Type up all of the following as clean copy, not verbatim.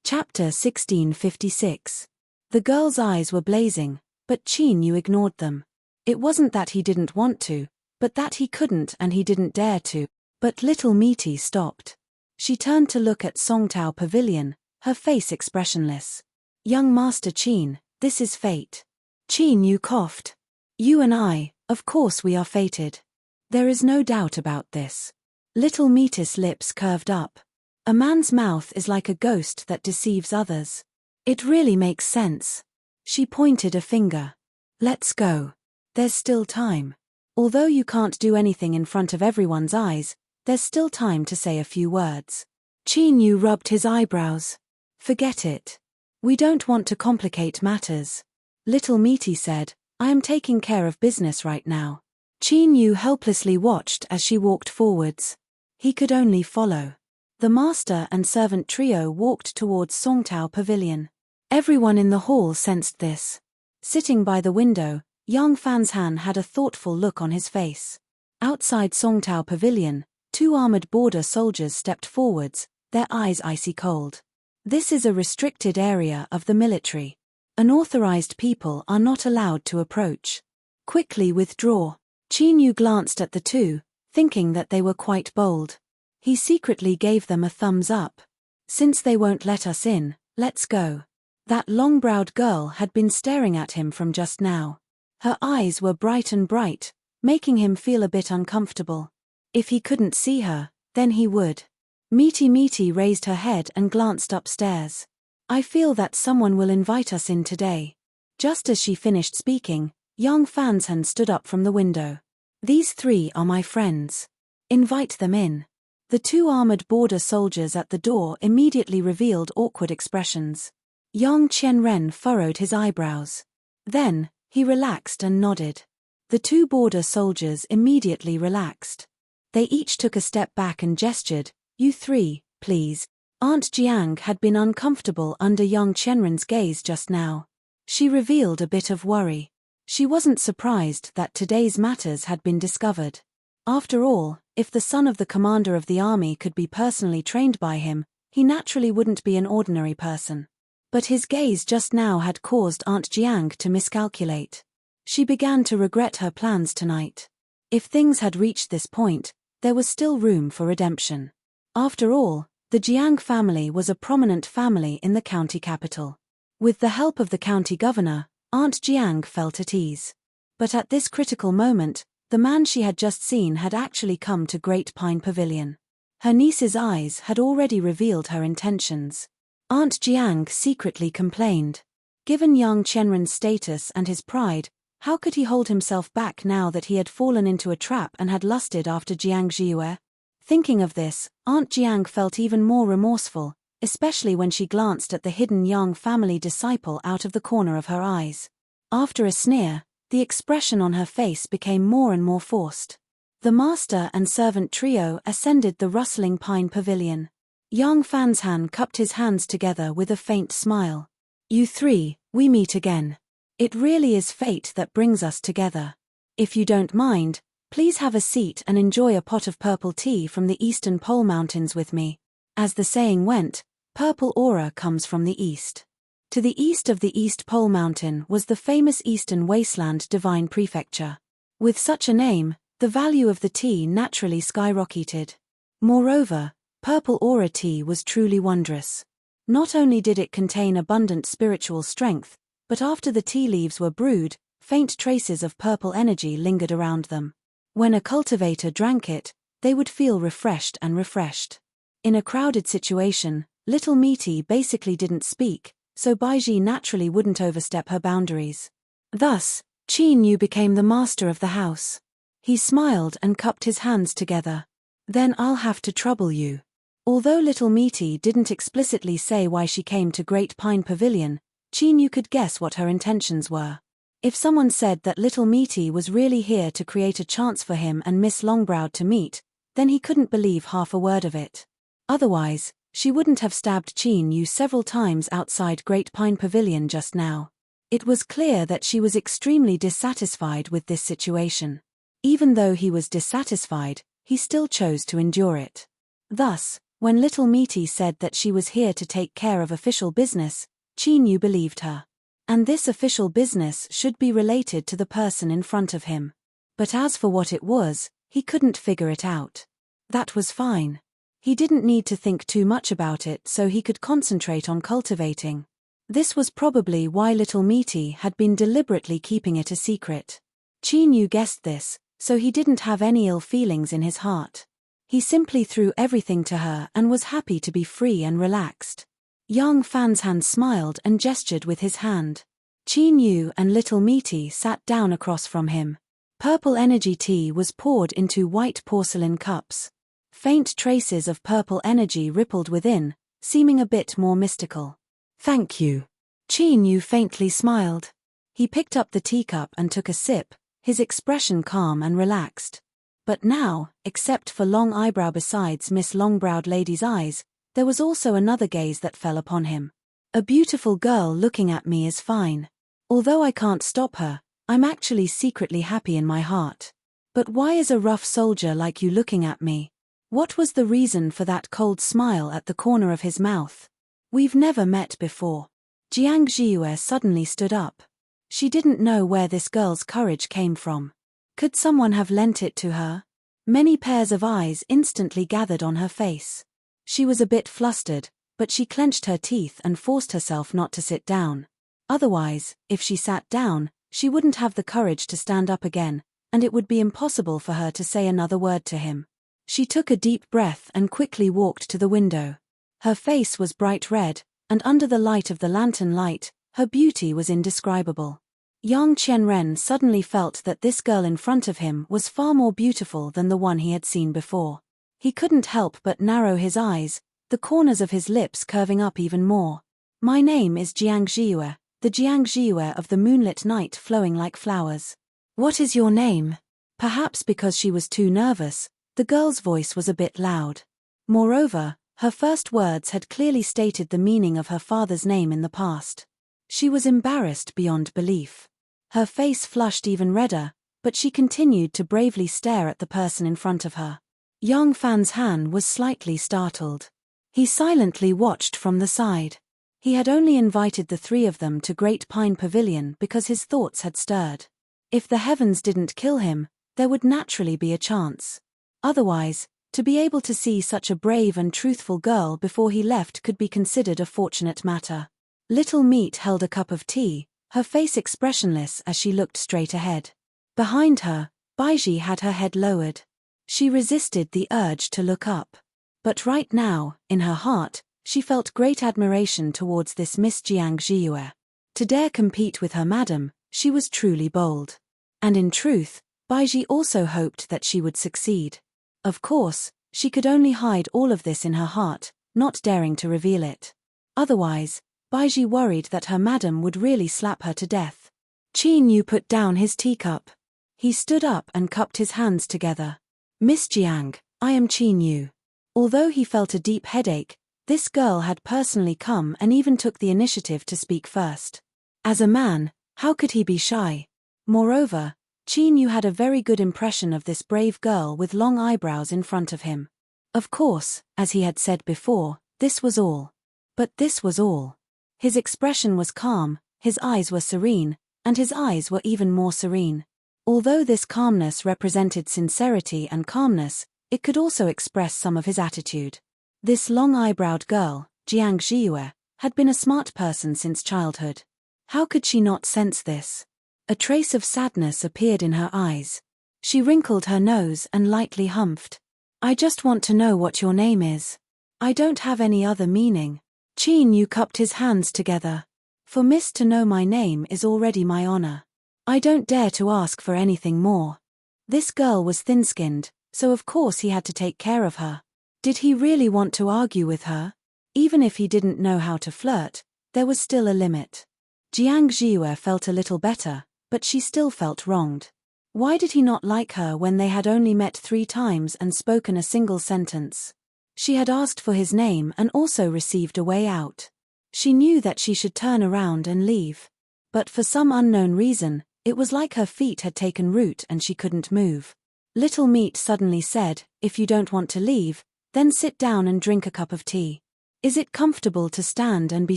Chapter 1656. The girl's eyes were blazing, but Qin Yu ignored them. It wasn't that he didn't want to, but that he couldn't and he didn't dare to. But little Meaty stopped. She turned to look at Songtao Pavilion, her face expressionless. Young Master Qin, this is fate. Qin Yu coughed. You and I, of course we are fated. There is no doubt about this. Little Meaty's lips curved up. A man's mouth is like a ghost that deceives others. It really makes sense. She pointed a finger. Let's go. There's still time. Although you can't do anything in front of everyone's eyes, there's still time to say a few words. Qin Yu rubbed his eyebrows. Forget it. We don't want to complicate matters. Little Meaty said, I am taking care of business right now. Qin Yu helplessly watched as she walked forwards. He could only follow. The master and servant trio walked towards Songtao Pavilion. Everyone in the hall sensed this. Sitting by the window, young Fanshan had a thoughtful look on his face. Outside Songtao Pavilion, 2 armored border soldiers stepped forwards, their eyes icy cold. This is a restricted area of the military. Unauthorized people are not allowed to approach. Quickly withdraw. Qin Yu glanced at the two, thinking that they were quite bold. He secretly gave them a thumbs up. Since they won't let us in, let's go. That long-browed girl had been staring at him from just now. Her eyes were bright and bright, making him feel a bit uncomfortable. If he couldn't see her, then he would. Meaty raised her head and glanced upstairs. I feel that someone will invite us in today. Just as she finished speaking, young Fanshan stood up from the window. These 3 are my friends. Invite them in. The 2 armored border soldiers at the door immediately revealed awkward expressions. Yang Qianren furrowed his eyebrows. Then, he relaxed and nodded. The 2 border soldiers immediately relaxed. They each took a step back and gestured, You 3, please. Aunt Jiang had been uncomfortable under Yang Qianren's gaze just now. She revealed a bit of worry. She wasn't surprised that today's matters had been discovered. After all, if the son of the commander of the army could be personally trained by him, he naturally wouldn't be an ordinary person. But his gaze just now had caused Aunt Jiang to miscalculate. She began to regret her plans tonight. If things had reached this point, there was still room for redemption. After all, the Jiang family was a prominent family in the county capital. With the help of the county governor, Aunt Jiang felt at ease. But at this critical moment, the man she had just seen had actually come to Great Pine Pavilion. Her niece's eyes had already revealed her intentions. Aunt Jiang secretly complained. Given Yang Qianren's status and his pride, how could he hold himself back now that he had fallen into a trap and had lusted after Jiang Zhiyue? Thinking of this, Aunt Jiang felt even more remorseful, especially when she glanced at the hidden Yang family disciple out of the corner of her eyes. After a sneer, the expression on her face became more and more forced. The master and servant trio ascended the rustling pine pavilion. Young Fanshan cupped his hands together with a faint smile. You 3, we meet again. It really is fate that brings us together. If you don't mind, please have a seat and enjoy a pot of purple tea from the Eastern Pole Mountains with me. As the saying went, purple aura comes from the east. To the east of the East Pole Mountain was the famous Eastern Wasteland Divine Prefecture. With such a name, the value of the tea naturally skyrocketed. Moreover, purple aura tea was truly wondrous. Not only did it contain abundant spiritual strength, but after the tea leaves were brewed, faint traces of purple energy lingered around them. When a cultivator drank it, they would feel refreshed and refreshed. In a crowded situation, little Meaty basically didn't speak, so Baiji naturally wouldn't overstep her boundaries. Thus, Qin Yu became the master of the house. He smiled and cupped his hands together. Then I'll have to trouble you. Although little Meaty didn't explicitly say why she came to Great Pine Pavilion, Qin Yu could guess what her intentions were. If someone said that little Meaty was really here to create a chance for him and Miss Longbrowed to meet, then he couldn't believe half a word of it. Otherwise, she wouldn't have stabbed Qin Yu several times outside Great Pine Pavilion just now. It was clear that she was extremely dissatisfied with this situation. Even though he was dissatisfied, he still chose to endure it. Thus, When Little Meaty said that she was here to take care of official business, Qin Yu believed her. And this official business should be related to the person in front of him. But as for what it was, he couldn't figure it out. That was fine. He didn't need to think too much about it so he could concentrate on cultivating. This was probably why Little Meaty had been deliberately keeping it a secret. Qin Yu guessed this, so he didn't have any ill feelings in his heart. He simply threw everything to her and was happy to be free and relaxed. Yang Fan's hand smiled and gestured with his hand. Qin Yu and Little Meaty sat down across from him. Purple energy tea was poured into white porcelain cups. Faint traces of purple energy rippled within, seeming a bit more mystical. "Thank you." Qin Yu faintly smiled. He picked up the teacup and took a sip, his expression calm and relaxed. But now, except for long eyebrow besides Miss Long-browed Lady's eyes, there was also another gaze that fell upon him. A beautiful girl looking at me is fine. Although I can't stop her, I'm actually secretly happy in my heart. But why is a rough soldier like you looking at me? What was the reason for that cold smile at the corner of his mouth? We've never met before. Jiang Zhiyue suddenly stood up. She didn't know where this girl's courage came from. Could someone have lent it to her? Many pairs of eyes instantly gathered on her face. She was a bit flustered, but she clenched her teeth and forced herself not to sit down. Otherwise, if she sat down, she wouldn't have the courage to stand up again, and it would be impossible for her to say another word to him. She took a deep breath and quickly walked to the window. Her face was bright red, and under the light of the lantern light, her beauty was indescribable. Yang Qianren suddenly felt that this girl in front of him was far more beautiful than the one he had seen before. He couldn't help but narrow his eyes, the corners of his lips curving up even more. "My name is Jiang Zhiyue, the Jiang Zhiyue of the moonlit night flowing like flowers." "What is your name?" Perhaps because she was too nervous, the girl's voice was a bit loud. Moreover, her first words had clearly stated the meaning of her father's name in the past. She was embarrassed beyond belief. Her face flushed even redder, but she continued to bravely stare at the person in front of her. Yang Fan's Han was slightly startled. He silently watched from the side. He had only invited the three of them to Great Pine Pavilion because his thoughts had stirred. If the heavens didn't kill him, there would naturally be a chance. Otherwise, to be able to see such a brave and truthful girl before he left could be considered a fortunate matter. Little Meat held a cup of tea, her face expressionless as she looked straight ahead. Behind her, Baiji had her head lowered. She resisted the urge to look up. But right now, in her heart, she felt great admiration towards this Miss Jiang Zhiyue. To dare compete with her madam, she was truly bold. And in truth, Baiji also hoped that she would succeed. Of course, she could only hide all of this in her heart, not daring to reveal it. Otherwise, Baiji worried that her madam would really slap her to death. Qin Yu put down his teacup. He stood up and cupped his hands together. "Miss Jiang, I am Qin Yu." Although he felt a deep headache, this girl had personally come and even took the initiative to speak first. As a man, how could he be shy? Moreover, Qin Yu had a very good impression of this brave girl with long eyebrows in front of him. Of course, as he had said before, this was all. But this was all. His expression was calm, his eyes were serene, and his eyes were even more serene. Although this calmness represented sincerity and calmness, it could also express some of his attitude. This long-eyebrowed girl, Jiang Zhiyue, had been a smart person since childhood. How could she not sense this? A trace of sadness appeared in her eyes. She wrinkled her nose and lightly humphed. "I just want to know what your name is. I don't have any other meaning." Qin Yu cupped his hands together. "For Miss to know my name is already my honor. I don't dare to ask for anything more." This girl was thin-skinned, so of course he had to take care of her. Did he really want to argue with her? Even if he didn't know how to flirt, there was still a limit. Jiang Zhiyue felt a little better, but she still felt wronged. Why did he not like her when they had only met 3 times and spoken a single sentence? She had asked for his name and also received a way out. She knew that she should turn around and leave. But for some unknown reason, it was like her feet had taken root and she couldn't move. Little Meat suddenly said, "If you don't want to leave, Then sit down and drink a cup of tea. Is it comfortable to stand and be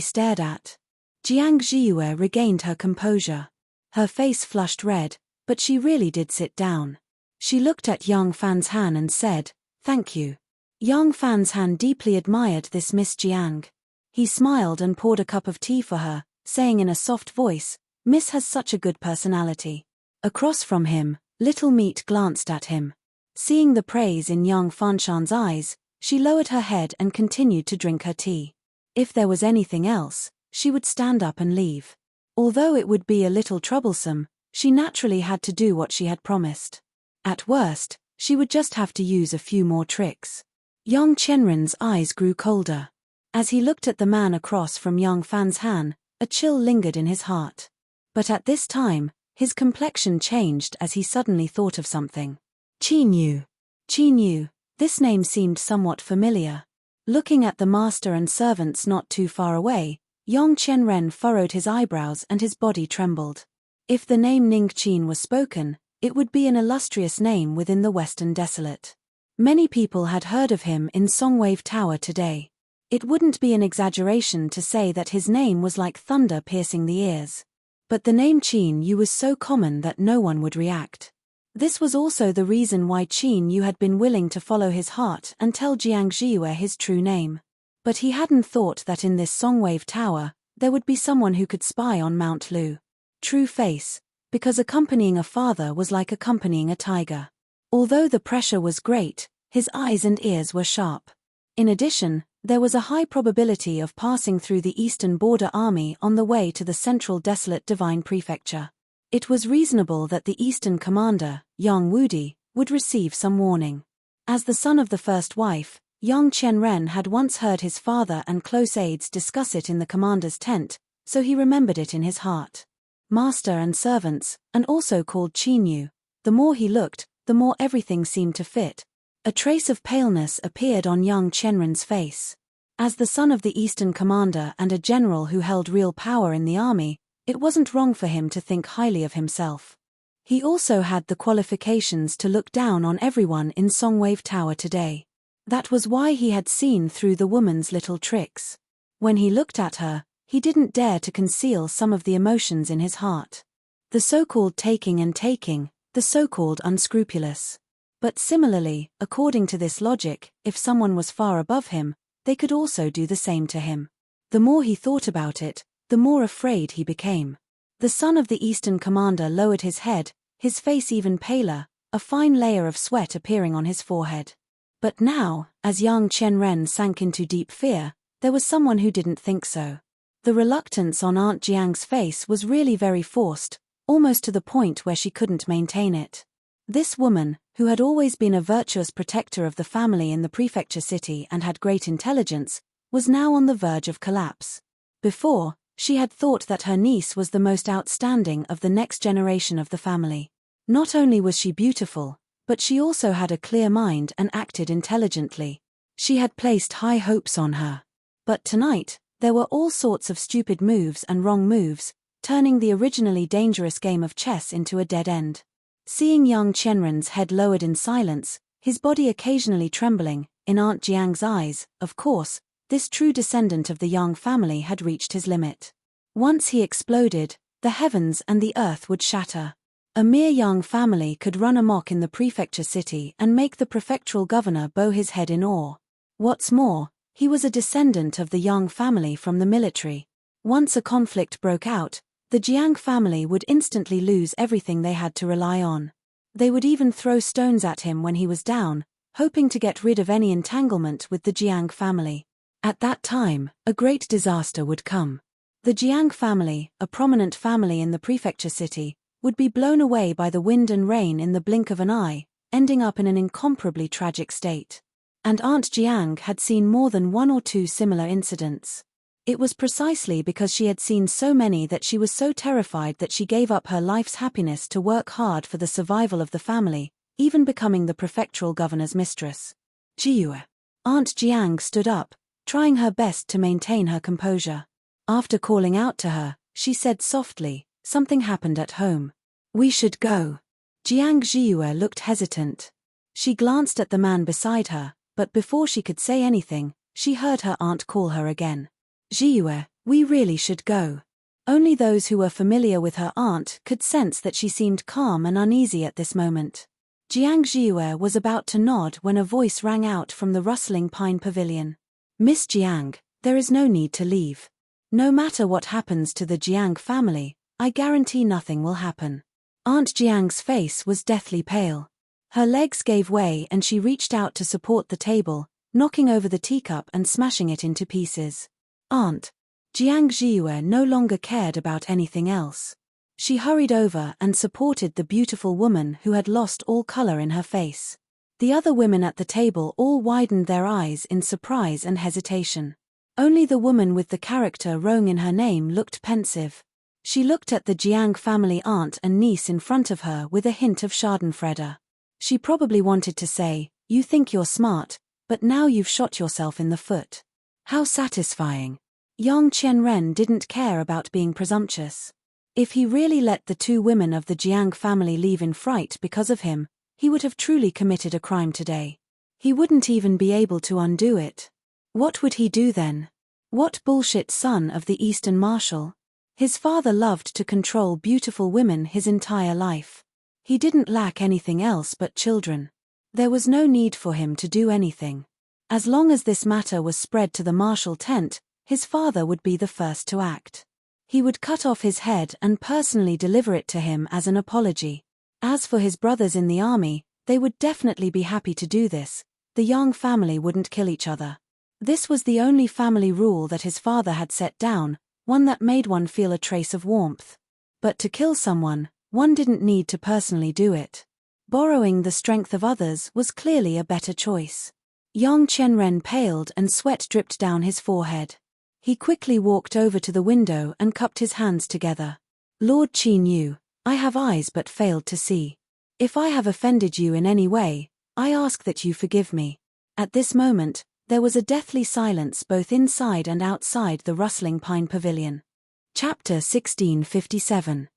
stared at? Jiang Zhiyue regained her composure. Her face flushed red, but she really did sit down. She looked at Yang Fanshan and said, "Thank you." Yang Fanshan deeply admired this Miss Jiang. He smiled and poured a cup of tea for her, saying in a soft voice, "Miss has such a good personality." Across from him, Little Meat glanced at him. Seeing the praise in Yang Fanshan's eyes, she lowered her head and continued to drink her tea. If there was anything else, she would stand up and leave. Although it would be a little troublesome, she naturally had to do what she had promised. At worst, she would just have to use a few more tricks. Yang Qianren's eyes grew colder. As he looked at the man across from Yang Fanshan, a chill lingered in his heart. But at this time, his complexion changed as he suddenly thought of something. Qin Yu. Qin Yu. This name seemed somewhat familiar. Looking at the master and servants not too far away, Yang Qianren furrowed his eyebrows and his body trembled. If the name Ning Qin was spoken, it would be an illustrious name within the Western Desolate. Many people had heard of him in Songwave Tower today. It wouldn't be an exaggeration to say that his name was like thunder piercing the ears. But the name Qin Yu was so common that no one would react. This was also the reason why Qin Yu had been willing to follow his heart and tell Jiang Zhiyue his true name. But he hadn't thought that in this Songwave Tower, there would be someone who could spy on Mount Lu. True face, because accompanying a father was like accompanying a tiger. Although the pressure was great, his eyes and ears were sharp. In addition, there was a high probability of passing through the Eastern Border Army on the way to the Central Desolate Divine Prefecture. It was reasonable that the Eastern commander, Yang Wudi, would receive some warning. As the son of the first wife, Yang Qianren had once heard his father and close aides discuss it in the commander's tent, so he remembered it in his heart. Master and servants, and also called Qin Yu. The more he looked, the more everything seemed to fit. A trace of paleness appeared on Yang Qianren's face. As the son of the Eastern commander and a general who held real power in the army, it wasn't wrong for him to think highly of himself. He also had the qualifications to look down on everyone in Songwave Tower today. That was why he had seen through the woman's little tricks. When he looked at her, he didn't dare to conceal some of the emotions in his heart. The so-called taking and taking, the so-called unscrupulous. But similarly, according to this logic, if someone was far above him, they could also do the same to him. The more he thought about it, the more afraid he became. The son of the Eastern commander lowered his head, his face even paler, a fine layer of sweat appearing on his forehead. But now, as Yang Qianren sank into deep fear, there was someone who didn't think so. The reluctance on Aunt Jiang's face was really very forced, almost to the point where she couldn't maintain it. This woman, who had always been a virtuous protector of the family in the prefecture city and had great intelligence, was now on the verge of collapse. Before, she had thought that her niece was the most outstanding of the next generation of the family. Not only was she beautiful, but she also had a clear mind and acted intelligently. She had placed high hopes on her. But tonight, there were all sorts of stupid moves and wrong moves, turning the originally dangerous game of chess into a dead end. Seeing Yang Qianren's head lowered in silence, his body occasionally trembling, in Aunt Jiang's eyes, of course, this true descendant of the Yang family had reached his limit. Once he exploded, the heavens and the earth would shatter. A mere Yang family could run amok in the prefecture city and make the prefectural governor bow his head in awe. What's more, he was a descendant of the Yang family from the military. Once a conflict broke out, the Jiang family would instantly lose everything they had to rely on. They would even throw stones at him when he was down, hoping to get rid of any entanglement with the Jiang family. At that time, a great disaster would come. The Jiang family, a prominent family in the prefecture city, would be blown away by the wind and rain in the blink of an eye, ending up in an incomparably tragic state. And Aunt Jiang had seen more than one or two similar incidents. It was precisely because she had seen so many that she was so terrified that she gave up her life's happiness to work hard for the survival of the family, even becoming the prefectural governor's mistress. Jiyue. Aunt Jiang stood up, trying her best to maintain her composure. After calling out to her, she said softly, "Something happened at home. We should go." Jiang Jiyue looked hesitant. She glanced at the man beside her, but before she could say anything, she heard her aunt call her again. Jiue, we really should go. Only those who were familiar with her aunt could sense that she seemed calm and uneasy at this moment. Jiang Jiue was about to nod when a voice rang out from the rustling pine pavilion. Miss Jiang, there is no need to leave. No matter what happens to the Jiang family, I guarantee nothing will happen. Aunt Jiang's face was deathly pale. Her legs gave way and she reached out to support the table, knocking over the teacup and smashing it into pieces. Aunt. Jiang Jiue no longer cared about anything else. She hurried over and supported the beautiful woman who had lost all color in her face. The other women at the table all widened their eyes in surprise and hesitation. Only the woman with the character Rong in her name looked pensive. She looked at the Jiang family aunt and niece in front of her with a hint of schadenfreude. She probably wanted to say, you think you're smart, but now you've shot yourself in the foot. How satisfying. Yang Qianren didn't care about being presumptuous. If he really let the two women of the Jiang family leave in fright because of him, he would have truly committed a crime today. He wouldn't even be able to undo it. What would he do then? What bullshit son of the Eastern Marshal? His father loved to control beautiful women his entire life. He didn't lack anything else but children. There was no need for him to do anything. As long as this matter was spread to the marshal tent, his father would be the first to act. He would cut off his head and personally deliver it to him as an apology. As for his brothers in the army, they would definitely be happy to do this. The Yang family wouldn't kill each other. This was the only family rule that his father had set down, one that made one feel a trace of warmth. But to kill someone, one didn't need to personally do it. Borrowing the strength of others was clearly a better choice. Yang Qianren paled and sweat dripped down his forehead. He quickly walked over to the window and cupped his hands together. Lord Qin Yu, I have eyes but failed to see. If I have offended you in any way, I ask that you forgive me. At this moment, there was a deathly silence both inside and outside the rustling pine pavilion. Chapter 1657.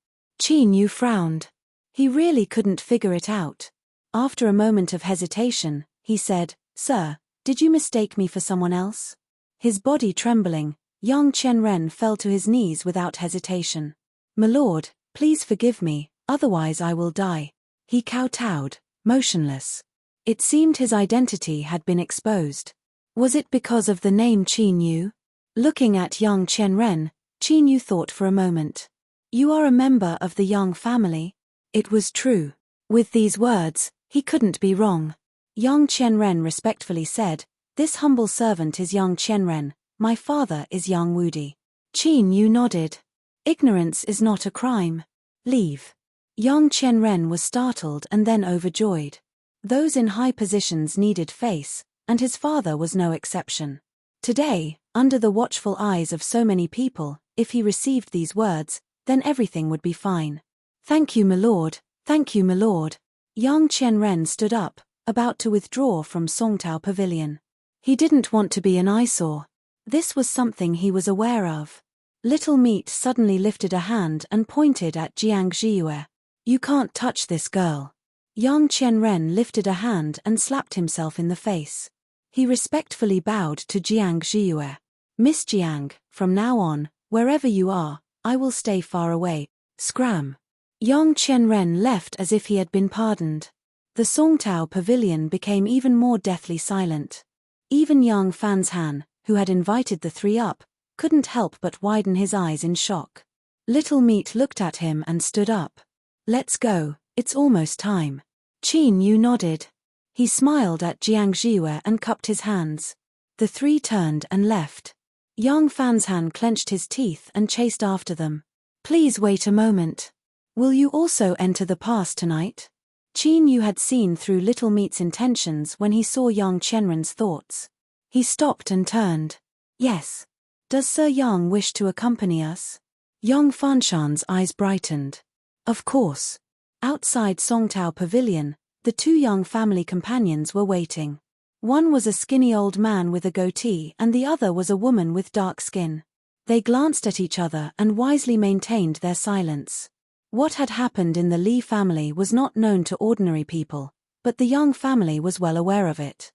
Qin Yu frowned. He really couldn't figure it out. After a moment of hesitation, he said, Sir, did you mistake me for someone else? His body trembling, Yang Qianren fell to his knees without hesitation. My lord, please forgive me, otherwise I will die. He kowtowed, motionless. It seemed his identity had been exposed. Was it because of the name Qin Yu? Looking at Yang Qianren, Qin Yu thought for a moment. You are a member of the Yang family? It was true. With these words, he couldn't be wrong. Yang Qianren respectfully said, This humble servant is Yang Qianren, my father is Yang Wudi. Qin Yu nodded. Ignorance is not a crime. Leave. Yang Qianren was startled and then overjoyed. Those in high positions needed face, and his father was no exception. Today, under the watchful eyes of so many people, if he received these words, then everything would be fine. Thank you, my lord, thank you, my lord. Yang Qianren stood up, about to withdraw from Songtao Pavilion. He didn't want to be an eyesore. This was something he was aware of. Little Meat suddenly lifted a hand and pointed at Jiang Jiue. You can't touch this girl. Yang Qianren lifted a hand and slapped himself in the face. He respectfully bowed to Jiang Jiue. Miss Jiang, from now on, wherever you are, I will stay far away. Scram. Yang Qianren left as if he had been pardoned. The Songtao Pavilion became even more deathly silent. Even Yang Fanshan, who had invited the three up, couldn't help but widen his eyes in shock. Little Meat looked at him and stood up. Let's go, it's almost time. Qin Yu nodded. He smiled at Jiang Jiue and cupped his hands. The three turned and left. Yang Fanshan clenched his teeth and chased after them. Please wait a moment. Will you also enter the pass tonight? Qin Yu had seen through Little Meat's intentions when he saw Yang Qianren's thoughts. He stopped and turned. Yes. Does Sir Yang wish to accompany us? Yang Fanshan's eyes brightened. Of course. Outside Songtao Pavilion, the two Yang family companions were waiting. One was a skinny old man with a goatee and the other was a woman with dark skin. They glanced at each other and wisely maintained their silence. What had happened in the Li family was not known to ordinary people, but the Yang family was well aware of it.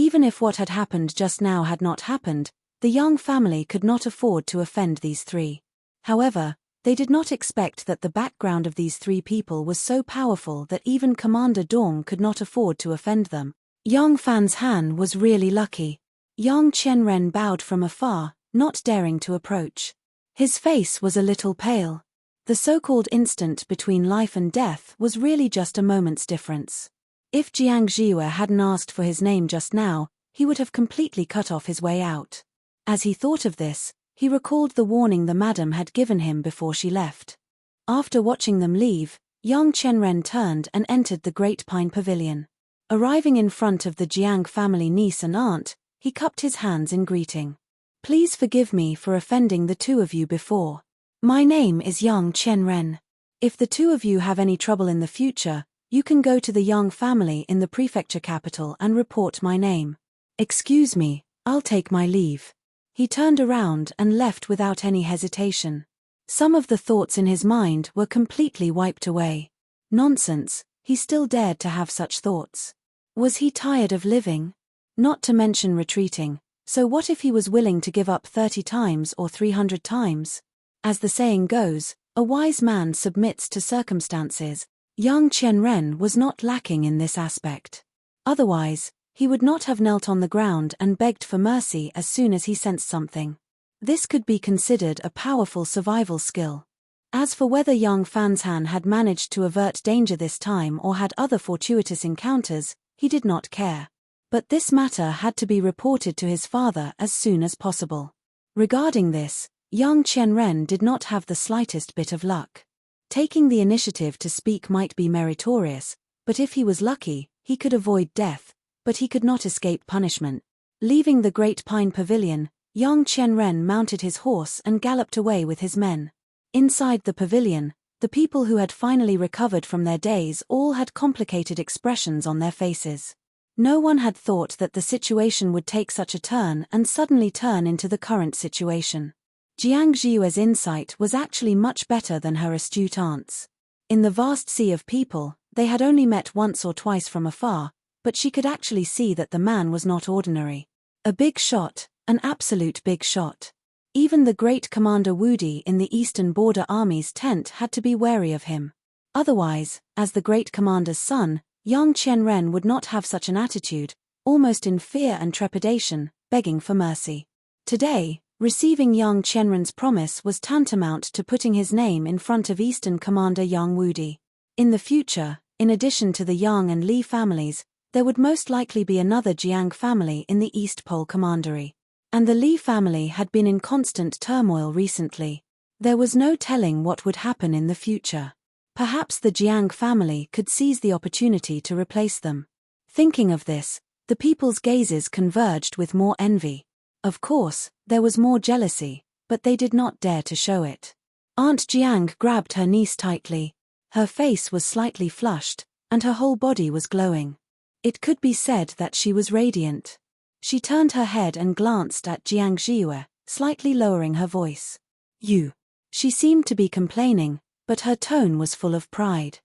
Even if what had happened just now had not happened, the young family could not afford to offend these three. However, they did not expect that the background of these three people was so powerful that even Commander Dong could not afford to offend them. Yang Fan's Han was really lucky. Yang Qianren bowed from afar, not daring to approach. His face was a little pale. The so-called instant between life and death was really just a moment's difference. If Jiang Jiwe hadn't asked for his name just now, he would have completely cut off his way out. As he thought of this, he recalled the warning the madam had given him before she left. After watching them leave, Yang Qianren turned and entered the Great Pine Pavilion. Arriving in front of the Jiang family niece and aunt, he cupped his hands in greeting. Please forgive me for offending the two of you before. My name is Yang Qianren. If the two of you have any trouble in the future, you can go to the Yang family in the prefecture capital and report my name. Excuse me, I'll take my leave. He turned around and left without any hesitation. Some of the thoughts in his mind were completely wiped away. Nonsense, he still dared to have such thoughts. Was he tired of living? Not to mention retreating, so what if he was willing to give up 30 times or 300 times? As the saying goes, a wise man submits to circumstances. Yang Qianren was not lacking in this aspect. Otherwise, he would not have knelt on the ground and begged for mercy as soon as he sensed something. This could be considered a powerful survival skill. As for whether Yang Fan's Han had managed to avert danger this time or had other fortuitous encounters, he did not care. But this matter had to be reported to his father as soon as possible. Regarding this, Yang Qianren did not have the slightest bit of luck. Taking the initiative to speak might be meritorious, but if he was lucky, he could avoid death, but he could not escape punishment. Leaving the Great Pine Pavilion, Yang Qianren mounted his horse and galloped away with his men. Inside the pavilion, the people who had finally recovered from their daze all had complicated expressions on their faces. No one had thought that the situation would take such a turn and suddenly turn into the current situation. Jiang Jiwe's insight was actually much better than her astute aunt's. In the vast sea of people, they had only met once or twice from afar, but she could actually see that the man was not ordinary. A big shot, an absolute big shot. Even the great Commander Wudi in the Eastern Border Army's tent had to be wary of him. Otherwise, as the great commander's son, Yang Qianren would not have such an attitude, almost in fear and trepidation, begging for mercy. Today, receiving Yang Qianren's promise was tantamount to putting his name in front of Eastern Commander Yang Wudi. In the future, in addition to the Yang and Li families, there would most likely be another Jiang family in the East Pole Commandery. And the Li family had been in constant turmoil recently. There was no telling what would happen in the future. Perhaps the Jiang family could seize the opportunity to replace them. Thinking of this, the people's gazes converged with more envy. Of course, there was more jealousy, but they did not dare to show it. Aunt Jiang grabbed her niece tightly. Her face was slightly flushed, and her whole body was glowing. It could be said that she was radiant. She turned her head and glanced at Jiang Jiwe, slightly lowering her voice. You. She seemed to be complaining, but her tone was full of pride.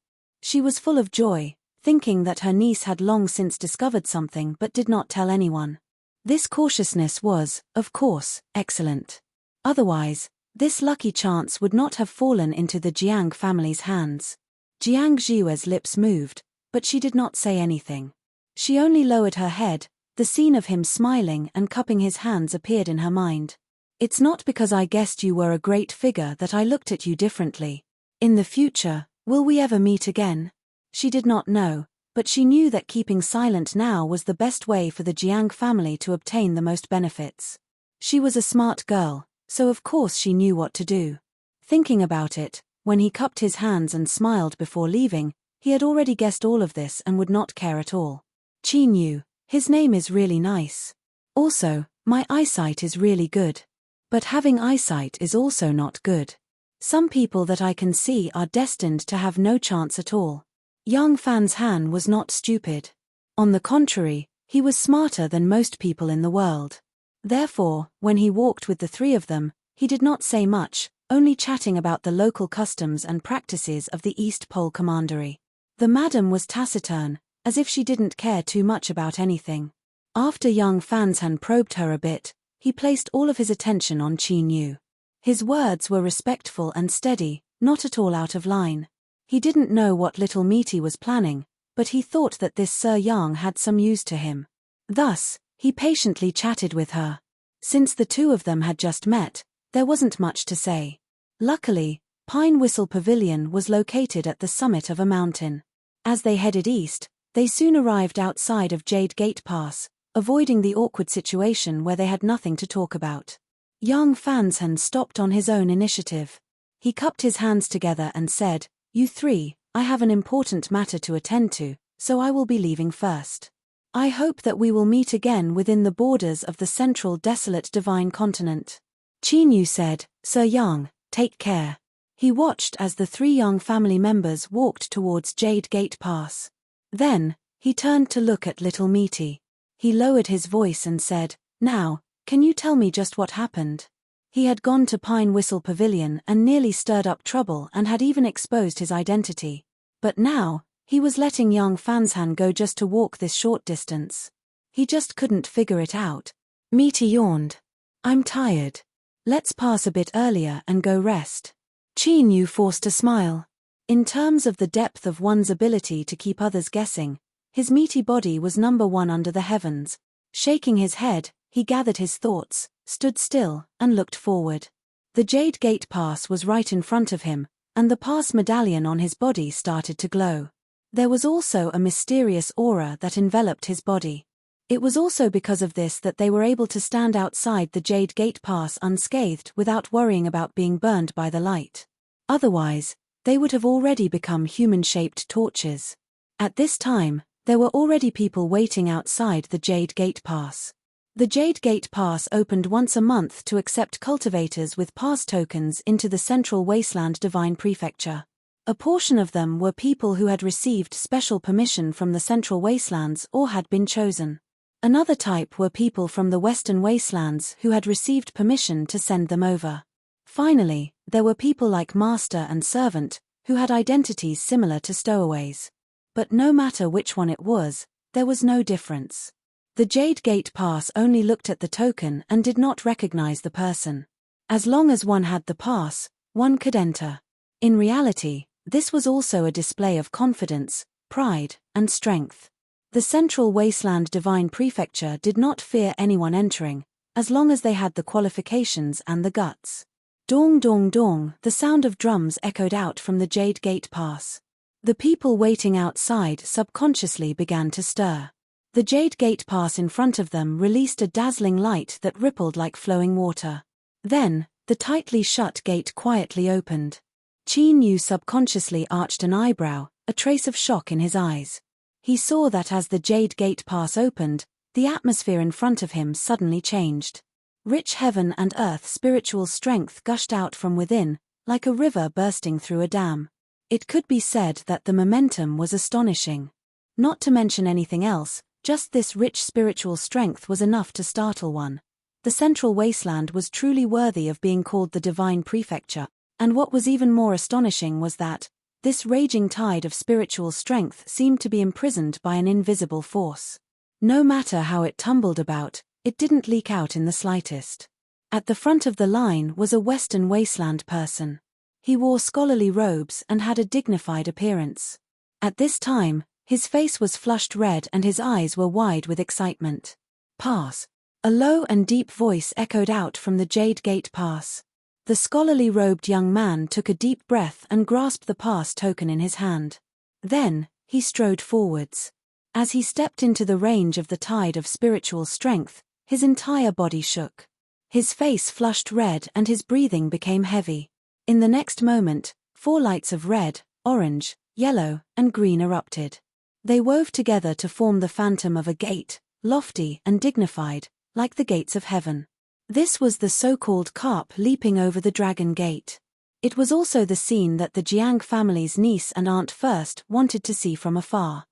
She was full of joy, thinking that her niece had long since discovered something but did not tell anyone. This cautiousness was, of course, excellent. Otherwise, this lucky chance would not have fallen into the Jiang family's hands. Jiang Jiwe's lips moved, but she did not say anything. She only lowered her head. The scene of him smiling and cupping his hands appeared in her mind. It's not because I guessed you were a great figure that I looked at you differently. In the future, will we ever meet again? She did not know, but she knew that keeping silent now was the best way for the Jiang family to obtain the most benefits. She was a smart girl, so of course she knew what to do. Thinking about it, when he cupped his hands and smiled before leaving, he had already guessed all of this and would not care at all. Qi knew. His name is really nice. Also, my eyesight is really good. But having eyesight is also not good. Some people that I can see are destined to have no chance at all. Yang Fan's Han was not stupid. On the contrary, he was smarter than most people in the world. Therefore, when he walked with the three of them, he did not say much, only chatting about the local customs and practices of the East Pole Commandery. The madam was taciturn, as if she didn't care too much about anything. After young Fanshan probed her a bit, he placed all of his attention on Qin Yu. His words were respectful and steady, not at all out of line. He didn't know what little Meaty was planning, but he thought that this Sir Yang had some use to him. Thus, he patiently chatted with her. Since the two of them had just met, there wasn't much to say. Luckily, Pine Whistle Pavilion was located at the summit of a mountain. As they headed east, they soon arrived outside of Jade Gate Pass, avoiding the awkward situation where they had nothing to talk about. Young Fanshan stopped on his own initiative. He cupped his hands together and said, "You three, I have an important matter to attend to, so I will be leaving first. I hope that we will meet again within the borders of the central desolate divine continent." Qin Yu said, "Sir Yang, take care." He watched as the three young family members walked towards Jade Gate Pass. Then, he turned to look at little Meaty. He lowered his voice and said, "Now, can you tell me just what happened?" He had gone to Pine Whistle Pavilion and nearly stirred up trouble and had even exposed his identity. But now, he was letting young Fanshan go just to walk this short distance. He just couldn't figure it out. Meaty yawned. "I'm tired. Let's pass a bit earlier and go rest." Qin Yu forced a smile. In terms of the depth of one's ability to keep others guessing, his meaty body was number one under the heavens. Shaking his head, he gathered his thoughts, stood still, and looked forward. The Jade Gate Pass was right in front of him, and the pass medallion on his body started to glow. There was also a mysterious aura that enveloped his body. It was also because of this that they were able to stand outside the Jade Gate Pass unscathed without worrying about being burned by the light. Otherwise, they would have already become human-shaped torches. At this time, there were already people waiting outside the Jade Gate Pass. The Jade Gate Pass opened once a month to accept cultivators with pass tokens into the Central Wasteland Divine Prefecture. A portion of them were people who had received special permission from the Central Wastelands or had been chosen. Another type were people from the Western Wastelands who had received permission to send them over. Finally, there were people like Master and Servant, who had identities similar to stowaways. But no matter which one it was, there was no difference. The Jade Gate Pass only looked at the token and did not recognize the person. As long as one had the pass, one could enter. In reality, this was also a display of confidence, pride, and strength. The Central Wasteland Divine Prefecture did not fear anyone entering, as long as they had the qualifications and the guts. Dong dong dong, the sound of drums echoed out from the Jade Gate Pass. The people waiting outside subconsciously began to stir. The Jade Gate Pass in front of them released a dazzling light that rippled like flowing water. Then, the tightly shut gate quietly opened. Qin Yu subconsciously arched an eyebrow, a trace of shock in his eyes. He saw that as the Jade Gate Pass opened, the atmosphere in front of him suddenly changed. Rich heaven and earth spiritual strength gushed out from within, like a river bursting through a dam. It could be said that the momentum was astonishing. Not to mention anything else, just this rich spiritual strength was enough to startle one. The Central Wasteland was truly worthy of being called the Divine Prefecture, and what was even more astonishing was that, this raging tide of spiritual strength seemed to be imprisoned by an invisible force. No matter how it tumbled about, it didn't leak out in the slightest. At the front of the line was a Western Wasteland person. He wore scholarly robes and had a dignified appearance. At this time, his face was flushed red and his eyes were wide with excitement. "Pass." A low and deep voice echoed out from the Jade Gate Pass. The scholarly robed young man took a deep breath and grasped the pass token in his hand. Then, he strode forwards. As he stepped into the range of the tide of spiritual strength, his entire body shook. His face flushed red and his breathing became heavy. In the next moment, 4 lights of red, orange, yellow, and green erupted. They wove together to form the phantom of a gate, lofty and dignified, like the gates of heaven. This was the so-called carp leaping over the dragon gate. It was also the scene that the Jiang family's niece and aunt first wanted to see from afar.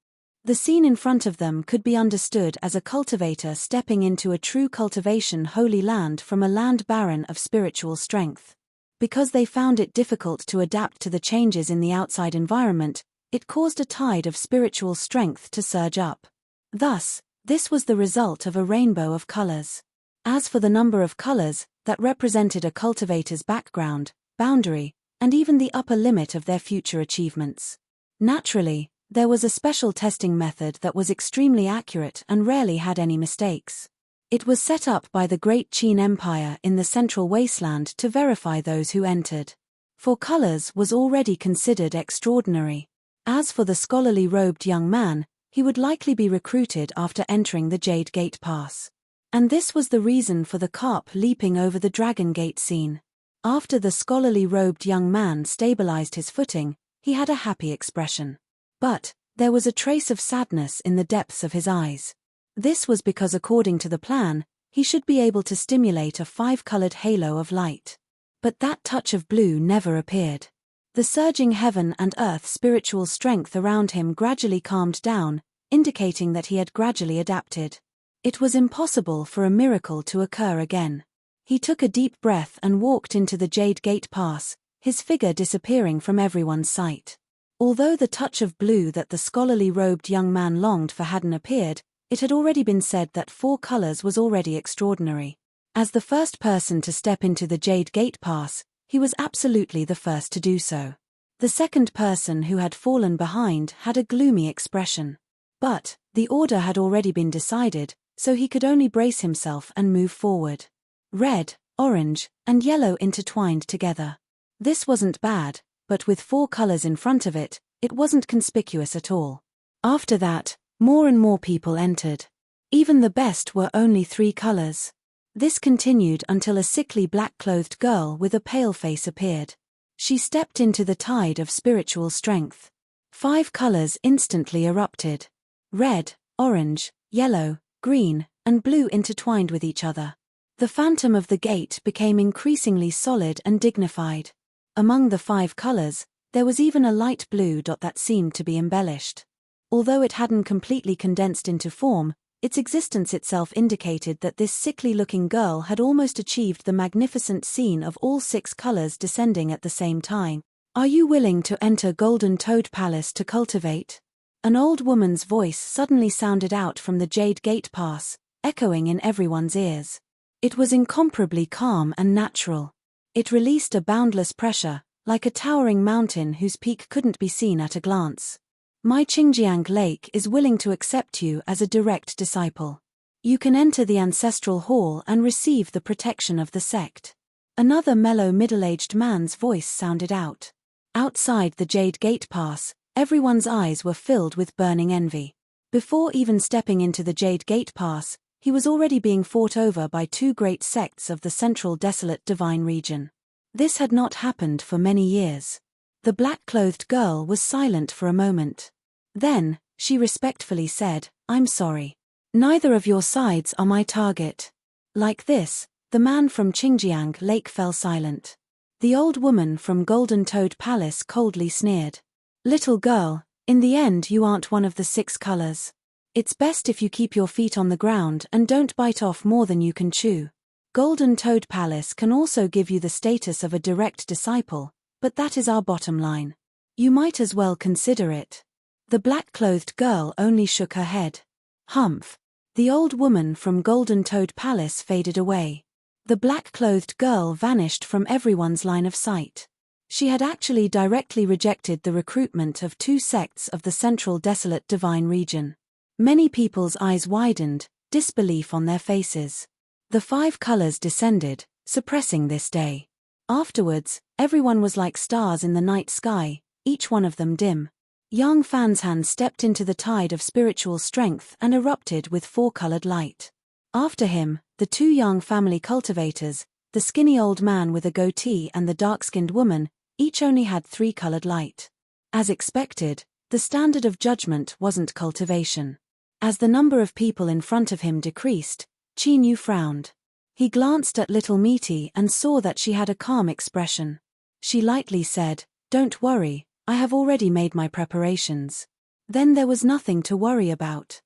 The scene in front of them could be understood as a cultivator stepping into a true cultivation holy land from a land barren of spiritual strength. Because they found it difficult to adapt to the changes in the outside environment, it caused a tide of spiritual strength to surge up. Thus, This was the result of a rainbow of colors. As for the number of colors, that represented a cultivator's background, boundary, and even the upper limit of their future achievements. Naturally, there was a special testing method that was extremely accurate and rarely had any mistakes. It was set up by the Great Qin Empire in the Central Wasteland to verify those who entered. For colors was already considered extraordinary. As for the scholarly robed young man, he would likely be recruited after entering the Jade Gate Pass. And this was the reason for the carp leaping over the Dragon Gate scene. After the scholarly robed young man stabilized his footing, he had a happy expression. But there was a trace of sadness in the depths of his eyes. This was because according to the plan, he should be able to stimulate a 5-colored halo of light. But that touch of blue never appeared. The surging heaven and earth spiritual strength around him gradually calmed down, indicating that he had gradually adapted. It was impossible for a miracle to occur again. He took a deep breath and walked into the Jade Gate Pass, his figure disappearing from everyone's sight. Although the touch of blue that the scholarly robed young man longed for hadn't appeared, it had already been said that 4 colors was already extraordinary. As the first person to step into the Jade Gate Pass, he was absolutely the first to do so. The second person who had fallen behind had a gloomy expression. But the order had already been decided, so he could only brace himself and move forward. Red, orange, and yellow intertwined together. This wasn't bad, but with 4 colors in front of it, it wasn't conspicuous at all. After that, more and more people entered. Even the best were only 3 colors. This continued until a sickly black-clothed girl with a pale face appeared. She stepped into the tide of spiritual strength. 5 colors instantly erupted. Red, orange, yellow, green, and blue intertwined with each other. The phantom of the gate became increasingly solid and dignified. Among the 5 colors, there was even a light blue dot that seemed to be embellished. Although it hadn't completely condensed into form, its existence itself indicated that this sickly-looking girl had almost achieved the magnificent scene of all 6 colors descending at the same time. "Are you willing to enter Golden Toad Palace to cultivate?" An old woman's voice suddenly sounded out from the Jade Gate Pass, echoing in everyone's ears. It was incomparably calm and natural. It released a boundless pressure, like a towering mountain whose peak couldn't be seen at a glance. "My Qingjiang Lake is willing to accept you as a direct disciple. You can enter the ancestral hall and receive the protection of the sect." Another mellow middle-aged man's voice sounded out. Outside the Jade Gate Pass, everyone's eyes were filled with burning envy. Before even stepping into the Jade Gate Pass, he was already being fought over by 2 great sects of the central desolate divine region. This had not happened for many years. The black-clothed girl was silent for a moment. Then, she respectfully said, "I'm sorry. Neither of your sides are my target." Like this, the man from Qingjiang Lake fell silent. The old woman from Golden Toad Palace coldly sneered. "Little girl, in the end you aren't one of the 6 colors. It's best if you keep your feet on the ground and don't bite off more than you can chew. Golden Toad Palace can also give you the status of a direct disciple, but that is our bottom line. You might as well consider it." The black-clothed girl only shook her head. Humph. The old woman from Golden Toad Palace faded away. The black-clothed girl vanished from everyone's line of sight. She had actually directly rejected the recruitment of 2 sects of the central desolate divine region. Many people's eyes widened, disbelief on their faces. The 5 colors descended, suppressing this day. Afterwards, everyone was like stars in the night sky, each one of them dim. Young Fanzhan stepped into the tide of spiritual strength and erupted with 4-colored light. After him, the 2 young family cultivators, the skinny old man with a goatee and the dark-skinned woman, each only had 3-colored light. As expected, the standard of judgment wasn't cultivation. As the number of people in front of him decreased, Qin Yu frowned. He glanced at Little Meaty and saw that she had a calm expression. She lightly said, "Don't worry, I have already made my preparations." Then there was nothing to worry about.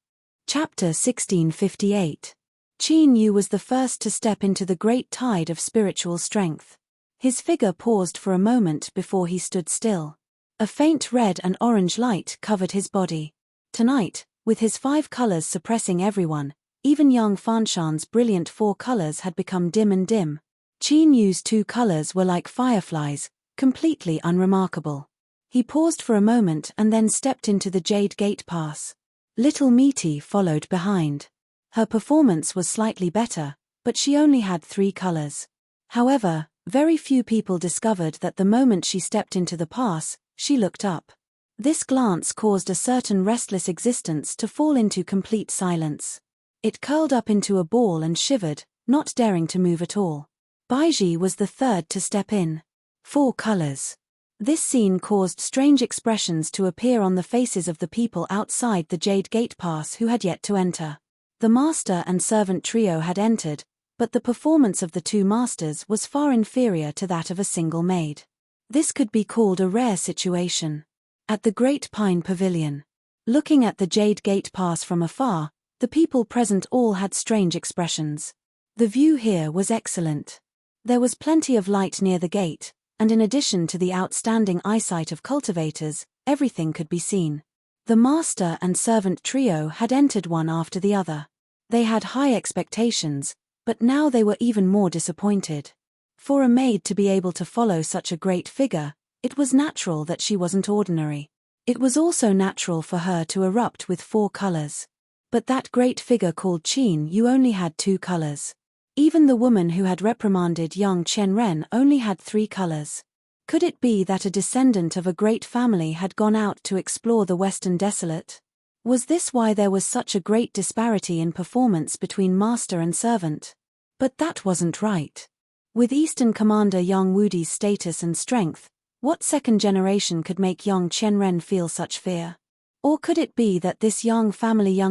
Chapter 1658. Qin Yu was the first to step into the great tide of spiritual strength. His figure paused for a moment before he stood still. A faint red and orange light covered his body. Tonight, With his 5 colors suppressing everyone, even young Fanshan's brilliant 4 colors had become dim and dim. Qin Yu's 2 colors were like fireflies, completely unremarkable. He paused for a moment and then stepped into the Jade Gate Pass. Little Meaty followed behind. Her performance was slightly better, but she only had 3 colors. However, very few people discovered that the moment she stepped into the pass, she looked up. This glance caused a certain restless existence to fall into complete silence. It curled up into a ball and shivered, not daring to move at all. Baiji was the third to step in. 4 colors. This scene caused strange expressions to appear on the faces of the people outside the Jade Gate Pass who had yet to enter. The master and servant trio had entered, but the performance of the 2 masters was far inferior to that of a single maid. This could be called a rare situation. At the Great Pine Pavilion. Looking at the Jade Gate Pass from afar, the people present all had strange expressions. The view here was excellent. There was plenty of light near the gate, and in addition to the outstanding eyesight of cultivators, everything could be seen. The master and servant trio had entered one after the other. They had high expectations, but now they were even more disappointed. For a maid to be able to follow such a great figure, it was natural that she wasn't ordinary. It was also natural for her to erupt with 4 colors. But that great figure called Qin Yu only had 2 colors. Even the woman who had reprimanded young Chen Ren only had 3 colors. Could it be that a descendant of a great family had gone out to explore the Western Desolate? Was this why there was such a great disparity in performance between master and servant? But that wasn't right. With Eastern Commander Yang Wudi's status and strength, what second generation could make young Chen Ren feel such fear? Or could it be that this young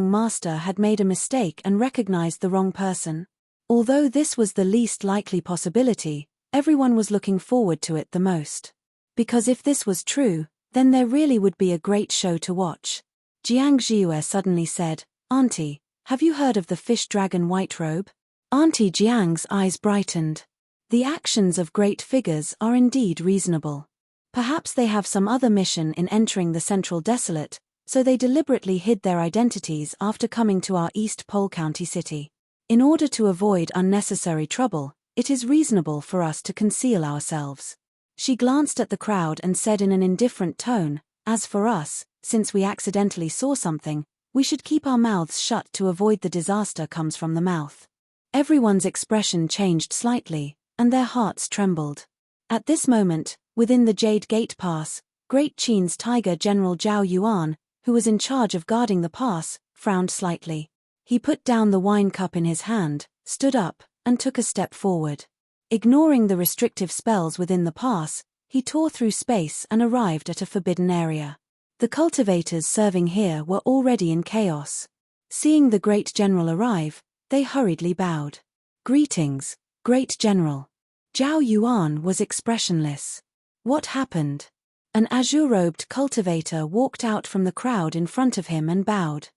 master had made a mistake and recognized the wrong person? Although this was the least likely possibility, everyone was looking forward to it the most. Because if this was true, then there really would be a great show to watch. Jiang Jiue suddenly said, "Auntie, have you heard of the fish dragon White Robe?" Auntie Jiang's eyes brightened. The actions of great figures are indeed reasonable. Perhaps they have some other mission in entering the Central Desolate, so they deliberately hid their identities after coming to our East Pole County city. In order to avoid unnecessary trouble, it is reasonable for us to conceal ourselves. She glanced at the crowd and said in an indifferent tone, "As for us, since we accidentally saw something, we should keep our mouths shut to avoid the disaster comes from the mouth." Everyone's expression changed slightly, and their hearts trembled. At this moment, within the Jade Gate Pass, Great Qin's Tiger General Zhao Yuan, who was in charge of guarding the pass, frowned slightly. He put down the wine cup in his hand, stood up, and took a step forward. Ignoring the restrictive spells within the pass, he tore through space and arrived at a forbidden area. The cultivators serving here were already in chaos. Seeing the Great General arrive, they hurriedly bowed. "Greetings, Great General." Zhao Yuan was expressionless. What happened? An azure-robed cultivator walked out from the crowd in front of him and bowed.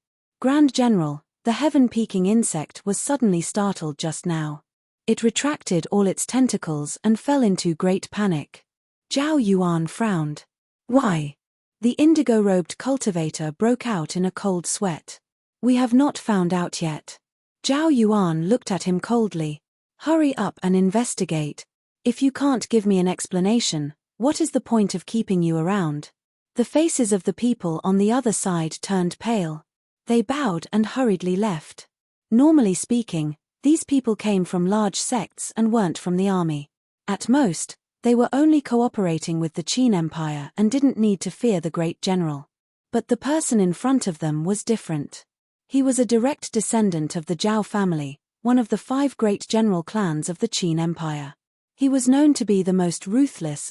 "Grand General, the heaven-peaking insect was suddenly startled just now. It retracted all its tentacles and fell into great panic." Zhao Yuan frowned. "Why?" The indigo-robed cultivator broke out in a cold sweat. "We have not found out yet." Zhao Yuan looked at him coldly. "Hurry up and investigate. If you can't give me an explanation, what is the point of keeping you around?" The faces of the people on the other side turned pale. They bowed and hurriedly left. Normally speaking, these people came from large sects and weren't from the army. At most, they were only cooperating with the Qin Empire and didn't need to fear the Great General. But the person in front of them was different. He was a direct descendant of the Zhao family, one of the 5 great general clans of the Qin Empire. He was known to be the most ruthless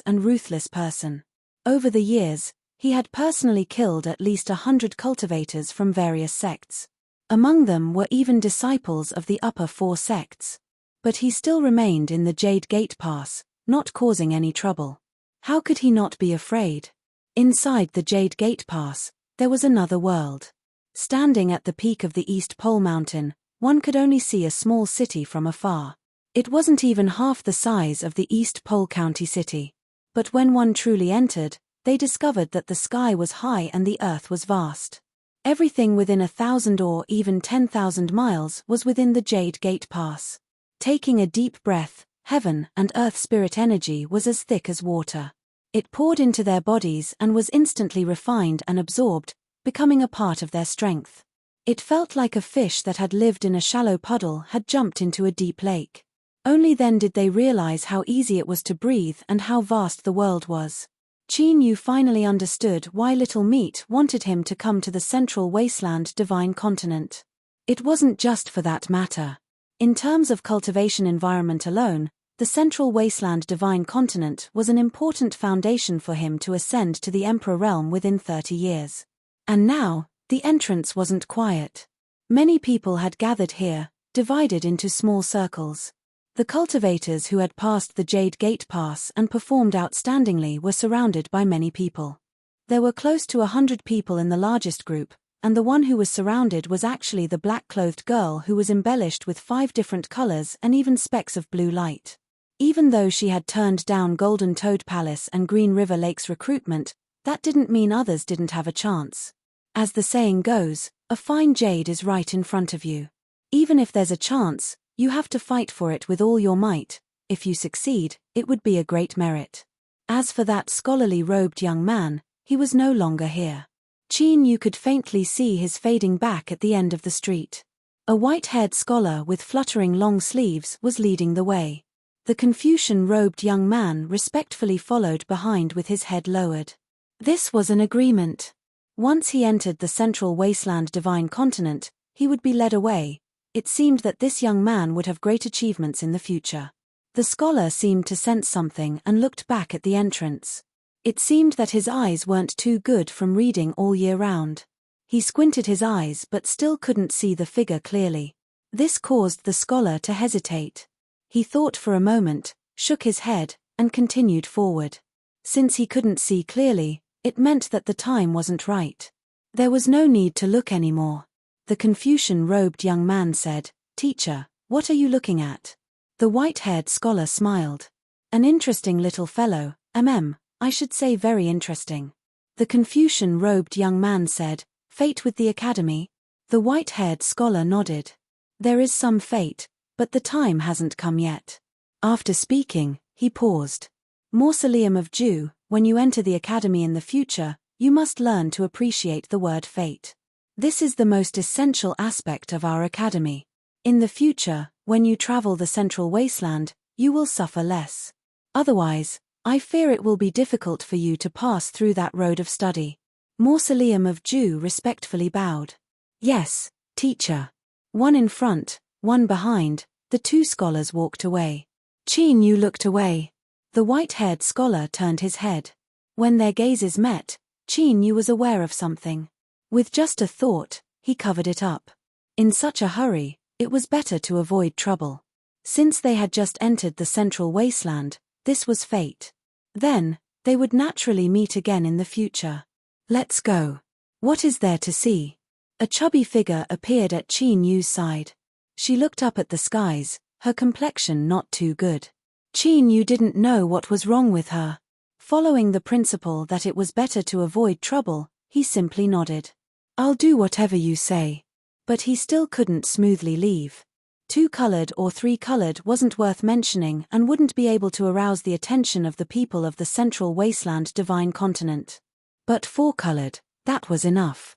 person. Over the years, he had personally killed at least 100 cultivators from various sects. Among them were even disciples of the upper 4 sects. But he still remained in the Jade Gate Pass, not causing any trouble. How could he not be afraid? Inside the Jade Gate Pass, there was another world. Standing at the peak of the East Pole Mountain, one could only see a small city from afar. It wasn't even half the size of the East Pole County city. But when one truly entered, they discovered that the sky was high and the earth was vast. Everything within 1,000 or even 10,000 miles was within the Jade Gate Pass. Taking a deep breath, heaven and earth spirit energy was as thick as water. It poured into their bodies and was instantly refined and absorbed, becoming a part of their strength. It felt like a fish that had lived in a shallow puddle had jumped into a deep lake. Only then did they realize how easy it was to breathe and how vast the world was. Qin Yu finally understood why Little Meat wanted him to come to the Central Wasteland Divine Continent. It wasn't just for that matter. In terms of cultivation environment alone, the Central Wasteland Divine Continent was an important foundation for him to ascend to the Emperor realm within 30 years. And now, the entrance wasn't quiet. Many people had gathered here, divided into small circles. The cultivators who had passed the Jade Gate Pass and performed outstandingly were surrounded by many people. There were close to 100 people in the largest group, and the one who was surrounded was actually the black-clothed girl who was embellished with 5 different colors and even specks of blue light. Even though she had turned down Golden Toad Palace and Green River Lake's recruitment, that didn't mean others didn't have a chance. As the saying goes, a fine jade is right in front of you. Even if there's a chance, you have to fight for it with all your might. If you succeed, it would be a great merit. As for that scholarly robed young man, he was no longer here. Qin Yu could faintly see his fading back at the end of the street. A white-haired scholar with fluttering long sleeves was leading the way. The Confucian-robed young man respectfully followed behind with his head lowered. This was an agreement. Once he entered the Central Wasteland Divine Continent, he would be led away. It seemed that this young man would have great achievements in the future. The scholar seemed to sense something and looked back at the entrance. It seemed that his eyes weren't too good from reading all year round. He squinted his eyes but still couldn't see the figure clearly. This caused the scholar to hesitate. He thought for a moment, shook his head, and continued forward. Since he couldn't see clearly, it meant that the time wasn't right. There was no need to look anymore. The Confucian-robed young man said, "Teacher, what are you looking at?" The white-haired scholar smiled. "An interesting little fellow, I should say very interesting." The Confucian-robed young man said, "Fate with the academy?" The white-haired scholar nodded. "There is some fate, but the time hasn't come yet." After speaking, he paused. "Mausoleum of Dew, when you enter the academy in the future, you must learn to appreciate the word fate. This is the most essential aspect of our academy. In the future, when you travel the Central Wasteland, you will suffer less. Otherwise, I fear it will be difficult for you to pass through that road of study." Mausoleum of Dew respectfully bowed. "Yes, teacher." One in front, one behind, the 2 scholars walked away. Qin Yu looked away. The white-haired scholar turned his head. When their gazes met, Qin Yu was aware of something. With just a thought, he covered it up. In such a hurry, it was better to avoid trouble. Since they had just entered the Central Wasteland, this was fate. Then, they would naturally meet again in the future. "Let's go. What is there to see?" A chubby figure appeared at Qin Yu's side. She looked up at the skies, her complexion not too good. Qin Yu didn't know what was wrong with her. Following the principle that it was better to avoid trouble, he simply nodded. "I'll do whatever you say." But he still couldn't smoothly leave. 2-colored or 3-colored wasn't worth mentioning and wouldn't be able to arouse the attention of the people of the Central Wasteland Divine Continent. But 4-colored, that was enough.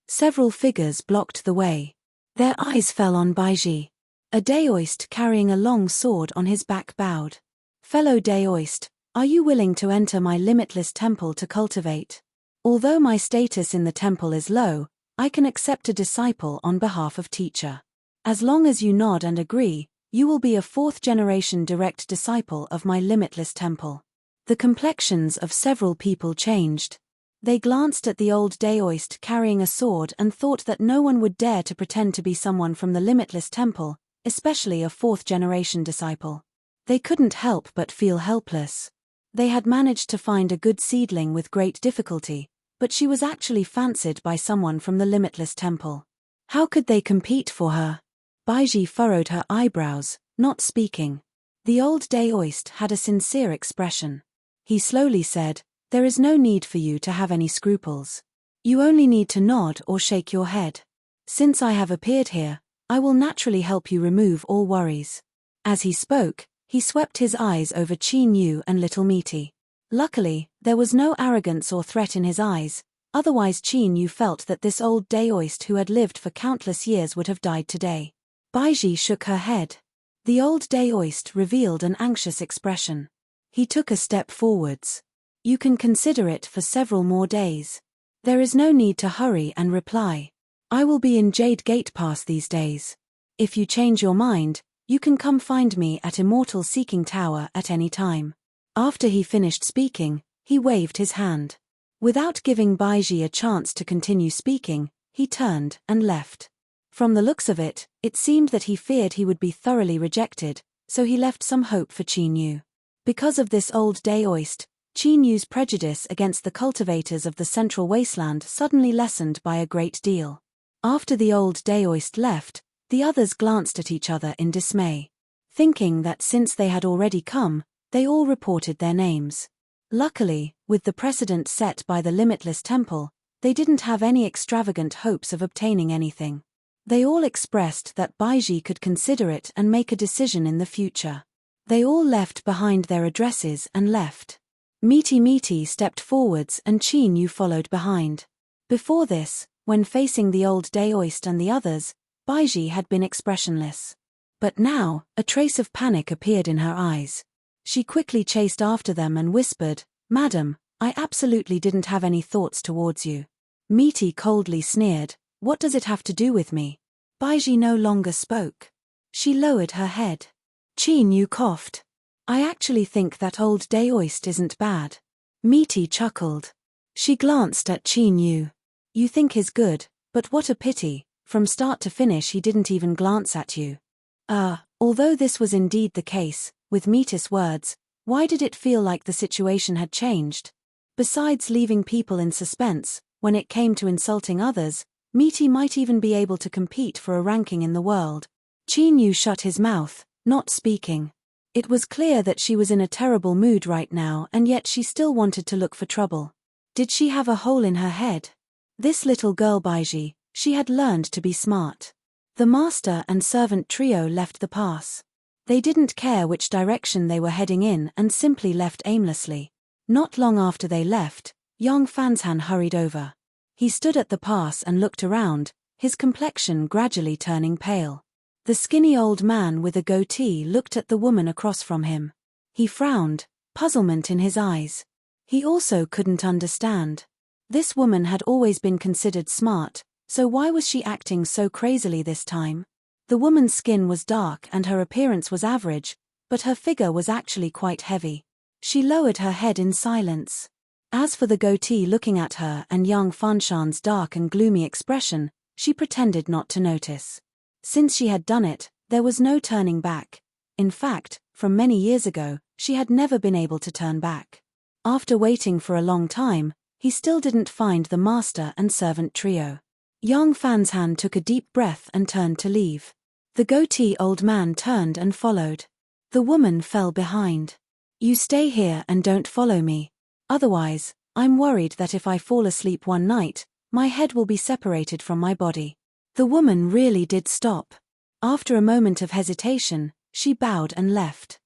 Several figures blocked the way. Their eyes fell on Baiji. A Daoist carrying a long sword on his back bowed. "Fellow Daoist, are you willing to enter my limitless temple to cultivate? Although my status in the temple is low, I can accept a disciple on behalf of teacher. As long as you nod and agree, you will be a 4th-generation direct disciple of my limitless temple." The complexions of several people changed. They glanced at the old Daoist carrying a sword and thought that no one would dare to pretend to be someone from the limitless temple, especially a 4th-generation disciple. They couldn't help but feel helpless. They had managed to find a good seedling with great difficulty, but she was actually fancied by someone from the limitless temple. How could they compete for her? Baiji furrowed her eyebrows, not speaking. The old Daoist had a sincere expression. He slowly said, "There is no need for you to have any scruples. You only need to nod or shake your head. Since I have appeared here, I will naturally help you remove all worries. As he spoke, he swept his eyes over Qin Yu and little Meaty. Luckily, there was no arrogance or threat in his eyes, otherwise Qin Yu felt that this old daoist who had lived for countless years would have died today. Baiji shook her head. The old daoist revealed an anxious expression. He took a step forwards. You can consider it for several more days. There is no need to hurry and reply. I will be in Jade Gate Pass these days. If you change your mind, you can come find me at Immortal Seeking Tower at any time. After he finished speaking, he waved his hand. Without giving Baiji a chance to continue speaking, he turned and left. From the looks of it, it seemed that he feared he would be thoroughly rejected, so he left some hope for Qin Yu. Because of this old daoist, Qin Yu's prejudice against the cultivators of the Central Wasteland suddenly lessened by a great deal. After the old daoist left, the others glanced at each other in dismay. Thinking that since they had already come, they all reported their names. Luckily, with the precedent set by the Limitless Temple, they didn't have any extravagant hopes of obtaining anything. They all expressed that Baiji could consider it and make a decision in the future. They all left behind their addresses and left. Meaty stepped forwards and Qin Yu followed behind. Before this, when facing the old daoist and the others, Baiji had been expressionless. But now, a trace of panic appeared in her eyes. She quickly chased after them and whispered, "Madam, I absolutely didn't have any thoughts towards you." Meaty coldly sneered, "What does it have to do with me?" Baiji no longer spoke. She lowered her head. Qin Yu coughed. "I actually think that old daoist isn't bad." Meaty chuckled. She glanced at Qin Yu. "You think he's good, but what a pity, from start to finish he didn't even glance at you." Although this was indeed the case, with Meaty's words, why did it feel like the situation had changed? Besides leaving people in suspense, when it came to insulting others, Meaty might even be able to compete for a ranking in the world. Qin Yu shut his mouth, not speaking. It was clear that she was in a terrible mood right now, and yet she still wanted to look for trouble. Did she have a hole in her head? This little girl Baiji, she had learned to be smart. The master and servant trio left the pass. They didn't care which direction they were heading in and simply left aimlessly. Not long after they left, young Fanshan hurried over. He stood at the pass and looked around, his complexion gradually turning pale. The skinny old man with a goatee looked at the woman across from him. He frowned, puzzlement in his eyes. He also couldn't understand. This woman had always been considered smart, so why was she acting so crazily this time? The woman's skin was dark and her appearance was average, but her figure was actually quite heavy. She lowered her head in silence. As for the goatee looking at her and young Fanshan's dark and gloomy expression, she pretended not to notice. Since she had done it, there was no turning back. In fact, from many years ago, she had never been able to turn back. After waiting for a long time, he still didn't find the master and servant trio. Young Fanshan took a deep breath and turned to leave. The goatee old man turned and followed. The woman fell behind. "You stay here and don't follow me. Otherwise, I'm worried that if I fall asleep one night, my head will be separated from my body." The woman really did stop. After a moment of hesitation, she bowed and left.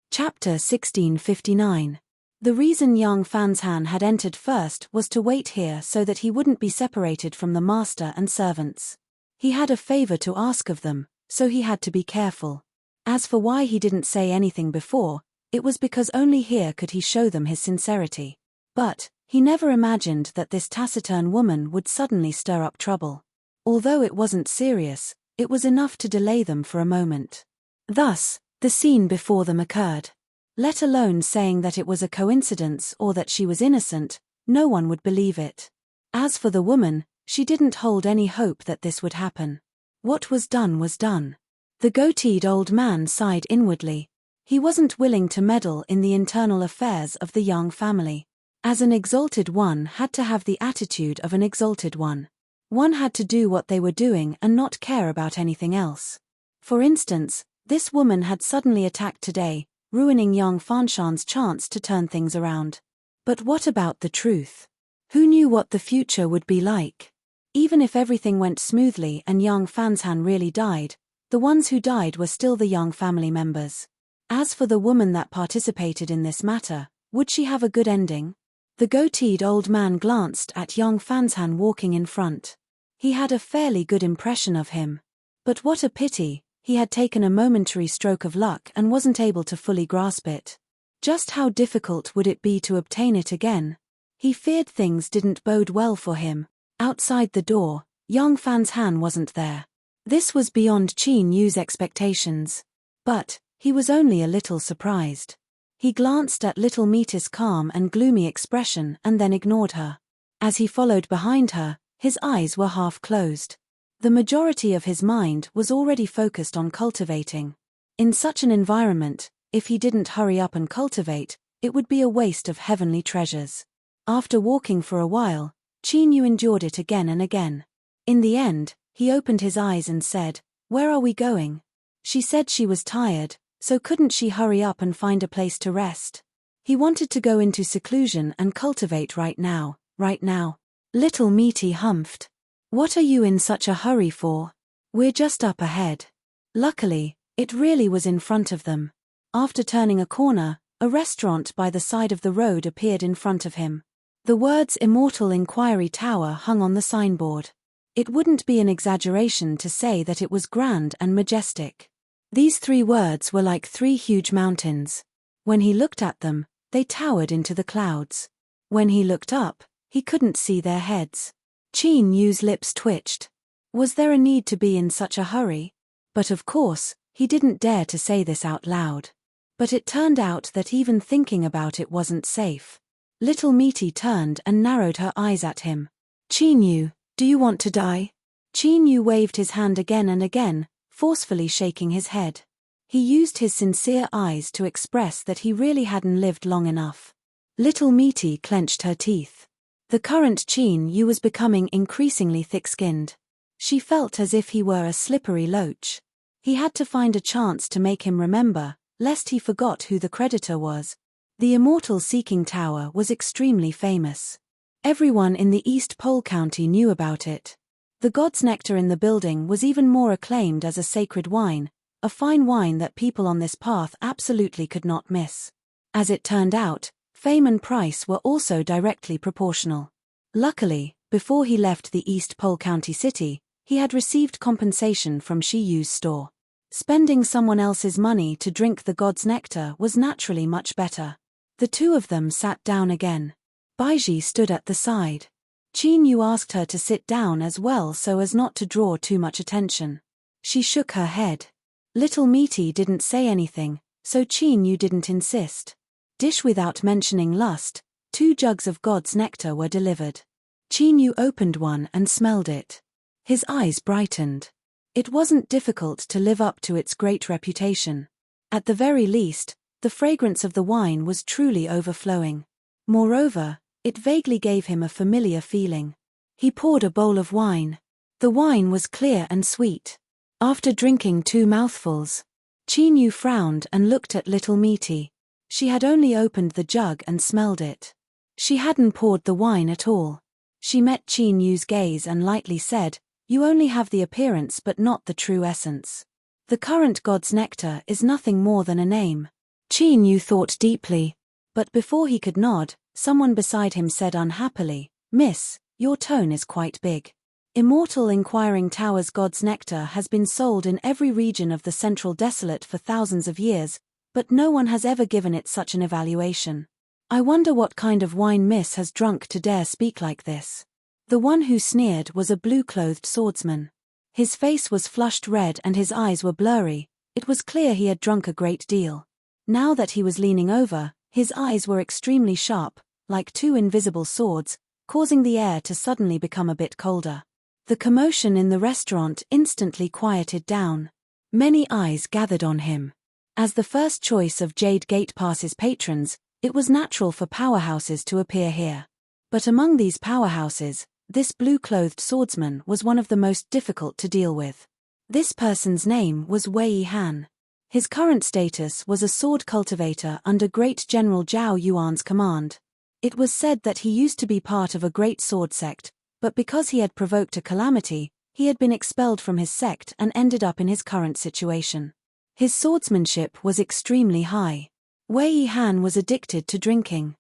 Chapter 1659. The reason young Fanshan had entered first was to wait here so that he wouldn't be separated from the master and servants. He had a favor to ask of them, so he had to be careful. As for why he didn't say anything before, it was because only here could he show them his sincerity. But he never imagined that this taciturn woman would suddenly stir up trouble. Although it wasn't serious, it was enough to delay them for a moment. Thus, the scene before them occurred. Let alone saying that it was a coincidence or that she was innocent, no one would believe it. As for the woman, she didn't hold any hope that this would happen. What was done was done. The goateed old man sighed inwardly. He wasn't willing to meddle in the internal affairs of the young family. As an exalted one had to have the attitude of an exalted one. One had to do what they were doing and not care about anything else. For instance, this woman had suddenly attacked today, ruining young Fanshan's chance to turn things around. But what about the truth? Who knew what the future would be like? Even if everything went smoothly and young Fanshan really died, the ones who died were still the young family members. As for the woman that participated in this matter, would she have a good ending? The goateed old man glanced at young Fanshan walking in front. He had a fairly good impression of him. But what a pity, he had taken a momentary stroke of luck and wasn't able to fully grasp it. Just how difficult would it be to obtain it again? He feared things didn't bode well for him. Outside the door, young Fanshan wasn't there. This was beyond Qin Yu's expectations. But he was only a little surprised. He glanced at little Mita's calm and gloomy expression and then ignored her. As he followed behind her, his eyes were half closed. The majority of his mind was already focused on cultivating. In such an environment, if he didn't hurry up and cultivate, it would be a waste of heavenly treasures. After walking for a while, Qin Yu endured it again and again. In the end, he opened his eyes and said, "Where are we going?" She said she was tired, so couldn't she hurry up and find a place to rest? He wanted to go into seclusion and cultivate right now. Little Meaty humphed. "What are you in such a hurry for? We're just up ahead." Luckily, it really was in front of them. After turning a corner, a restaurant by the side of the road appeared in front of him. The words Immortal Inquiry Tower hung on the signboard. It wouldn't be an exaggeration to say that it was grand and majestic. These 3 words were like 3 huge mountains. When he looked at them, they towered into the clouds. When he looked up, he couldn't see their heads. Qin Yu's lips twitched. Was there a need to be in such a hurry? But of course, he didn't dare to say this out loud. But it turned out that even thinking about it wasn't safe. Little Meaty turned and narrowed her eyes at him. "Qin Yu, do you want to die?" Qin Yu waved his hand again and again, forcefully shaking his head. He used his sincere eyes to express that he really hadn't lived long enough. Little Meaty clenched her teeth. The current Qin Yu was becoming increasingly thick-skinned. She felt as if he were a slippery loach. He had to find a chance to make him remember, lest he forgot who the creditor was. The Immortal Seeking Tower was extremely famous. Everyone in the East Pole County knew about it. The God's Nectar in the building was even more acclaimed as a sacred wine, a fine wine that people on this path absolutely could not miss. As it turned out, fame and price were also directly proportional. Luckily, before he left the East Pole County city, he had received compensation from Shi Yu's store. Spending someone else's money to drink the God's Nectar was naturally much better. The 2 of them sat down again. Baiji stood at the side. Qin Yu asked her to sit down as well so as not to draw too much attention. She shook her head. Little Meaty didn't say anything, so Qin Yu didn't insist. Dish without mentioning lust, 2 jugs of God's Nectar were delivered. Qin Yu opened one and smelled it. His eyes brightened. It wasn't difficult to live up to its great reputation. At the very least, the fragrance of the wine was truly overflowing. Moreover, it vaguely gave him a familiar feeling. He poured a bowl of wine. The wine was clear and sweet. After drinking 2 mouthfuls, Qin Yu frowned and looked at Little Meaty. She had only opened the jug and smelled it. She hadn't poured the wine at all. She met Qin Yu's gaze and lightly said, "You only have the appearance but not the true essence. The current God's Nectar is nothing more than a name." Qin Yu thought deeply. But before he could nod, someone beside him said unhappily, "Miss, your tone is quite big. Immortal Inquiring Tower's God's Nectar has been sold in every region of the Central Desolate for thousands of years, but no one has ever given it such an evaluation. I wonder what kind of wine Miss has drunk to dare speak like this." The one who sneered was a blue-clothed swordsman. His face was flushed red and his eyes were blurry. It was clear he had drunk a great deal. Now that he was leaning over, his eyes were extremely sharp, like 2 invisible swords, causing the air to suddenly become a bit colder. The commotion in the restaurant instantly quieted down. Many eyes gathered on him. As the first choice of Jade Gate Pass's patrons, it was natural for powerhouses to appear here. But among these powerhouses, this blue-clothed swordsman was one of the most difficult to deal with. This person's name was Wei Han. His current status was a sword cultivator under Great General Zhao Yuan's command. It was said that he used to be part of a great sword sect, but because he had provoked a calamity, he had been expelled from his sect and ended up in his current situation. His swordsmanship was extremely high. Wei Han was addicted to drinking.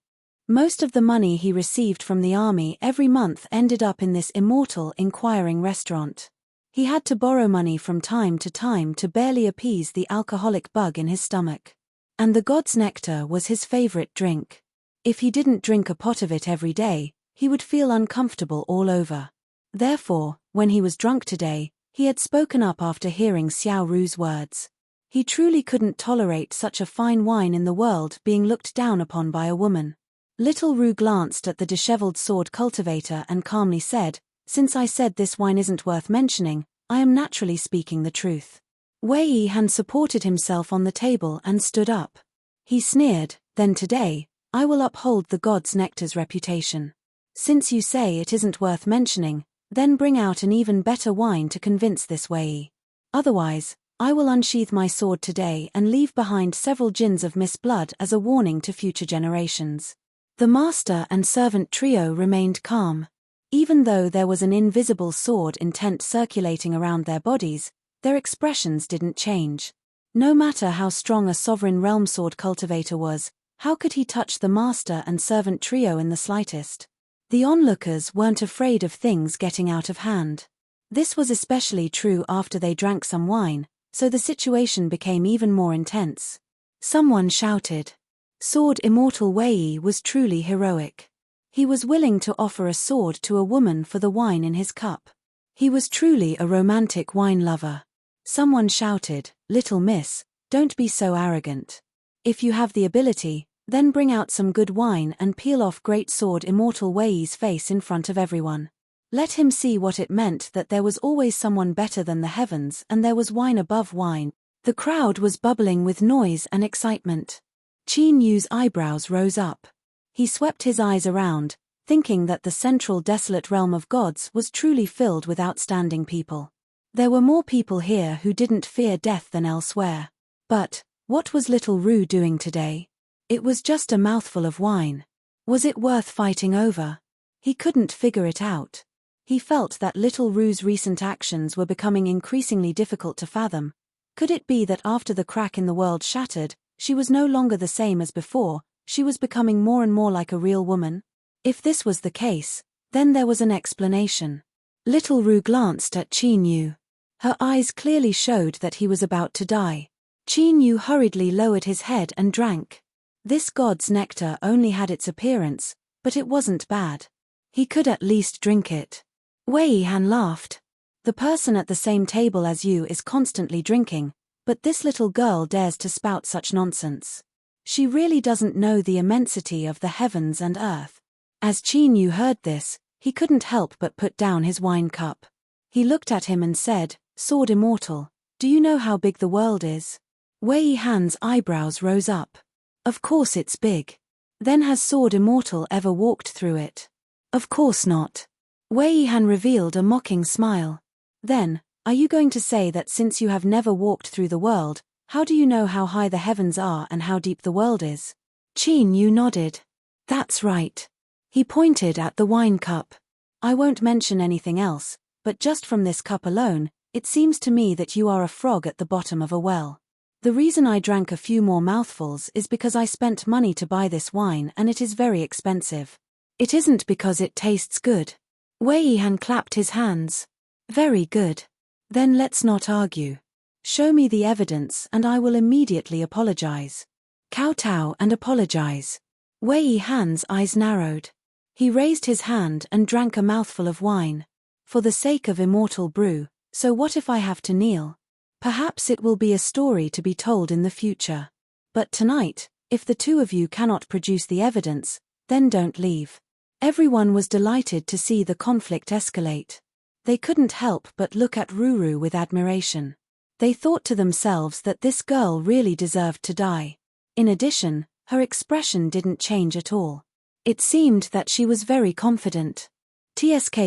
Most of the money he received from the army every month ended up in this immortal inquiring restaurant. He had to borrow money from time to barely appease the alcoholic bug in his stomach. And the god's nectar was his favorite drink. If he didn't drink a pot of it every day, he would feel uncomfortable all over. Therefore, when he was drunk today, he had spoken up after hearing Xiao Ru's words. He truly couldn't tolerate such a fine wine in the world being looked down upon by a woman. Little Ru glanced at the disheveled sword cultivator and calmly said, "Since I said this wine isn't worth mentioning, I am naturally speaking the truth." Wei Han supported himself on the table and stood up. He sneered, "Then today, I will uphold the god's nectar's reputation. Since you say it isn't worth mentioning, then bring out an even better wine to convince this Wei. Otherwise, I will unsheath my sword today and leave behind several gins of Miss Blood as a warning to future generations." The master and servant trio remained calm. Even though there was an invisible sword intent circulating around their bodies, their expressions didn't change. No matter how strong a sovereign realm sword cultivator was, how could he touch the master and servant trio in the slightest? The onlookers weren't afraid of things getting out of hand. This was especially true after they drank some wine, so the situation became even more intense. Someone shouted. Sword Immortal Wei was truly heroic. He was willing to offer a sword to a woman for the wine in his cup. He was truly a romantic wine lover. Someone shouted, "Little miss, don't be so arrogant. If you have the ability, then bring out some good wine and peel off Great Sword Immortal Wei's face in front of everyone. Let him see what it meant that there was always someone better than the heavens and there was wine above wine." The crowd was bubbling with noise and excitement. Qin Yu's eyebrows rose up. He swept his eyes around, thinking that the central desolate realm of gods was truly filled with outstanding people. There were more people here who didn't fear death than elsewhere. But, what was little Ru doing today? It was just a mouthful of wine. Was it worth fighting over? He couldn't figure it out. He felt that little Ru's recent actions were becoming increasingly difficult to fathom. Could it be that after the crack in the world shattered, she was no longer the same as before? She was becoming more and more like a real woman? If this was the case, then there was an explanation. Little Ru glanced at Qin Yu. Her eyes clearly showed that he was about to die. Qin Yu hurriedly lowered his head and drank. This god's nectar only had its appearance, but it wasn't bad. He could at least drink it. Wei Han laughed. The person at the same table as you is constantly drinking, but this little girl dares to spout such nonsense. She really doesn't know the immensity of the heavens and earth. As Qin Yu heard this, he couldn't help but put down his wine cup. He looked at him and said, "Sword Immortal, do you know how big the world is?" Wei Han's eyebrows rose up. Of course it's big. Then has Sword Immortal ever walked through it? Of course not. Wei Han revealed a mocking smile. Then, are you going to say that since you have never walked through the world, how do you know how high the heavens are and how deep the world is? Qin Yu nodded. That's right. He pointed at the wine cup. I won't mention anything else, but just from this cup alone, it seems to me that you are a frog at the bottom of a well. The reason I drank a few more mouthfuls is because I spent money to buy this wine and it is very expensive. It isn't because it tastes good. Wei Han clapped his hands. Very good. Then let's not argue. Show me the evidence and I will immediately apologize. Kowtow and apologize. Wei Han's eyes narrowed. He raised his hand and drank a mouthful of wine. For the sake of immortal brew, so what if I have to kneel? Perhaps it will be a story to be told in the future. But tonight, if the two of you cannot produce the evidence, then don't leave. Everyone was delighted to see the conflict escalate. They couldn't help but look at Ruru with admiration. They thought to themselves that this girl really deserved to die. In addition, her expression didn't change at all. It seemed that she was very confident. TSK,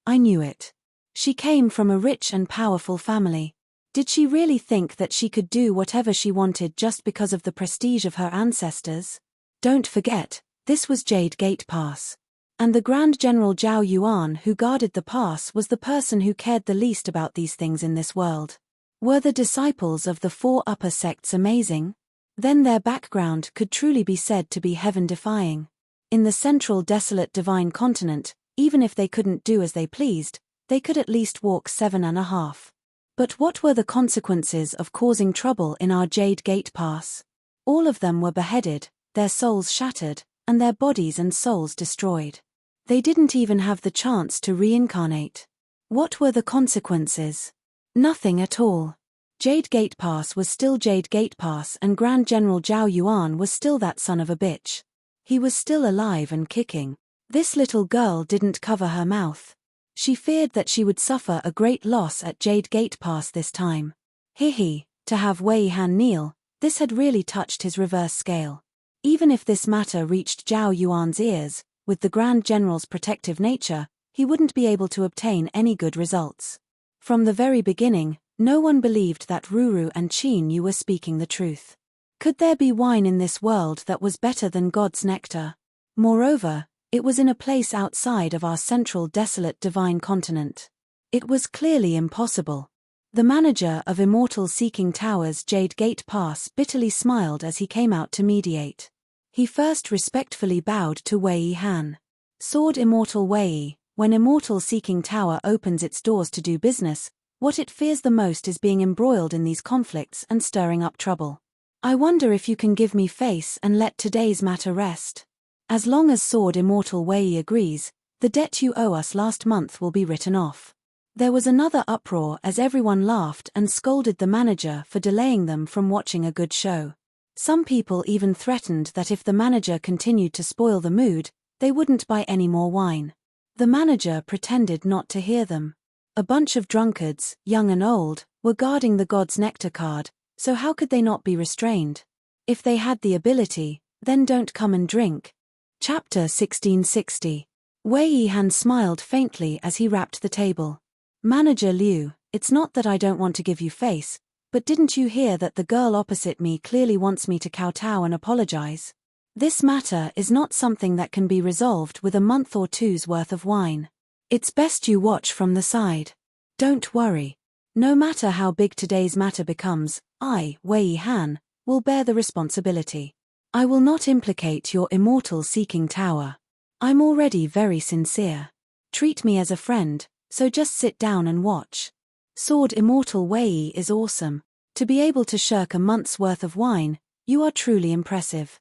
I knew it. She came from a rich and powerful family. Did she really think that she could do whatever she wanted just because of the prestige of her ancestors? Don't forget, This was Jade Gate Pass. And the Grand General Zhao Yuan who guarded the pass was the person who cared the least about these things in this world. Were the disciples of the four upper sects amazing? Then their background could truly be said to be heaven-defying. In the central desolate divine continent, even if they couldn't do as they pleased, they could at least walk 7.5. But what were the consequences of causing trouble in our Jade Gate Pass? All of them were beheaded, their souls shattered, and their bodies and souls destroyed. They didn't even have the chance to reincarnate. What were the consequences? Nothing at all. Jade Gate Pass was still Jade Gate Pass, and Grand General Zhao Yuan was still that son of a bitch. He was still alive and kicking. This little girl didn't cover her mouth. She feared that she would suffer a great loss at Jade Gate Pass this time. To have Wei Han kneel, this had really touched his reverse scale. Even if this matter reached Zhao Yuan's ears, with the Grand General's protective nature, he wouldn't be able to obtain any good results. From the very beginning, no one believed that Ruru and Qin Yu were speaking the truth. Could there be wine in this world that was better than God's nectar? Moreover, it was in a place outside of our central desolate divine continent. It was clearly impossible. The manager of Immortal Seeking Tower's Jade Gate Pass bitterly smiled as he came out to mediate. He first respectfully bowed to Wei Han. Sword Immortal Wei, when Immortal Seeking Tower opens its doors to do business, what it fears the most is being embroiled in these conflicts and stirring up trouble. I wonder if you can give me face and let today's matter rest. As long as Sword Immortal Wei agrees, the debt you owe us last month will be written off. There was another uproar as everyone laughed and scolded the manager for delaying them from watching a good show. Some people even threatened that if the manager continued to spoil the mood, they wouldn't buy any more wine. The manager pretended not to hear them. A bunch of drunkards, young and old, were guarding the God's Nectar card, so how could they not be restrained? If they had the ability, then don't come and drink. Chapter 1660. Wei Han smiled faintly as he rapped the table. Manager Liu, it's not that I don't want to give you face, but didn't you hear that the girl opposite me clearly wants me to kowtow and apologize? This matter is not something that can be resolved with a month or two's worth of wine. It's best you watch from the side. Don't worry. No matter how big today's matter becomes, I, Wei Han, will bear the responsibility. I will not implicate your Immortal Seeking Tower. I'm already very sincere. Treat me as a friend, so just sit down and watch. Sword Immortal Wei is awesome. To be able to shirk a month's worth of wine, you are truly impressive.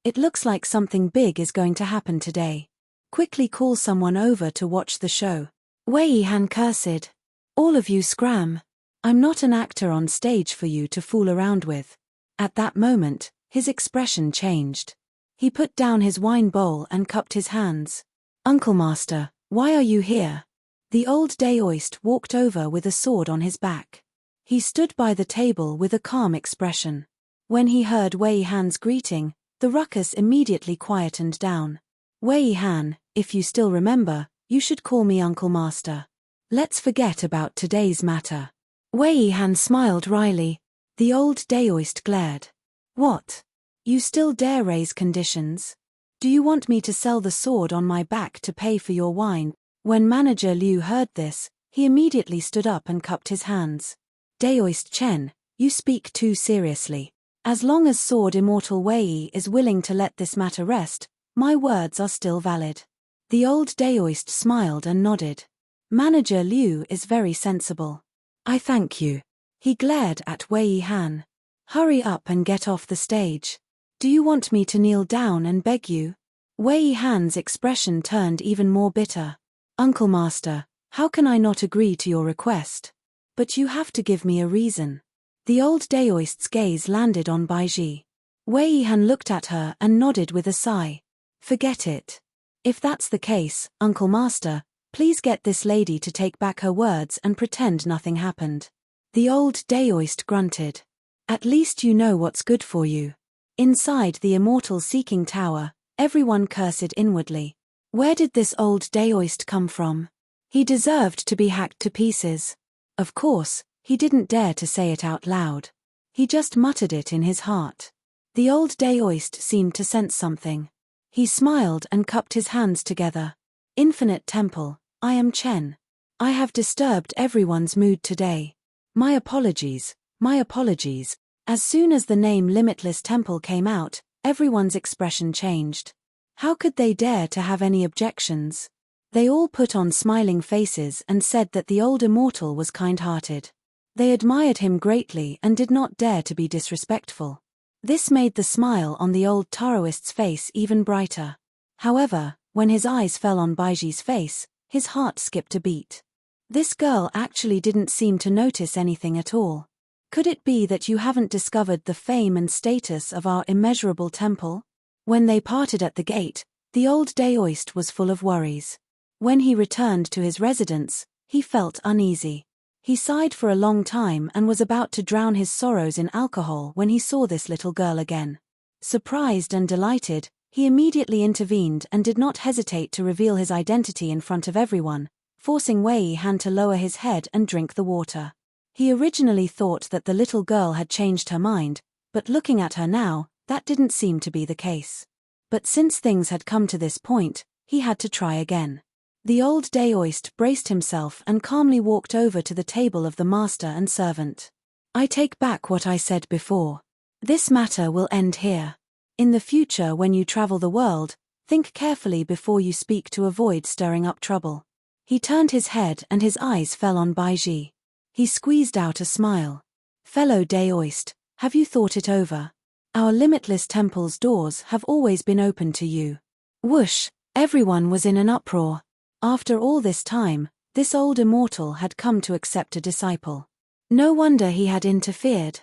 It looks like something big is going to happen today. Quickly call someone over to watch the show. Wei Han cursed. All of you scram. I'm not an actor on stage for you to fool around with. At that moment, his expression changed. He put down his wine bowl and cupped his hands. Uncle Master, why are you here? The old Daoist walked over with a sword on his back. He stood by the table with a calm expression. When he heard Wei Han's greeting, the ruckus immediately quietened down. Wei Han, if you still remember, you should call me Uncle Master. Let's forget about today's matter. Wei Han smiled wryly. The old Daoist glared. What? You still dare raise conditions? Do you want me to sell the sword on my back to pay for your wine? When Manager Liu heard this, he immediately stood up and cupped his hands. Daoist Chen, you speak too seriously. As long as Sword Immortal Wei is willing to let this matter rest, my words are still valid. The old Daoist smiled and nodded. Manager Liu is very sensible. I thank you. He glared at Wei Han. Hurry up and get off the stage. Do you want me to kneel down and beg you? Wei Han's expression turned even more bitter. Uncle Master, how can I not agree to your request? But you have to give me a reason. The old Daoist's gaze landed on Baiji. Wei Han looked at her and nodded with a sigh. Forget it. If that's the case, Uncle Master, please get this lady to take back her words and pretend nothing happened. The old Daoist grunted. At least you know what's good for you. Inside the Immortal Seeking Tower, everyone cursed inwardly. Where did this old Daoist come from? He deserved to be hacked to pieces. Of course, he didn't dare to say it out loud. He just muttered it in his heart. The old Daoist seemed to sense something. He smiled and cupped his hands together. Infinite Temple, I am Chen. I have disturbed everyone's mood today. My apologies, my apologies. As soon as the name Limitless Temple came out, everyone's expression changed. How could they dare to have any objections? They all put on smiling faces and said that the old immortal was kind-hearted. They admired him greatly and did not dare to be disrespectful. This made the smile on the old Taoist's face even brighter. However, when his eyes fell on Baiji's face, his heart skipped a beat. This girl actually didn't seem to notice anything at all. Could it be that you haven't discovered the fame and status of our immeasurable temple? When they parted at the gate, the old Daoist was full of worries. When he returned to his residence, he felt uneasy. He sighed for a long time and was about to drown his sorrows in alcohol when he saw this little girl again. Surprised and delighted, he immediately intervened and did not hesitate to reveal his identity in front of everyone, forcing Wei Han to lower his head and drink the water. He originally thought that the little girl had changed her mind, but looking at her now, that didn't seem to be the case. But since things had come to this point, he had to try again. The old Daoist braced himself and calmly walked over to the table of the master and servant. I take back what I said before. This matter will end here. In the future, when you travel the world, think carefully before you speak to avoid stirring up trouble. He turned his head and his eyes fell on Baiji. He squeezed out a smile. Fellow Daoist, have you thought it over? Our limitless temple's doors have always been open to you. Whoosh, everyone was in an uproar. After all this time, this old immortal had come to accept a disciple. No wonder he had interfered.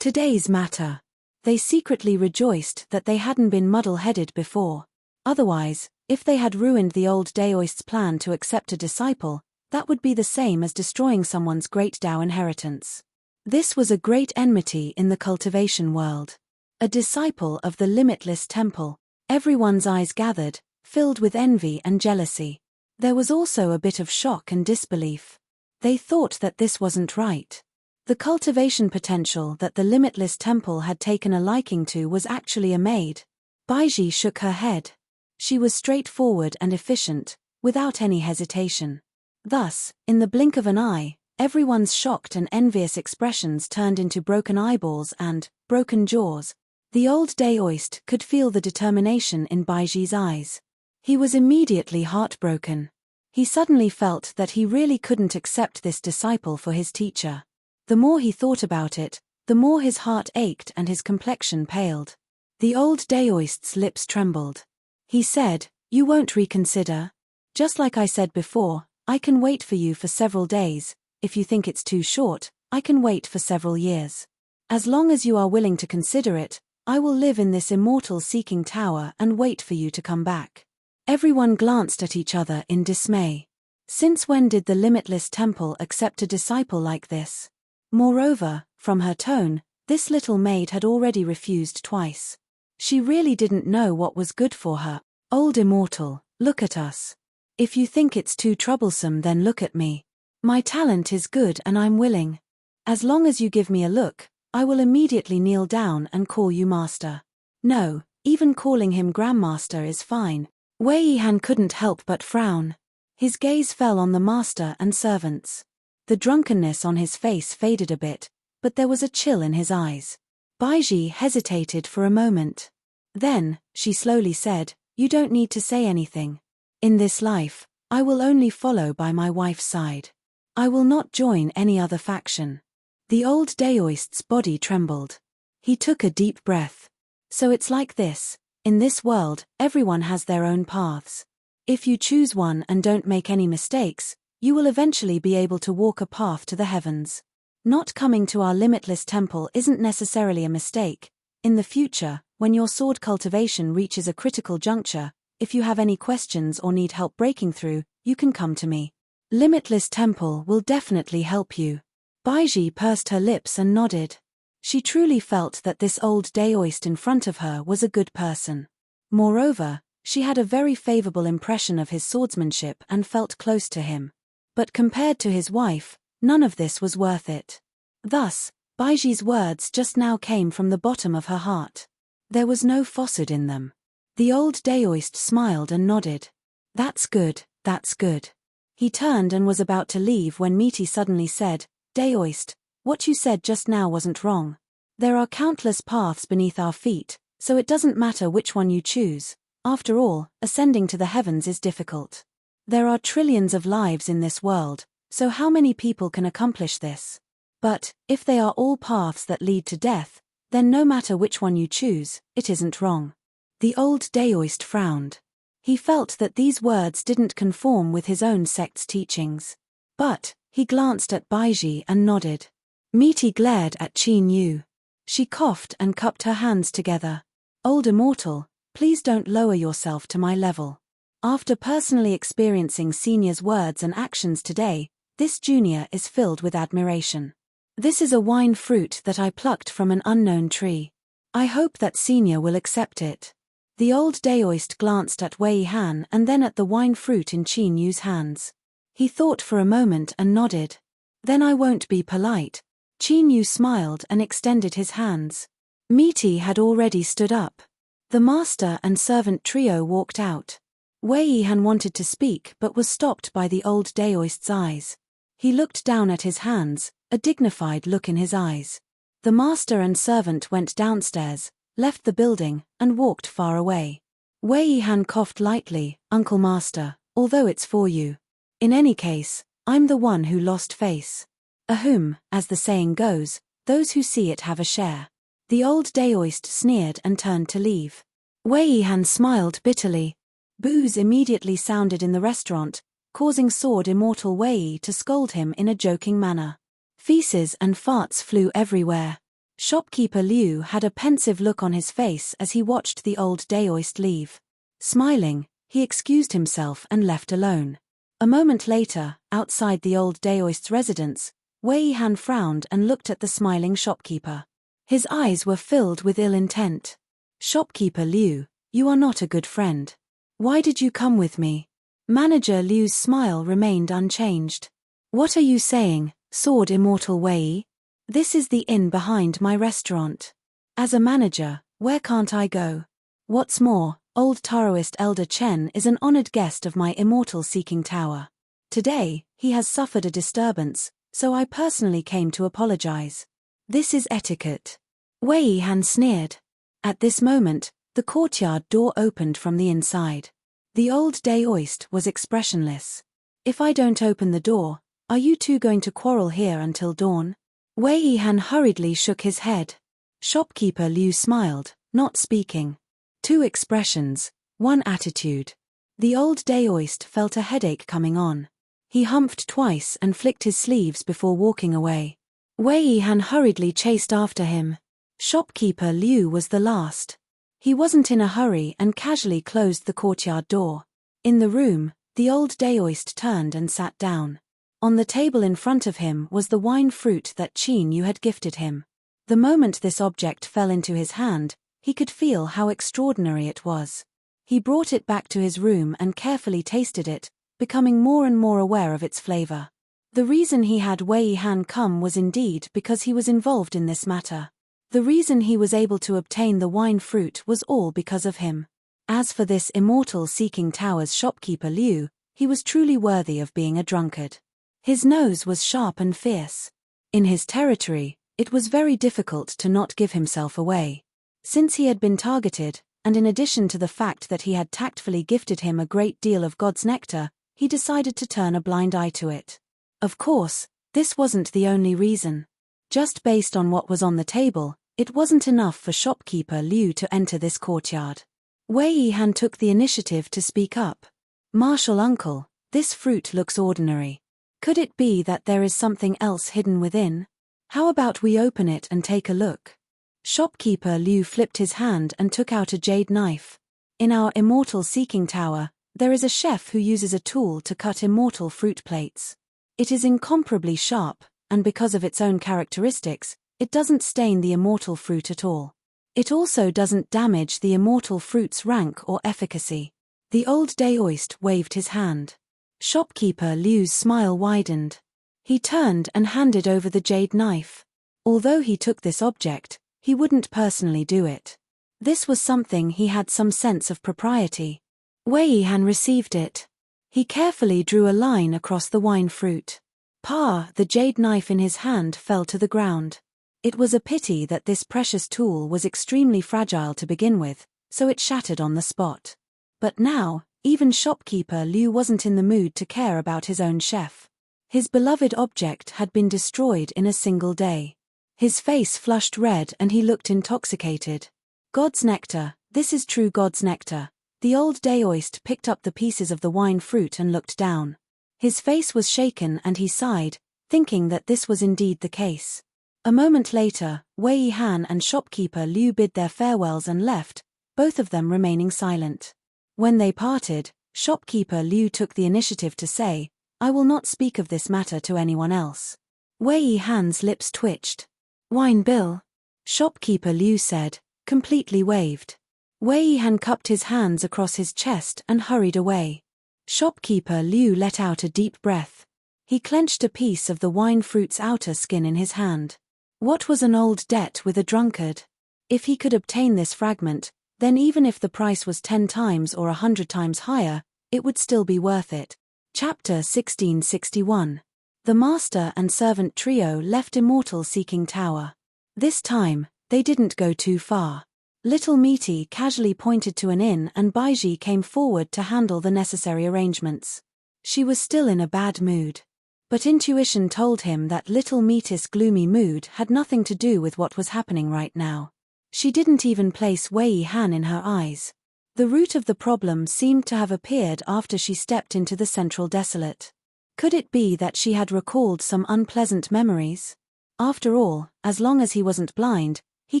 Today's matter. They secretly rejoiced that they hadn't been muddle-headed before. Otherwise, if they had ruined the old Daoist's plan to accept a disciple, that would be the same as destroying someone's great Dao inheritance. This was a great enmity in the cultivation world. A disciple of the limitless temple. Everyone's eyes gathered, filled with envy and jealousy. There was also a bit of shock and disbelief. They thought that this wasn't right. The cultivation potential that the limitless temple had taken a liking to was actually a maid. Baiji shook her head. She was straightforward and efficient, without any hesitation. Thus, in the blink of an eye, everyone's shocked and envious expressions turned into broken eyeballs and broken jaws. The old Daoist could feel the determination in Baiji's eyes. He was immediately heartbroken. He suddenly felt that he really couldn't accept this disciple for his teacher. The more he thought about it, the more his heart ached and his complexion paled. The old Daoist's lips trembled. He said, "You won't reconsider? Just like I said before, I can wait for you for several days. If you think it's too short, I can wait for several years. As long as you are willing to consider it, I will live in this immortal seeking tower and wait for you to come back." Everyone glanced at each other in dismay. Since when did the limitless temple accept a disciple like this? Moreover, from her tone, this little maid had already refused twice. She really didn't know what was good for her. Old immortal, look at us. If you think it's too troublesome, then look at me. My talent is good and I'm willing. As long as you give me a look, I will immediately kneel down and call you master. No, even calling him grandmaster is fine. Wei Han couldn't help but frown. His gaze fell on the master and servants. The drunkenness on his face faded a bit, but there was a chill in his eyes. Baiji hesitated for a moment. Then, she slowly said, "You don't need to say anything. In this life, I will only follow by my wife's side. I will not join any other faction." The old Daoist's body trembled. He took a deep breath. So it's like this. In this world, everyone has their own paths. If you choose one and don't make any mistakes, you will eventually be able to walk a path to the heavens. Not coming to our limitless temple isn't necessarily a mistake. In the future, when your sword cultivation reaches a critical juncture, if you have any questions or need help breaking through, you can come to me. Limitless Temple will definitely help you. Baiji pursed her lips and nodded. She truly felt that this old Daoist in front of her was a good person. Moreover, she had a very favorable impression of his swordsmanship and felt close to him. But compared to his wife, none of this was worth it. Thus, Baiji's words just now came from the bottom of her heart. There was no falsehood in them. The old Daoist smiled and nodded. That's good, that's good. He turned and was about to leave when Meaty suddenly said, Daoist, what you said just now wasn't wrong. There are countless paths beneath our feet, so it doesn't matter which one you choose. After all, ascending to the heavens is difficult. There are trillions of lives in this world, so how many people can accomplish this? But, if they are all paths that lead to death, then no matter which one you choose, it isn't wrong. The old Daoist frowned. He felt that these words didn't conform with his own sect's teachings. But, he glanced at Baiji and nodded. Meaty glared at Qin Yu. She coughed and cupped her hands together. Old immortal, please don't lower yourself to my level. After personally experiencing Senior's words and actions today, this junior is filled with admiration. This is a wine fruit that I plucked from an unknown tree. I hope that Senior will accept it. The old Daoist glanced at Wei Han and then at the wine fruit in Qin Yu's hands. He thought for a moment and nodded. Then I won't be polite. Qin Yu smiled and extended his hands. Meaty had already stood up. The master and servant trio walked out. Wei Han wanted to speak but was stopped by the old Daoist's eyes. He looked down at his hands, a dignified look in his eyes. The master and servant went downstairs, left the building, and walked far away. Wei Han coughed lightly, Uncle Master, although it's for you. In any case, I'm the one who lost face. Ahem, as the saying goes, those who see it have a share. The old Daoist sneered and turned to leave. Wei Han smiled bitterly. Boos immediately sounded in the restaurant, causing Sword Immortal Wei to scold him in a joking manner. Feces and farts flew everywhere. Shopkeeper Liu had a pensive look on his face as he watched the old Daoist leave. Smiling, he excused himself and left alone. A moment later, outside the old Daoist's residence, Wei Han frowned and looked at the smiling shopkeeper. His eyes were filled with ill intent. Shopkeeper Liu, you are not a good friend. Why did you come with me? Manager Liu's smile remained unchanged. What are you saying, Sword Immortal Wei? This is the inn behind my restaurant. As a manager, where can't I go? What's more, old Taoist Elder Chen is an honored guest of my immortal seeking tower. Today, he has suffered a disturbance, so I personally came to apologize. This is etiquette. Wei Han sneered. At this moment, the courtyard door opened from the inside. The old Daoist was expressionless. If I don't open the door, are you two going to quarrel here until dawn? Wei Han hurriedly shook his head. Shopkeeper Liu smiled, not speaking. Two expressions, one attitude. The old Daoist felt a headache coming on. He humphed twice and flicked his sleeves before walking away. Wei Han hurriedly chased after him. Shopkeeper Liu was the last. He wasn't in a hurry and casually closed the courtyard door. In the room, the old Daoist turned and sat down. On the table in front of him was the wine fruit that Qin Yu had gifted him. The moment this object fell into his hand, he could feel how extraordinary it was. He brought it back to his room and carefully tasted it, becoming more and more aware of its flavor. The reason he had Wei Han come was indeed because he was involved in this matter. The reason he was able to obtain the wine fruit was all because of him. As for this immortal seeking tower's shopkeeper Liu, he was truly worthy of being a drunkard. His nose was sharp and fierce. In his territory, it was very difficult to not give himself away. Since he had been targeted, and in addition to the fact that he had tactfully gifted him a great deal of God's nectar, he decided to turn a blind eye to it. Of course, this wasn't the only reason. Just based on what was on the table, it wasn't enough for shopkeeper Liu to enter this courtyard. Wei Han took the initiative to speak up. Martial uncle, this fruit looks ordinary. Could it be that there is something else hidden within? How about we open it and take a look? Shopkeeper Liu flipped his hand and took out a jade knife. In our immortal seeking tower, there is a chef who uses a tool to cut immortal fruit plates. It is incomparably sharp, and because of its own characteristics, it doesn't stain the immortal fruit at all. It also doesn't damage the immortal fruit's rank or efficacy. The old Daoist waved his hand. Shopkeeper Liu's smile widened. He turned and handed over the jade knife. Although he took this object, he wouldn't personally do it. This was something he had some sense of propriety. Wei Han received it. He carefully drew a line across the wine fruit. The jade knife in his hand fell to the ground. It was a pity that this precious tool was extremely fragile to begin with, so it shattered on the spot. But now, even shopkeeper Liu wasn't in the mood to care about his own chef. His beloved object had been destroyed in a single day. His face flushed red and he looked intoxicated. God's nectar, this is true God's nectar. The old Daoist picked up the pieces of the wine fruit and looked down. His face was shaken and he sighed, thinking that this was indeed the case. A moment later, Wei Han and shopkeeper Liu bid their farewells and left, both of them remaining silent. When they parted, shopkeeper Liu took the initiative to say, "I will not speak of this matter to anyone else." Wei Han's lips twitched. "Wine bill?" Shopkeeper Liu said, completely waved. Wei Han cupped his hands across his chest and hurried away. Shopkeeper Liu let out a deep breath. He clenched a piece of the wine fruit's outer skin in his hand. What was an old debt with a drunkard? If he could obtain this fragment, then even if the price was 10 times or 100 times higher, it would still be worth it. Chapter 1661. The master and servant trio left Immortal Seeking Tower. This time, they didn't go too far. Little Meaty casually pointed to an inn and Baiji came forward to handle the necessary arrangements. She was still in a bad mood. But intuition told him that Little Meaty's gloomy mood had nothing to do with what was happening right now. She didn't even place Wei Han in her eyes. The root of the problem seemed to have appeared after she stepped into the Central Desolate. Could it be that she had recalled some unpleasant memories? After all, as long as he wasn't blind, he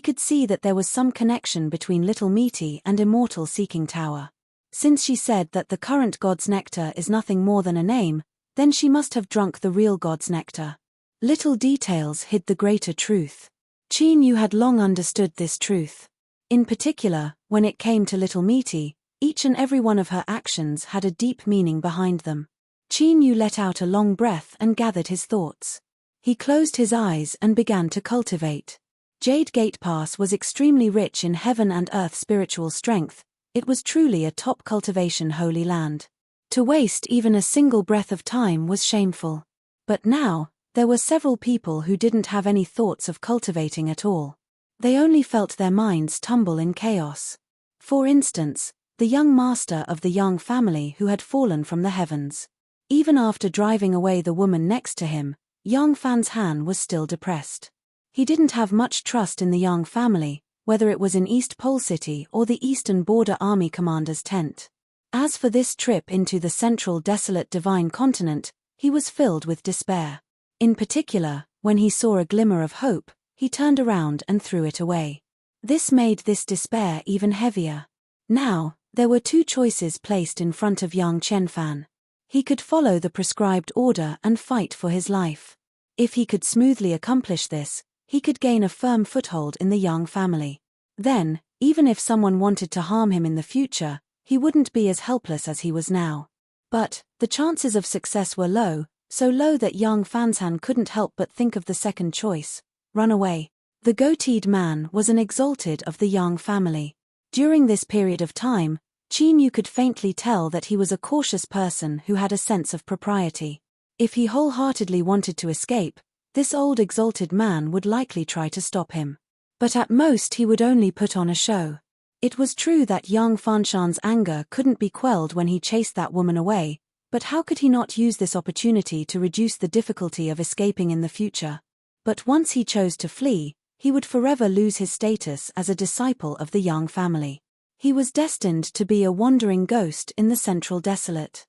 could see that there was some connection between Little Meaty and Immortal Seeking Tower. Since she said that the current God's nectar is nothing more than a name, then she must have drunk the real God's nectar. Little details hid the greater truth. Qin Yu had long understood this truth. In particular, when it came to Little Meaty, each and every one of her actions had a deep meaning behind them. Qin Yu let out a long breath and gathered his thoughts. He closed his eyes and began to cultivate. Jade Gate Pass was extremely rich in heaven and earth spiritual strength. It was truly a top cultivation holy land. To waste even a single breath of time was shameful. But now, there were several people who didn't have any thoughts of cultivating at all. They only felt their minds tumble in chaos. For instance, the young master of the Yang family who had fallen from the heavens. Even after driving away the woman next to him, Yang Fan's Han was still depressed. He didn't have much trust in the Yang family, whether it was in East Pole City or the Eastern Border Army Commander's tent. As for this trip into the Central Desolate Divine Continent, he was filled with despair. In particular, when he saw a glimmer of hope, he turned around and threw it away. This made this despair even heavier. Now, there were two choices placed in front of Yang Qianfan. He could follow the prescribed order and fight for his life. If he could smoothly accomplish this, he could gain a firm foothold in the Yang family. Then, even if someone wanted to harm him in the future, he wouldn't be as helpless as he was now. But, the chances of success were low, so low that Yang Fansan couldn't help but think of the second choice: run away. The goateed man was an exalted of the Yang family. During this period of time, Qin Yu could faintly tell that he was a cautious person who had a sense of propriety. If he wholeheartedly wanted to escape, this old exalted man would likely try to stop him. But at most he would only put on a show. It was true that Yang Fanshan's anger couldn't be quelled when he chased that woman away, but how could he not use this opportunity to reduce the difficulty of escaping in the future? But once he chose to flee, he would forever lose his status as a disciple of the Yang family. He was destined to be a wandering ghost in the Central Desolate.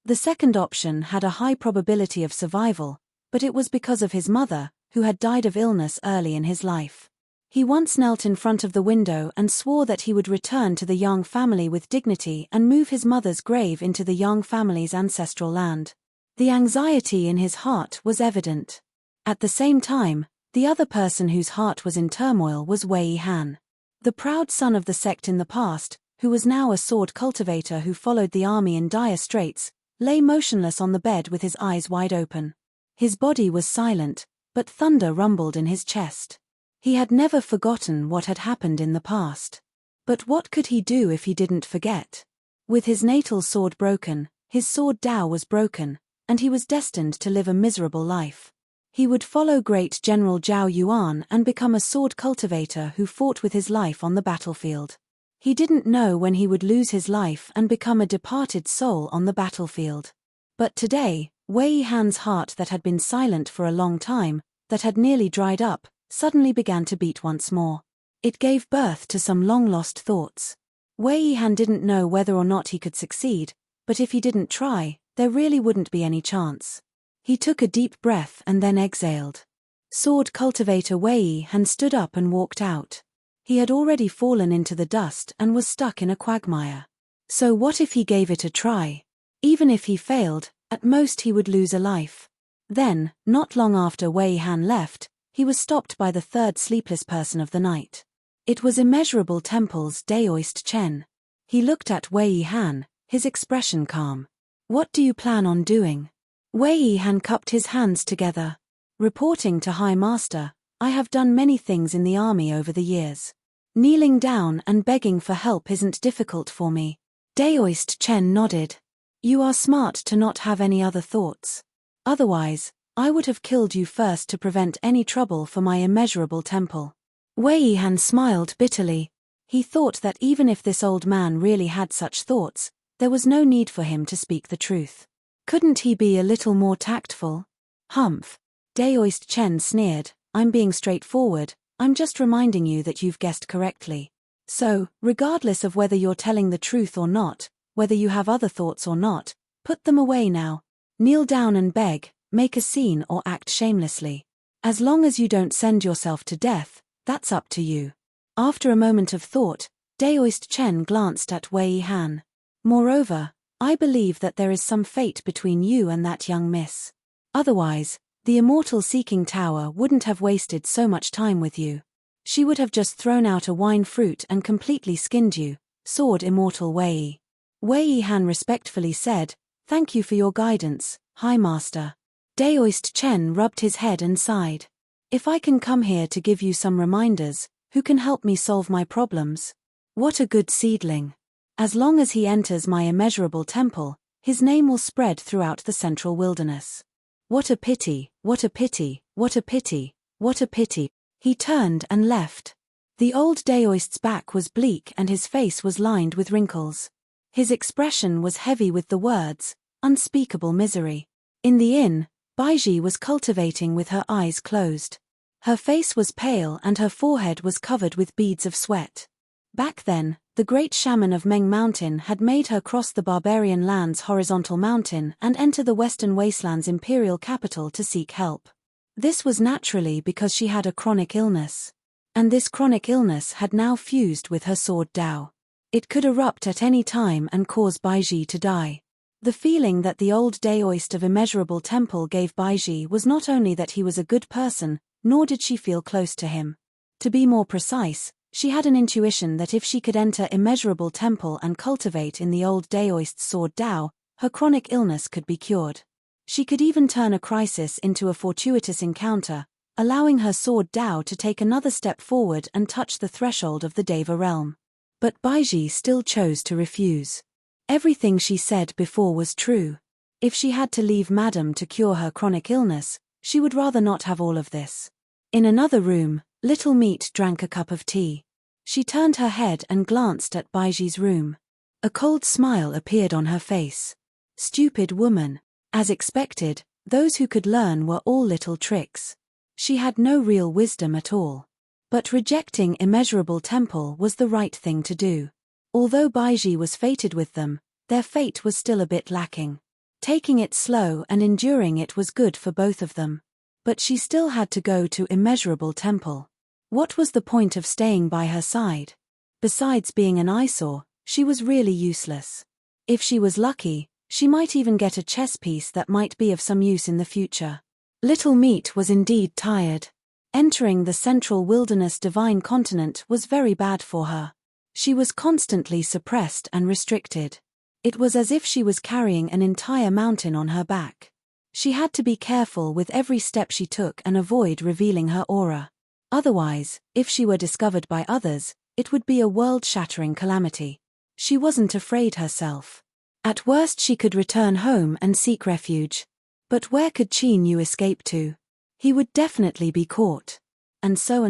The second option had a high probability of survival, but it was because of his mother, who had died of illness early in his life. He once knelt in front of the window and swore that he would return to the Yang family with dignity and move his mother's grave into the Yang family's ancestral land. The anxiety in his heart was evident. At the same time, the other person whose heart was in turmoil was Wei Han. The proud son of the sect in the past, who was now a sword cultivator who followed the army in dire straits, lay motionless on the bed with his eyes wide open. His body was silent, but thunder rumbled in his chest. He had never forgotten what had happened in the past. But what could he do if he didn't forget? With his natal sword broken, his sword Dao was broken, and he was destined to live a miserable life. He would follow great General Zhao Yuan and become a sword cultivator who fought with his life on the battlefield. He didn't know when he would lose his life and become a departed soul on the battlefield. But today, Wei Han's heart that had been silent for a long time, that had nearly dried up, suddenly began to beat once more. It gave birth to some long-lost thoughts. Wei Han didn't know whether or not he could succeed, but if he didn't try, there really wouldn't be any chance. He took a deep breath and then exhaled. Sword cultivator Wei Han stood up and walked out. He had already fallen into the dust and was stuck in a quagmire. So what if he gave it a try? Even if he failed, at most he would lose a life. Then, not long after Wei Han left, he was stopped by the third sleepless person of the night. It was Immeasurable Temple's Daoist Chen. He looked at Wei Han, his expression calm. "What do you plan on doing?" Wei Han cupped his hands together. "Reporting to High Master, I have done many things in the army over the years. Kneeling down and begging for help isn't difficult for me." Daoist Chen nodded. "You are smart to not have any other thoughts. Otherwise, I would have killed you first to prevent any trouble for my Immeasurable Temple." Wei Han smiled bitterly. He thought that even if this old man really had such thoughts, there was no need for him to speak the truth. Couldn't he be a little more tactful? "Humph." Daoist Chen sneered, "I'm being straightforward, I'm just reminding you that you've guessed correctly. So, regardless of whether you're telling the truth or not, whether you have other thoughts or not, put them away now. Kneel down and beg, make a scene or act shamelessly. As long as you don't send yourself to death, that's up to you." After a moment of thought, Daoist Chen glanced at Wei Han. "Moreover, I believe that there is some fate between you and that young miss. Otherwise, the Immortal Seeking Tower wouldn't have wasted so much time with you. She would have just thrown out a wine fruit and completely skinned you," soared Immortal Wei. Wei Han respectfully said, "Thank you for your guidance, High Master." Daoist Chen rubbed his head and sighed. "If I can come here to give you some reminders, who can help me solve my problems? What a good seedling. As long as he enters my Immeasurable Temple, his name will spread throughout the central wilderness. What a pity, what a pity, what a pity, what a pity." He turned and left. The old Daoist's back was bleak and his face was lined with wrinkles. His expression was heavy with the words, "unspeakable misery." In the inn, Baiji was cultivating with her eyes closed. Her face was pale and her forehead was covered with beads of sweat. Back then, the great shaman of Meng Mountain had made her cross the barbarian land's horizontal mountain and enter the Western Wasteland's imperial capital to seek help. This was naturally because she had a chronic illness. And this chronic illness had now fused with her sword Dao. It could erupt at any time and cause Baiji to die. The feeling that the old Daoist of Immeasurable Temple gave Baiji was not only that he was a good person, nor did she feel close to him. To be more precise, she had an intuition that if she could enter Immeasurable Temple and cultivate in the old Daoist's sword Dao, her chronic illness could be cured. She could even turn a crisis into a fortuitous encounter, allowing her sword Dao to take another step forward and touch the threshold of the Deva realm. But Baiji still chose to refuse. Everything she said before was true. If she had to leave Madame to cure her chronic illness, she would rather not have all of this. In another room, Little Meat drank a cup of tea. She turned her head and glanced at Baiji's room. A cold smile appeared on her face. Stupid woman. As expected, those who could learn were all little tricks. She had no real wisdom at all. But rejecting Immeasurable Temple was the right thing to do. Although Baiji was fated with them, their fate was still a bit lacking. Taking it slow and enduring it was good for both of them. But she still had to go to Immeasurable Temple. What was the point of staying by her side? Besides being an eyesore, she was really useless. If she was lucky, she might even get a chess piece that might be of some use in the future. Little Meat was indeed tired. Entering the central wilderness divine continent was very bad for her. She was constantly suppressed and restricted. It was as if she was carrying an entire mountain on her back. She had to be careful with every step she took and avoid revealing her aura. Otherwise, if she were discovered by others, it would be a world-shattering calamity. She wasn't afraid herself. At worst she could return home and seek refuge. But where could Qin Yu escape to? He would definitely be caught. And so,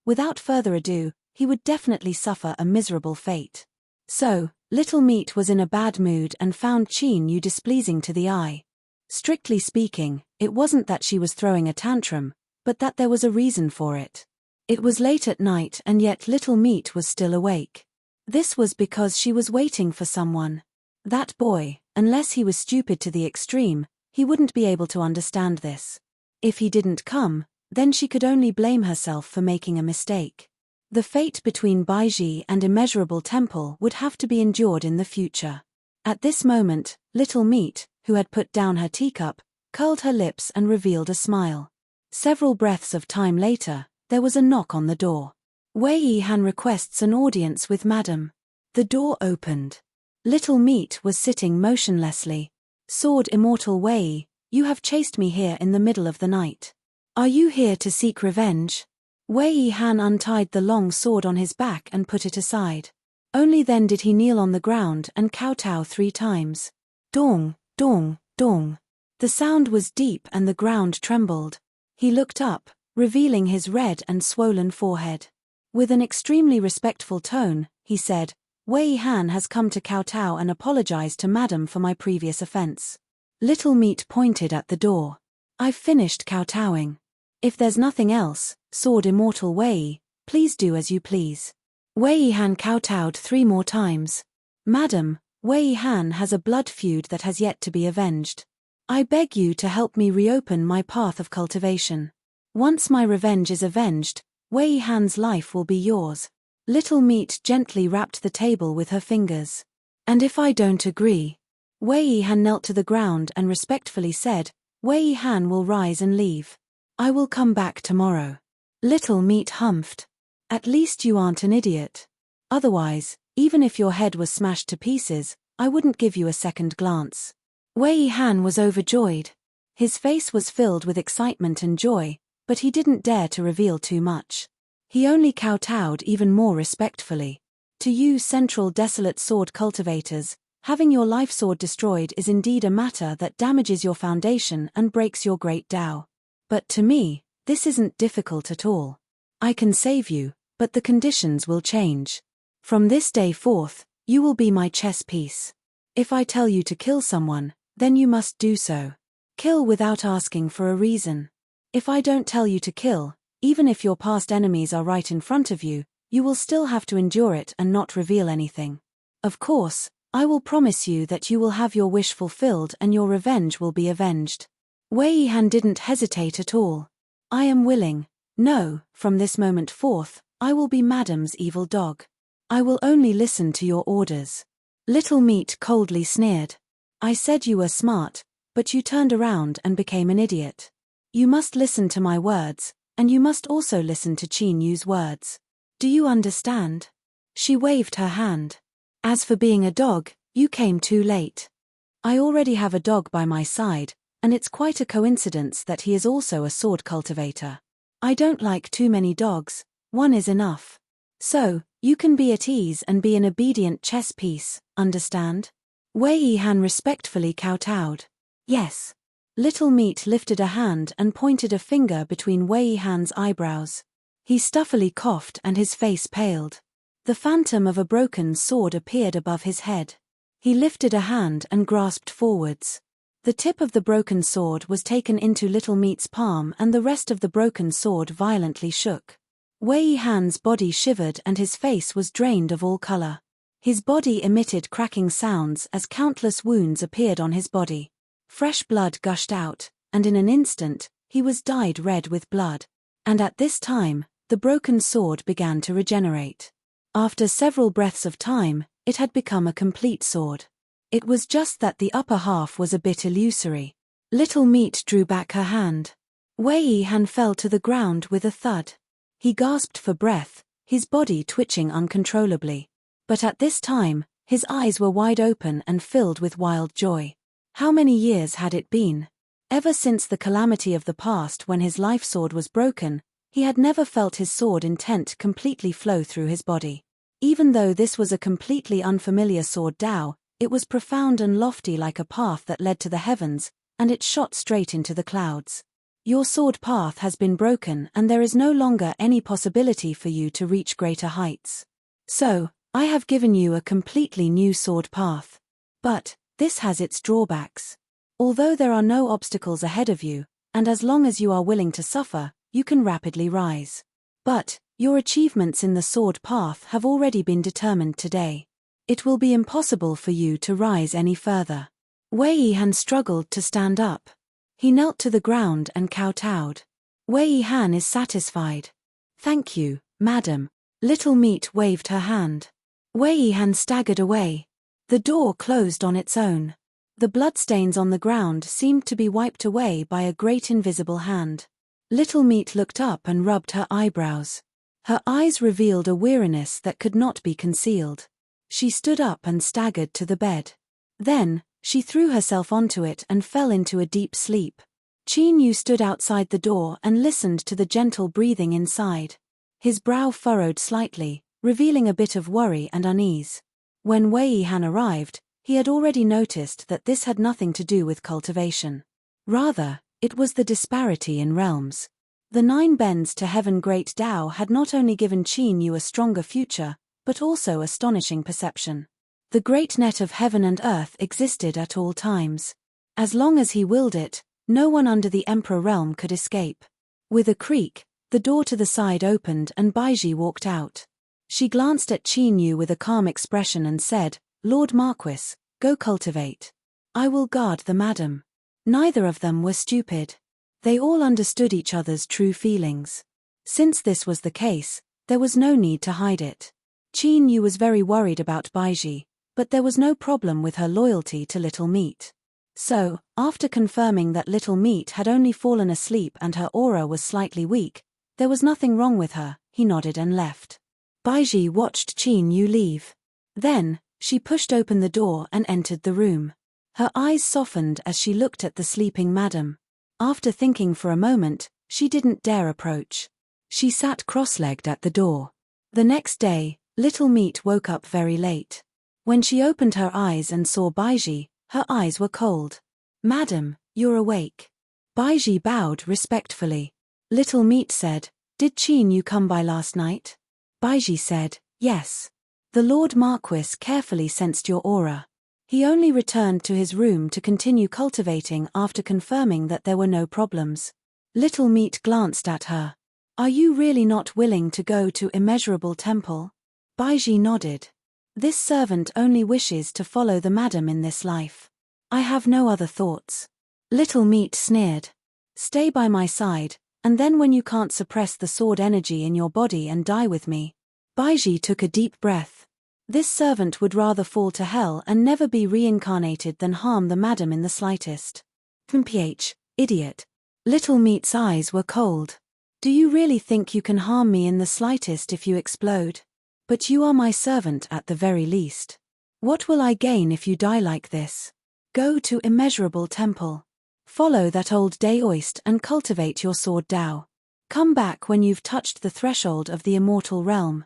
without further ado, he would definitely suffer a miserable fate. So, Little Meat was in a bad mood and found Qin Yu displeasing to the eye. Strictly speaking, it wasn't that she was throwing a tantrum, but that there was a reason for it. It was late at night and yet Little Meat was still awake. This was because she was waiting for someone. That boy, unless he was stupid to the extreme, he wouldn't be able to understand this. If he didn't come, then she could only blame herself for making a mistake. The fate between Baiji and Immeasurable Temple would have to be endured in the future. At this moment, Little Meat, who had put down her teacup, curled her lips and revealed a smile. Several breaths of time later, there was a knock on the door. Wei Yihan requests an audience with Madam. The door opened. Little Meat was sitting motionlessly. Sword Immortal Wei, you have chased me here in the middle of the night. Are you here to seek revenge? Wei Yihan untied the long sword on his back and put it aside. Only then did he kneel on the ground and kowtow 3 times. Dong, dong, dong. The sound was deep and the ground trembled. He looked up, revealing his red and swollen forehead. With an extremely respectful tone, he said, Wei Yihan has come to kowtow and apologize to Madam for my previous offense. Little Meat pointed at the door. I've finished kowtowing. If there's nothing else, Sword Immortal Wei, please do as you please. Wei Yihan kowtowed 3 more times. Madam, Wei Yihan has a blood feud that has yet to be avenged. I beg you to help me reopen my path of cultivation. Once my revenge is avenged, Wei Yihan's life will be yours. Little Meat gently rapped the table with her fingers. And if I don't agree? Wei Yihan knelt to the ground and respectfully said, Wei Yihan will rise and leave. I will come back tomorrow. Little Meat humphed. At least you aren't an idiot. Otherwise, even if your head was smashed to pieces, I wouldn't give you a second glance. Wei Yihan was overjoyed. His face was filled with excitement and joy, but he didn't dare to reveal too much. He only kowtowed even more respectfully. To you Central Desolate Sword cultivators, having your life sword destroyed is indeed a matter that damages your foundation and breaks your great Tao. But to me, this isn't difficult at all. I can save you, but the conditions will change. From this day forth, you will be my chess piece. If I tell you to kill someone, then you must do so. Kill without asking for a reason. If I don't tell you to kill, even if your past enemies are right in front of you, you will still have to endure it and not reveal anything. Of course, I will promise you that you will have your wish fulfilled and your revenge will be avenged. Wei Yihan didn't hesitate at all. I am willing. No, from this moment forth, I will be Madam's evil dog. I will only listen to your orders. Little Meat coldly sneered. I said you were smart, but you turned around and became an idiot. You must listen to my words, and you must also listen to Qin Yu's words. Do you understand? She waved her hand. As for being a dog, you came too late. I already have a dog by my side, and it's quite a coincidence that he is also a sword cultivator. I don't like too many dogs, one is enough. So, you can be at ease and be an obedient chess piece, understand? Wei Yihan respectfully kowtowed. Yes. Little Meat lifted a hand and pointed a finger between Wei Yihan's eyebrows. He stuffily coughed and his face paled. The phantom of a broken sword appeared above his head. He lifted a hand and grasped forwards. The tip of the broken sword was taken into Little Meat's palm and the rest of the broken sword violently shook. Wei Yihan's body shivered and his face was drained of all color. His body emitted cracking sounds as countless wounds appeared on his body. Fresh blood gushed out, and in an instant, he was dyed red with blood. And at this time, the broken sword began to regenerate. After several breaths of time, it had become a complete sword. It was just that the upper half was a bit illusory. Little Meat drew back her hand. Wei Yihan fell to the ground with a thud. He gasped for breath, his body twitching uncontrollably. But at this time, his eyes were wide open and filled with wild joy. How many years had it been? Ever since the calamity of the past when his life sword was broken, He had never felt his sword intent completely flow through his body. Even though this was a completely unfamiliar sword Dao, it was profound and lofty like a path that led to the heavens, and it shot straight into the clouds. Your sword path has been broken and there is no longer any possibility for you to reach greater heights. So, I have given you a completely new sword path. But, this has its drawbacks. Although there are no obstacles ahead of you, and as long as you are willing to suffer, you can rapidly rise. But, your achievements in the sword path have already been determined today. It will be impossible for you to rise any further. Wei Yihan struggled to stand up. He knelt to the ground and kowtowed. Wei Yihan is satisfied. Thank you, madam. Little Meat waved her hand. Wei Yihan staggered away. The door closed on its own. The bloodstains on the ground seemed to be wiped away by a great invisible hand. Little Meat looked up and rubbed her eyebrows. Her eyes revealed a weariness that could not be concealed. She stood up and staggered to the bed. Then, she threw herself onto it and fell into a deep sleep. Qin Yu stood outside the door and listened to the gentle breathing inside. His brow furrowed slightly, revealing a bit of worry and unease. When Wei Yihan arrived, he had already noticed that this had nothing to do with cultivation. Rather, it was the disparity in realms. The 9 bends to heaven Great Dao had not only given Qin Yu a stronger future, but also astonishing perception. The great net of heaven and earth existed at all times. As long as he willed it, no one under the Emperor realm could escape. With a creak, the door to the side opened and Baiji walked out. She glanced at Qin Yu with a calm expression and said, Lord Marquis, go cultivate. I will guard the madam. Neither of them were stupid. They all understood each other's true feelings. Since this was the case, there was no need to hide it. Qin Yu was very worried about Baiji, but there was no problem with her loyalty to Little Meat. So, after confirming that Little Meat had only fallen asleep and her aura was slightly weak, there was nothing wrong with her, he nodded and left. Baiji watched Qin Yu leave. Then, she pushed open the door and entered the room. Her eyes softened as she looked at the sleeping madam. After thinking for a moment, she didn't dare approach. She sat cross-legged at the door. The next day, Little Meat woke up very late. When she opened her eyes and saw Baiji, her eyes were cold. Madam, you're awake. Baiji bowed respectfully. Little Meat said, Did Qin Yu come by last night? Baiji said, Yes. The Lord Marquis carefully sensed your aura. He only returned to his room to continue cultivating after confirming that there were no problems. Little Meat glanced at her. Are you really not willing to go to Immeasurable Temple? Baiji nodded. This servant only wishes to follow the madam in this life. I have no other thoughts. Little Meat sneered. Stay by my side, and then when you can't suppress the sword energy in your body and die with me. Baiji took a deep breath. This servant would rather fall to hell and never be reincarnated than harm the madam in the slightest. Ph, idiot. Little Meat's eyes were cold. Do you really think you can harm me in the slightest if you explode? But you are my servant at the very least. What will I gain if you die like this? Go to Immeasurable Temple. Follow that old Daoist and cultivate your sword Dao. Come back when you've touched the threshold of the immortal realm.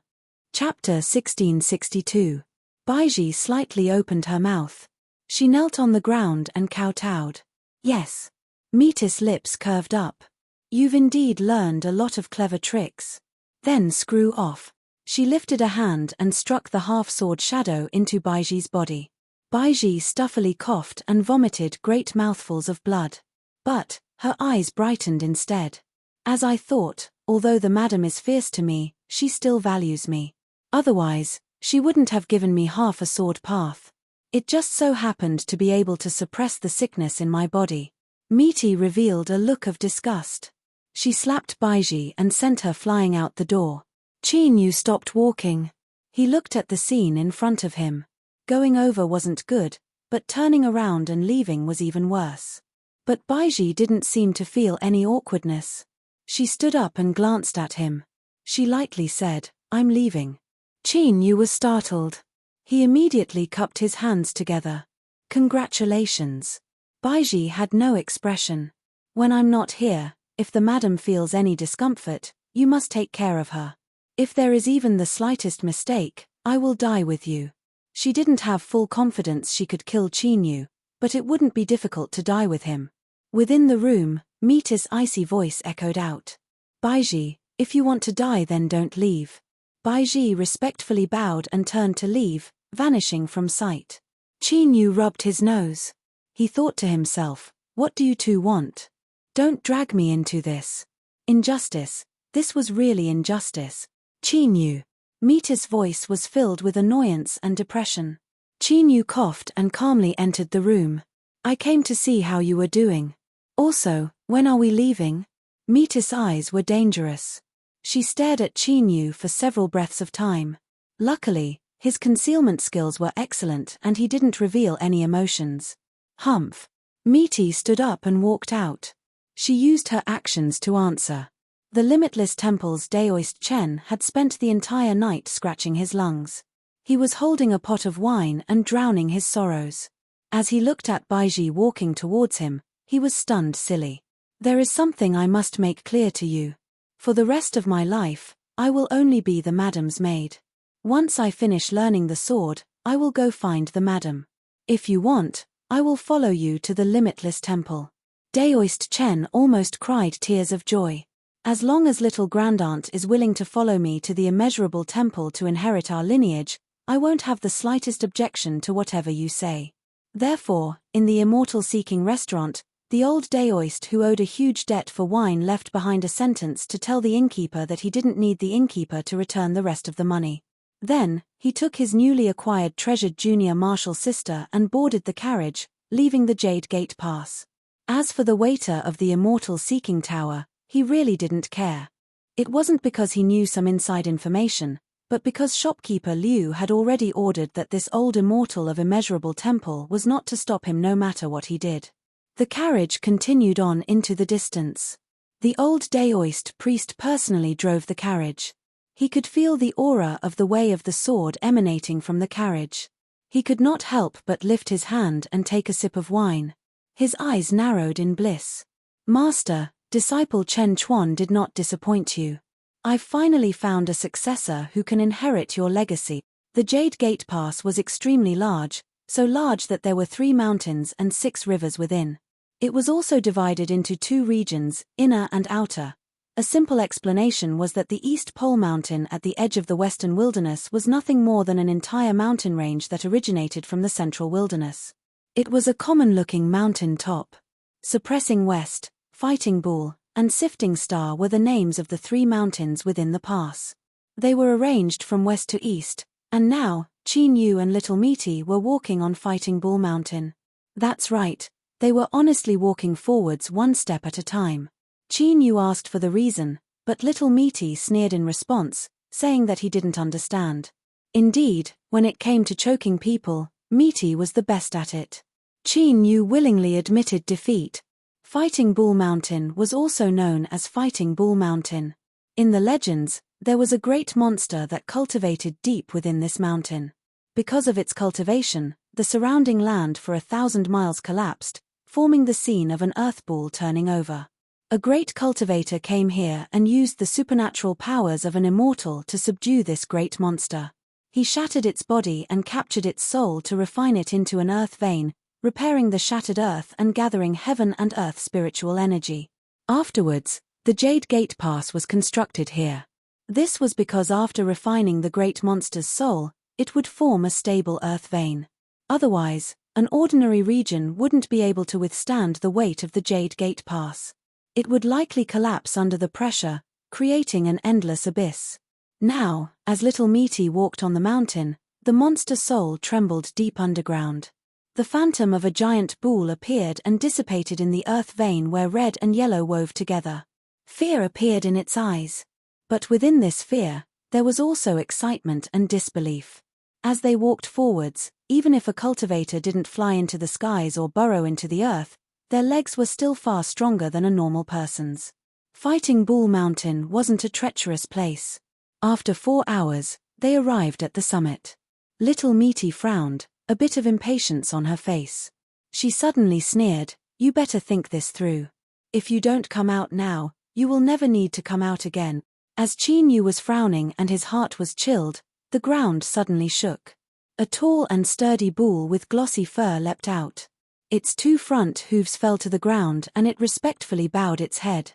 Chapter 1662. Baiji slightly opened her mouth. She knelt on the ground and kowtowed. Yes. Meatis' lips curved up. You've indeed learned a lot of clever tricks. Then screw off. She lifted a hand and struck the half-sword shadow into Baiji's body. Baiji stuffily coughed and vomited great mouthfuls of blood. But, her eyes brightened instead. As I thought, although the madam is fierce to me, she still values me. Otherwise, she wouldn't have given me half a sword path. It just so happened to be able to suppress the sickness in my body. Meaty revealed a look of disgust. She slapped Baiji and sent her flying out the door. Qin Yu stopped walking. He looked at the scene in front of him. Going over wasn't good, but turning around and leaving was even worse. But Baiji didn't seem to feel any awkwardness. She stood up and glanced at him. She lightly said, I'm leaving. Qin Yu was startled. He immediately cupped his hands together. Congratulations. Baiji had no expression. When I'm not here, if the madam feels any discomfort, You must take care of her. If there is even the slightest mistake, I will die with you. She didn't have full confidence she could kill Chinyu, but it wouldn't be difficult to die with him. Within the room, Mita's icy voice echoed out. Baiji, if you want to die then don't leave. Baiji respectfully bowed and turned to leave, vanishing from sight. Chinyu rubbed his nose. He thought to himself, what do you two want? Don't drag me into this. Injustice. This was really injustice. Chinyu. Mita's voice was filled with annoyance and depression. Chinyu coughed and calmly entered the room. I came to see how you were doing. Also, when are we leaving? Mita's eyes were dangerous. She stared at Chinyu for several breaths of time. Luckily, his concealment skills were excellent and he didn't reveal any emotions. Humph. Miti stood up and walked out. She used her actions to answer. The Limitless Temple's Daoist Chen had spent the entire night scratching his lungs. He was holding a pot of wine and drowning his sorrows. As he looked at Baiji walking towards him, he was stunned silly. There is something I must make clear to you. For the rest of my life, I will only be the madam's maid. Once I finish learning the sword, I will go find the madam. If you want, I will follow you to the Limitless Temple. Daoist Chen almost cried tears of joy. As long as little grandaunt is willing to follow me to the immeasurable temple to inherit our lineage, I won't have the slightest objection to whatever you say. Therefore, in the immortal-seeking restaurant, the old Daoist who owed a huge debt for wine left behind a sentence to tell the innkeeper that he didn't need the innkeeper to return the rest of the money. Then, he took his newly acquired treasured junior martial sister and boarded the carriage, leaving the Jade Gate Pass. As for the waiter of the immortal-seeking tower, he really didn't care. It wasn't because he knew some inside information, but because shopkeeper Liu had already ordered that this old immortal of immeasurable temple was not to stop him no matter what he did. The carriage continued on into the distance. The old Daoist priest personally drove the carriage. He could feel the aura of the way of the sword emanating from the carriage. He could not help but lift his hand and take a sip of wine. His eyes narrowed in bliss. Master, disciple Chen Chuan did not disappoint you. I've finally found a successor who can inherit your legacy. The Jade Gate Pass was extremely large, so large that there were 3 mountains and 6 rivers within. It was also divided into 2 regions, inner and outer. A simple explanation was that the East Pole Mountain at the edge of the Western Wilderness was nothing more than an entire mountain range that originated from the Central Wilderness. It was a common-looking mountain top. Suppressing West, Fighting Bull, and Sifting Star were the names of the 3 mountains within the pass. They were arranged from west to east, and now, Chinyu and Little Meaty were walking on Fighting Bull Mountain. That's right, they were honestly walking forwards one step at a time. Chinyu asked for the reason, but Little Meaty sneered in response, saying that he didn't understand. Indeed, when it came to choking people, Meaty was the best at it. Chinyu willingly admitted defeat. Fighting Bull Mountain was also known as Fighting Bull Mountain. In the legends, there was a great monster that cultivated deep within this mountain. Because of its cultivation, the surrounding land for 1,000 miles collapsed, forming the scene of an earth ball turning over. A great cultivator came here and used the supernatural powers of an immortal to subdue this great monster. He shattered its body and captured its soul to refine it into an earth vein, repairing the shattered earth and gathering heaven and earth spiritual energy. Afterwards, the Jade Gate Pass was constructed here. This was because after refining the great monster's soul, it would form a stable earth vein. Otherwise, an ordinary region wouldn't be able to withstand the weight of the Jade Gate Pass. It would likely collapse under the pressure, creating an endless abyss. Now, as Little Meaty walked on the mountain, the monster soul trembled deep underground. The phantom of a giant bull appeared and dissipated in the earth vein where red and yellow wove together. Fear appeared in its eyes. But within this fear, there was also excitement and disbelief. As they walked forwards, even if a cultivator didn't fly into the skies or burrow into the earth, their legs were still far stronger than a normal person's. Fighting Bull Mountain wasn't a treacherous place. After 4 hours, they arrived at the summit. Little Meaty frowned, a bit of impatience on her face. She suddenly sneered, "You better think this through. If you don't come out now, you will never need to come out again." As Qin Yu was frowning and his heart was chilled, the ground suddenly shook. A tall and sturdy bull with glossy fur leapt out. Its 2 front hooves fell to the ground and it respectfully bowed its head.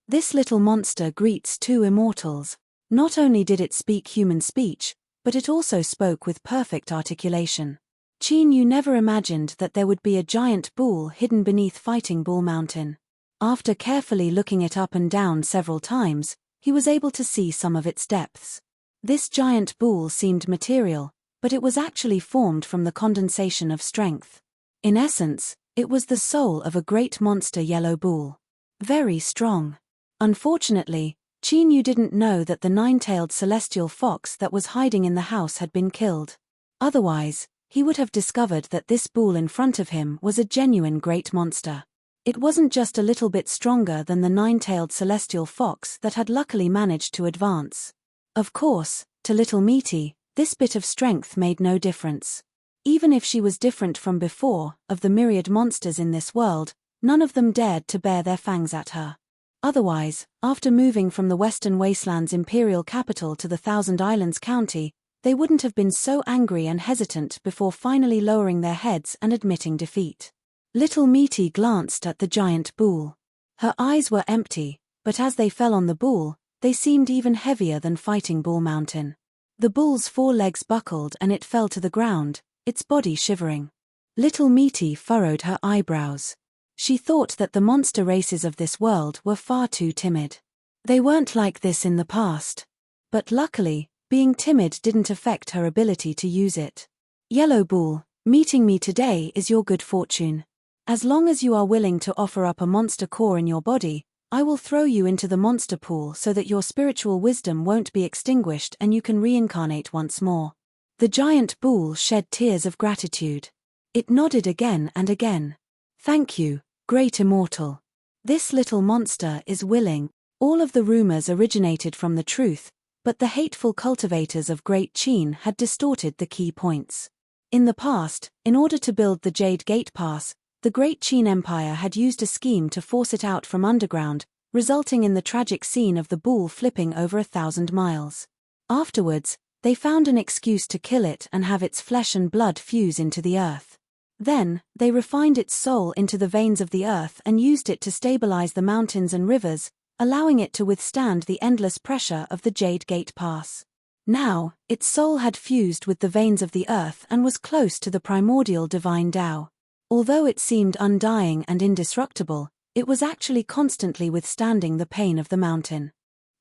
This little monster greets 2 immortals. Not only did it speak human speech, but it also spoke with perfect articulation. Qin Yu never imagined that there would be a giant bull hidden beneath Fighting Bull Mountain. After carefully looking it up and down several times, he was able to see some of its depths. This giant bull seemed material, but it was actually formed from the condensation of strength. In essence, it was the soul of a great monster yellow bull. Very strong. Unfortunately, Qin Yu didn't know that the 9-tailed celestial fox that was hiding in the house had been killed. Otherwise, he would have discovered that this bull in front of him was a genuine great monster. It wasn't just a little bit stronger than the 9-tailed celestial fox that had luckily managed to advance. Of course, to little Meaty, this bit of strength made no difference. Even if she was different from before, of the myriad monsters in this world, none of them dared to bare their fangs at her. Otherwise, after moving from the Western Wasteland's imperial capital to the Thousand Islands County, they wouldn't have been so angry and hesitant before finally lowering their heads and admitting defeat. Little Meaty glanced at the giant bull. Her eyes were empty, but as they fell on the bull, they seemed even heavier than Fighting Bull Mountain. The bull's 4 legs buckled and it fell to the ground, its body shivering. Little Meaty furrowed her eyebrows. She thought that the monster races of this world were far too timid. They weren't like this in the past. But luckily, being timid didn't affect her ability to use it. Yellow Bull, meeting me today is your good fortune. As long as you are willing to offer up a monster core in your body, I will throw you into the monster pool so that your spiritual wisdom won't be extinguished and you can reincarnate once more. The giant bull shed tears of gratitude. It nodded again and again. Thank you, great immortal. This little monster is willing. All of the rumors originated from the truth, but the hateful cultivators of Great Qin had distorted the key points. In the past, in order to build the Jade Gate Pass, the Great Qin Empire had used a scheme to force it out from underground, resulting in the tragic scene of the bull flipping over 1,000 miles. Afterwards, they found an excuse to kill it and have its flesh and blood fuse into the earth. Then, they refined its soul into the veins of the earth and used it to stabilize the mountains and rivers, allowing it to withstand the endless pressure of the Jade Gate Pass. Now, its soul had fused with the veins of the earth and was close to the primordial divine Tao. Although it seemed undying and indestructible, it was actually constantly withstanding the pain of the mountain.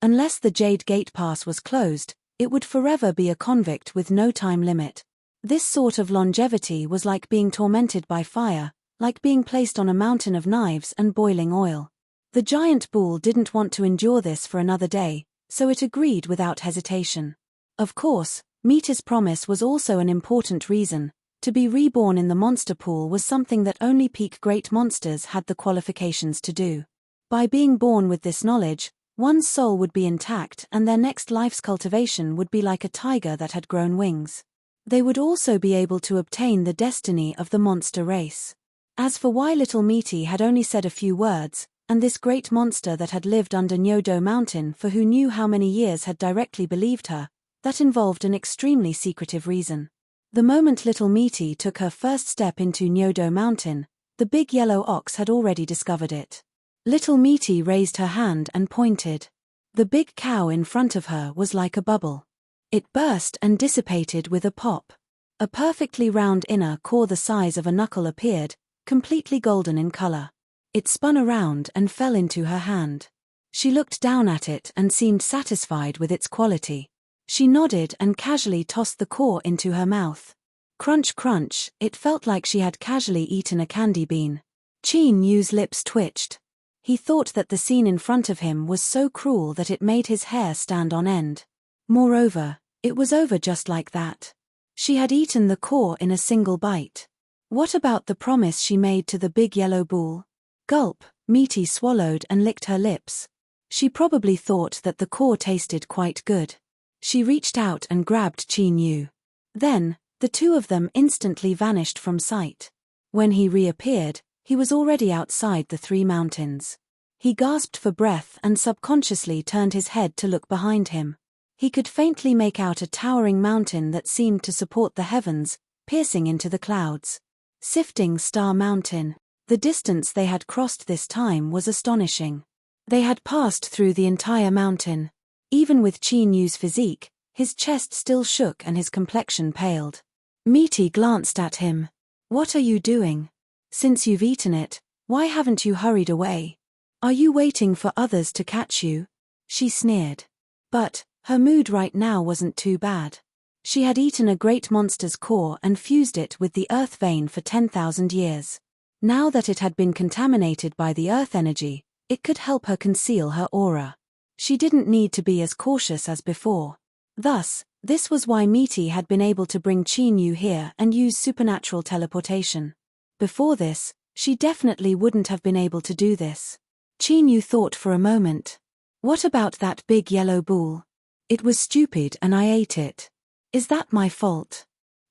Unless the Jade Gate Pass was closed, it would forever be a convict with no time limit. This sort of longevity was like being tormented by fire, like being placed on a mountain of knives and boiling oil. The giant bull didn't want to endure this for another day, so it agreed without hesitation. Of course, Meeta's promise was also an important reason. To be reborn in the monster pool was something that only peak great monsters had the qualifications to do. By being born with this knowledge, one's soul would be intact and their next life's cultivation would be like a tiger that had grown wings. They would also be able to obtain the destiny of the monster race. As for why little Meaty had only said a few words, and this great monster that had lived under Nyodo Mountain for who knew how many years had directly believed her, that involved an extremely secretive reason. The moment little Meaty took her first step into Nyodo Mountain, the big yellow ox had already discovered it. Little Meaty raised her hand and pointed. The big cow in front of her was like a bubble. It burst and dissipated with a pop. A perfectly round inner core the size of a knuckle appeared, completely golden in color. It spun around and fell into her hand. She looked down at it and seemed satisfied with its quality. She nodded and casually tossed the core into her mouth. Crunch crunch, it felt like she had casually eaten a candy bean. Qin Yu's lips twitched. He thought that the scene in front of him was so cruel that it made his hair stand on end. Moreover, it was over just like that. She had eaten the core in a single bite. What about the promise she made to the big yellow bull? Gulp, Meaty swallowed and licked her lips. She probably thought that the core tasted quite good. She reached out and grabbed Qin Yu. Then, the two of them instantly vanished from sight. When he reappeared, he was already outside the 3 mountains. He gasped for breath and subconsciously turned his head to look behind him. He could faintly make out a towering mountain that seemed to support the heavens, piercing into the clouds. Sifting Star Mountain. The distance they had crossed this time was astonishing. They had passed through the entire mountain. Even with Qin Yu's physique, his chest still shook and his complexion paled. Misty glanced at him. "What are you doing? Since you've eaten it, why haven't you hurried away? Are you waiting for others to catch you?" She sneered. But her mood right now wasn't too bad. She had eaten a great monster's core and fused it with the earth vein for 10,000 years. Now that it had been contaminated by the earth energy, it could help her conceal her aura. She didn't need to be as cautious as before. Thus, this was why Misty had been able to bring Qin Yu here and use supernatural teleportation. Before this, she definitely wouldn't have been able to do this. Qin Yu thought for a moment. What about that big yellow ball? It was stupid and I ate it. Is that my fault?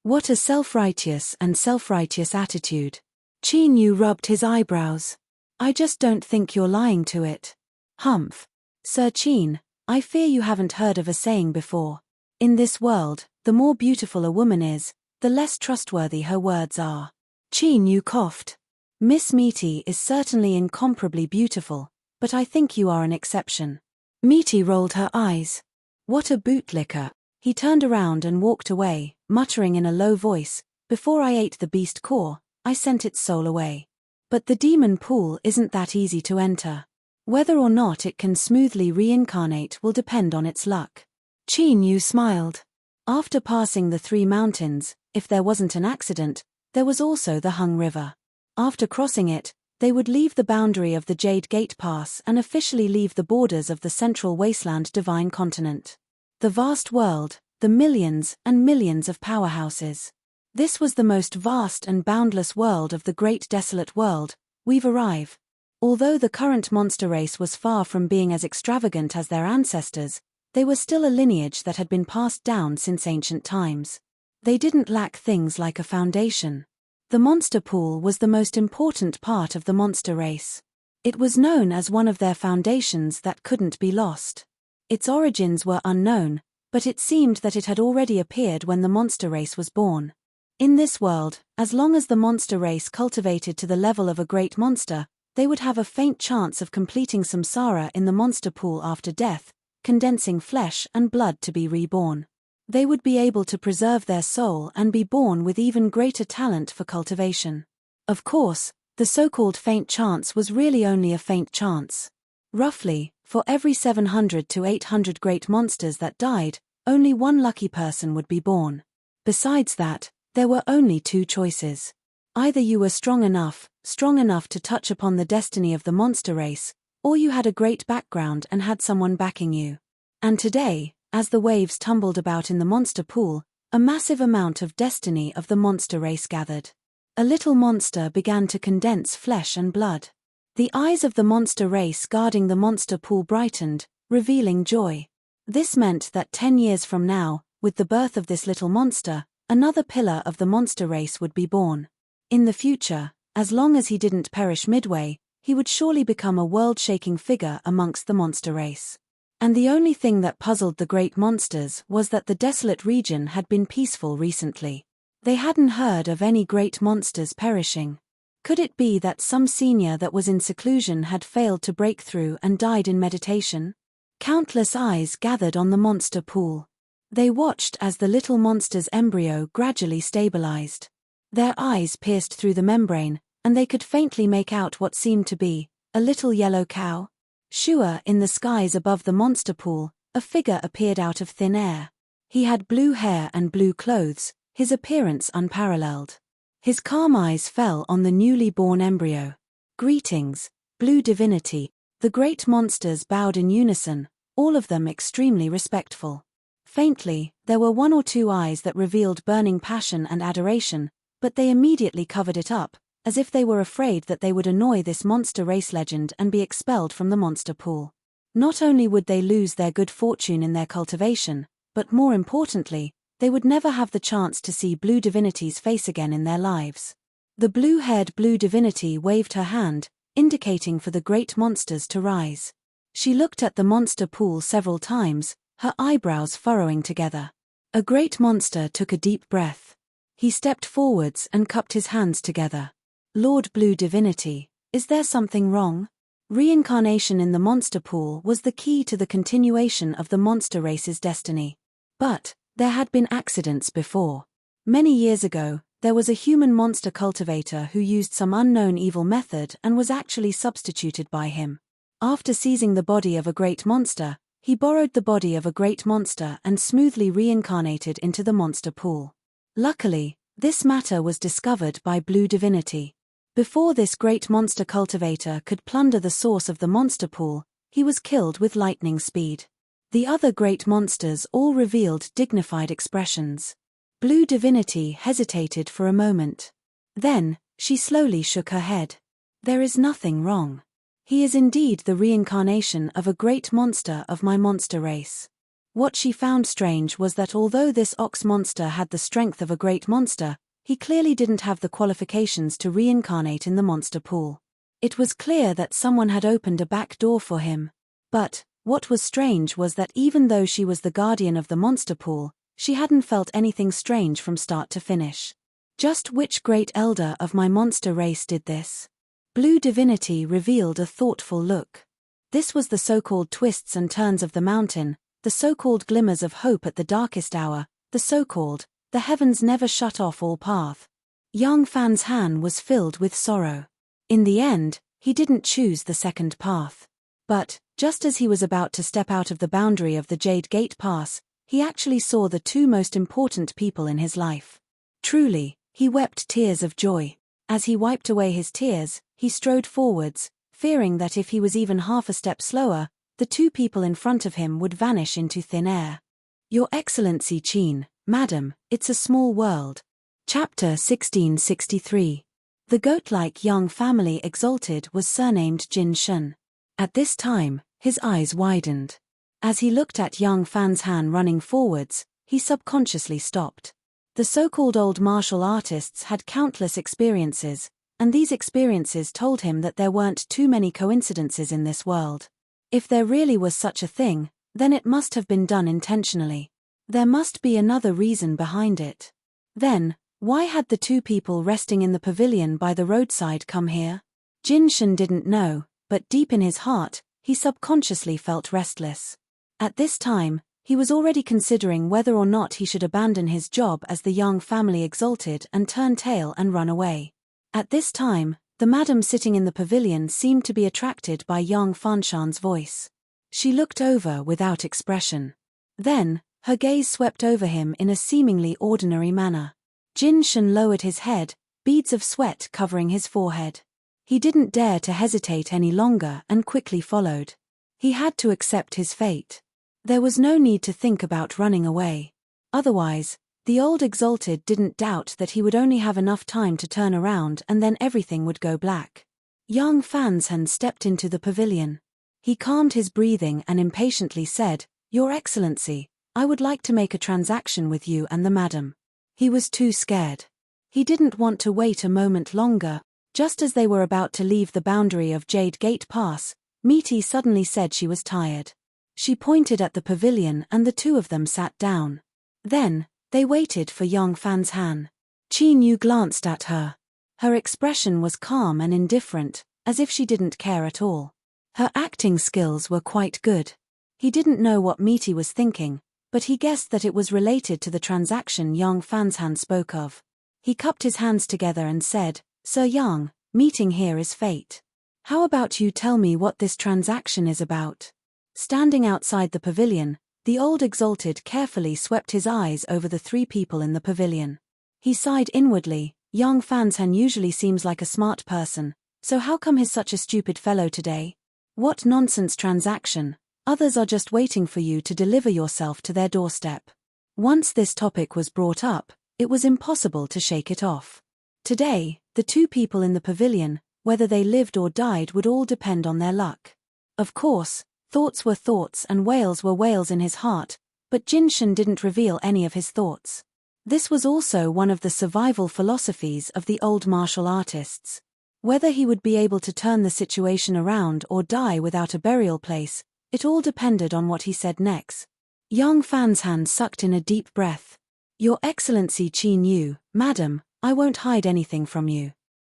What a self-righteous attitude. Qin Yu rubbed his eyebrows. I just don't think you're lying to it. Humph. Sir Qin, I fear you haven't heard of a saying before. In this world, the more beautiful a woman is, the less trustworthy her words are. Qin Yu coughed. Miss Misty is certainly incomparably beautiful, but I think you are an exception. Misty rolled her eyes. What a bootlicker. He turned around and walked away, muttering in a low voice, "Before I ate the beast core, I sent its soul away. But the demon pool isn't that easy to enter. Whether or not it can smoothly reincarnate will depend on its luck." Qin Yu smiled. After passing the 3 mountains, if there wasn't an accident, there was also the Hung River. After crossing it, they would leave the boundary of the Jade Gate Pass and officially leave the borders of the Central Wasteland Divine Continent. The vast world, the millions and millions of powerhouses. This was the most vast and boundless world of the great desolate world. We've arrived. Although the current monster race was far from being as extravagant as their ancestors, they were still a lineage that had been passed down since ancient times. They didn't lack things like a foundation. The monster pool was the most important part of the monster race. It was known as one of their foundations that couldn't be lost. Its origins were unknown, but it seemed that it had already appeared when the monster race was born. In this world, as long as the monster race cultivated to the level of a great monster, they would have a faint chance of completing samsara in the monster pool after death, condensing flesh and blood to be reborn. They would be able to preserve their soul and be born with even greater talent for cultivation. Of course, the so-called faint chance was really only a faint chance. Roughly, for every 700 to 800 great monsters that died, only one lucky person would be born. Besides that, there were only 2 choices. Either you were strong enough to touch upon the destiny of the monster race, or you had a great background and had someone backing you. And today, as the waves tumbled about in the monster pool, a massive amount of destiny of the monster race gathered. A little monster began to condense flesh and blood. The eyes of the monster race guarding the monster pool brightened, revealing joy. This meant that 10 years from now, with the birth of this little monster, another pillar of the monster race would be born. In the future, as long as he didn't perish midway, he would surely become a world-shaking figure amongst the monster race. And the only thing that puzzled the great monsters was that the desolate region had been peaceful recently. They hadn't heard of any great monsters perishing. Could it be that some senior that was in seclusion had failed to break through and died in meditation? Countless eyes gathered on the monster pool. They watched as the little monster's embryo gradually stabilized. Their eyes pierced through the membrane, and they could faintly make out what seemed to be a little yellow cow. Sure, in the skies above the monster pool, a figure appeared out of thin air. He had blue hair and blue clothes, his appearance unparalleled. His calm eyes fell on the newly born embryo. Greetings, blue divinity. The great monsters bowed in unison, all of them extremely respectful. Faintly, there were 1 or 2 eyes that revealed burning passion and adoration, but they immediately covered it up, as if they were afraid that they would annoy this monster race legend and be expelled from the monster pool. Not only would they lose their good fortune in their cultivation, but more importantly, they would never have the chance to see Blue Divinity's face again in their lives. The blue-haired Blue Divinity waved her hand, indicating for the great monsters to rise. She looked at the monster pool several times, her eyebrows furrowing together. A great monster took a deep breath. He stepped forwards and cupped his hands together. Lord Blue Divinity, is there something wrong? Reincarnation in the monster pool was the key to the continuation of the monster race's destiny. But there had been accidents before. Many years ago, there was a human monster cultivator who used some unknown evil method and was actually substituted by him. After seizing the body of a great monster, he borrowed the body of a great monster and smoothly reincarnated into the monster pool. Luckily, this matter was discovered by Blue Divinity. Before this great monster cultivator could plunder the source of the monster pool, he was killed with lightning speed. The other great monsters all revealed dignified expressions. Blue Divinity hesitated for a moment. Then, she slowly shook her head. There is nothing wrong. He is indeed the reincarnation of a great monster of my monster race. What she found strange was that although this ox monster had the strength of a great monster, he clearly didn't have the qualifications to reincarnate in the monster pool. It was clear that someone had opened a back door for him. But what was strange was that even though she was the guardian of the monster pool, she hadn't felt anything strange from start to finish. Just which great elder of my monster race did this? Blue Divinity revealed a thoughtful look. This was the so-called twists and turns of the mountain, the so-called glimmers of hope at the darkest hour, the so-called, the heavens never shut off all path. Young Fan's Han was filled with sorrow. In the end, he didn't choose the second path. But, just as he was about to step out of the boundary of the Jade Gate Pass, he actually saw the two most important people in his life. Truly, he wept tears of joy. As he wiped away his tears, he strode forwards, fearing that if he was even half a step slower, the two people in front of him would vanish into thin air. Your Excellency Qin, Madam, it's a small world. Chapter 1663. The goat-like young family exalted was surnamed Jin Shun. At this time, his eyes widened. As he looked at young Fan's Han running forwards, he subconsciously stopped. The so-called old martial artists had countless experiences, and these experiences told him that there weren't too many coincidences in this world. If there really was such a thing, then it must have been done intentionally. There must be another reason behind it. Then, why had the two people resting in the pavilion by the roadside come here? Jin Shun didn't know, but deep in his heart, he subconsciously felt restless. At this time, he was already considering whether or not he should abandon his job as the young family exalted and turn tail and run away. At this time, the madam sitting in the pavilion seemed to be attracted by young Fanshan's voice. She looked over without expression. Then, her gaze swept over him in a seemingly ordinary manner. Jin Shun lowered his head, beads of sweat covering his forehead. He didn't dare to hesitate any longer and quickly followed. He had to accept his fate. There was no need to think about running away. Otherwise, the old exalted didn't doubt that he would only have enough time to turn around and then everything would go black. Young Fan's Han stepped into the pavilion. He calmed his breathing and impatiently said, "Your Excellency, I would like to make a transaction with you and the madam." He was too scared. He didn't want to wait a moment longer. Just as they were about to leave the boundary of Jade Gate Pass, Meaty suddenly said she was tired. She pointed at the pavilion and the two of them sat down. Then, they waited for young Fan's Han. Qin Yu glanced at her. Her expression was calm and indifferent, as if she didn't care at all. Her acting skills were quite good. He didn't know what Meaty was thinking, but he guessed that it was related to the transaction young Fan's Han spoke of. He cupped his hands together and said, "Sir Yang, meeting here is fate. How about you tell me what this transaction is about?" Standing outside the pavilion, the old exalted carefully swept his eyes over the three people in the pavilion. He sighed inwardly. Young Fan's Han usually seems like a smart person, so how come he's such a stupid fellow today? What nonsense transaction? Others are just waiting for you to deliver yourself to their doorstep. Once this topic was brought up, it was impossible to shake it off. Today, the two people in the pavilion, whether they lived or died would all depend on their luck. Of course, thoughts were thoughts and wails were wails in his heart, but Jin Shun didn't reveal any of his thoughts. This was also one of the survival philosophies of the old martial artists. Whether he would be able to turn the situation around or die without a burial place, it all depended on what he said next. Young Fan's hand sucked in a deep breath. Your Excellency Qin Yu, Madam, I won't hide anything from you.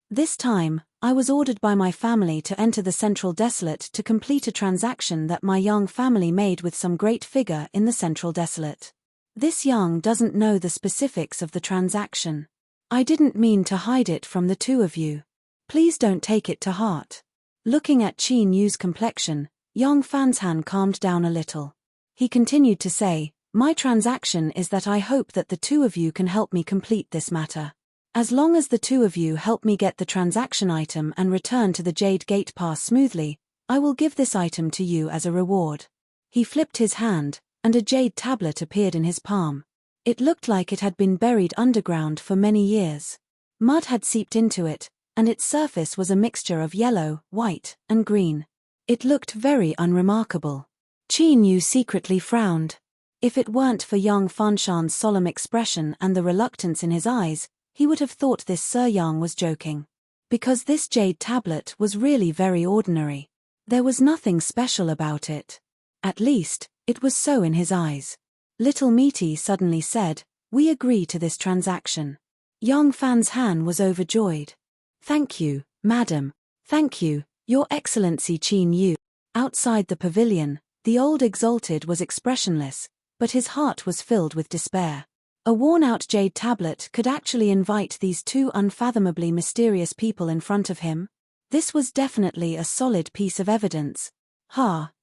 This time, I was ordered by my family to enter the Central Desolate to complete a transaction that my young family made with some great figure in the Central Desolate. This young doesn't know the specifics of the transaction. I didn't mean to hide it from the two of you. Please don't take it to heart. Looking at Qin Yu's complexion, young Fan's hand calmed down a little. He continued to say, my transaction is that I hope that the two of you can help me complete this matter. As long as the two of you help me get the transaction item and return to the Jade Gate Pass smoothly, I will give this item to you as a reward. He flipped his hand, and a jade tablet appeared in his palm. It looked like it had been buried underground for many years. Mud had seeped into it, and its surface was a mixture of yellow, white, and green. It looked very unremarkable. Qin Yu secretly frowned. If it weren't for young Fanshan's solemn expression and the reluctance in his eyes, he would have thought this Sir Yang was joking. Because this jade tablet was really very ordinary. There was nothing special about it. At least, it was so in his eyes. Little Meaty suddenly said, we agree to this transaction. Young Fan's hand was overjoyed. Thank you, Madam. Thank you, Your Excellency Qin Yu. Outside the pavilion, the old exalted was expressionless, but his heart was filled with despair. A worn-out jade tablet could actually invite these two unfathomably mysterious people in front of him? This was definitely a solid piece of evidence.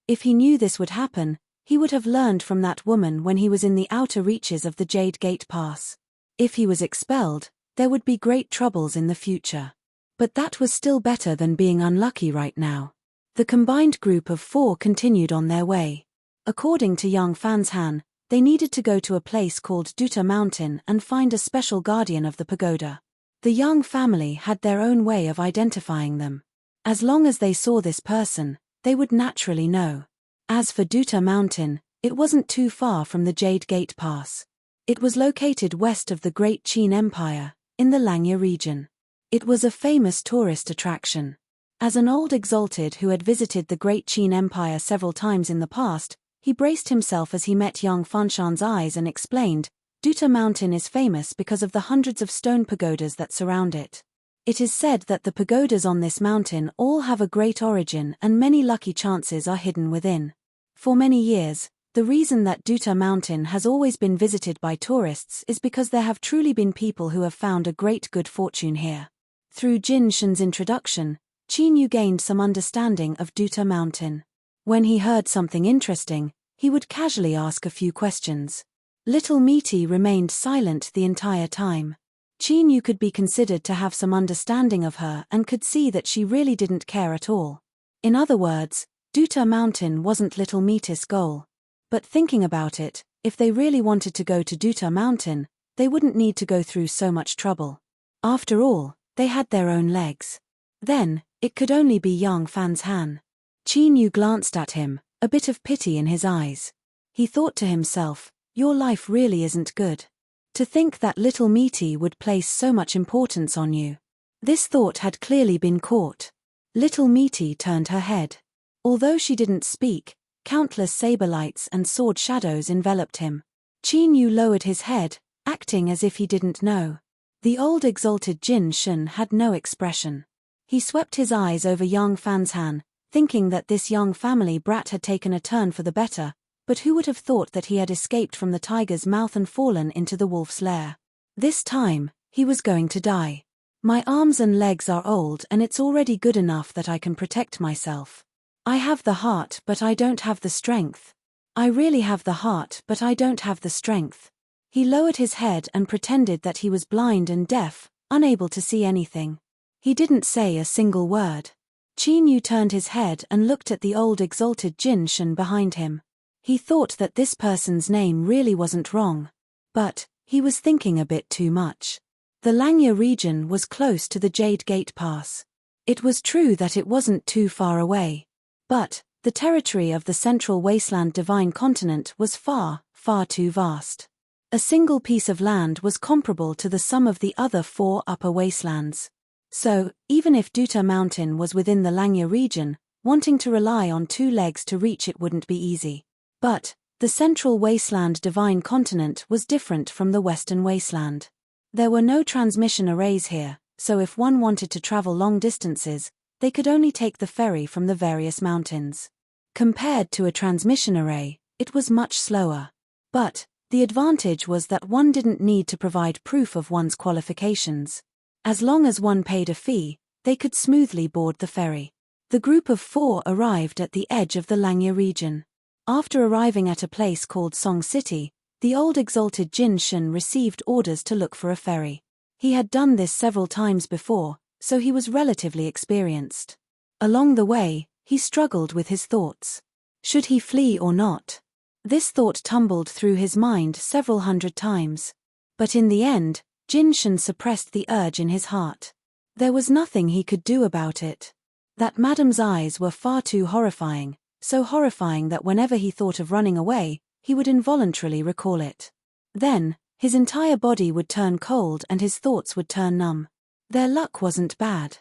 If he knew this would happen, he would have learned from that woman when he was in the outer reaches of the Jade Gate Pass. If he was expelled, there would be great troubles in the future. But that was still better than being unlucky right now. The combined group of four continued on their way. According to young Fan's Han, they needed to go to a place called Duta Mountain and find a special guardian of the pagoda. The young family had their own way of identifying them. As long as they saw this person, they would naturally know. As for Duta Mountain, it wasn't too far from the Jade Gate Pass. It was located west of the Great Qin Empire, in the Langya region. It was a famous tourist attraction. As an old exalted who had visited the Great Qin Empire several times in the past, he braced himself as he met young Fanshan's eyes and explained, Duta Mountain is famous because of the hundreds of stone pagodas that surround it. It is said that the pagodas on this mountain all have a great origin and many lucky chances are hidden within. For many years, the reason that Duta Mountain has always been visited by tourists is because there have truly been people who have found a great good fortune here. Through Jin Shen's introduction, Qin Yu gained some understanding of Duta Mountain. When he heard something interesting, he would casually ask a few questions. Little Meaty remained silent the entire time. Qin Yu could be considered to have some understanding of her and could see that she really didn't care at all. In other words, Duta Mountain wasn't Little Meaty's goal. But thinking about it, if they really wanted to go to Duta Mountain, they wouldn't need to go through so much trouble. After all, they had their own legs. Then, it could only be young Fan's Han. Qin Yu glanced at him, a bit of pity in his eyes. He thought to himself, your life really isn't good. To think that Little Meaty would place so much importance on you. This thought had clearly been caught. Little Meaty turned her head. Although she didn't speak, countless saber lights and sword shadows enveloped him. Qin Yu lowered his head, acting as if he didn't know. The old exalted Jin Shen had no expression. He swept his eyes over young Fan's Han, thinking that this young family brat had taken a turn for the better, but who would have thought that he had escaped from the tiger's mouth and fallen into the wolf's lair? This time, he was going to die. My arms and legs are old and it's already good enough that I can protect myself. I have the heart but I don't have the strength. I really have the heart but I don't have the strength. He lowered his head and pretended that he was blind and deaf, unable to see anything. He didn't say a single word. Qin Yu turned his head and looked at the old exalted Jin Shen behind him. He thought that this person's name really wasn't wrong. But, he was thinking a bit too much. The Langya region was close to the Jade Gate Pass. It was true that it wasn't too far away. But, the territory of the Central Wasteland Divine Continent was far, far too vast. A single piece of land was comparable to the sum of the other 4 upper wastelands. So, even if Duta Mountain was within the Langya region, wanting to rely on two legs to reach it wouldn't be easy. But the central wasteland divine continent was different from the western wasteland. There were no transmission arrays here, so if one wanted to travel long distances, they could only take the ferry from the various mountains. Compared to a transmission array, it was much slower. But the advantage was that one didn't need to provide proof of one's qualifications. As long as one paid a fee, they could smoothly board the ferry. The group of 4 arrived at the edge of the Langya region. After arriving at a place called Song City, the old exalted Jin Shun received orders to look for a ferry. He had done this several times before, so he was relatively experienced. Along the way, he struggled with his thoughts. Should he flee or not? This thought tumbled through his mind several hundred times. But in the end, Jin Shun suppressed the urge in his heart. There was nothing he could do about it. That madam's eyes were far too horrifying, so horrifying that whenever he thought of running away, he would involuntarily recall it. Then, his entire body would turn cold and his thoughts would turn numb. Their luck wasn't bad.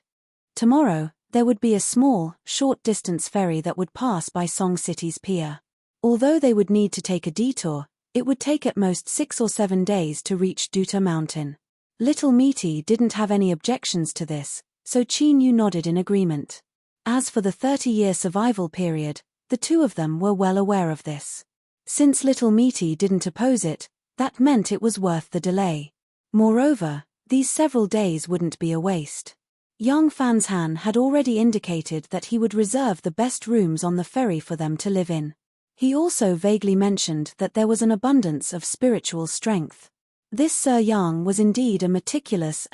Tomorrow, there would be a small, short-distance ferry that would pass by Song City's pier. Although they would need to take a detour, it would take at most 6 or 7 days to reach Duta Mountain. Little Meaty didn't have any objections to this, so Chinyu nodded in agreement. As for the 30-year survival period, the two of them were well aware of this. Since Little Meaty didn't oppose it, that meant it was worth the delay. Moreover, these several days wouldn't be a waste. Young Fanshan had already indicated that he would reserve the best rooms on the ferry for them to live in. He also vaguely mentioned that there was an abundance of spiritual strength. This Sir Yang was indeed a meticulous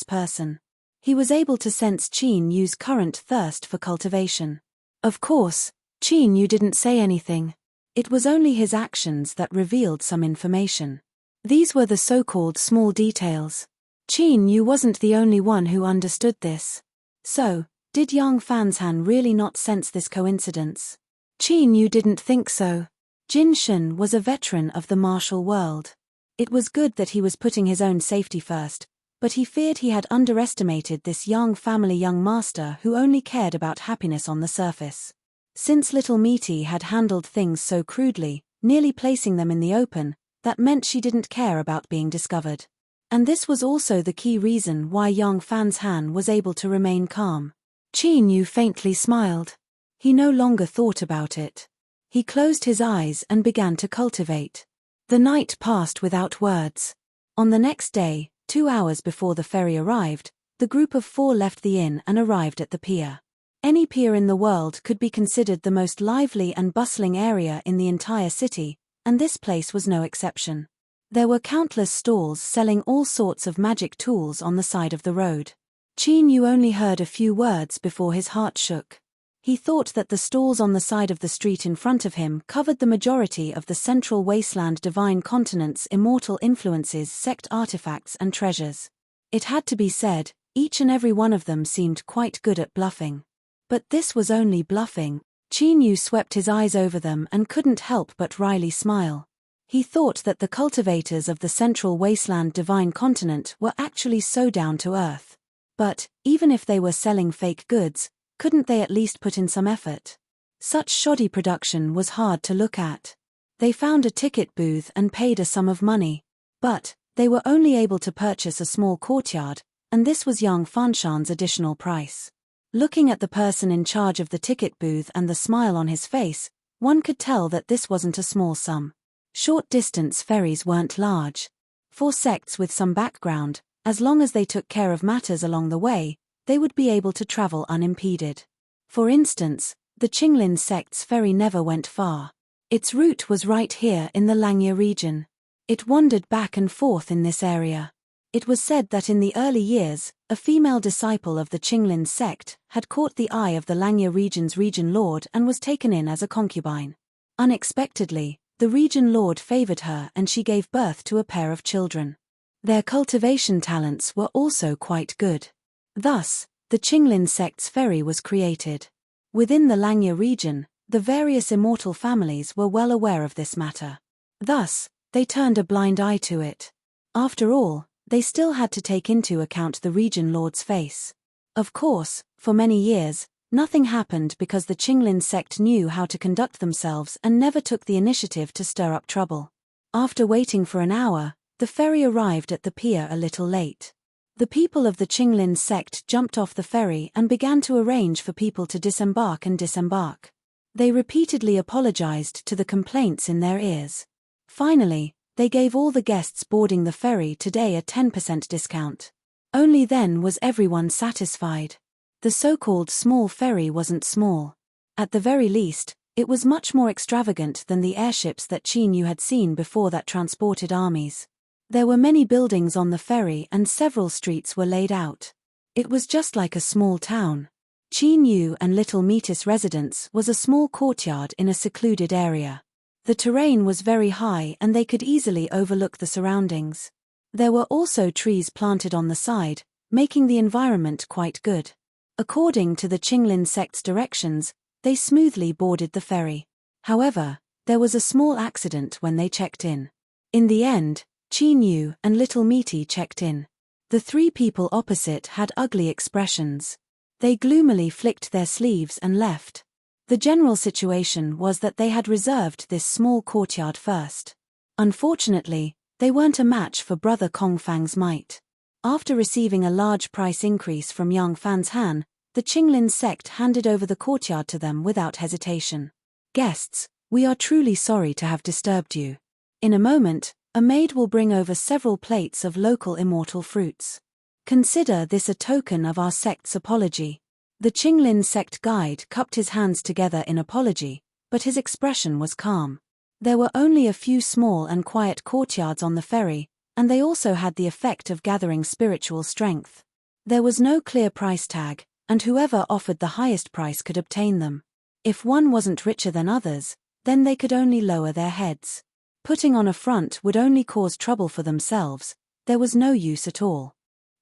person. He was able to sense Qin Yu's current thirst for cultivation. Of course, Qin Yu didn't say anything. It was only his actions that revealed some information. These were the so-called small details. Qin Yu wasn't the only one who understood this. So, did Yang Fanshan really not sense this coincidence? Qin Yu didn't think so. Jin Shun was a veteran of the martial world. It was good that he was putting his own safety first, but he feared he had underestimated this Yang family young master who only cared about happiness on the surface. Since Little Meaty had handled things so crudely, nearly placing them in the open, that meant she didn't care about being discovered. And this was also the key reason why Yang Fanshan was able to remain calm. Qin Yu faintly smiled. He no longer thought about it. He closed his eyes and began to cultivate. The night passed without words. On the next day, 2 hours before the ferry arrived, the group of 4 left the inn and arrived at the pier. Any pier in the world could be considered the most lively and bustling area in the entire city, and this place was no exception. There were countless stalls selling all sorts of magic tools on the side of the road. Qin Yu only heard a few words before his heart shook. He thought that the stalls on the side of the street in front of him covered the majority of the central wasteland divine continent's immortal influences, sect artifacts and treasures. It had to be said, each and every one of them seemed quite good at bluffing. But this was only bluffing. Qin Yu swept his eyes over them and couldn't help but wryly smile. He thought that the cultivators of the central wasteland divine continent were actually so down to earth. But, even if they were selling fake goods, couldn't they at least put in some effort? Such shoddy production was hard to look at. They found a ticket booth and paid a sum of money. But, they were only able to purchase a small courtyard, and this was Yang Fanshan's additional price. Looking at the person in charge of the ticket booth and the smile on his face, one could tell that this wasn't a small sum. Short-distance ferries weren't large. For sects with some background, as long as they took care of matters along the way, they would be able to travel unimpeded. For instance, the Qinglin sect's ferry never went far. Its route was right here in the Langya region. It wandered back and forth in this area. It was said that in the early years, a female disciple of the Qinglin sect had caught the eye of the Langya region's region lord and was taken in as a concubine. Unexpectedly, the region lord favored her and she gave birth to a pair of children. Their cultivation talents were also quite good. Thus, the Qinglin sect's ferry was created. Within the Langya region, the various immortal families were well aware of this matter. Thus, they turned a blind eye to it. After all, they still had to take into account the region lord's face. Of course, for many years, nothing happened because the Qinglin sect knew how to conduct themselves and never took the initiative to stir up trouble. After waiting for an hour, the ferry arrived at the pier a little late. The people of the Qinglin sect jumped off the ferry and began to arrange for people to disembark and disembark. They repeatedly apologized to the complaints in their ears. Finally, they gave all the guests boarding the ferry today a 10% discount. Only then was everyone satisfied. The so-called small ferry wasn't small. At the very least, it was much more extravagant than the airships that Qin Yu had seen before that transported armies. There were many buildings on the ferry and several streets were laid out. It was just like a small town. Qin Yu and little Metis' residence was a small courtyard in a secluded area. The terrain was very high and they could easily overlook the surroundings. There were also trees planted on the side, making the environment quite good. According to the Qinglin sect's directions, they smoothly boarded the ferry. However, there was a small accident when they checked in. In the end, Qin Yu and little Metis checked in. The three people opposite had ugly expressions. They gloomily flicked their sleeves and left. The general situation was that they had reserved this small courtyard first. Unfortunately, they weren't a match for Brother Kongfang's might. After receiving a large price increase from Yang Fan's Han, the Qinglin sect handed over the courtyard to them without hesitation. Guests, we are truly sorry to have disturbed you. In a moment, a maid will bring over several plates of local immortal fruits. Consider this a token of our sect's apology. The Qinglin sect guide cupped his hands together in apology, but his expression was calm. There were only a few small and quiet courtyards on the ferry, and they also had the effect of gathering spiritual strength. There was no clear price tag, and whoever offered the highest price could obtain them. If one wasn't richer than others, then they could only lower their heads. Putting on a front would only cause trouble for themselves, there was no use at all.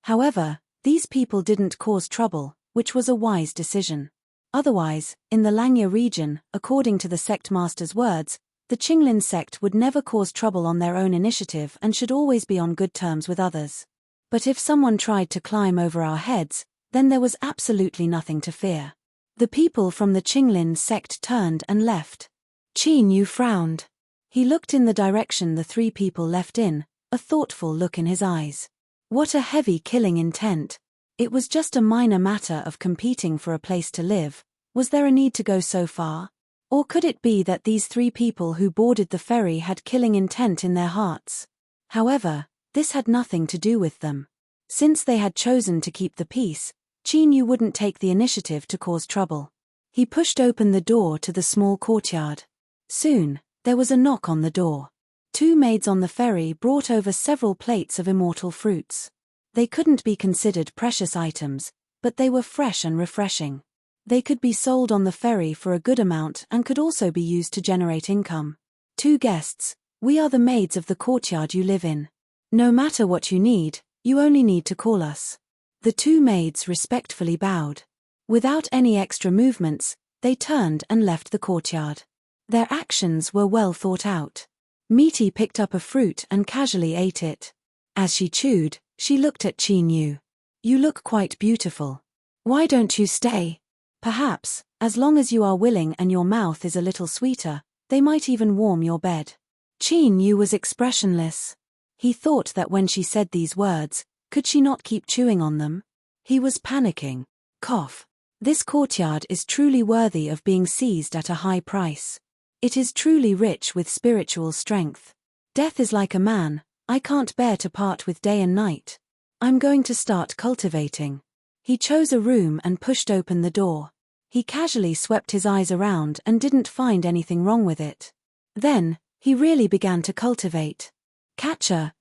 However, these people didn't cause trouble, which was a wise decision. Otherwise, in the Langya region, according to the sect master's words, the Qinglin sect would never cause trouble on their own initiative and should always be on good terms with others. But if someone tried to climb over our heads, then there was absolutely nothing to fear. The people from the Qinglin sect turned and left. Qin Yu frowned. He looked in the direction the three people left in, a thoughtful look in his eyes. What a heavy killing intent. It was just a minor matter of competing for a place to live. Was there a need to go so far? Or could it be that these three people who boarded the ferry had killing intent in their hearts? However, this had nothing to do with them. Since they had chosen to keep the peace, Qin Yu wouldn't take the initiative to cause trouble. He pushed open the door to the small courtyard. Soon, there was a knock on the door. Two maids on the ferry brought over several plates of immortal fruits. They couldn't be considered precious items, but they were fresh and refreshing. They could be sold on the ferry for a good amount and could also be used to generate income. Two guests, we are the maids of the courtyard you live in. No matter what you need, you only need to call us. The two maids respectfully bowed. Without any extra movements, they turned and left the courtyard. Their actions were well thought out. Metis picked up a fruit and casually ate it. As she chewed, she looked at Qin Yu. You look quite beautiful. Why don't you stay? Perhaps, as long as you are willing and your mouth is a little sweeter, they might even warm your bed. Qin Yu was expressionless. He thought that when she said these words, could she not keep chewing on them? He was panicking. Cough. This courtyard is truly worthy of being seized at a high price. It is truly rich with spiritual strength. Death is like a man, I can't bear to part with day and night. I'm going to start cultivating. He chose a room and pushed open the door. He casually swept his eyes around and didn't find anything wrong with it. Then, he really began to cultivate. Catcher,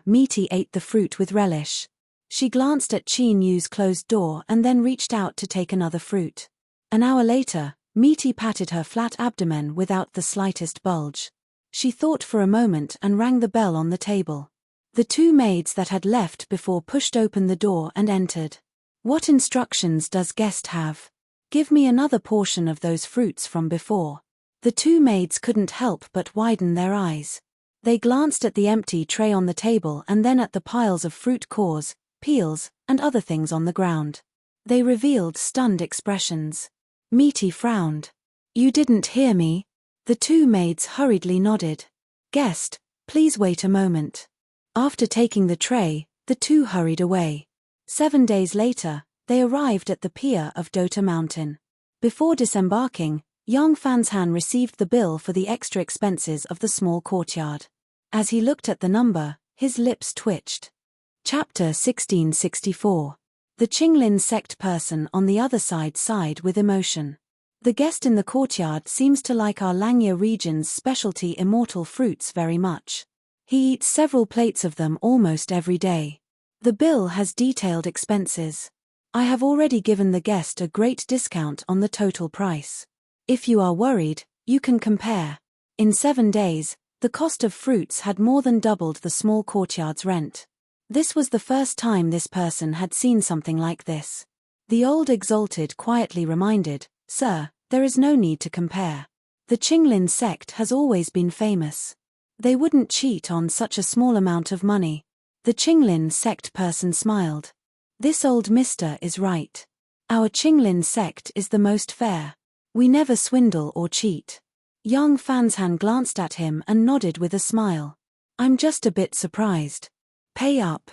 Metis ate the fruit with relish. She glanced at Qin Yu's closed door and then reached out to take another fruit. An hour later, Metis patted her flat abdomen without the slightest bulge. She thought for a moment and rang the bell on the table. The two maids that had left before pushed open the door and entered. What instructions does guest have? Give me another portion of those fruits from before. The two maids couldn't help but widen their eyes. They glanced at the empty tray on the table and then at the piles of fruit cores, peels, and other things on the ground. They revealed stunned expressions. Meaty frowned. "You didn't hear me?" The two maids hurriedly nodded. "Guest, please wait a moment." After taking the tray, the two hurried away. 7 days later, they arrived at the pier of Dota Mountain. Before disembarking, young Fanshan received the bill for the extra expenses of the small courtyard. As he looked at the number, his lips twitched. Chapter 1664. The Qinglin sect person on the other side sighed with emotion. "The guest in the courtyard seems to like our Langya region's specialty immortal fruits very much. He eats several plates of them almost every day. The bill has detailed expenses. I have already given the guest a great discount on the total price. If you are worried, you can compare." In 7 days, the cost of fruits had more than doubled the small courtyard's rent. This was the first time this person had seen something like this. The old exalted quietly reminded, "Sir, there is no need to compare. The Qinglin sect has always been famous. They wouldn't cheat on such a small amount of money." The Qinglin sect person smiled. "This old mister is right. Our Qinglin sect is the most fair. We never swindle or cheat." Young Fanshan glanced at him and nodded with a smile. "I'm just a bit surprised. Pay up."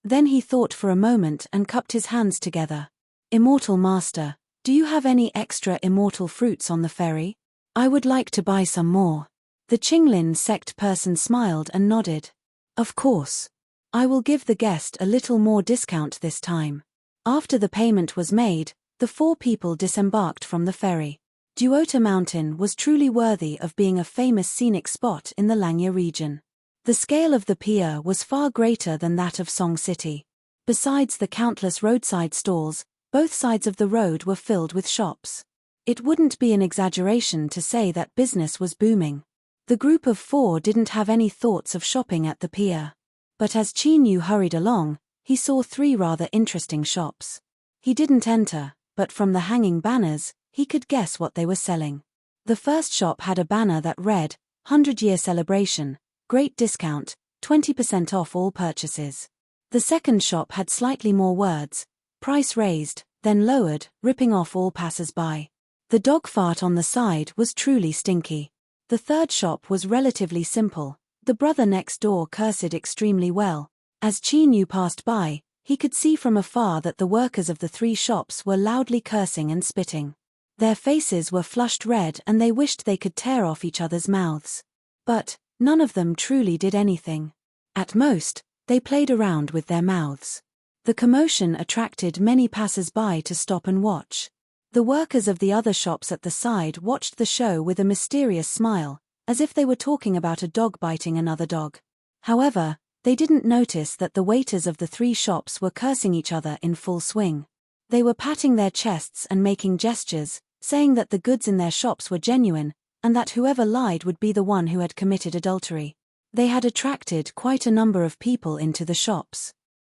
Then he thought for a moment and cupped his hands together. "Immortal Master, do you have any extra immortal fruits on the ferry? I would like to buy some more." The Qinglin sect person smiled and nodded. "Of course. I will give the guest a little more discount this time." After the payment was made, the 4 people disembarked from the ferry. Duota Mountain was truly worthy of being a famous scenic spot in the Langya region. The scale of the pier was far greater than that of Song City. Besides the countless roadside stalls, both sides of the road were filled with shops. It wouldn't be an exaggeration to say that business was booming. The group of 4 didn't have any thoughts of shopping at the pier. But as Qin Yu hurried along, he saw 3 rather interesting shops. He didn't enter, but from the hanging banners, he could guess what they were selling. The first shop had a banner that read, "100-year celebration, great discount, 20% off all purchases." The second shop had slightly more words, "price raised, then lowered, ripping off all passers-by." The dog fart on the side was truly stinky. The third shop was relatively simple. The brother next door cursed extremely well. As Qin Yu passed by, he could see from afar that the workers of the 3 shops were loudly cursing and spitting. Their faces were flushed red and they wished they could tear off each other's mouths. But none of them truly did anything. At most, they played around with their mouths. The commotion attracted many passers-by to stop and watch. The workers of the other shops at the side watched the show with a mysterious smile, as if they were talking about a dog biting another dog. However, they didn't notice that the waiters of the 3 shops were cursing each other in full swing. They were patting their chests and making gestures, saying that the goods in their shops were genuine, and that whoever lied would be the one who had committed adultery. They had attracted quite a number of people into the shops.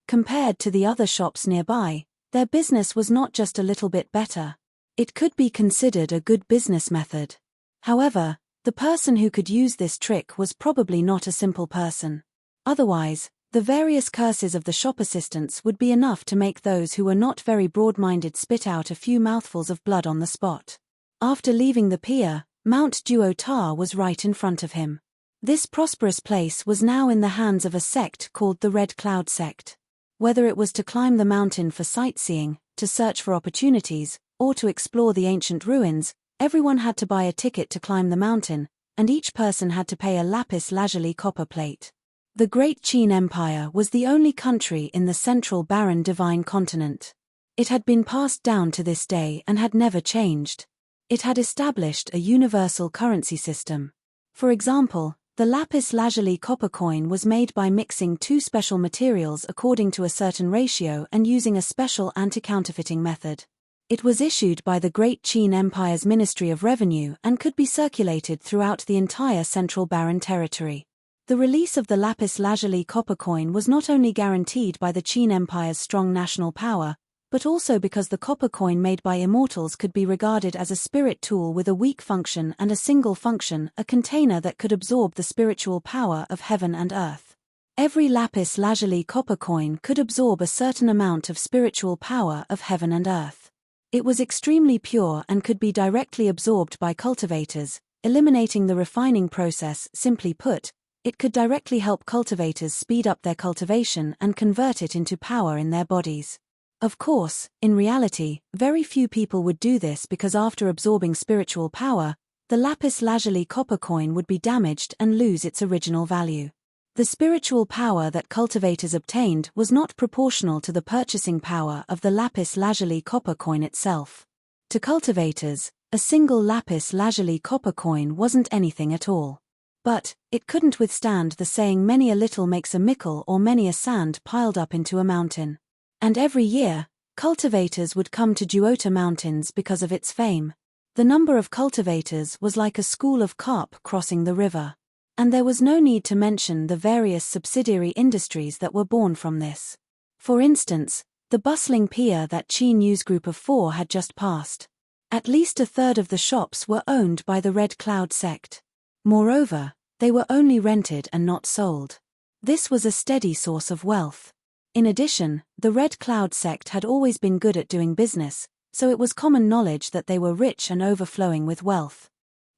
Compared to the other shops nearby, their business was not just a little bit better. It could be considered a good business method. However, the person who could use this trick was probably not a simple person. Otherwise, the various curses of the shop assistants would be enough to make those who were not very broad-minded spit out a few mouthfuls of blood on the spot. After leaving the pier, Mount Duo-Ta was right in front of him. This prosperous place was now in the hands of a sect called the Red Cloud Sect. Whether it was to climb the mountain for sightseeing, to search for opportunities, or to explore the ancient ruins, everyone had to buy a ticket to climb the mountain, and each person had to pay a lapis lazuli copper plate. The Great Qin Empire was the only country in the central barren divine continent. It had been passed down to this day and had never changed. It had established a universal currency system. For example, the lapis lazuli copper coin was made by mixing 2 special materials according to a certain ratio and using a special anti-counterfeiting method. It was issued by the Great Qin Empire's Ministry of Revenue and could be circulated throughout the entire Central Barren territory. The release of the lapis lazuli copper coin was not only guaranteed by the Qin Empire's strong national power, but also because the copper coin made by immortals could be regarded as a spirit tool with a weak function and a single function, a container that could absorb the spiritual power of heaven and earth. Every lapis lazuli copper coin could absorb a certain amount of spiritual power of heaven and earth. It was extremely pure and could be directly absorbed by cultivators, eliminating the refining process. Simply put, it could directly help cultivators speed up their cultivation and convert it into power in their bodies. Of course, in reality, very few people would do this because after absorbing spiritual power, the lapis lazuli copper coin would be damaged and lose its original value. The spiritual power that cultivators obtained was not proportional to the purchasing power of the lapis lazuli copper coin itself. To cultivators, a single lapis lazuli copper coin wasn't anything at all. But it couldn't withstand the saying many a little makes a mickle or many a sand piled up into a mountain. And every year, cultivators would come to Duota Mountains because of its fame. The number of cultivators was like a school of carp crossing the river. And there was no need to mention the various subsidiary industries that were born from this. For instance, the bustling pier that Chi News Group of 4 had just passed. At least a third of the shops were owned by the Red Cloud sect. Moreover, they were only rented and not sold. This was a steady source of wealth. In addition, the Red Cloud sect had always been good at doing business, so it was common knowledge that they were rich and overflowing with wealth.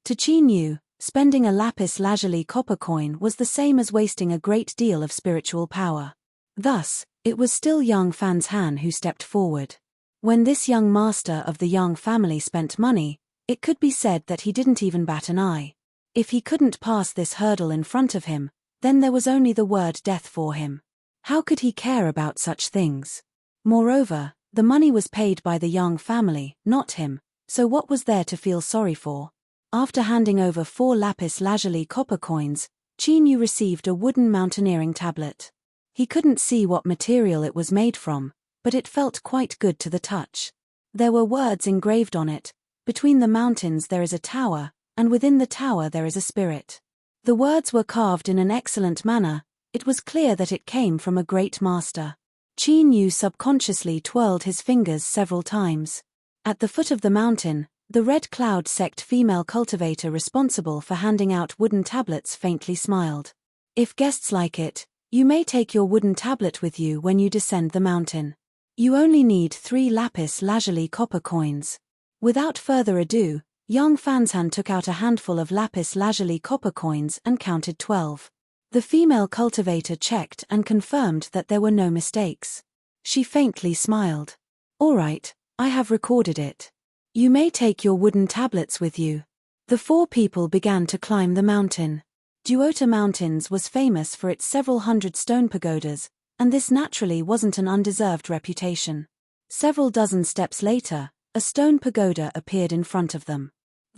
To Chi Nu, spending a lapis lazuli copper coin was the same as wasting a great deal of spiritual power. Thus, it was still young Fan's Han who stepped forward. When this young master of the Yang family spent money, it could be said that he didn't even bat an eye. If he couldn't pass this hurdle in front of him, then there was only the word death for him. How could he care about such things? Moreover, the money was paid by the Yang family, not him, so what was there to feel sorry for? After handing over 4 lapis lazuli copper coins, Chi Nu received a wooden mountaineering tablet. He couldn't see what material it was made from, but it felt quite good to the touch. There were words engraved on it: "Between the mountains there is a tower, and within the tower there is a spirit." The words were carved in an excellent manner. It was clear that it came from a great master. Chi Nu subconsciously twirled his fingers several times. At the foot of the mountain, the Red Cloud sect female cultivator responsible for handing out wooden tablets faintly smiled. "If guests like it, you may take your wooden tablet with you when you descend the mountain. You only need 3 lapis lazuli copper coins." Without further ado, young Fanzhan took out a handful of lapis lazuli copper coins and counted 12. The female cultivator checked and confirmed that there were no mistakes. She faintly smiled. "All right, I have recorded it. You may take your wooden tablets with you." The 4 people began to climb the mountain. Duota Mountains was famous for its several hundred stone pagodas, and this naturally wasn't an undeserved reputation. Several dozen steps later, a stone pagoda appeared in front of them.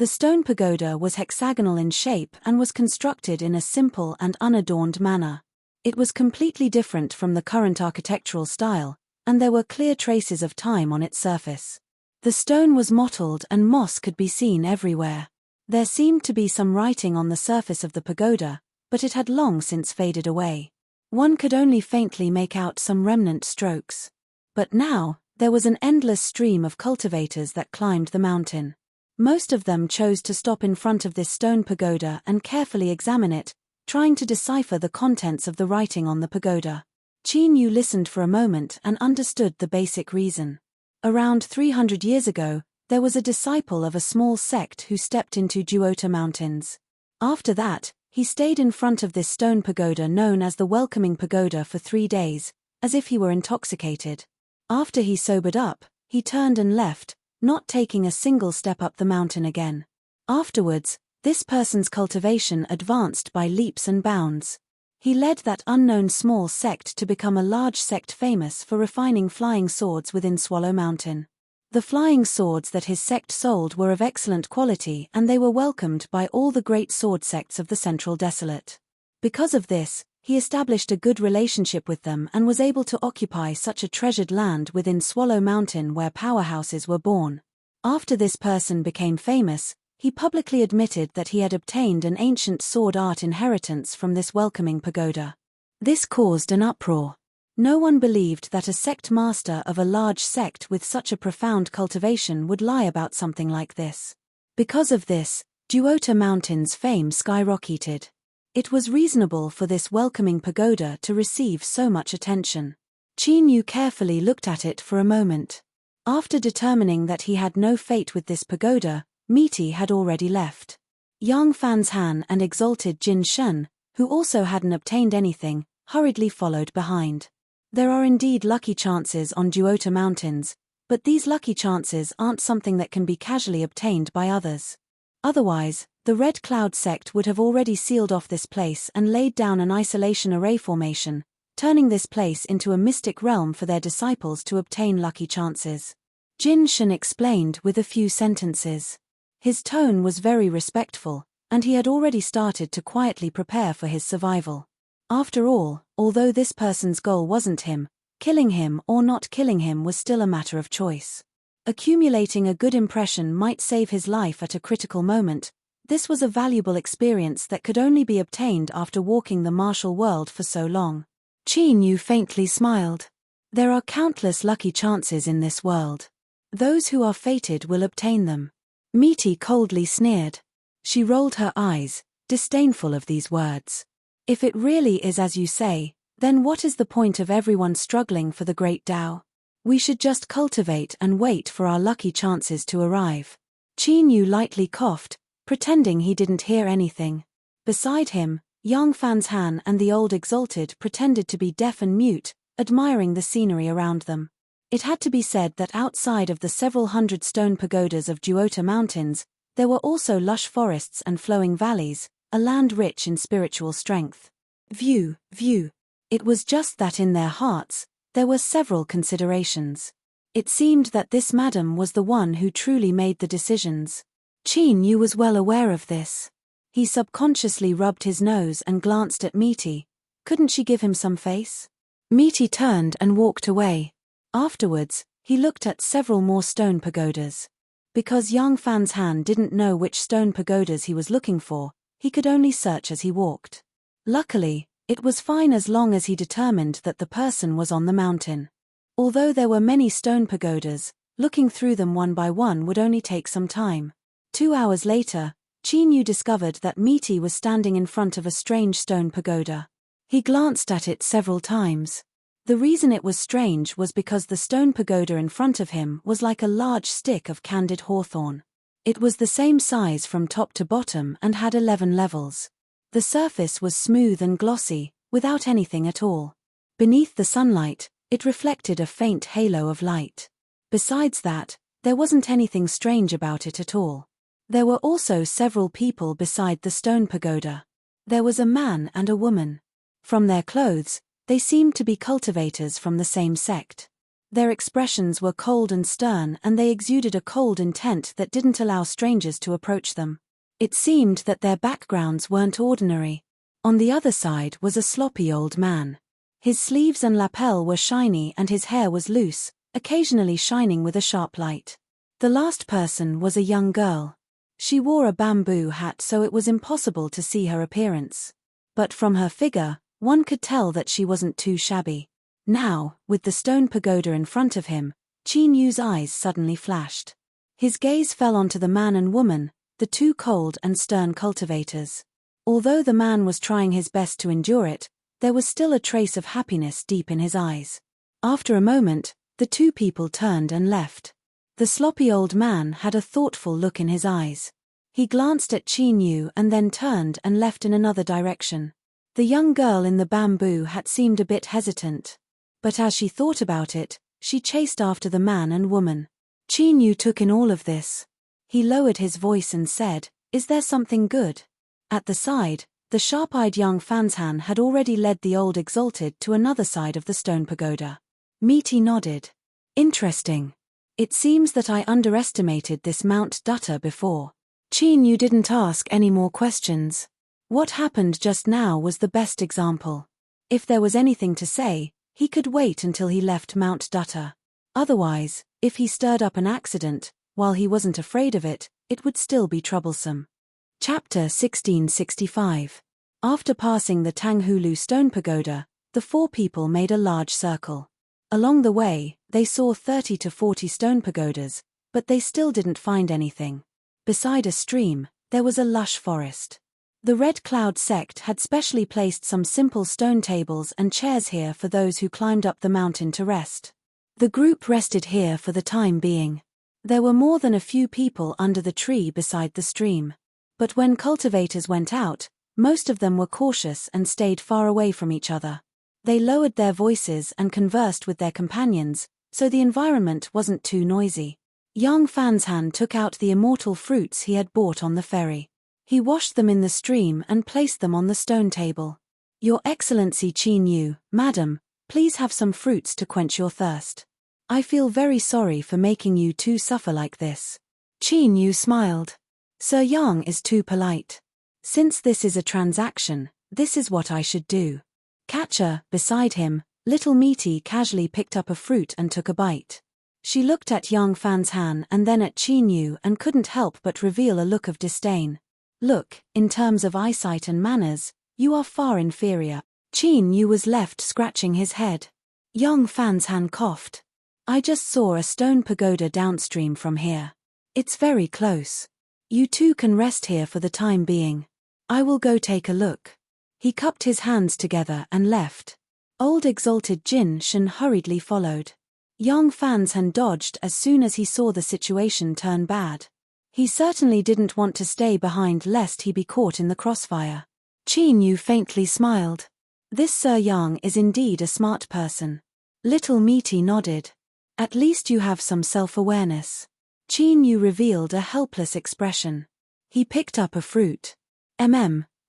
The stone pagoda was hexagonal in shape and was constructed in a simple and unadorned manner. It was completely different from the current architectural style, and there were clear traces of time on its surface. The stone was mottled and moss could be seen everywhere. There seemed to be some writing on the surface of the pagoda, but it had long since faded away. One could only faintly make out some remnant strokes. But now, there was an endless stream of cultivators that climbed the mountain. Most of them chose to stop in front of this stone pagoda and carefully examine it, trying to decipher the contents of the writing on the pagoda. Chi Nu listened for a moment and understood the basic reason. Around 300 years ago, there was a disciple of a small sect who stepped into Duota Mountains. After that, he stayed in front of this stone pagoda known as the Welcoming Pagoda for 3 days, as if he were intoxicated. After he sobered up, he turned and left, not taking a single step up the mountain again. Afterwards, this person's cultivation advanced by leaps and bounds. He led that unknown small sect to become a large sect famous for refining flying swords within Swallow Mountain. The flying swords that his sect sold were of excellent quality and they were welcomed by all the great sword sects of the Central Desolate. Because of this, he established a good relationship with them and was able to occupy such a treasured land within Swallow Mountain where powerhouses were born. After this person became famous, he publicly admitted that he had obtained an ancient sword art inheritance from this welcoming pagoda. This caused an uproar. No one believed that a sect master of a large sect with such a profound cultivation would lie about something like this. Because of this, Duota Mountain's fame skyrocketed. It was reasonable for this welcoming pagoda to receive so much attention. Qin Yu carefully looked at it for a moment. After determining that he had no fate with this pagoda, Misty had already left. Yang Fan's Han and exalted Jin Shen, who also hadn't obtained anything, hurriedly followed behind. There are indeed lucky chances on Duota Mountains, but these lucky chances aren't something that can be casually obtained by others. Otherwise, the Red Cloud sect would have already sealed off this place and laid down an isolation array formation, turning this place into a mystic realm for their disciples to obtain lucky chances. Jin Shen explained with a few sentences. His tone was very respectful, and he had already started to quietly prepare for his survival. After all, although this person's goal wasn't him, killing him or not killing him was still a matter of choice. Accumulating a good impression might save his life at a critical moment. This was a valuable experience that could only be obtained after walking the martial world for so long. Qin Yu faintly smiled. There are countless lucky chances in this world. Those who are fated will obtain them. Misty coldly sneered. She rolled her eyes, disdainful of these words. If it really is as you say, then what is the point of everyone struggling for the great Tao? We should just cultivate and wait for our lucky chances to arrive. Qin Yu lightly coughed, pretending he didn't hear anything. Beside him, Yang Fan's Han and the old exalted pretended to be deaf and mute, admiring the scenery around them. It had to be said that outside of the several hundred stone pagodas of Duota Mountains, there were also lush forests and flowing valleys, a land rich in spiritual strength. View. It was just that in their hearts, there were several considerations. It seemed that this madam was the one who truly made the decisions. Qin Yu was well aware of this. He subconsciously rubbed his nose and glanced at Misty. Couldn't she give him some face? Misty turned and walked away. Afterwards, he looked at several more stone pagodas. Because Yang Fan's Han didn't know which stone pagodas he was looking for, he could only search as he walked. Luckily, it was fine as long as he determined that the person was on the mountain. Although there were many stone pagodas, looking through them one by one would only take some time. 2 hours later, Qin Yu discovered that Misty was standing in front of a strange stone pagoda. He glanced at it several times. The reason it was strange was because the stone pagoda in front of him was like a large stick of candied hawthorn. It was the same size from top to bottom and had 11 levels. The surface was smooth and glossy, without anything at all. Beneath the sunlight, it reflected a faint halo of light. Besides that, there wasn't anything strange about it at all. There were also several people beside the stone pagoda. There was a man and a woman. From their clothes, they seemed to be cultivators from the same sect. Their expressions were cold and stern, and they exuded a cold intent that didn't allow strangers to approach them. It seemed that their backgrounds weren't ordinary. On the other side was a sloppy old man. His sleeves and lapel were shiny and his hair was loose, occasionally shining with a sharp light. The last person was a young girl. She wore a bamboo hat, so it was impossible to see her appearance. But from her figure, one could tell that she wasn't too shabby. Now, with the stone pagoda in front of him, Qin Yu's eyes suddenly flashed. His gaze fell onto the man and woman, the two cold and stern cultivators. Although the man was trying his best to endure it, there was still a trace of happiness deep in his eyes. After a moment, the two people turned and left. The sloppy old man had a thoughtful look in his eyes. He glanced at Qin Yu and then turned and left in another direction. The young girl in the bamboo hat seemed a bit hesitant. But as she thought about it, she chased after the man and woman. Qin Yu took in all of this. He lowered his voice and said, "Is there something good?" At the side, the sharp-eyed young Fanshan had already led the old exalted to another side of the stone pagoda. Misty nodded. "Interesting. It seems that I underestimated this Mount Dutta before." Qin Yu didn't ask any more questions. What happened just now was the best example. If there was anything to say, he could wait until he left Mount Dutta. Otherwise, if he stirred up an accident, while he wasn't afraid of it, it would still be troublesome. Chapter 1665. After passing the Tanghulu Stone Pagoda, The four people made a large circle. Along the way, they saw 30 to 40 stone pagodas, but they still didn't find anything. Beside a stream, there was a lush forest. The Red Cloud sect had specially placed some simple stone tables and chairs here for those who climbed up the mountain to rest. The group rested here for the time being. There were more than a few people under the tree beside the stream. But when cultivators went out, most of them were cautious and stayed far away from each other. They lowered their voices and conversed with their companions, so the environment wasn't too noisy. Young Fanshan took out the immortal fruits he had bought on the ferry. He washed them in the stream and placed them on the stone table. Your Excellency Qin Yu, Madam, please have some fruits to quench your thirst. I feel very sorry for making you two suffer like this. Qin Yu smiled. Sir Yang is too polite. Since this is a transaction, this is what I should do. Catcher, beside him, little Meaty casually picked up a fruit and took a bite. She looked at young Fanshan and then at Qin Yu and couldn't help but reveal a look of disdain. Look, in terms of eyesight and manners, you are far inferior. Qin Yu was left scratching his head. Young Fanshan coughed. I just saw a stone pagoda downstream from here. It's very close. You two can rest here for the time being. I will go take a look. He cupped his hands together and left. Old exalted Jin Shen hurriedly followed. Young Fanshan dodged as soon as he saw the situation turn bad. He certainly didn't want to stay behind lest he be caught in the crossfire. Qin Yu faintly smiled. This Sir Yang is indeed a smart person. Little Meaty nodded. At least you have some self-awareness. Qin Yu revealed a helpless expression. He picked up a fruit.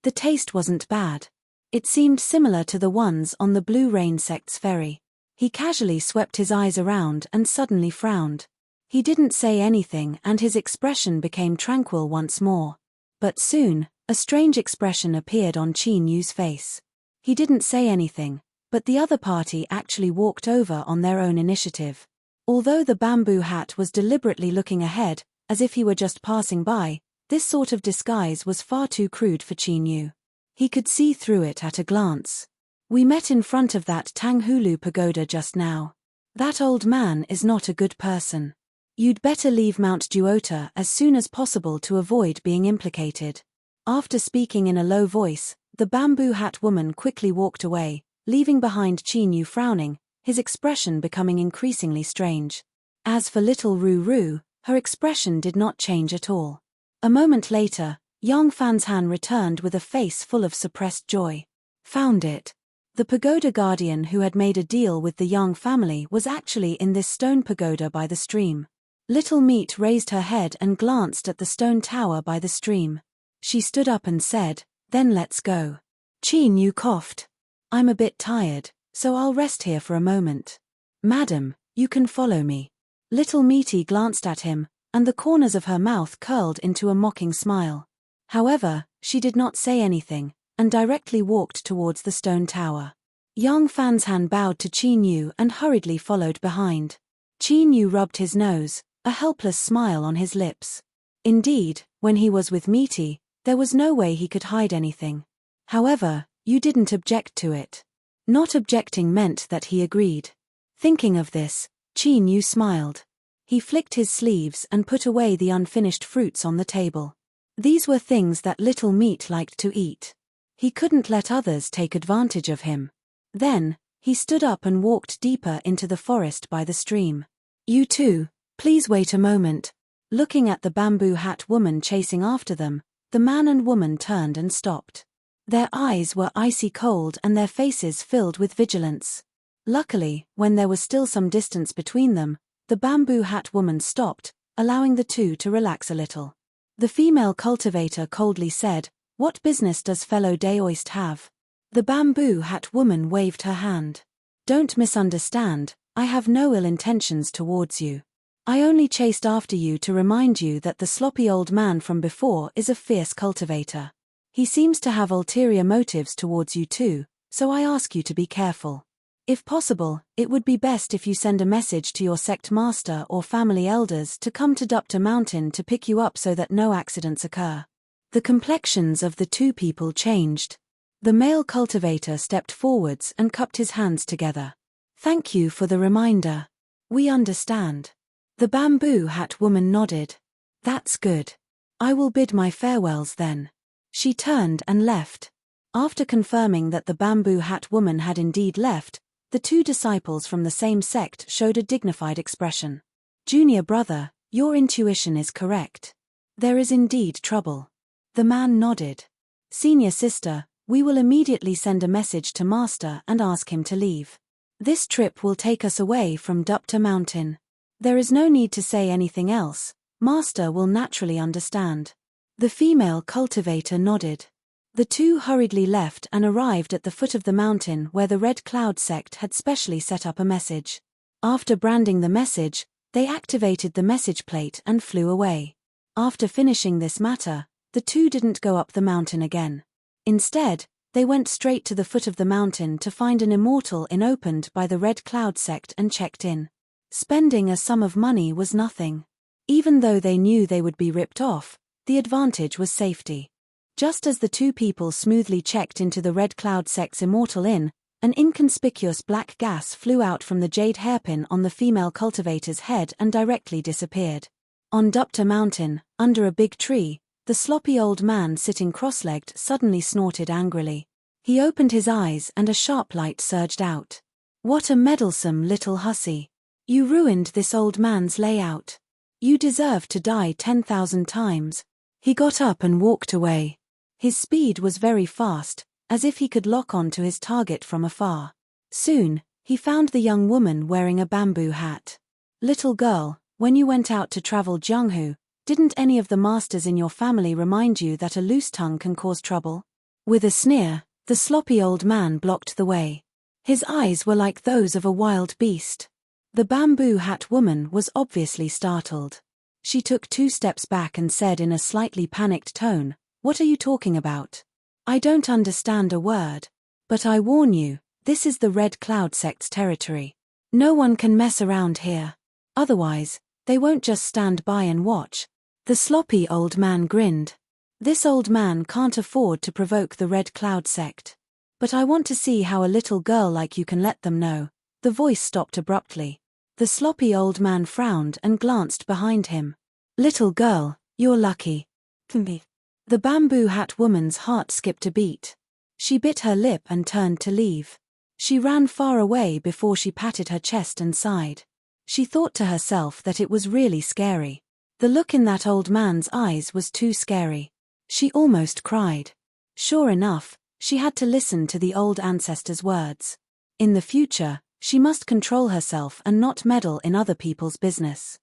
The taste wasn't bad. It seemed similar to the ones on the Blue Rain sect's ferry. He casually swept his eyes around and suddenly frowned. He didn't say anything and his expression became tranquil once more. But soon, a strange expression appeared on Qin Yu's face. He didn't say anything, but the other party actually walked over on their own initiative. Although the bamboo hat was deliberately looking ahead, as if he were just passing by, this sort of disguise was far too crude for Qin Yu. He could see through it at a glance. We met in front of that Tanghulu pagoda just now. That old man is not a good person. You'd better leave Mount Duota as soon as possible to avoid being implicated. After speaking in a low voice, the bamboo hat woman quickly walked away, leaving behind Qin Yu frowning, his expression becoming increasingly strange. As for little Ruru, her expression did not change at all. A moment later, young Fanshan returned with a face full of suppressed joy. Found it. The pagoda guardian who had made a deal with the Young family was actually in this stone pagoda by the stream. Little Meat raised her head and glanced at the stone tower by the stream. She stood up and said, "Then let's go." Qin Yu coughed. "I'm a bit tired, so I'll rest here for a moment." "Madam, you can follow me." Little Meaty glanced at him, and the corners of her mouth curled into a mocking smile. However, she did not say anything, and directly walked towards the stone tower. Young Fanshan bowed to Qin Yu and hurriedly followed behind. Qin Yu rubbed his nose, a helpless smile on his lips. Indeed, when he was with Meaty, there was no way he could hide anything. However, you didn't object to it. Not objecting meant that he agreed. Thinking of this, Qin Yu smiled. He flicked his sleeves and put away the unfinished fruits on the table. These were things that Little Meat liked to eat. He couldn't let others take advantage of him. Then, he stood up and walked deeper into the forest by the stream. "You two, please wait a moment." Looking at the bamboo hat woman chasing after them, the man and woman turned and stopped. Their eyes were icy cold and their faces filled with vigilance. Luckily, when there was still some distance between them, the bamboo hat woman stopped, allowing the two to relax a little. The female cultivator coldly said, "What business does fellow Daoist have?" The bamboo hat woman waved her hand. "Don't misunderstand, I have no ill intentions towards you. I only chased after you to remind you that the sloppy old man from before is a fierce cultivator. He seems to have ulterior motives towards you too, so I ask you to be careful. If possible, it would be best if you send a message to your sect master or family elders to come to Dupta Mountain to pick you up so that no accidents occur." The complexions of the two people changed. The male cultivator stepped forwards and cupped his hands together. Thank you for the reminder. We understand. The bamboo hat woman nodded. That's good. I will bid my farewells then. She turned and left. After confirming that the bamboo hat woman had indeed left, the two disciples from the same sect showed a dignified expression. Junior brother, your intuition is correct. There is indeed trouble. The man nodded. Senior sister, we will immediately send a message to Master and ask him to leave. This trip will take us away from Dupta Mountain. There is no need to say anything else. Master will naturally understand. The female cultivator nodded. The two hurriedly left and arrived at the foot of the mountain where the Red Cloud sect had specially set up a message. After branding the message, they activated the message plate and flew away. After finishing this matter, the two didn't go up the mountain again. Instead, they went straight to the foot of the mountain to find an immortal inn opened by the Red Cloud sect and checked in. Spending a sum of money was nothing. Even though they knew they would be ripped off, the advantage was safety. Just as the two people smoothly checked into the Red Cloud sect's immortal inn, an inconspicuous black gas flew out from the jade hairpin on the female cultivator's head and directly disappeared. On Dupta Mountain, under a big tree, the sloppy old man sitting cross-legged suddenly snorted angrily. He opened his eyes and a sharp light surged out. What a meddlesome little hussy. You ruined this old man's layout. You deserve to die 10,000 times. He got up and walked away. His speed was very fast, as if he could lock on to his target from afar. Soon, he found the young woman wearing a bamboo hat. Little girl, when you went out to travel Jianghu, didn't any of the masters in your family remind you that a loose tongue can cause trouble? With a sneer, the sloppy old man blocked the way. His eyes were like those of a wild beast. The bamboo hat woman was obviously startled. She took 2 steps back and said in a slightly panicked tone, "What are you talking about? I don't understand a word. But I warn you, this is the Red Cloud sect's territory. No one can mess around here. Otherwise, they won't just stand by and watch." The sloppy old man grinned. This old man can't afford to provoke the Red Cloud sect. But I want to see how a little girl like you can let them know. The voice stopped abruptly. The sloppy old man frowned and glanced behind him. Little girl, you're lucky. The bamboo hat woman's heart skipped a beat. She bit her lip and turned to leave. She ran far away before she patted her chest and sighed. She thought to herself that it was really scary. The look in that old man's eyes was too scary. She almost cried. Sure enough, she had to listen to the old ancestor's words. In the future, she must control herself and not meddle in other people's business.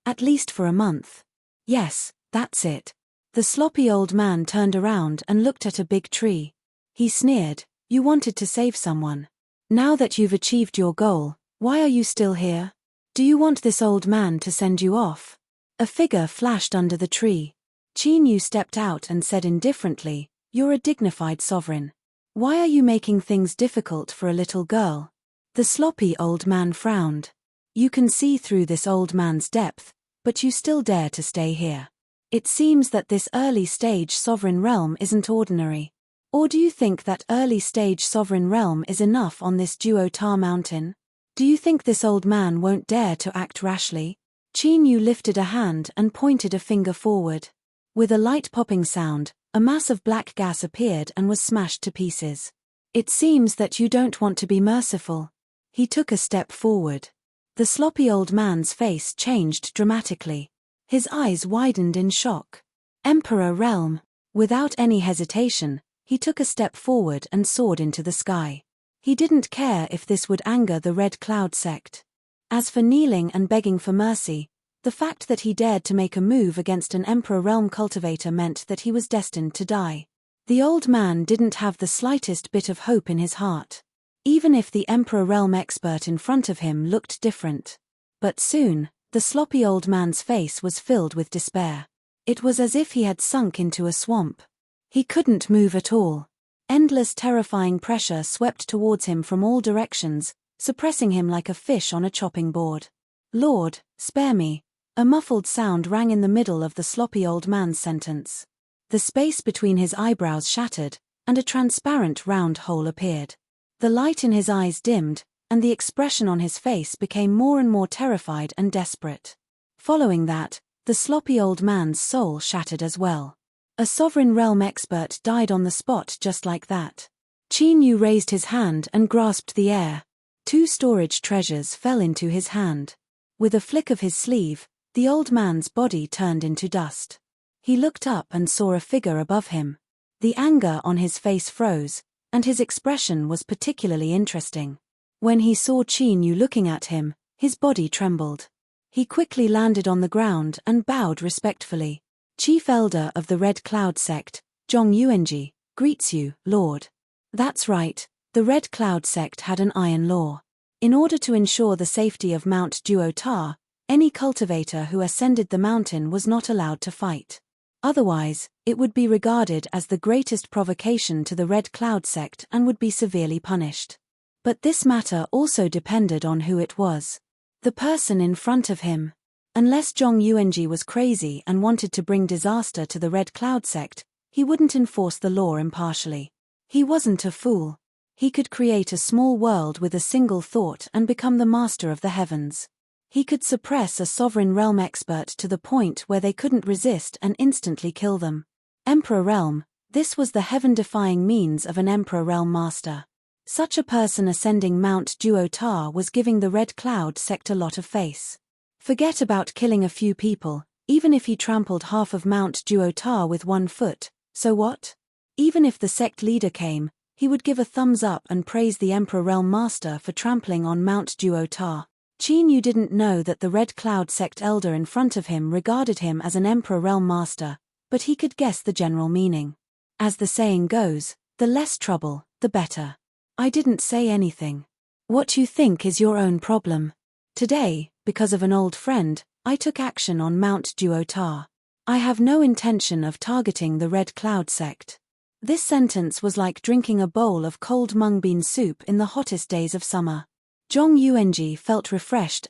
At least for a month. Yes, that's it. The sloppy old man turned around and looked at a big tree. He sneered, "You wanted to save someone. Now that you've achieved your goal, why are you still here? Do you want this old man to send you off?" A figure flashed under the tree. Qin Yu stepped out and said indifferently, "You're a dignified sovereign. Why are you making things difficult for a little girl?" The sloppy old man frowned. "You can see through this old man's depth, but you still dare to stay here. It seems that this early-stage sovereign realm isn't ordinary. Or do you think that early-stage sovereign realm is enough on this Duo Tar mountain? Do you think this old man won't dare to act rashly?" Qin Yu lifted a hand and pointed a finger forward. With a light popping sound, a mass of black gas appeared and was smashed to pieces. "It seems that you don't want to be merciful." He took a step forward. The sloppy old man's face changed dramatically. His eyes widened in shock. Emperor Realm. Without any hesitation, he took a step forward and soared into the sky. He didn't care if this would anger the Red Cloud sect. As for kneeling and begging for mercy, the fact that he dared to make a move against an Emperor Realm cultivator meant that he was destined to die. The old man didn't have the slightest bit of hope in his heart. Even if the Emperor Realm expert in front of him looked different. But soon, the sloppy old man's face was filled with despair. It was as if he had sunk into a swamp. He couldn't move at all. Endless terrifying pressure swept towards him from all directions, suppressing him like a fish on a chopping board. "Lord, spare me." A muffled sound rang in the middle of the sloppy old man's sentence. The space between his eyebrows shattered, and a transparent round hole appeared. The light in his eyes dimmed, and the expression on his face became more and more terrified and desperate. Following that, the sloppy old man's soul shattered as well. A sovereign realm expert died on the spot just like that. Qin Yu raised his hand and grasped the air. 2 storage treasures fell into his hand. With a flick of his sleeve, the old man's body turned into dust. He looked up and saw a figure above him. The anger on his face froze, and his expression was particularly interesting. When he saw Qin Yu looking at him, his body trembled. He quickly landed on the ground and bowed respectfully. Chief Elder of the Red Cloud Sect, Zhong Yuanji, greets you, Lord. That's right, the Red Cloud Sect had an iron law. In order to ensure the safety of Mount Duo-Ta, any cultivator who ascended the mountain was not allowed to fight. Otherwise, it would be regarded as the greatest provocation to the Red Cloud Sect and would be severely punished. But this matter also depended on who it was. The person in front of him. Unless Zhong Yuanji was crazy and wanted to bring disaster to the Red Cloud Sect, he wouldn't enforce the law impartially. He wasn't a fool. He could create a small world with a single thought and become the master of the heavens. He could suppress a sovereign realm expert to the point where they couldn't resist and instantly kill them. Emperor Realm, this was the heaven-defying means of an Emperor Realm master. Such a person ascending Mount Duo-Ta was giving the Red Cloud Sect a lot of face. Forget about killing a few people, even if he trampled half of Mount Duo-Ta with 1 foot, so what? Even if the sect leader came, he would give a thumbs up and praise the Emperor Realm Master for trampling on Mount Duo-Ta. Qin Yu didn't know that the Red Cloud Sect elder in front of him regarded him as an Emperor Realm Master, but he could guess the general meaning. As the saying goes, the less trouble, the better. I didn't say anything. What you think is your own problem. Today, because of an old friend, I took action on Mount Duo-Ta. I have no intention of targeting the Red Cloud Sect. This sentence was like drinking a bowl of cold mung bean soup in the hottest days of summer. Zhong Yuanji felt refreshed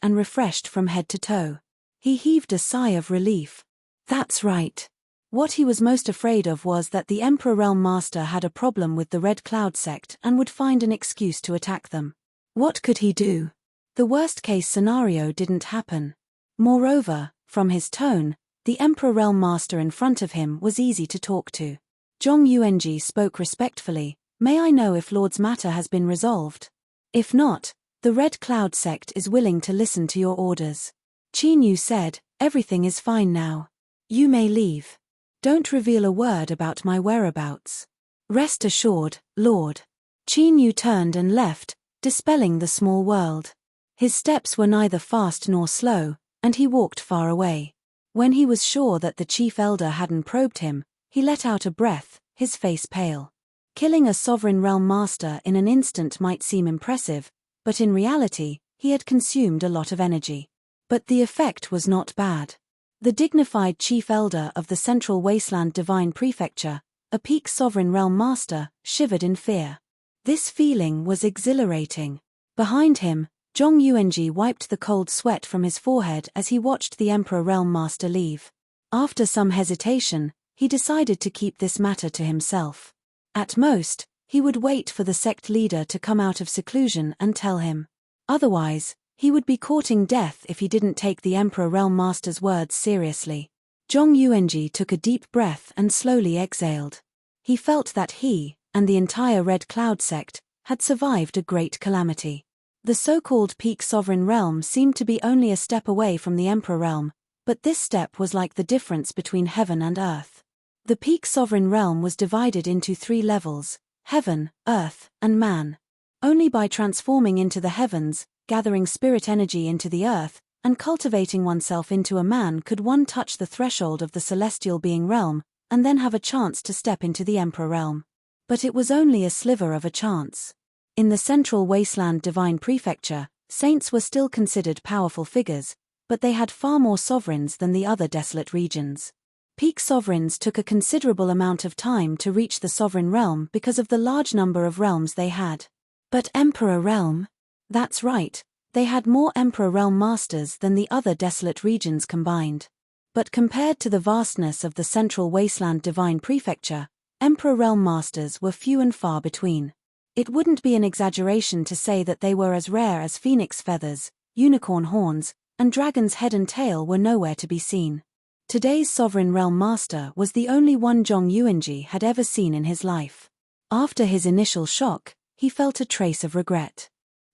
from head to toe. He heaved a sigh of relief. That's right. What he was most afraid of was that the Emperor Realm Master had a problem with the Red Cloud Sect and would find an excuse to attack them. What could he do? The worst-case scenario didn't happen. Moreover, from his tone, the Emperor Realm Master in front of him was easy to talk to. Zhong Yuanji spoke respectfully, "May I know if Lord's matter has been resolved? If not, the Red Cloud Sect is willing to listen to your orders." Qin Yu said, "Everything is fine now. You may leave. Don't reveal a word about my whereabouts. Rest assured, Lord." Qin Yu turned and left, dispelling the small world. His steps were neither fast nor slow, and he walked far away. When he was sure that the chief elder hadn't probed him, he let out a breath, his face pale. Killing a sovereign realm master in an instant might seem impressive, but in reality, he had consumed a lot of energy. But the effect was not bad. The dignified chief elder of the Central Wasteland Divine Prefecture, a peak sovereign realm master, shivered in fear. This feeling was exhilarating. Behind him, Zhong Yuanji wiped the cold sweat from his forehead as he watched the Emperor Realm Master leave. After some hesitation, he decided to keep this matter to himself. At most, he would wait for the sect leader to come out of seclusion and tell him. Otherwise, he would be courting death if he didn't take the Emperor Realm Master's words seriously. Zhong Yuanji took a deep breath and slowly exhaled. He felt that he, and the entire Red Cloud Sect, had survived a great calamity. The so-called peak sovereign realm seemed to be only a step away from the Emperor realm, but this step was like the difference between heaven and earth. The peak sovereign realm was divided into 3 levels: heaven, earth, and man. Only by transforming into the heavens, gathering spirit energy into the earth, and cultivating oneself into a man could one touch the threshold of the celestial being realm, and then have a chance to step into the Emperor realm. But it was only a sliver of a chance. In the Central Wasteland Divine Prefecture, saints were still considered powerful figures, but they had far more sovereigns than the other desolate regions. Peak sovereigns took a considerable amount of time to reach the sovereign realm because of the large number of realms they had. But Emperor Realm? That's right, they had more Emperor Realm Masters than the other desolate regions combined. But compared to the vastness of the Central Wasteland Divine Prefecture, Emperor Realm Masters were few and far between. It wouldn't be an exaggeration to say that they were as rare as phoenix feathers, unicorn horns, and dragon's head and tail were nowhere to be seen. Today's Sovereign Realm Master was the only one Zhong Yuanji had ever seen in his life. After his initial shock, he felt a trace of regret.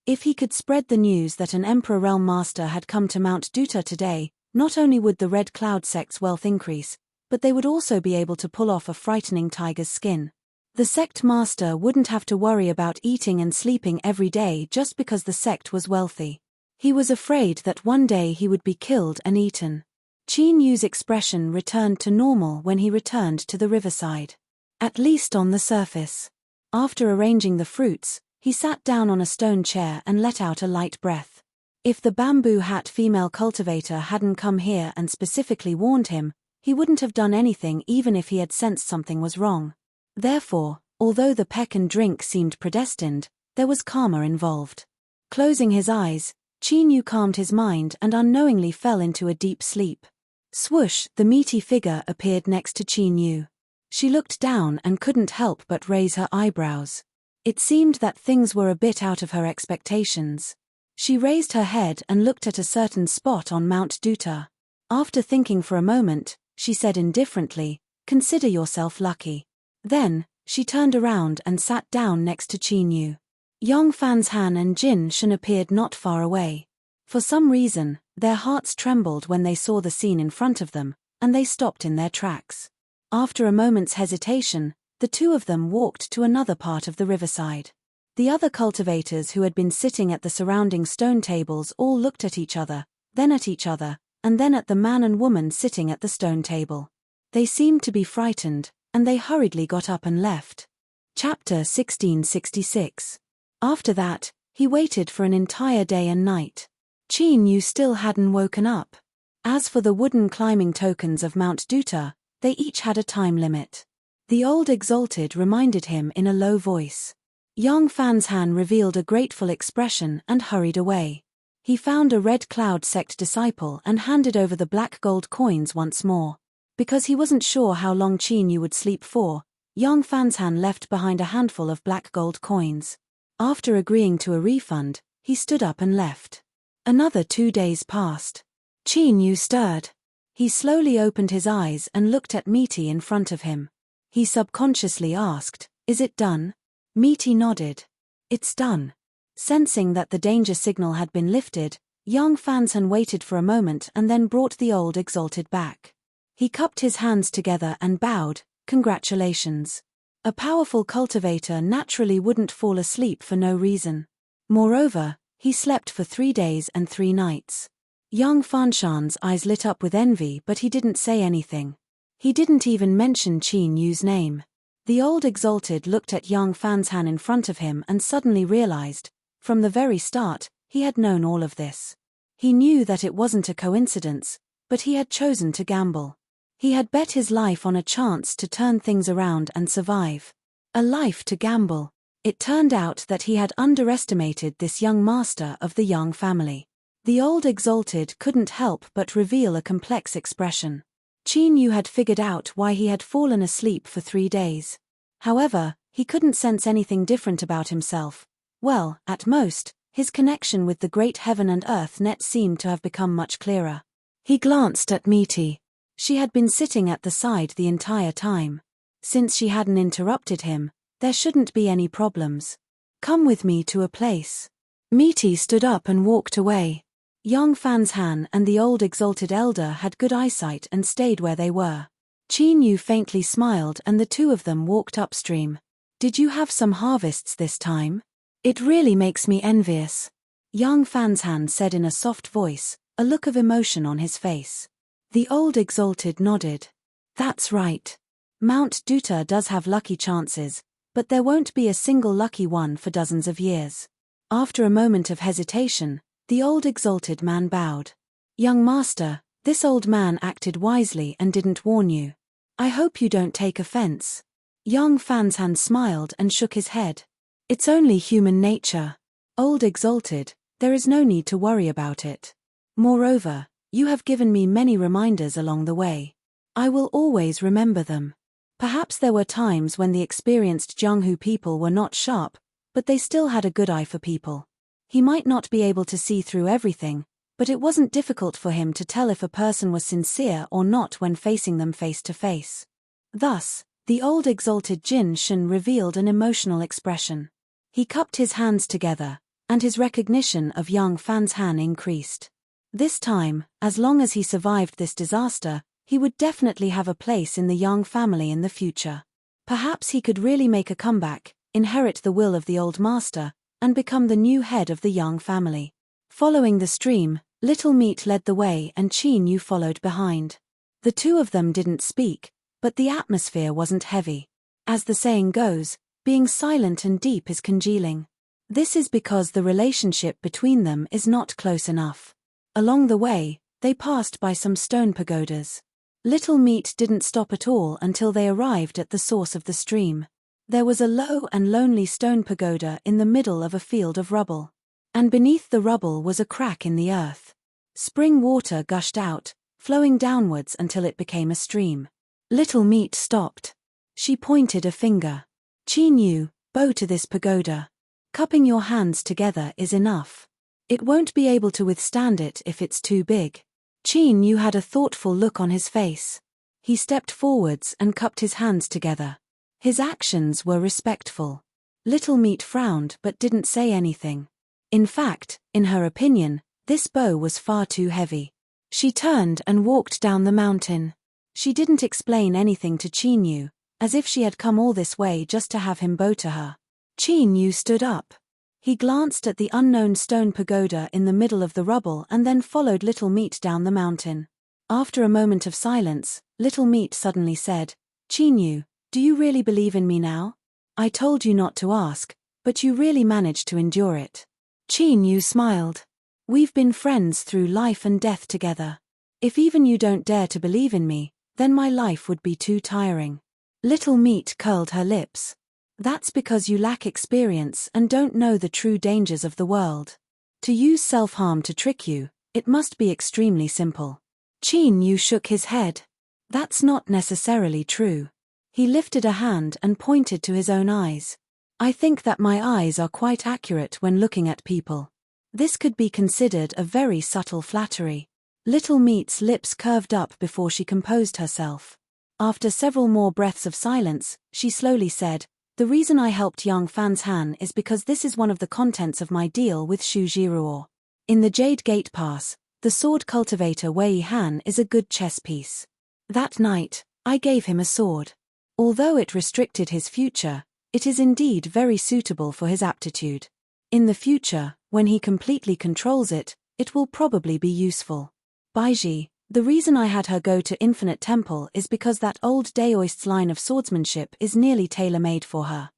If he could spread the news that an Emperor Realm Master had come to Mount Duta today, not only would the Red Cloud sect's wealth increase, but they would also be able to pull off a frightening tiger's skin. The sect master wouldn't have to worry about eating and sleeping every day just because the sect was wealthy. He was afraid that one day he would be killed and eaten. Qin Yu's expression returned to normal when he returned to the riverside. At least on the surface. After arranging the fruits, he sat down on a stone chair and let out a light breath. If the bamboo hat female cultivator hadn't come here and specifically warned him, he wouldn't have done anything even if he had sensed something was wrong. Therefore, although the peck and drink seemed predestined, there was karma involved. Closing his eyes, Qin Yu calmed his mind and unknowingly fell into a deep sleep. Swoosh, the meaty figure appeared next to Qin Yu. She looked down and couldn't help but raise her eyebrows. It seemed that things were a bit out of her expectations. She raised her head and looked at a certain spot on Mount Duta. After thinking for a moment, she said indifferently, "Consider yourself lucky." Then, she turned around and sat down next to Qin Yu. Yong Fanshan and Jin Shen appeared not far away. For some reason, their hearts trembled when they saw the scene in front of them, and they stopped in their tracks. After a moment's hesitation, the two of them walked to another part of the riverside. The other cultivators who had been sitting at the surrounding stone tables all looked at each other, then at each other, and then at the man and woman sitting at the stone table. They seemed to be frightened, and they hurriedly got up and left. Chapter 1666. After that, he waited for an entire day and night. Qin Yu still hadn't woken up. As for the wooden climbing tokens of Mount Duta, they each had a time limit. The old exalted reminded him in a low voice. Yong Fanshan revealed a grateful expression and hurried away. He found a Red Cloud sect disciple and handed over the black gold coins once more. Because he wasn't sure how long Qin Yu would sleep for, Yong Fanshan left behind a handful of black gold coins. After agreeing to a refund, he stood up and left. Another 2 days passed. Qin Yu stirred. He slowly opened his eyes and looked at Meaty in front of him. He subconsciously asked, "Is it done?" Meaty nodded. "It's done." Sensing that the danger signal had been lifted, Yong Fanshan waited for a moment and then brought the old exalted back. He cupped his hands together and bowed, "Congratulations." A powerful cultivator naturally wouldn't fall asleep for no reason. Moreover, he slept for 3 days and 3 nights. Yong Fanshan's eyes lit up with envy, but he didn't say anything. He didn't even mention Qin Yu's name. The old exalted looked at Yong Fanshan in front of him and suddenly realized, from the very start, he had known all of this. He knew that it wasn't a coincidence, but he had chosen to gamble. He had bet his life on a chance to turn things around and survive. A life to gamble. It turned out that he had underestimated this young master of the Yang family. The old exalted couldn't help but reveal a complex expression. Qin Yu had figured out why he had fallen asleep for 3 days. However, he couldn't sense anything different about himself. Well, at most, his connection with the great heaven and earth net seemed to have become much clearer. He glanced at Meaty. She had been sitting at the side the entire time. Since she hadn't interrupted him, there shouldn't be any problems. "Come with me to a place." Meaty stood up and walked away. Yong Fanshan and the old exalted elder had good eyesight and stayed where they were. Qin Yu faintly smiled and the two of them walked upstream. "Did you have some harvests this time? It really makes me envious," Yong Fanshan said in a soft voice, a look of emotion on his face. The old exalted nodded. "That's right. Mount Duta does have lucky chances, but there won't be a single lucky one for dozens of years." After a moment of hesitation, the old exalted man bowed. "Young master, this old man acted wisely and didn't warn you. I hope you don't take offense." Yong Fanshan smiled and shook his head. "It's only human nature. Old exalted, there is no need to worry about it. Moreover, you have given me many reminders along the way. I will always remember them." Perhaps there were times when the experienced Jianghu people were not sharp, but they still had a good eye for people. He might not be able to see through everything, but it wasn't difficult for him to tell if a person was sincere or not when facing them face to face. Thus, the old exalted Jin Shen revealed an emotional expression. He cupped his hands together, and his recognition of Yang Fan's Han increased. This time, as long as he survived this disaster, he would definitely have a place in the Yang family in the future. Perhaps he could really make a comeback, inherit the will of the old master, and become the new head of the Yang family. Following the stream, Little Meat led the way and Qin Yu followed behind. The two of them didn't speak, but the atmosphere wasn't heavy. As the saying goes, being silent and deep is congealing. This is because the relationship between them is not close enough. Along the way, they passed by some stone pagodas. Little Meat didn't stop at all until they arrived at the source of the stream. There was a low and lonely stone pagoda in the middle of a field of rubble. And beneath the rubble was a crack in the earth. Spring water gushed out, flowing downwards until it became a stream. Little Meat stopped. She pointed a finger. Qin Yu, bow to this pagoda. Cupping your hands together is enough. It won't be able to withstand it if it's too big. Qin Yu had a thoughtful look on his face. He stepped forwards and cupped his hands together. His actions were respectful. Little Meat frowned but didn't say anything. In fact, in her opinion, this bow was far too heavy. She turned and walked down the mountain. She didn't explain anything to Qin Yu, as if she had come all this way just to have him bow to her. Qin Yu stood up. He glanced at the unknown stone pagoda in the middle of the rubble and then followed Little Meat down the mountain. After a moment of silence, Little Meat suddenly said, "Qin Yu, do you really believe in me now? I told you not to ask, but you really managed to endure it." Qin Yu smiled. "We've been friends through life and death together. If even you don't dare to believe in me, then my life would be too tiring." Little Meat curled her lips. "That's because you lack experience and don't know the true dangers of the world. To use self-harm to trick you, it must be extremely simple." Qin Yu shook his head. "That's not necessarily true." He lifted a hand and pointed to his own eyes. "I think that my eyes are quite accurate when looking at people." This could be considered a very subtle flattery. Little Meat's lips curved up before she composed herself. After several more breaths of silence, she slowly said, "The reason I helped Yang Fan's Han is because this is one of the contents of my deal with Shu Jiruo. In the Jade Gate Pass, the sword cultivator Wei Han is a good chess piece. That night, I gave him a sword. Although it restricted his future, it is indeed very suitable for his aptitude. In the future, when he completely controls it, it will probably be useful. Baiji, the reason I had her go to Infinite Temple is because that old Daoist's line of swordsmanship is nearly tailor-made for her.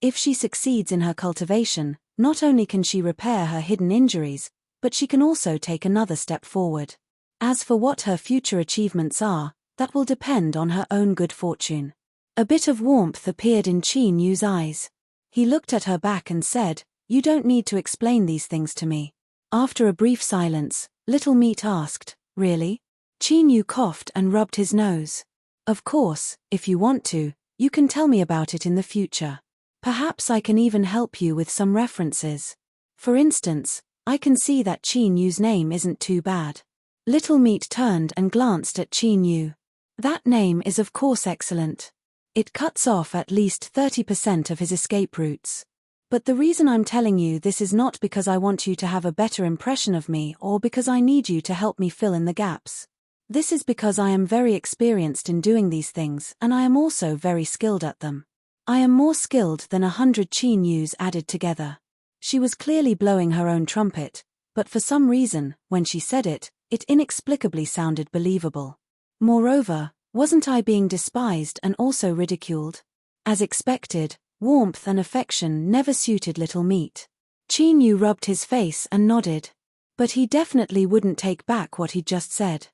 If she succeeds in her cultivation, not only can she repair her hidden injuries, but she can also take another step forward. As for what her future achievements are, that will depend on her own good fortune." A bit of warmth appeared in Qin Yu's eyes. He looked at her back and said, "You don't need to explain these things to me." After a brief silence, Little Meat asked, "Really?" Qin Yu coughed and rubbed his nose. "Of course, if you want to, you can tell me about it in the future. Perhaps I can even help you with some references. For instance, I can see that Qin Yu's name isn't too bad." Little Meat turned and glanced at Qin Yu. "That name is of course excellent. It cuts off at least 30% of his escape routes. But the reason I'm telling you this is not because I want you to have a better impression of me or because I need you to help me fill in the gaps. This is because I am very experienced in doing these things and I am also very skilled at them. I am more skilled than 100 Qin Yus added together." She was clearly blowing her own trumpet, but for some reason, when she said it, it inexplicably sounded believable. Moreover, wasn't I being despised and also ridiculed? As expected, warmth and affection never suited Little Meat. Qin Yu rubbed his face and nodded. But he definitely wouldn't take back what he'd just said.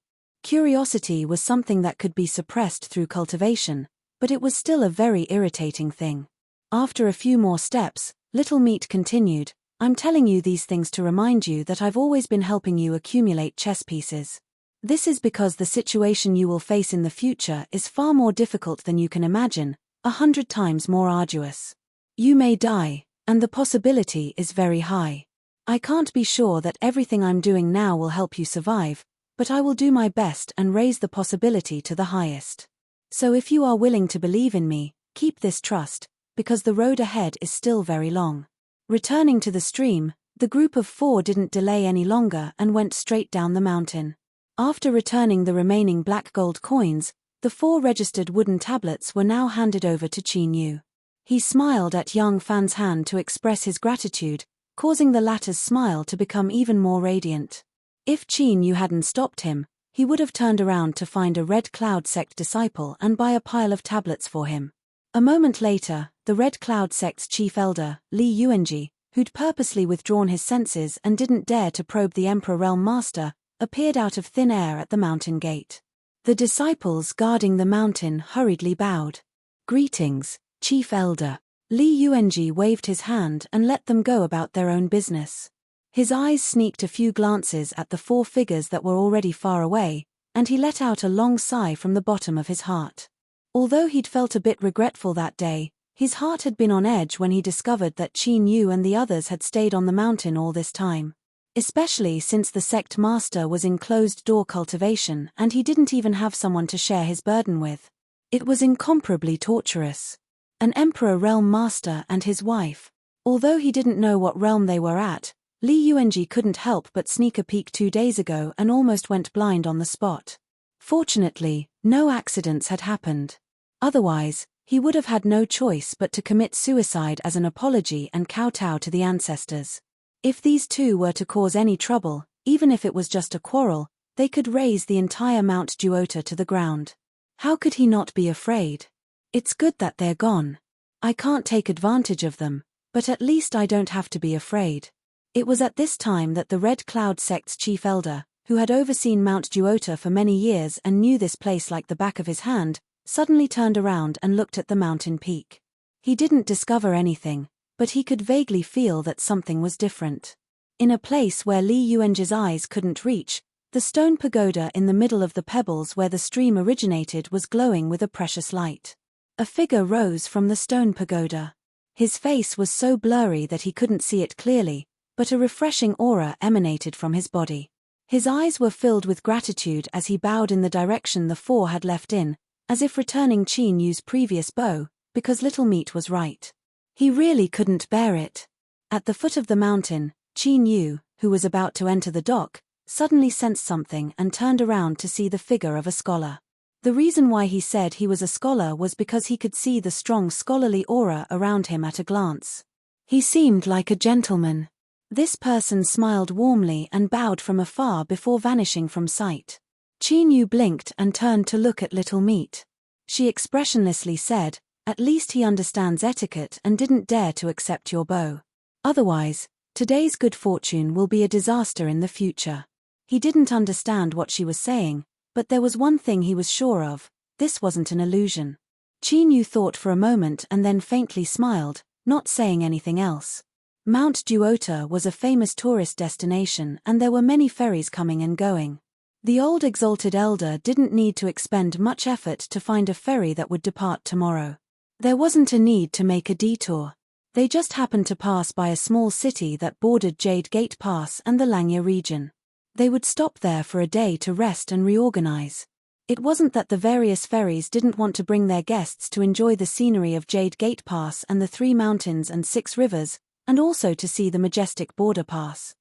Curiosity was something that could be suppressed through cultivation, but it was still a very irritating thing. After a few more steps, Little Meat continued, "I'm telling you these things to remind you that I've always been helping you accumulate chess pieces. This is because the situation you will face in the future is far more difficult than you can imagine, 100 times more arduous. You may die, and the possibility is very high. I can't be sure that everything I'm doing now will help you survive, but I will do my best and raise the possibility to the highest. So if you are willing to believe in me, keep this trust, because the road ahead is still very long. Returning to the stream, the group of 4 didn't delay any longer and went straight down the mountain. After returning the remaining black gold coins, the 4 registered wooden tablets were now handed over to Qin Yu. He smiled at young Fan's hand to express his gratitude, causing the latter's smile to become even more radiant. If Qin Yu hadn't stopped him, he would have turned around to find a Red Cloud sect disciple and buy a pile of tablets for him. A moment later, the Red Cloud sect's chief elder, Li Yuanji, who'd purposely withdrawn his senses and didn't dare to probe the Emperor Realm Master, appeared out of thin air at the mountain gate. The disciples guarding the mountain hurriedly bowed. "Greetings, Chief Elder." Li Yuanji waved his hand and let them go about their own business. His eyes sneaked a few glances at the 4 figures that were already far away, and he let out a long sigh from the bottom of his heart. Although he'd felt a bit regretful that day, his heart had been on edge when he discovered that Qin Yu and the others had stayed on the mountain all this time. Especially since the sect master was in closed-door cultivation and he didn't even have someone to share his burden with. It was incomparably torturous. An Emperor Realm Master and his wife. Although he didn't know what realm they were at, Li Yuanji couldn't help but sneak a peek 2 days ago and almost went blind on the spot. Fortunately, no accidents had happened. Otherwise, he would have had no choice but to commit suicide as an apology and kowtow to the ancestors. If these 2 were to cause any trouble, even if it was just a quarrel, they could raze the entire Mount Duota to the ground. How could he not be afraid? It's good that they're gone. I can't take advantage of them, but at least I don't have to be afraid. It was at this time that the Red Cloud sect's chief elder, who had overseen Mount Duota for many years and knew this place like the back of his hand, suddenly turned around and looked at the mountain peak. He didn't discover anything, but he could vaguely feel that something was different. In a place where Li Yuanji's eyes couldn't reach, the stone pagoda in the middle of the pebbles where the stream originated was glowing with a precious light. A figure rose from the stone pagoda. His face was so blurry that he couldn't see it clearly, but a refreshing aura emanated from his body. His eyes were filled with gratitude as he bowed in the direction the 4 had left in, as if returning Qin Yu's previous bow, because Little Meat was right. He really couldn't bear it. At the foot of the mountain, Qin Yu, who was about to enter the dock, suddenly sensed something and turned around to see the figure of a scholar. The reason why he said he was a scholar was because he could see the strong scholarly aura around him at a glance. He seemed like a gentleman. This person smiled warmly and bowed from afar before vanishing from sight. Qin Yu blinked and turned to look at Little Meat. She expressionlessly said, "At least he understands etiquette and didn't dare to accept your bow. Otherwise, today's good fortune will be a disaster in the future." He didn't understand what she was saying, but there was one thing he was sure of: this wasn't an illusion. Qin Yu thought for a moment and then faintly smiled, not saying anything else. Mount Duota was a famous tourist destination and there were many ferries coming and going. The old exalted elder didn't need to expend much effort to find a ferry that would depart tomorrow. There wasn't a need to make a detour. They just happened to pass by a small city that bordered Jade Gate Pass and the Langya region. They would stop there for a day to rest and reorganize. It wasn't that the various ferries didn't want to bring their guests to enjoy the scenery of Jade Gate Pass and the 3 mountains and 6 rivers, and also to see the majestic border pass.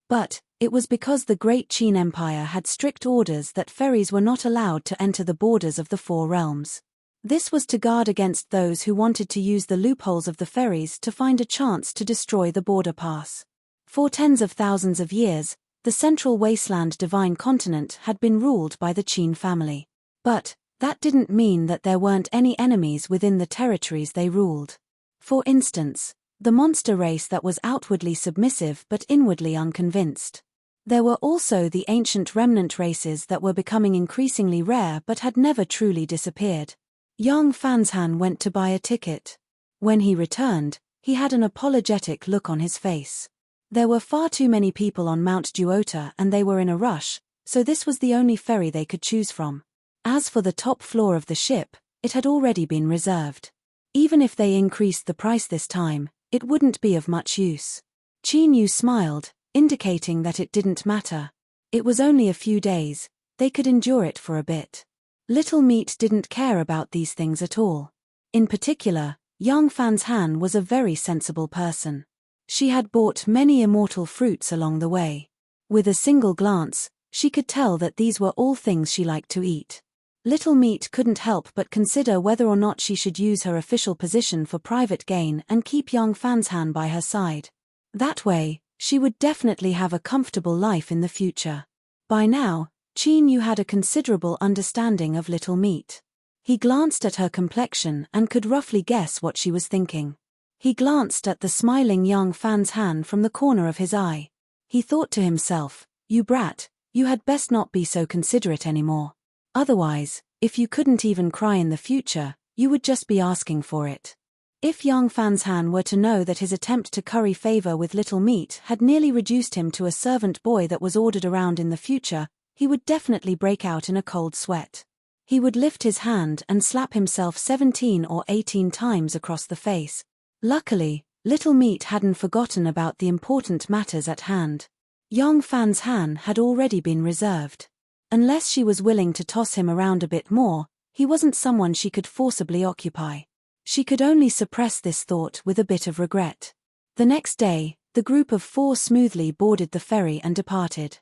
But it was because the Great Qin Empire had strict orders that ferries were not allowed to enter the borders of the 4 realms. This was to guard against those who wanted to use the loopholes of the ferries to find a chance to destroy the border pass. For tens of thousands of years, the central wasteland divine continent had been ruled by the Qin family. But that didn't mean that there weren't any enemies within the territories they ruled. For instance, the monster race that was outwardly submissive but inwardly unconvinced. There were also the ancient remnant races that were becoming increasingly rare but had never truly disappeared. Young Fanshan went to buy a ticket. When he returned, he had an apologetic look on his face. There were far too many people on Mount Duota and they were in a rush, so this was the only ferry they could choose from. As for the top floor of the ship, it had already been reserved. Even if they increased the price this time, it wouldn't be of much use. Qin Yu smiled, indicating that it didn't matter. It was only a few days, they could endure it for a bit. Little Meat didn't care about these things at all. In particular, young Fan's Han was a very sensible person. She had bought many immortal fruits along the way. With a single glance, she could tell that these were all things she liked to eat. Little Meat couldn't help but consider whether or not she should use her official position for private gain and keep young Fan's Han by her side. That way, she would definitely have a comfortable life in the future. By now, Qin Yu had a considerable understanding of Little Meat. He glanced at her complexion and could roughly guess what she was thinking. He glanced at the smiling young Fan's Han from the corner of his eye. He thought to himself, "You brat, you had best not be so considerate anymore. Otherwise, if you couldn't even cry in the future, you would just be asking for it." If young Fan's Han were to know that his attempt to curry favor with Little Meat had nearly reduced him to a servant boy that was ordered around in the future, he would definitely break out in a cold sweat. He would lift his hand and slap himself 17 or 18 times across the face. Luckily, Little Meat hadn't forgotten about the important matters at hand. Young Fan's Han had already been reserved. Unless she was willing to toss him around a bit more, he wasn't someone she could forcibly occupy. She could only suppress this thought with a bit of regret. The next day, the group of 4 smoothly boarded the ferry and departed.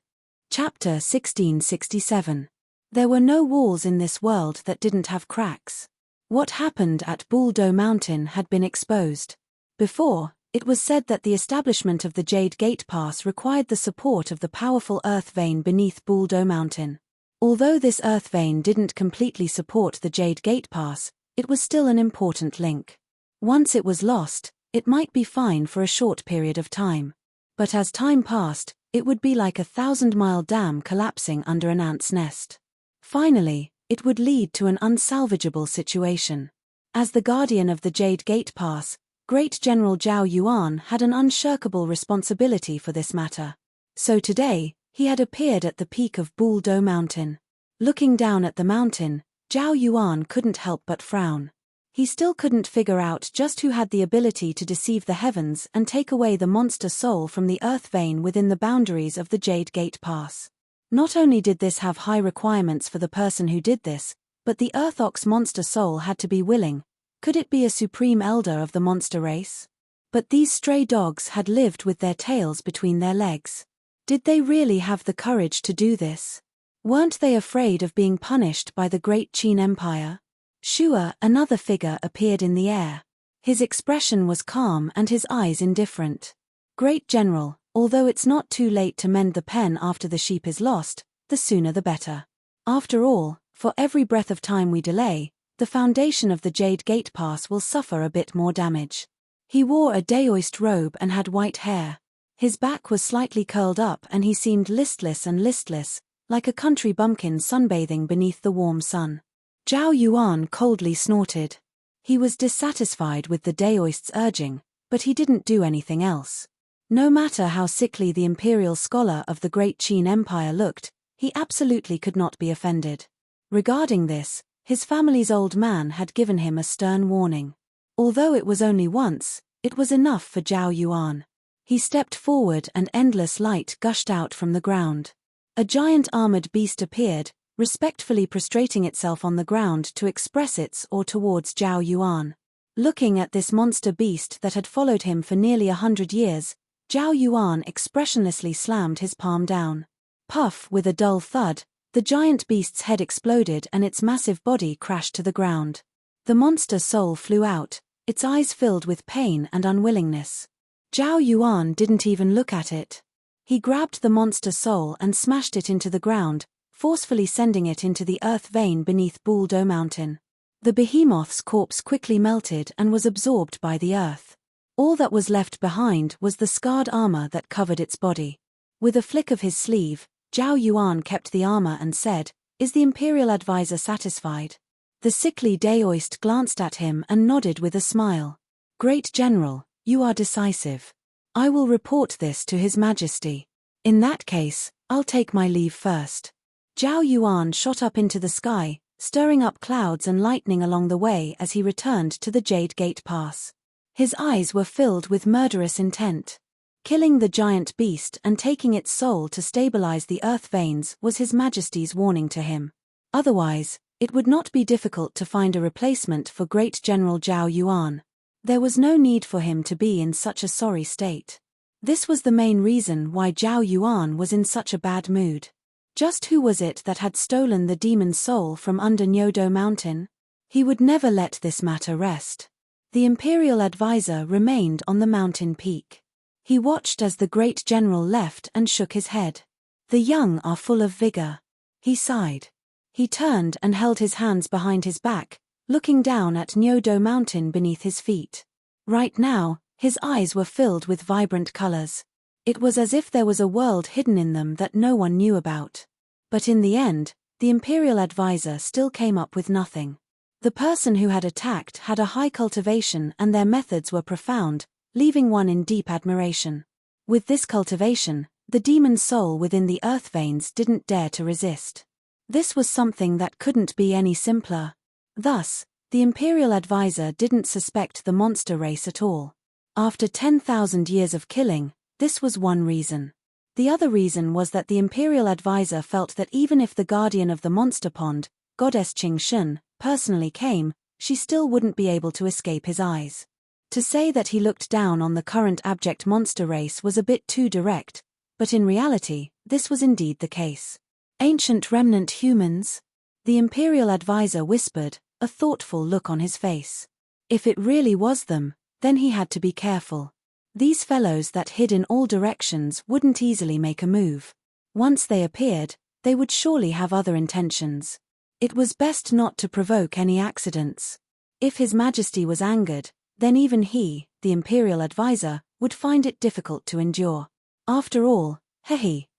Chapter 1667. There were no walls in this world that didn't have cracks. What happened at Buldo Mountain had been exposed. Before, it was said that the establishment of the Jade Gate Pass required the support of the powerful earth vein beneath Buldo Mountain. Although this earth vein didn't completely support the Jade Gate Pass, it was still an important link. Once it was lost, it might be fine for a short period of time. But as time passed, it would be like a 1,000-mile dam collapsing under an ant's nest. Finally, it would lead to an unsalvageable situation. As the guardian of the Jade Gate Pass, Great General Zhao Yuan had an unshirkable responsibility for this matter. So today, he had appeared at the peak of Buldo Mountain. Looking down at the mountain, Zhao Yuan couldn't help but frown. He still couldn't figure out just who had the ability to deceive the heavens and take away the monster soul from the earth vein within the boundaries of the Jade Gate Pass. Not only did this have high requirements for the person who did this, but the Earth Ox monster soul had to be willing. Could it be a supreme elder of the monster race? But these stray dogs had lived with their tails between their legs. Did they really have the courage to do this? Weren't they afraid of being punished by the Great Qin Empire? Shua, another figure, appeared in the air. His expression was calm and his eyes indifferent. "Great General, although it's not too late to mend the pen after the sheep is lost, the sooner the better. After all, for every breath of time we delay, the foundation of the Jade Gate Pass will suffer a bit more damage." He wore a daoist robe and had white hair. His back was slightly curled up and he seemed listless, like a country bumpkin sunbathing beneath the warm sun. Zhao Yuan coldly snorted. He was dissatisfied with the daoist's urging, but he didn't do anything else. No matter how sickly the imperial scholar of the Great Qin Empire looked, he absolutely could not be offended. Regarding this, his family's old man had given him a stern warning. Although it was only once, it was enough for Zhao Yuan. He stepped forward and endless light gushed out from the ground. A giant armored beast appeared, respectfully prostrating itself on the ground to express its awe towards Zhao Yuan. Looking at this monster beast that had followed him for nearly 100 years, Zhao Yuan expressionlessly slammed his palm down. Puff, with a dull thud, the giant beast's head exploded and its massive body crashed to the ground. The monster soul flew out, its eyes filled with pain and unwillingness. Zhao Yuan didn't even look at it. He grabbed the monster soul and smashed it into the ground, forcefully sending it into the earth vein beneath Buldo Mountain. The behemoth's corpse quickly melted and was absorbed by the earth. All that was left behind was the scarred armor that covered its body. With a flick of his sleeve, Zhao Yuan kept the armor and said, "Is the imperial advisor satisfied?" The sickly daoist glanced at him and nodded with a smile. "Great General, you are decisive. I will report this to His Majesty. In that case, I'll take my leave first." Zhao Yuan shot up into the sky, stirring up clouds and lightning along the way as he returned to the Jade Gate Pass. His eyes were filled with murderous intent. Killing the giant beast and taking its soul to stabilize the earth veins was His Majesty's warning to him. Otherwise, it would not be difficult to find a replacement for Great General Zhao Yuan. There was no need for him to be in such a sorry state. This was the main reason why Zhao Yuan was in such a bad mood. Just who was it that had stolen the demon's soul from under Nyodo Mountain? He would never let this matter rest. The imperial advisor remained on the mountain peak. He watched as the great general left and shook his head. The young are full of vigor. He sighed. He turned and held his hands behind his back, looking down at Nyodo Mountain beneath his feet. Right now, his eyes were filled with vibrant colors. It was as if there was a world hidden in them that no one knew about. But in the end, the imperial advisor still came up with nothing. The person who had attacked had a high cultivation and their methods were profound, leaving one in deep admiration. With this cultivation, the demon's soul within the earth veins didn't dare to resist. This was something that couldn't be any simpler. Thus, the imperial advisor didn't suspect the monster race at all. After 10,000 years of killing, this was one reason. The other reason was that the imperial advisor felt that even if the guardian of the monster pond, goddess Qing Shun, personally came, she still wouldn't be able to escape his eyes. To say that he looked down on the current abject monster race was a bit too direct, but in reality, this was indeed the case. Ancient remnant humans? The imperial advisor whispered, a thoughtful look on his face. If it really was them, then he had to be careful. These fellows that hid in all directions wouldn't easily make a move. Once they appeared, they would surely have other intentions. It was best not to provoke any accidents. If His Majesty was angered, then even he, the imperial advisor, would find it difficult to endure. After all,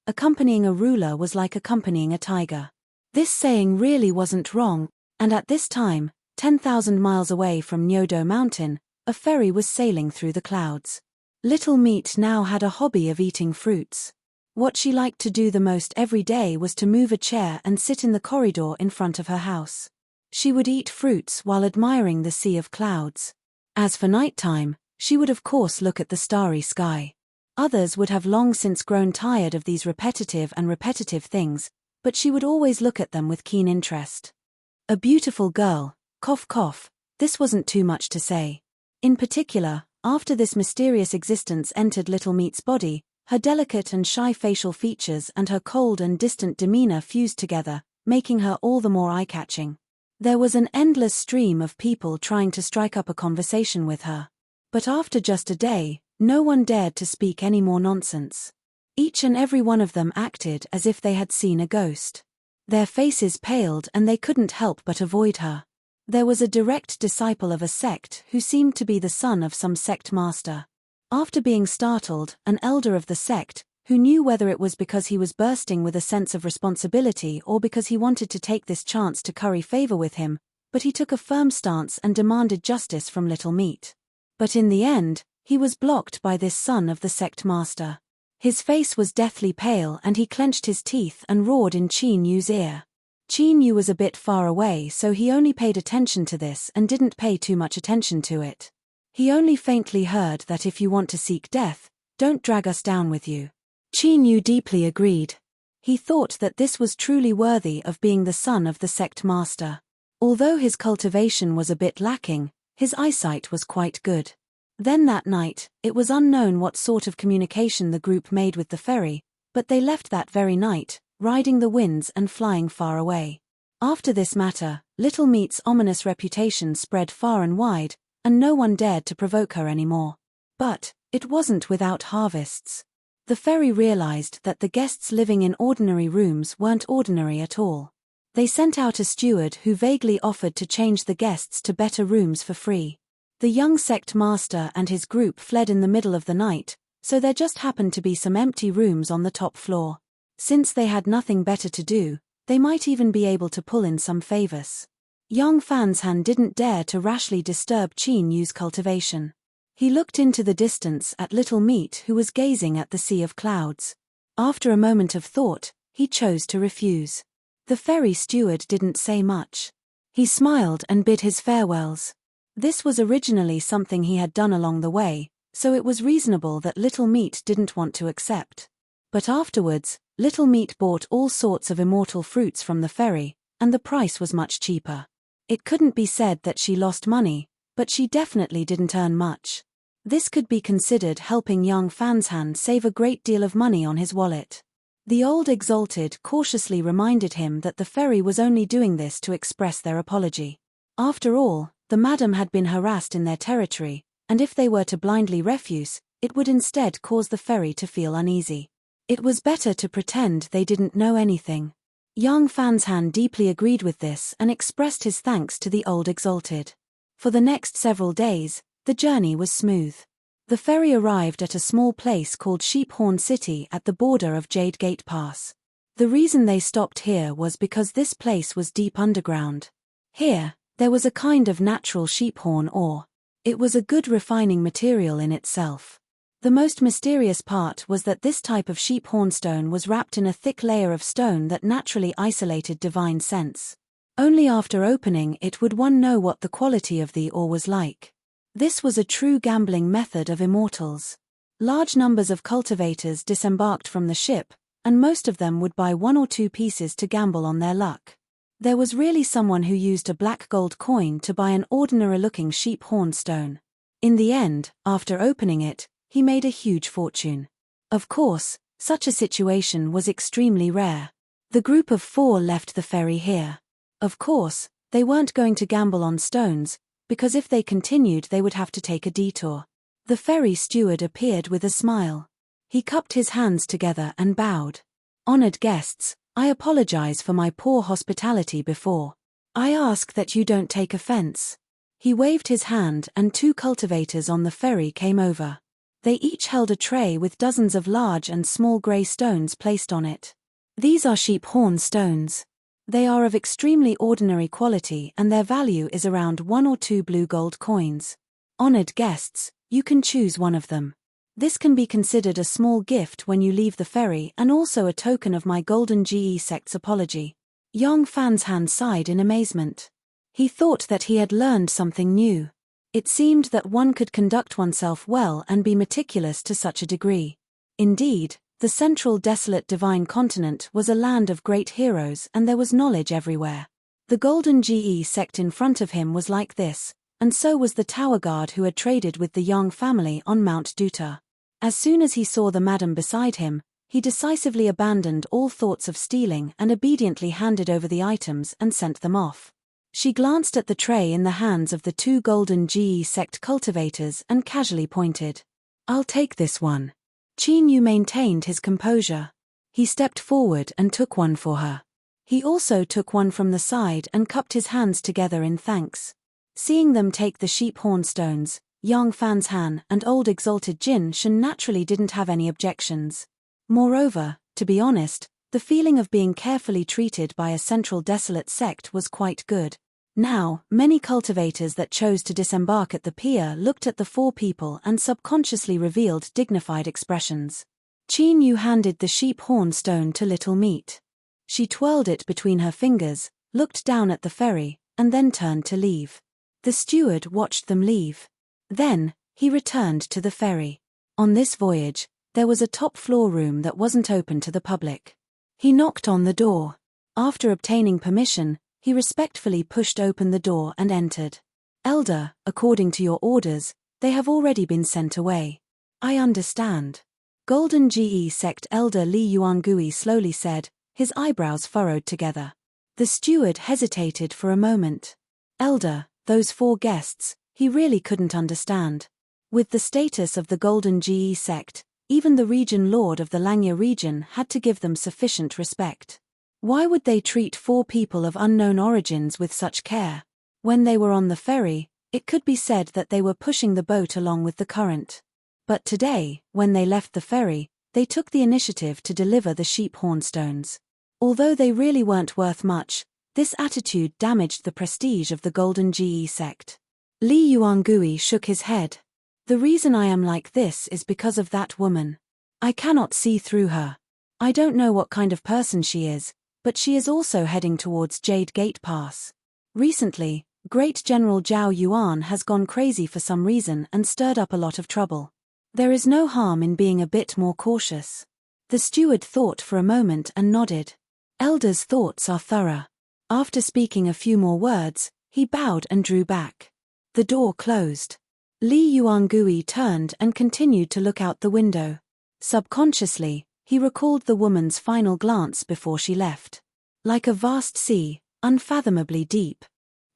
accompanying a ruler was like accompanying a tiger. This saying really wasn't wrong, and at this time, 10,000 miles away from Nyodo Mountain, a ferry was sailing through the clouds. Little Meat now had a hobby of eating fruits. What she liked to do the most every day was to move a chair and sit in the corridor in front of her house. She would eat fruits while admiring the sea of clouds. As for nighttime, she would of course look at the starry sky. Others would have long since grown tired of these repetitive things, but she would always look at them with keen interest. A beautiful girl, cough cough, this wasn't too much to say. In particular, after this mysterious existence entered Little Meat's body, her delicate and shy facial features and her cold and distant demeanor fused together, making her all the more eye-catching. There was an endless stream of people trying to strike up a conversation with her. But after just a day, no one dared to speak any more nonsense. Each and every one of them acted as if they had seen a ghost. Their faces paled and they couldn't help but avoid her. There was a direct disciple of a sect who seemed to be the son of some sect master. After being startled, an elder of the sect, who knew whether it was because he was bursting with a sense of responsibility or because he wanted to take this chance to curry favor with him, but he took a firm stance and demanded justice from Little Meat. But in the end, he was blocked by this son of the sect master. His face was deathly pale and he clenched his teeth and roared in Qin Yu's ear. Qin Yu was a bit far away, so he only paid attention to this and didn't pay too much attention to it. He only faintly heard that if you want to seek death, don't drag us down with you. Qin Yu deeply agreed. He thought that this was truly worthy of being the son of the sect master. Although his cultivation was a bit lacking, his eyesight was quite good. Then that night, it was unknown what sort of communication the group made with the ferry, but they left that very night, riding the winds and flying far away. After this matter, Little Meat's ominous reputation spread far and wide, and no one dared to provoke her anymore. But it wasn't without harvests. The ferry realized that the guests living in ordinary rooms weren't ordinary at all. They sent out a steward who vaguely offered to change the guests to better rooms for free. The young sect master and his group fled in the middle of the night, so there just happened to be some empty rooms on the top floor. Since they had nothing better to do, they might even be able to pull in some favors. Young Fanshan didn't dare to rashly disturb Qin Yu's cultivation. He looked into the distance at Little Meat, who was gazing at the sea of clouds. After a moment of thought, he chose to refuse. The ferry steward didn't say much. He smiled and bid his farewells. This was originally something he had done along the way, so it was reasonable that Little Meat didn't want to accept. But afterwards, Little Meat bought all sorts of immortal fruits from the ferry, and the price was much cheaper. It couldn't be said that she lost money, but she definitely didn't earn much. This could be considered helping young Fanshan save a great deal of money on his wallet. The old Exalted cautiously reminded him that the ferry was only doing this to express their apology. After all, the madam had been harassed in their territory, and if they were to blindly refuse, it would instead cause the ferry to feel uneasy. It was better to pretend they didn't know anything. Young Fanshan deeply agreed with this and expressed his thanks to the old Exalted. For the next several days, the journey was smooth. The ferry arrived at a small place called Sheephorn City at the border of Jade Gate Pass. The reason they stopped here was because this place was deep underground. Here, there was a kind of natural sheephorn ore. It was a good refining material in itself. The most mysterious part was that this type of sheephorn stone was wrapped in a thick layer of stone that naturally isolated divine sense. Only after opening it would one know what the quality of the ore was like. This was a true gambling method of immortals. Large numbers of cultivators disembarked from the ship, and most of them would buy 1 or 2 pieces to gamble on their luck. There was really someone who used a black gold coin to buy an ordinary-looking sheep horn stone. In the end, after opening it, he made a huge fortune. Of course, such a situation was extremely rare. The group of 4 left the ferry here. Of course, they weren't going to gamble on stones, because if they continued they would have to take a detour. The ferry steward appeared with a smile. He cupped his hands together and bowed. "Honored guests, I apologize for my poor hospitality before. I ask that you don't take offense." He waved his hand and 2 cultivators on the ferry came over. They each held a tray with dozens of large and small grey stones placed on it. These are sheep horn stones. They are of extremely ordinary quality and their value is around 1 or 2 blue gold coins. Honored guests, you can choose one of them. This can be considered a small gift when you leave the ferry and also a token of my Golden GE sect's apology. Young Fanshan sighed in amazement. He thought that he had learned something new. It seemed that one could conduct oneself well and be meticulous to such a degree. Indeed, the central desolate divine continent was a land of great heroes and there was knowledge everywhere. The Golden GE sect in front of him was like this, and so was the tower guard who had traded with the Young family on Mount Duta. As soon as he saw the madam beside him, he decisively abandoned all thoughts of stealing and obediently handed over the items and sent them off. She glanced at the tray in the hands of the 2 Golden GE sect cultivators and casually pointed. "I'll take this one." Qin Yu maintained his composure. He stepped forward and took one for her. He also took one from the side and cupped his hands together in thanks. Seeing them take the sheep horn stones, Young Fanshan and old Exalted Jin Shen naturally didn't have any objections. Moreover, to be honest, the feeling of being carefully treated by a central desolate sect was quite good. Now, many cultivators that chose to disembark at the pier looked at the 4 people and subconsciously revealed dignified expressions. Qin Yu handed the sheep horn stone to Little Meat. She twirled it between her fingers, looked down at the ferry, and then turned to leave. The steward watched them leave. Then, he returned to the ferry. On this voyage, there was a top-floor room that wasn't open to the public. He knocked on the door. After obtaining permission, he respectfully pushed open the door and entered. "Elder, according to your orders, they have already been sent away." "I understand." Golden GE sect elder Li Yuangui slowly said, his eyebrows furrowed together. The steward hesitated for a moment. "Elder, those 4 guests, he really couldn't understand. With the status of the Golden GE sect, even the region lord of the Langya region had to give them sufficient respect. Why would they treat 4 people of unknown origins with such care? When they were on the ferry, it could be said that they were pushing the boat along with the current. But today, when they left the ferry, they took the initiative to deliver the sheep hornstones. Although they really weren't worth much, this attitude damaged the prestige of the Golden GE sect. Li Yuangui shook his head. "The reason I am like this is because of that woman. I cannot see through her. I don't know what kind of person she is, but she is also heading towards Jade Gate Pass. Recently, Great General Zhao Yuan has gone crazy for some reason and stirred up a lot of trouble. There is no harm in being a bit more cautious. The steward thought for a moment and nodded. Elder's thoughts are thorough. After speaking a few more words, he bowed and drew back. The door closed. Li Yuangui turned and continued to look out the window. Subconsciously, he recalled the woman's final glance before she left. Like a vast sea, unfathomably deep.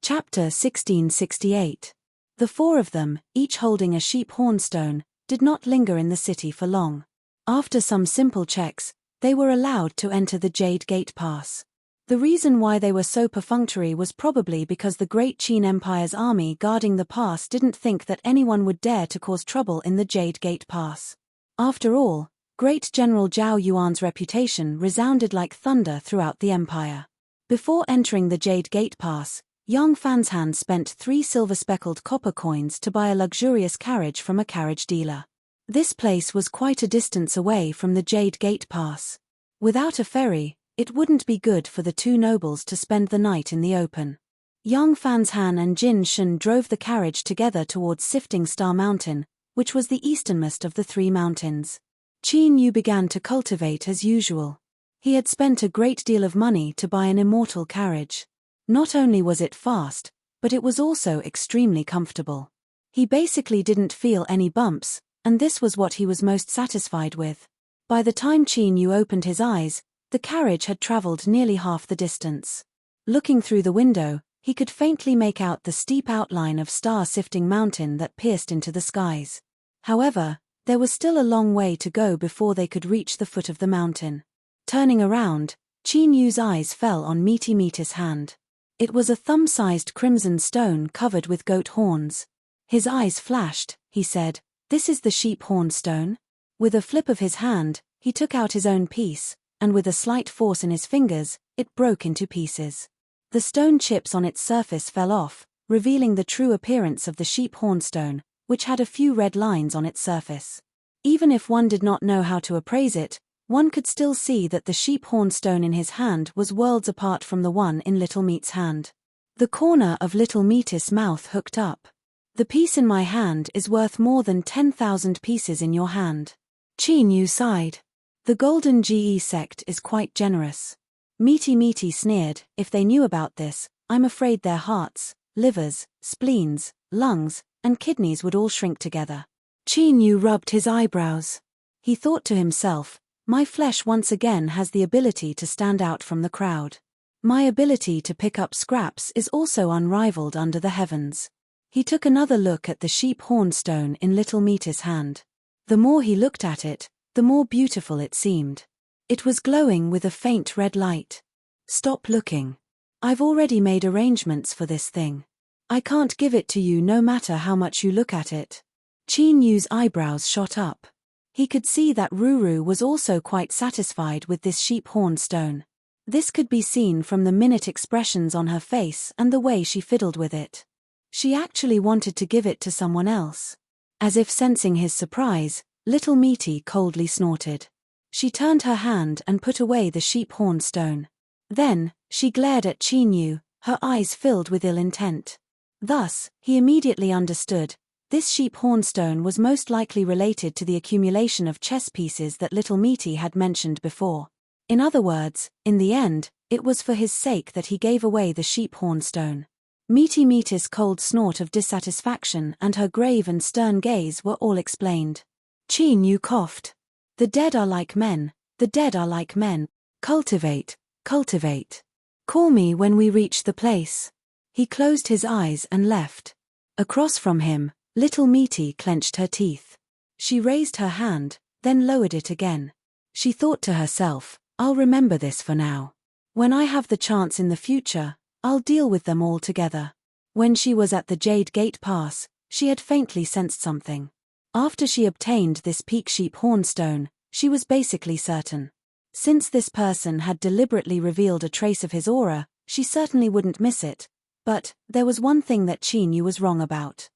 Chapter 1668. The four of them, each holding a sheep hornstone, did not linger in the city for long. After some simple checks, they were allowed to enter the Jade Gate Pass. The reason why they were so perfunctory was probably because the Great Qin Empire's army guarding the pass didn't think that anyone would dare to cause trouble in the Jade Gate Pass. After all, Great General Zhao Yuan's reputation resounded like thunder throughout the empire. Before entering the Jade Gate Pass, Yang Fanshan spent 3 silver-speckled copper coins to buy a luxurious carriage from a carriage dealer. This place was quite a distance away from the Jade Gate Pass. Without a ferry, it wouldn't be good for the two nobles to spend the night in the open. Yang Fanshan and Jin Shen drove the carriage together towards Sifting Star Mountain, which was the easternmost of the 3 mountains. Qin Yu began to cultivate as usual. He had spent a great deal of money to buy an immortal carriage. Not only was it fast, but it was also extremely comfortable. He basically didn't feel any bumps, and this was what he was most satisfied with. By the time Qin Yu opened his eyes, the carriage had traveled nearly half the distance. Looking through the window, he could faintly make out the steep outline of star-sifting mountain that pierced into the skies. However, there was still a long way to go before they could reach the foot of the mountain. Turning around, Qin Yu's eyes fell on Meaty's hand. It was a thumb-sized crimson stone covered with goat horns. His eyes flashed. He said, "This is the sheep horn stone?" With a flip of his hand, he took out his own piece, and with a slight force in his fingers, it broke into pieces. The stone chips on its surface fell off, revealing the true appearance of the sheep hornstone, which had a few red lines on its surface. Even if one did not know how to appraise it, one could still see that the sheep hornstone in his hand was worlds apart from the one in Little Meat's hand. The corner of Little Meat's mouth hooked up. "The piece in my hand is worth more than 10,000 pieces in your hand." Qin Yu sighed. "The Golden GE sect is quite generous." Meaty sneered. "If they knew about this, I'm afraid their hearts, livers, spleens, lungs, and kidneys would all shrink together." Qin Yu rubbed his eyebrows. He thought to himself, "My flesh once again has the ability to stand out from the crowd. My ability to pick up scraps is also unrivaled under the heavens." He took another look at the sheep hornstone in Little Meaty's hand. The more he looked at it, the more beautiful it seemed. It was glowing with a faint red light. "Stop looking. I've already made arrangements for this thing. I can't give it to you no matter how much you look at it." Qin Yu's eyebrows shot up. He could see that Ruru was also quite satisfied with this sheep hornstone. This could be seen from the minute expressions on her face and the way she fiddled with it. She actually wanted to give it to someone else. As if sensing his surprise, Little Meaty coldly snorted. She turned her hand and put away the sheep hornstone. Then, she glared at Qin Yu, her eyes filled with ill intent. Thus, he immediately understood. This sheep hornstone was most likely related to the accumulation of chess pieces that Little Meaty had mentioned before. In other words, in the end, it was for his sake that he gave away the sheep hornstone. Meaty's cold snort of dissatisfaction and her grave and stern gaze were all explained. Qin Yu coughed. "The dead are like men, the dead are like men. Cultivate, cultivate. Call me when we reach the place." He closed his eyes and left. Across from him, Little Meaty clenched her teeth. She raised her hand, then lowered it again. She thought to herself, "I'll remember this for now. When I have the chance in the future, I'll deal with them all together." When she was at the Jade Gate Pass, she had faintly sensed something. After she obtained this peak sheep hornstone, she was basically certain. Since this person had deliberately revealed a trace of his aura, she certainly wouldn't miss it. But, there was one thing that Qin Yu was wrong about.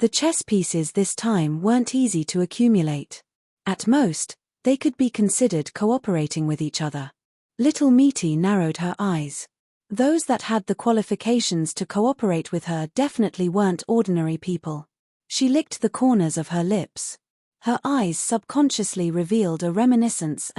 The chess pieces this time weren't easy to accumulate. At most, they could be considered cooperating with each other. Little Meaty narrowed her eyes. Those that had the qualifications to cooperate with her definitely weren't ordinary people. She licked the corners of her lips. Her eyes subconsciously revealed a reminiscence.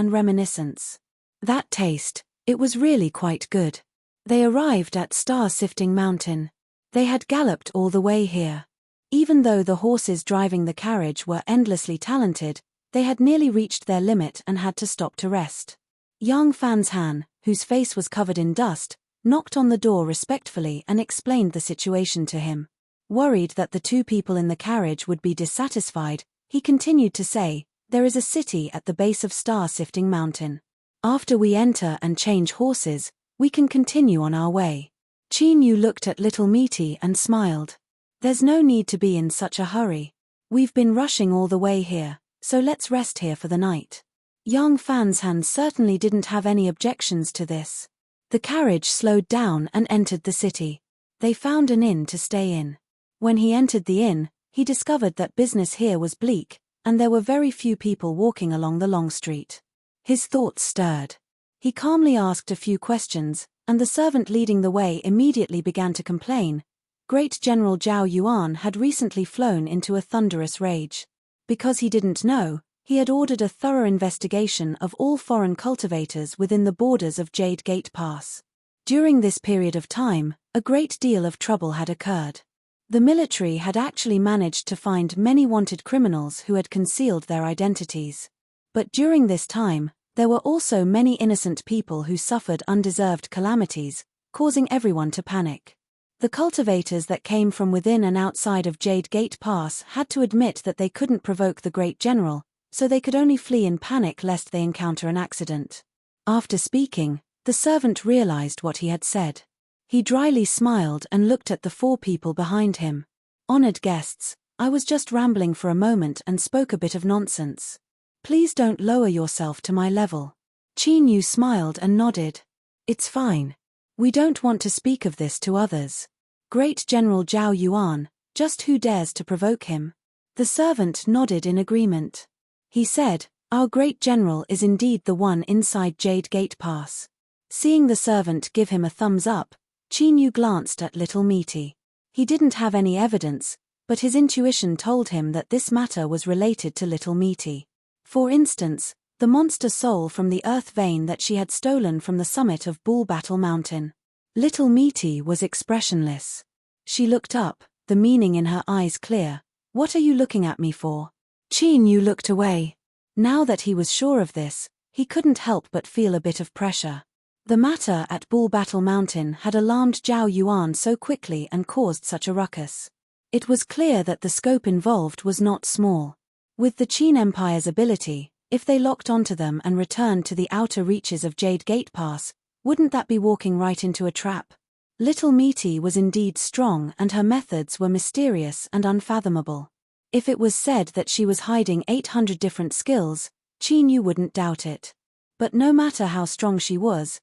That taste, it was really quite good. They arrived at Star-Sifting Mountain. They had galloped all the way here. Even though the horses driving the carriage were endlessly talented, they had nearly reached their limit and had to stop to rest. Young Fan's Han, whose face was covered in dust, knocked on the door respectfully and explained the situation to him. Worried that the two people in the carriage would be dissatisfied, he continued to say, "There is a city at the base of Star-Sifting Mountain. After we enter and change horses, we can continue on our way." Qin Yu looked at Little Meaty and smiled. "There's no need to be in such a hurry. We've been rushing all the way here, so let's rest here for the night." Young Fan's hand certainly didn't have any objections to this. The carriage slowed down and entered the city. They found an inn to stay in. When he entered the inn, he discovered that business here was bleak, and there were very few people walking along the long street. His thoughts stirred. He calmly asked a few questions, and the servant leading the way immediately began to complain. Great General Zhao Yuan had recently flown into a thunderous rage. Because he didn't know, he had ordered a thorough investigation of all foreign cultivators within the borders of Jade Gate Pass. During this period of time, a great deal of trouble had occurred. The military had actually managed to find many wanted criminals who had concealed their identities. But during this time, there were also many innocent people who suffered undeserved calamities, causing everyone to panic. The cultivators that came from within and outside of Jade Gate Pass had to admit that they couldn't provoke the great general, so they could only flee in panic lest they encounter an accident. After speaking, the servant realized what he had said. He dryly smiled and looked at the four people behind him. "Honored guests, I was just rambling for a moment and spoke a bit of nonsense. Please don't lower yourself to my level." Qin Yu smiled and nodded. "It's fine. We don't want to speak of this to others. Great General Zhao Yuan, just who dares to provoke him?" The servant nodded in agreement. He said, "Our great general is indeed the one inside Jade Gate Pass." Seeing the servant give him a thumbs up, Qin Yu glanced at Little Meaty. He didn't have any evidence, but his intuition told him that this matter was related to Little Meaty. For instance, the monster soul from the earth vein that she had stolen from the summit of Bull Battle Mountain. Little Meaty was expressionless. She looked up, the meaning in her eyes clear. "What are you looking at me for?" Qin Yu looked away. Now that he was sure of this, he couldn't help but feel a bit of pressure. The matter at Bull Battle Mountain had alarmed Zhao Yuan so quickly and caused such a ruckus. It was clear that the scope involved was not small. With the Qin Empire's ability, if they locked onto them and returned to the outer reaches of Jade Gate Pass, wouldn't that be walking right into a trap? Little Meaty was indeed strong and her methods were mysterious and unfathomable. If it was said that she was hiding 800 different skills, Qin Yu wouldn't doubt it. But no matter how strong she was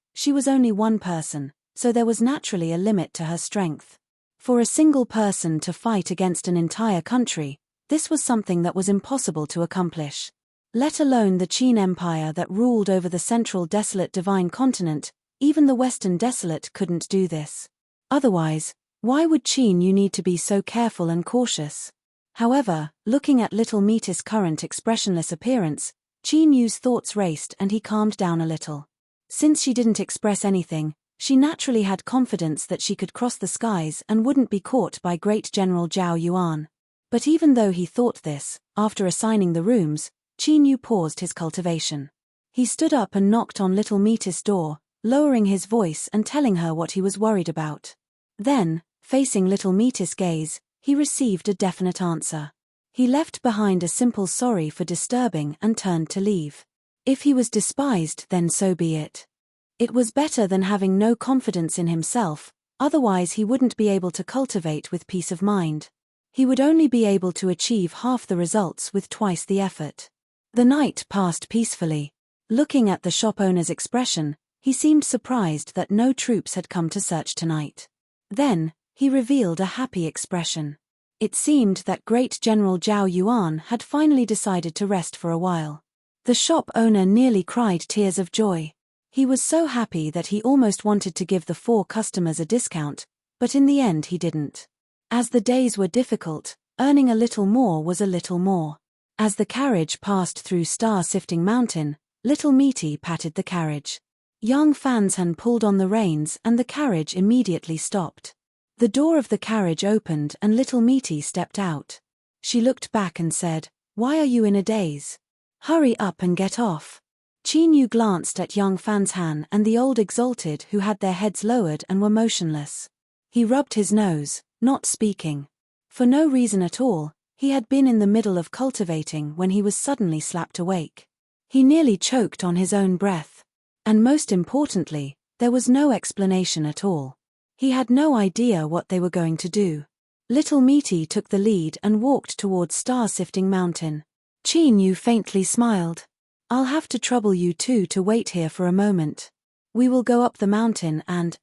only one person, so there was naturally a limit to her strength. For a single person to fight against an entire country, this was something that was impossible to accomplish. Let alone the Qin Empire that ruled over the central desolate divine continent, even the western desolate couldn't do this. Otherwise, why would Qin Yu need to be so careful and cautious? However, looking at Little Meaty's current expressionless appearance, Qin Yu's thoughts raced and he calmed down a little. Since she didn't express anything, she naturally had confidence that she could cross the skies and wouldn't be caught by Great General Zhao Yuan. But even though he thought this, after assigning the rooms, Qin Yu paused his cultivation. He stood up and knocked on Little Meaty's door, lowering his voice and telling her what he was worried about. Then, facing Little Meaty's gaze, he received a definite answer. He left behind a simple sorry for disturbing and turned to leave. If he was despised, then so be it. It was better than having no confidence in himself, otherwise he wouldn't be able to cultivate with peace of mind. He would only be able to achieve half the results with twice the effort. The night passed peacefully. Looking at the shop owner's expression, he seemed surprised that no troops had come to search tonight. Then, he revealed a happy expression. It seemed that Great General Zhao Yuan had finally decided to rest for a while. The shop owner nearly cried tears of joy. He was so happy that he almost wanted to give the 4 customers a discount, but in the end he didn't. As the days were difficult, earning a little more was a little more. As the carriage passed through star-sifting mountain, little Meaty patted the carriage. Young Fanshan pulled on the reins and the carriage immediately stopped. The door of the carriage opened and little Meaty stepped out. She looked back and said, "Why are you in a daze? Hurry up and get off." Qin glanced at young Fanshan and the old exalted who had their heads lowered and were motionless. He rubbed his nose, not speaking. For no reason at all, he had been in the middle of cultivating when he was suddenly slapped awake. He nearly choked on his own breath. And most importantly, there was no explanation at all. He had no idea what they were going to do. Little Meaty took the lead and walked towards star-sifting mountain. Qin faintly smiled. "I'll have to trouble you two to wait here for a moment. We will go up the mountain and,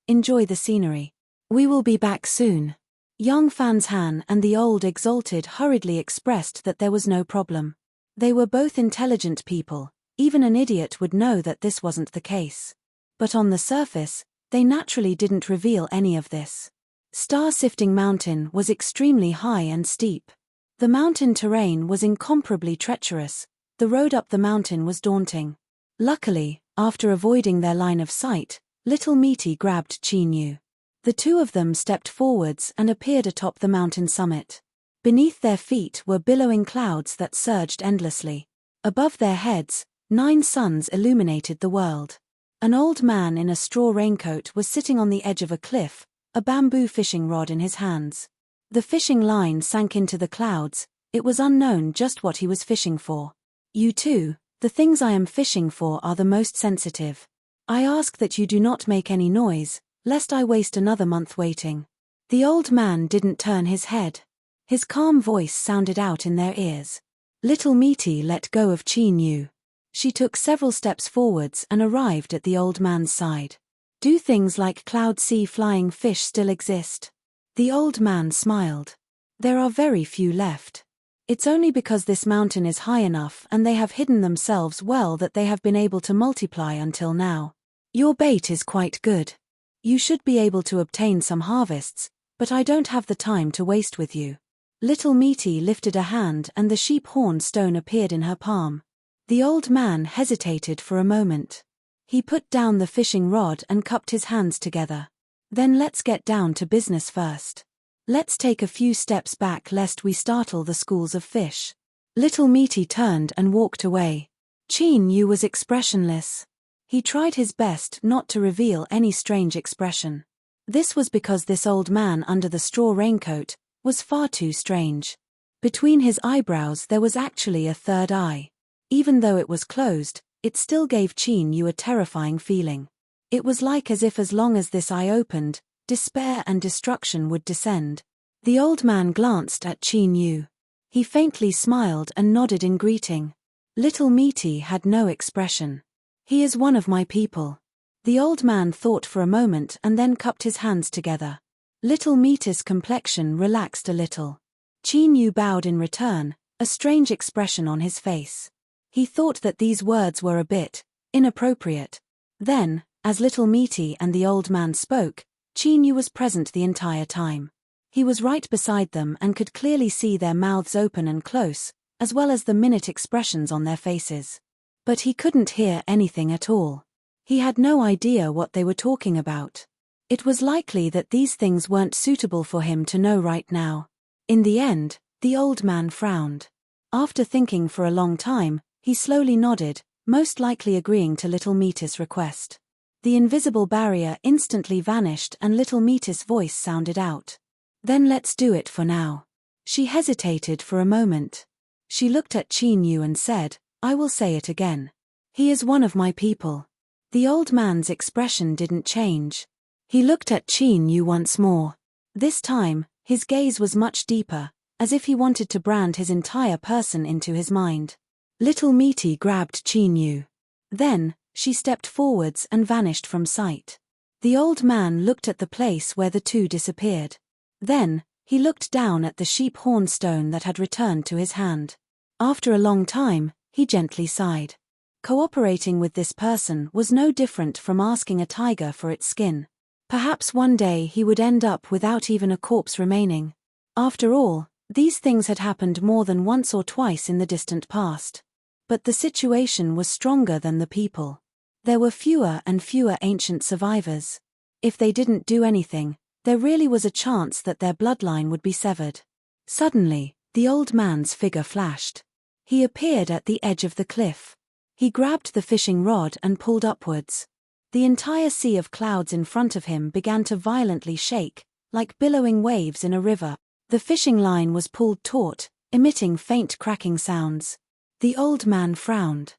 enjoy the scenery. We will be back soon." Young Fanshan and the old exalted hurriedly expressed that there was no problem. They were both intelligent people. Even an idiot would know that this wasn't the case. But on the surface, they naturally didn't reveal any of this. Star-sifting mountain was extremely high and steep. The mountain terrain was incomparably treacherous. The road up the mountain was daunting. Luckily, after avoiding their line of sight, little Meaty grabbed Qin. The two of them stepped forwards and appeared atop the mountain summit. Beneath their feet were billowing clouds that surged endlessly. Above their heads, 9 suns illuminated the world. An old man in a straw raincoat was sitting on the edge of a cliff, a bamboo fishing rod in his hands. The fishing line sank into the clouds. It was unknown just what he was fishing for. "You two, the things I am fishing for are the most sensitive. I ask that you do not make any noise, lest I waste another month waiting." The old man didn't turn his head. His calm voice sounded out in their ears. Little Meaty let go of Qin. She took several steps forwards and arrived at the old man's side. "Do things like cloud sea flying fish still exist?" The old man smiled. "There are very few left. It's only because this mountain is high enough and they have hidden themselves well that they have been able to multiply until now. Your bait is quite good. You should be able to obtain some harvests, but I don't have the time to waste with you." Little Meaty lifted a hand and the sheep horn stone appeared in her palm. The old man hesitated for a moment. He put down the fishing rod and cupped his hands together. "Then let's get down to business first. Let's take a few steps back lest we startle the schools of fish." Little Meaty turned and walked away. Qin was expressionless. He tried his best not to reveal any strange expression. This was because this old man under the straw raincoat was far too strange. Between his eyebrows there was actually a third eye. Even though it was closed, it still gave Qin a terrifying feeling. It was like as if as long as this eye opened, despair and destruction would descend. The old man glanced at Qin. He faintly smiled and nodded in greeting. Little Meaty had no expression. "He is one of my people." The old man thought for a moment and then cupped his hands together. Little Meaty's complexion relaxed a little. Qin bowed in return, a strange expression on his face. He thought that these words were a bit inappropriate. Then, as Little Meaty and the old man spoke, Qin was present the entire time. He was right beside them and could clearly see their mouths open and close, as well as the minute expressions on their faces. But he couldn't hear anything at all. He had no idea what they were talking about. It was likely that these things weren't suitable for him to know right now. In the end, the old man frowned. After thinking for a long time, he slowly nodded, most likely agreeing to Little Meaty's request. The invisible barrier instantly vanished and Little Meaty's voice sounded out. "Then let's do it for now." She hesitated for a moment. She looked at Qin and said, "I will say it again. He is one of my people." The old man's expression didn't change. He looked at Qin once more. This time, his gaze was much deeper, as if he wanted to brand his entire person into his mind. Little Meaty grabbed Qin. Then, she stepped forwards and vanished from sight. The old man looked at the place where the two disappeared. Then, he looked down at the sheep horn stone that had returned to his hand. After a long time, he gently sighed. Cooperating with this person was no different from asking a tiger for its skin. Perhaps one day he would end up without even a corpse remaining. After all, these things had happened more than once or twice in the distant past. But the situation was stronger than the people. There were fewer and fewer ancient survivors. If they didn't do anything, there really was a chance that their bloodline would be severed. Suddenly, the old man's figure flashed. He appeared at the edge of the cliff. He grabbed the fishing rod and pulled upwards. The entire sea of clouds in front of him began to violently shake, like billowing waves in a river. The fishing line was pulled taut, emitting faint cracking sounds. The old man frowned.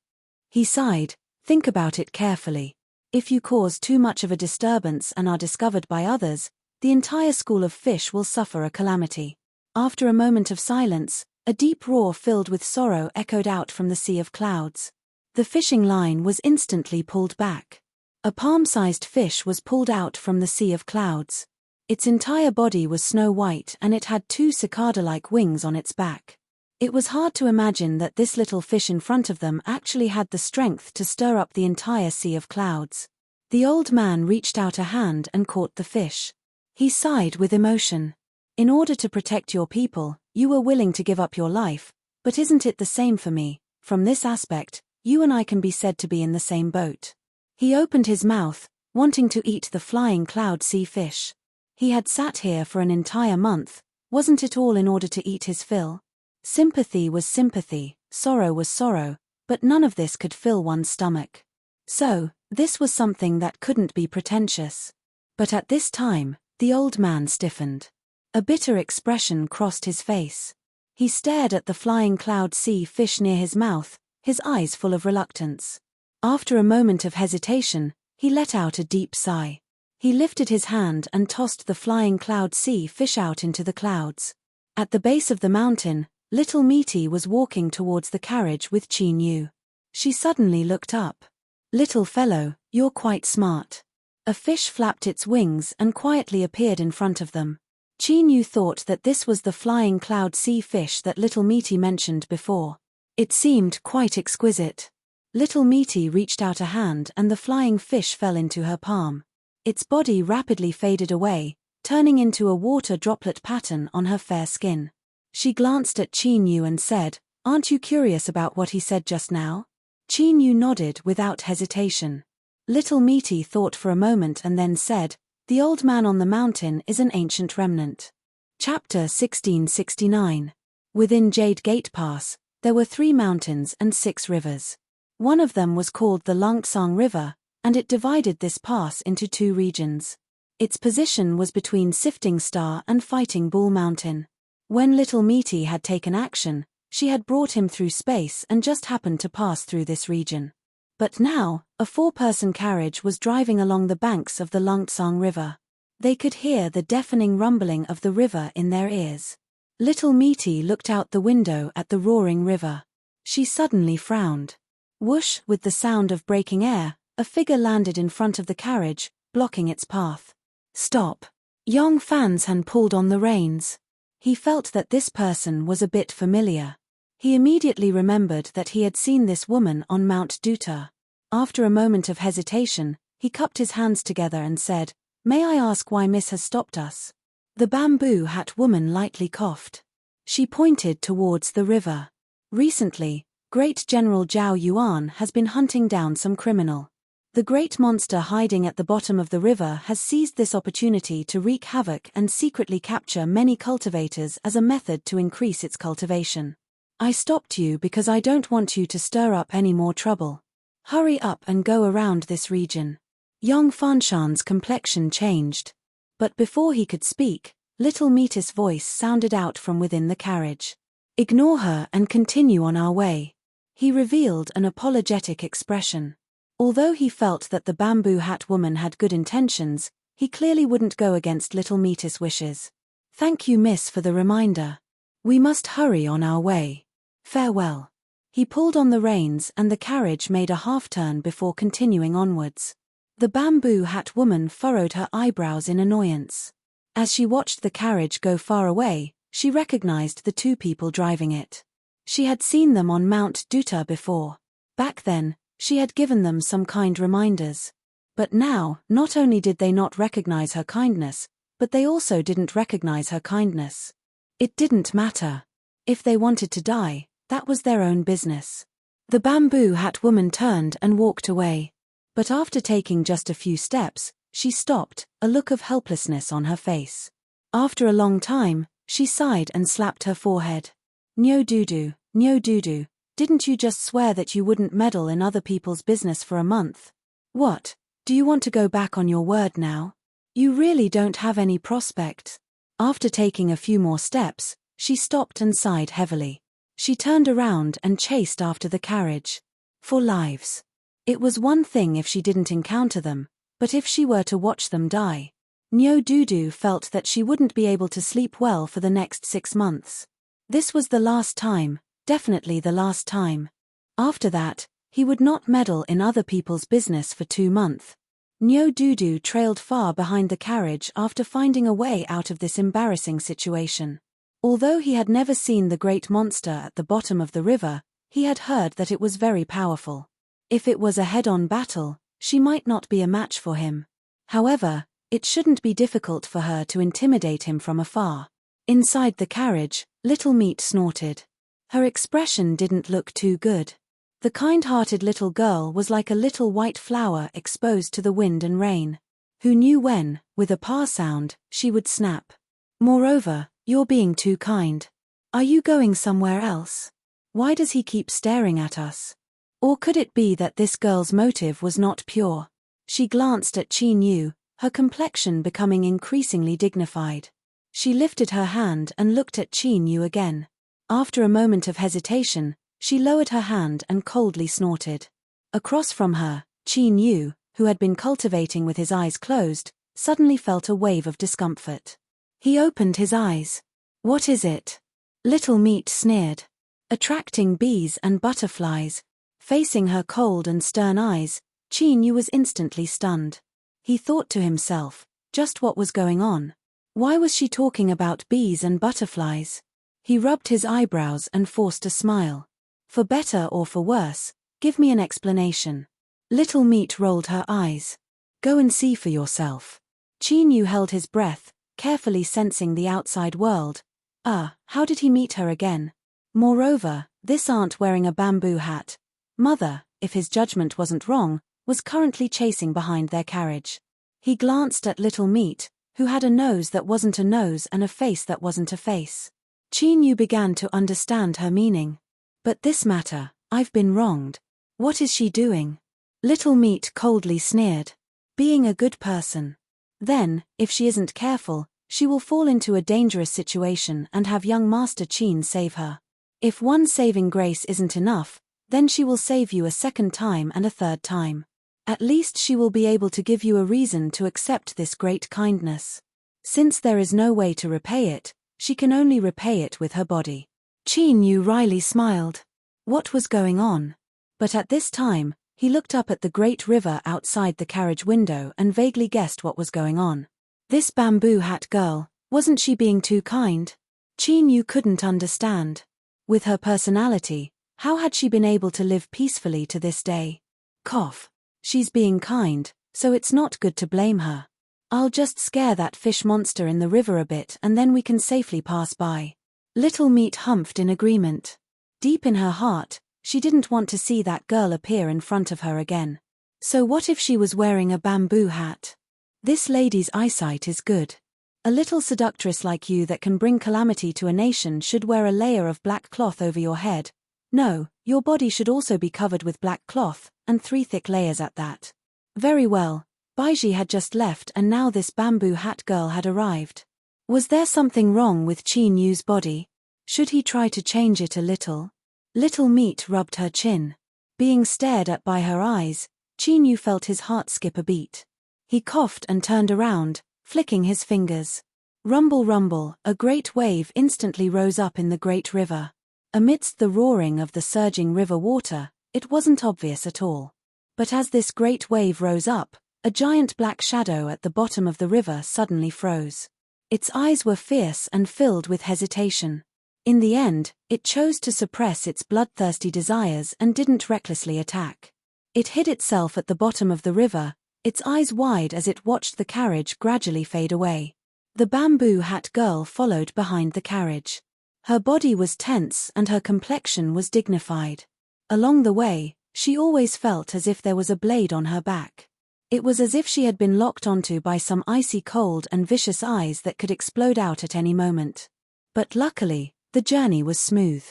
He sighed, "Think about it carefully. If you cause too much of a disturbance and are discovered by others, the entire school of fish will suffer a calamity." After a moment of silence, a deep roar filled with sorrow echoed out from the sea of clouds. The fishing line was instantly pulled back. A palm-sized fish was pulled out from the sea of clouds. Its entire body was snow-white and it had 2 cicada-like wings on its back. It was hard to imagine that this little fish in front of them actually had the strength to stir up the entire sea of clouds. The old man reached out a hand and caught the fish. He sighed with emotion. "In order to protect your people, you were willing to give up your life, but isn't it the same for me? From this aspect, you and I can be said to be in the same boat." He opened his mouth, wanting to eat the flying cloud sea fish. He had sat here for an entire month, wasn't it all in order to eat his fill? Sympathy was sympathy, sorrow was sorrow, but none of this could fill one's stomach. So, this was something that couldn't be pretentious. But at this time, the old man stiffened. A bitter expression crossed his face. He stared at the flying cloud sea fish near his mouth, his eyes full of reluctance. After a moment of hesitation, he let out a deep sigh. He lifted his hand and tossed the flying cloud sea fish out into the clouds. At the base of the mountain, little Meaty was walking towards the carriage with Chin Yu. She suddenly looked up. "Little fellow, you're quite smart." A fish flapped its wings and quietly appeared in front of them. Chin Yu thought that this was the flying cloud sea fish that little Meaty mentioned before. It seemed quite exquisite. Little Meaty reached out a hand and the flying fish fell into her palm. Its body rapidly faded away, turning into a water droplet pattern on her fair skin. She glanced at Chin Yu and said, "Aren't you curious about what he said just now?" Chin Yu nodded without hesitation. Little Meaty thought for a moment and then said, "The old man on the mountain is an ancient remnant." Chapter 1669. Within Jade Gate Pass, there were 3 mountains and 6 rivers. One of them was called the Langsang River, and it divided this pass into 2 regions. Its position was between Sifting Star and Fighting Bull Mountain. When Little Meaty had taken action, she had brought him through space and just happened to pass through this region. But now, a 4-person carriage was driving along the banks of the Langsang River. They could hear the deafening rumbling of the river in their ears. Little Meaty looked out the window at the roaring river. She suddenly frowned. Whoosh, with the sound of breaking air, a figure landed in front of the carriage, blocking its path. "Stop." Yong Fan's pulled on the reins. He felt that this person was a bit familiar. He immediately remembered that he had seen this woman on Mount Duta. After a moment of hesitation, he cupped his hands together and said, "May I ask why Miss has stopped us?" The bamboo hat woman lightly coughed. She pointed towards the river. "Recently, Great General Zhao Yuan has been hunting down some criminal. The great monster hiding at the bottom of the river has seized this opportunity to wreak havoc and secretly capture many cultivators as a method to increase its cultivation. I stopped you because I don't want you to stir up any more trouble. Hurry up and go around this region." Yong Fanshan's complexion changed. But before he could speak, Little Meaty's voice sounded out from within the carriage. "Ignore her and continue on our way." He revealed an apologetic expression. Although he felt that the bamboo hat woman had good intentions, he clearly wouldn't go against Little Meaty's wishes. "Thank you, miss, for the reminder. We must hurry on our way. Farewell." He pulled on the reins and the carriage made a half-turn before continuing onwards. The bamboo hat woman furrowed her eyebrows in annoyance. As she watched the carriage go far away, she recognized the 2 people driving it. She had seen them on Mount Duta before. Back then, She had given them some kind reminders. But now, not only did they not recognize her kindness, but they also didn't recognize her kindness. It didn't matter. If they wanted to die, that was their own business. The bamboo hat woman turned and walked away. But after taking just a few steps, she stopped, a look of helplessness on her face. After a long time, she sighed and slapped her forehead. Nyo Dudu, didn't you just swear that you wouldn't meddle in other people's business for a month? What? Do you want to go back on your word now? You really don't have any prospect. After taking a few more steps, she stopped and sighed heavily. She turned around and chased after the carriage. For lives. It was one thing if she didn't encounter them, but if she were to watch them die. Nyo Dudu felt that she wouldn't be able to sleep well for the next 6 months. This was the last time, definitely the last time. After that, he would not meddle in other people's business for 2 months. Nyo Dudu trailed far behind the carriage after finding a way out of this embarrassing situation. Although he had never seen the great monster at the bottom of the river, he had heard that it was very powerful. If it was a head-on battle, she might not be a match for him. However, it shouldn't be difficult for her to intimidate him from afar. Inside the carriage, Little Meat snorted. Her expression didn't look too good. The kind-hearted little girl was like a little white flower exposed to the wind and rain. Who knew when, with a pa sound, she would snap. Moreover, you're being too kind. Are you going somewhere else? Why does he keep staring at us? Or could it be that this girl's motive was not pure? She glanced at Qin Yu, her complexion becoming increasingly dignified. She lifted her hand and looked at Qin Yu again. After a moment of hesitation, she lowered her hand and coldly snorted. Across from her, Qin Yu, who had been cultivating with his eyes closed, suddenly felt a wave of discomfort. He opened his eyes. What is it? Little Meat sneered. Attracting bees and butterflies. Facing her cold and stern eyes, Qin Yu was instantly stunned. He thought to himself, just what was going on? Why was she talking about bees and butterflies? He rubbed his eyebrows and forced a smile. For better or for worse, give me an explanation. Little Meat rolled her eyes. Go and see for yourself. Qin Yu held his breath, carefully sensing the outside world. How did he meet her again? Moreover, this aunt wearing a bamboo hat, mother, if his judgment wasn't wrong, was currently chasing behind their carriage. He glanced at Little Meat, who had a nose that wasn't a nose and a face that wasn't a face. Qin Yu began to understand her meaning. But this matter, I've been wronged. What is she doing? Little Meat coldly sneered. Being a good person. Then, if she isn't careful, she will fall into a dangerous situation and have young Master Qin save her. If one saving grace isn't enough, then she will save you a second time and a third time. At least she will be able to give you a reason to accept this great kindness. Since there is no way to repay it, she can only repay it with her body. Qin Yu wryly smiled. What was going on? But at this time, he looked up at the great river outside the carriage window and vaguely guessed what was going on. This bamboo hat girl, wasn't she being too kind? Qin Yu couldn't understand. With her personality, how had she been able to live peacefully to this day? Cough. She's being kind, so it's not good to blame her. I'll just scare that fish monster in the river a bit and then we can safely pass by. Little Meat humphed in agreement. Deep in her heart, she didn't want to see that girl appear in front of her again. So what if she was wearing a bamboo hat? This lady's eyesight is good. A little seductress like you that can bring calamity to a nation should wear a layer of black cloth over your head. No, your body should also be covered with black cloth, and 3 thick layers at that. Very well, Baiji had just left and now this bamboo hat girl had arrived. Was there something wrong with Qin Yu's body? Should he try to change it a little? Little Meat rubbed her chin. Being stared at by her eyes, Qin Yu felt his heart skip a beat. He coughed and turned around, flicking his fingers. Rumble rumble, a great wave instantly rose up in the great river. Amidst the roaring of the surging river water, it wasn't obvious at all. But as this great wave rose up, a giant black shadow at the bottom of the river suddenly froze. Its eyes were fierce and filled with hesitation. In the end, it chose to suppress its bloodthirsty desires and didn't recklessly attack. It hid itself at the bottom of the river, its eyes wide as it watched the carriage gradually fade away. The bamboo hat girl followed behind the carriage. Her body was tense and her complexion was dignified. Along the way, she always felt as if there was a blade on her back. It was as if she had been locked onto by some icy cold and vicious eyes that could explode out at any moment. But luckily, the journey was smooth.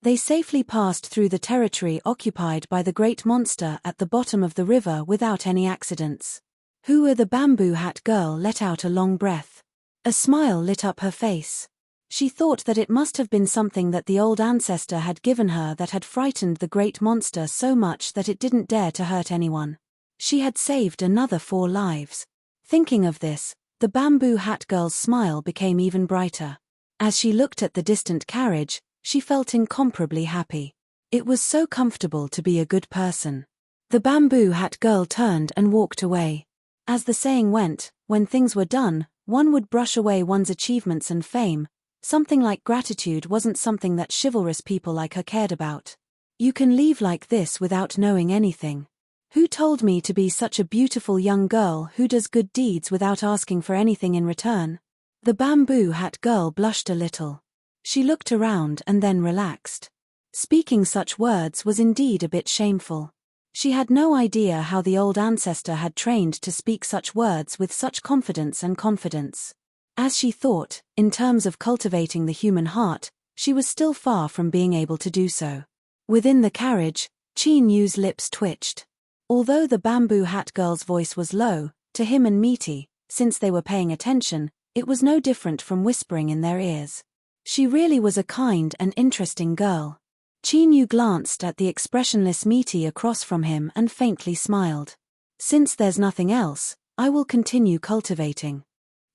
They safely passed through the territory occupied by the great monster at the bottom of the river without any accidents. The bamboo hat girl let out a long breath. A smile lit up her face. She thought that it must have been something that the old ancestor had given her that had frightened the great monster so much that it didn't dare to hurt anyone. She had saved another 4 lives. Thinking of this, the bamboo hat girl's smile became even brighter. As she looked at the distant carriage, she felt incomparably happy. It was so comfortable to be a good person. The bamboo hat girl turned and walked away. As the saying went, when things were done, one would brush away one's achievements and fame. Something like gratitude wasn't something that chivalrous people like her cared about. You can leave like this without knowing anything. Who told me to be such a beautiful young girl who does good deeds without asking for anything in return? The bamboo hat girl blushed a little. She looked around and then relaxed. Speaking such words was indeed a bit shameful. She had no idea how the old ancestor had trained to speak such words with such confidence and confidence. As she thought, in terms of cultivating the human heart, she was still far from being able to do so. Within the carriage, Chin Yu's lips twitched. Although the bamboo hat girl's voice was low, to him and Meaty, since they were paying attention, it was no different from whispering in their ears. She really was a kind and interesting girl. Chin Yu glanced at the expressionless Meaty across from him and faintly smiled. Since there's nothing else, I will continue cultivating.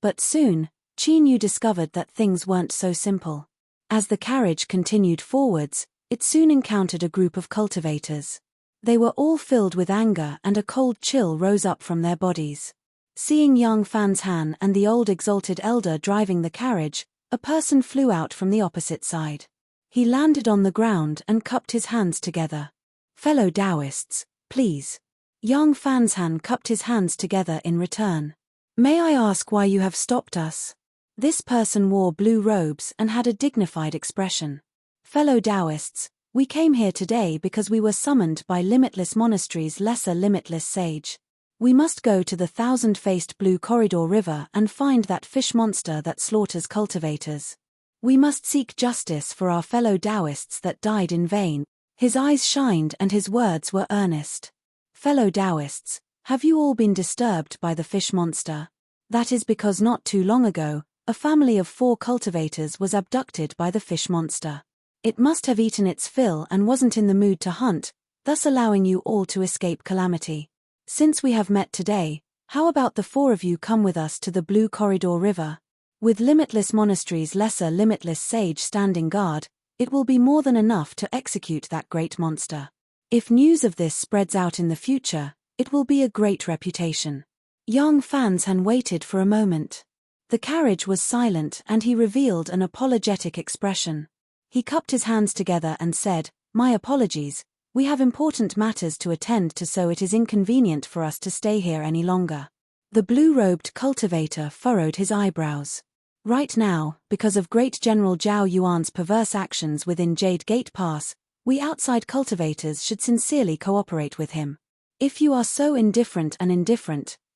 But soon, Chin Yu discovered that things weren't so simple. As the carriage continued forwards, it soon encountered a group of cultivators. They were all filled with anger and a cold chill rose up from their bodies. Seeing young Fan's Han and the old exalted elder driving the carriage, a person flew out from the opposite side. He landed on the ground and cupped his hands together. Fellow Taoists, please. Young Fan's Han cupped his hands together in return. May I ask why you have stopped us? This person wore blue robes and had a dignified expression. Fellow Taoists, we came here today because we were summoned by Limitless Monastery's lesser limitless sage. We must go to the thousand-faced blue corridor river and find that fish monster that slaughters cultivators. We must seek justice for our fellow Taoists that died in vain. His eyes shined and his words were earnest. Fellow Taoists, have you all been disturbed by the fish monster? That is because not too long ago, a family of 4 cultivators was abducted by the fish monster. It must have eaten its fill and wasn't in the mood to hunt, thus allowing you all to escape calamity. Since we have met today, how about the 4 of you come with us to the Blue Corridor River? With Limitless Monastery's lesser limitless sage standing guard, it will be more than enough to execute that great monster. If news of this spreads out in the future, it will be a great reputation. Young Fan's Han waited for a moment. The carriage was silent and he revealed an apologetic expression. He cupped his hands together and said, "My apologies. We have important matters to attend to, so it is inconvenient for us to stay here any longer." The blue-robed cultivator furrowed his eyebrows. Right now, because of Great General Zhao Yuan's perverse actions within Jade Gate Pass, we outside cultivators should sincerely cooperate with him. If you are so indifferent,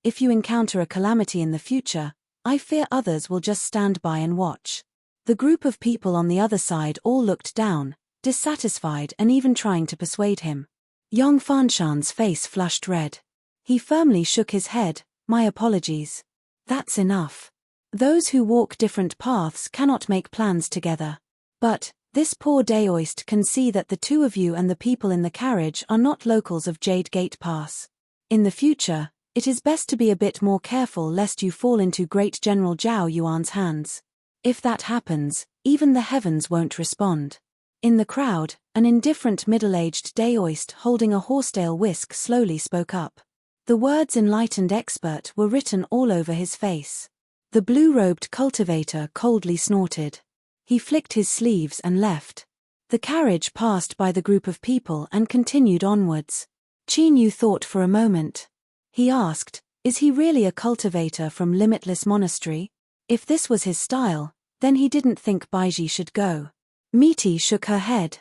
if you encounter a calamity in the future, I fear others will just stand by and watch. The group of people on the other side all looked down, dissatisfied and even trying to persuade him. Young Fanshan's face flushed red. He firmly shook his head. "My apologies. That's enough. Those who walk different paths cannot make plans together. But this poor Daoist can see that the 2 of you and the people in the carriage are not locals of Jade Gate Pass. In the future, it is best to be a bit more careful lest you fall into Great General Zhao Yuan's hands. If that happens, even the heavens won't respond." In the crowd, an indifferent middle-aged Daoist holding a horsetail whisk slowly spoke up. The words "enlightened expert" were written all over his face. The blue-robed cultivator coldly snorted. He flicked his sleeves and left. The carriage passed by the group of people and continued onwards. Yu thought for a moment. He asked, is he really a cultivator from Limitless Monastery? If this was his style, then he didn't think Baiji should go. Misty shook her head.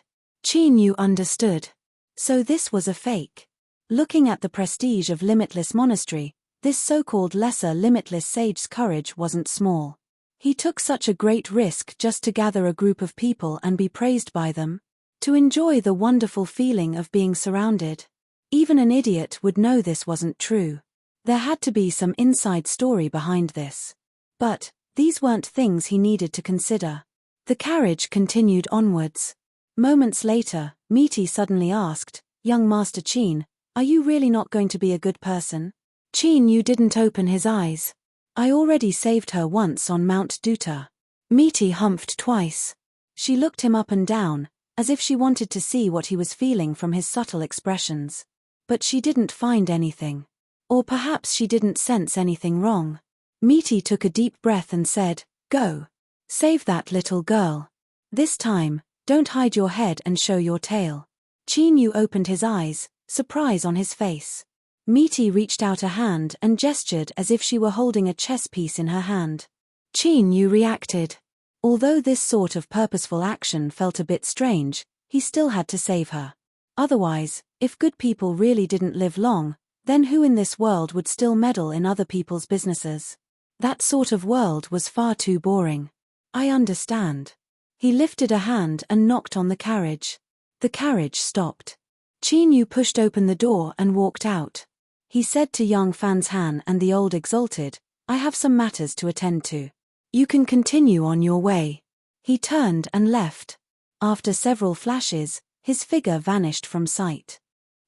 Yu understood. So this was a fake. Looking at the prestige of Limitless Monastery, this so-called lesser limitless sage's courage wasn't small. He took such a great risk just to gather a group of people and be praised by them, to enjoy the wonderful feeling of being surrounded. Even an idiot would know this wasn't true. There had to be some inside story behind this. But these weren't things he needed to consider. The carriage continued onwards. Moments later, Misty suddenly asked, young Master Qin, are you really not going to be a good person? Yu didn't open his eyes. I already saved her once on Mount Duta. Misty humphed twice. She looked him up and down, as if she wanted to see what he was feeling from his subtle expressions. But she didn't find anything. Or perhaps she didn't sense anything wrong. Misty took a deep breath and said, go. Save that little girl. This time, don't hide your head and show your tail. Yu opened his eyes, surprise on his face. Misty reached out a hand and gestured as if she were holding a chess piece in her hand. Yu reacted. Although this sort of purposeful action felt a bit strange, he still had to save her. Otherwise, if good people really didn't live long, then who in this world would still meddle in other people's businesses? That sort of world was far too boring. I understand. He lifted a hand and knocked on the carriage. The carriage stopped. Yu pushed open the door and walked out. He said to young Fan's Han and the old exalted, I have some matters to attend to. You can continue on your way. He turned and left. After several flashes, his figure vanished from sight.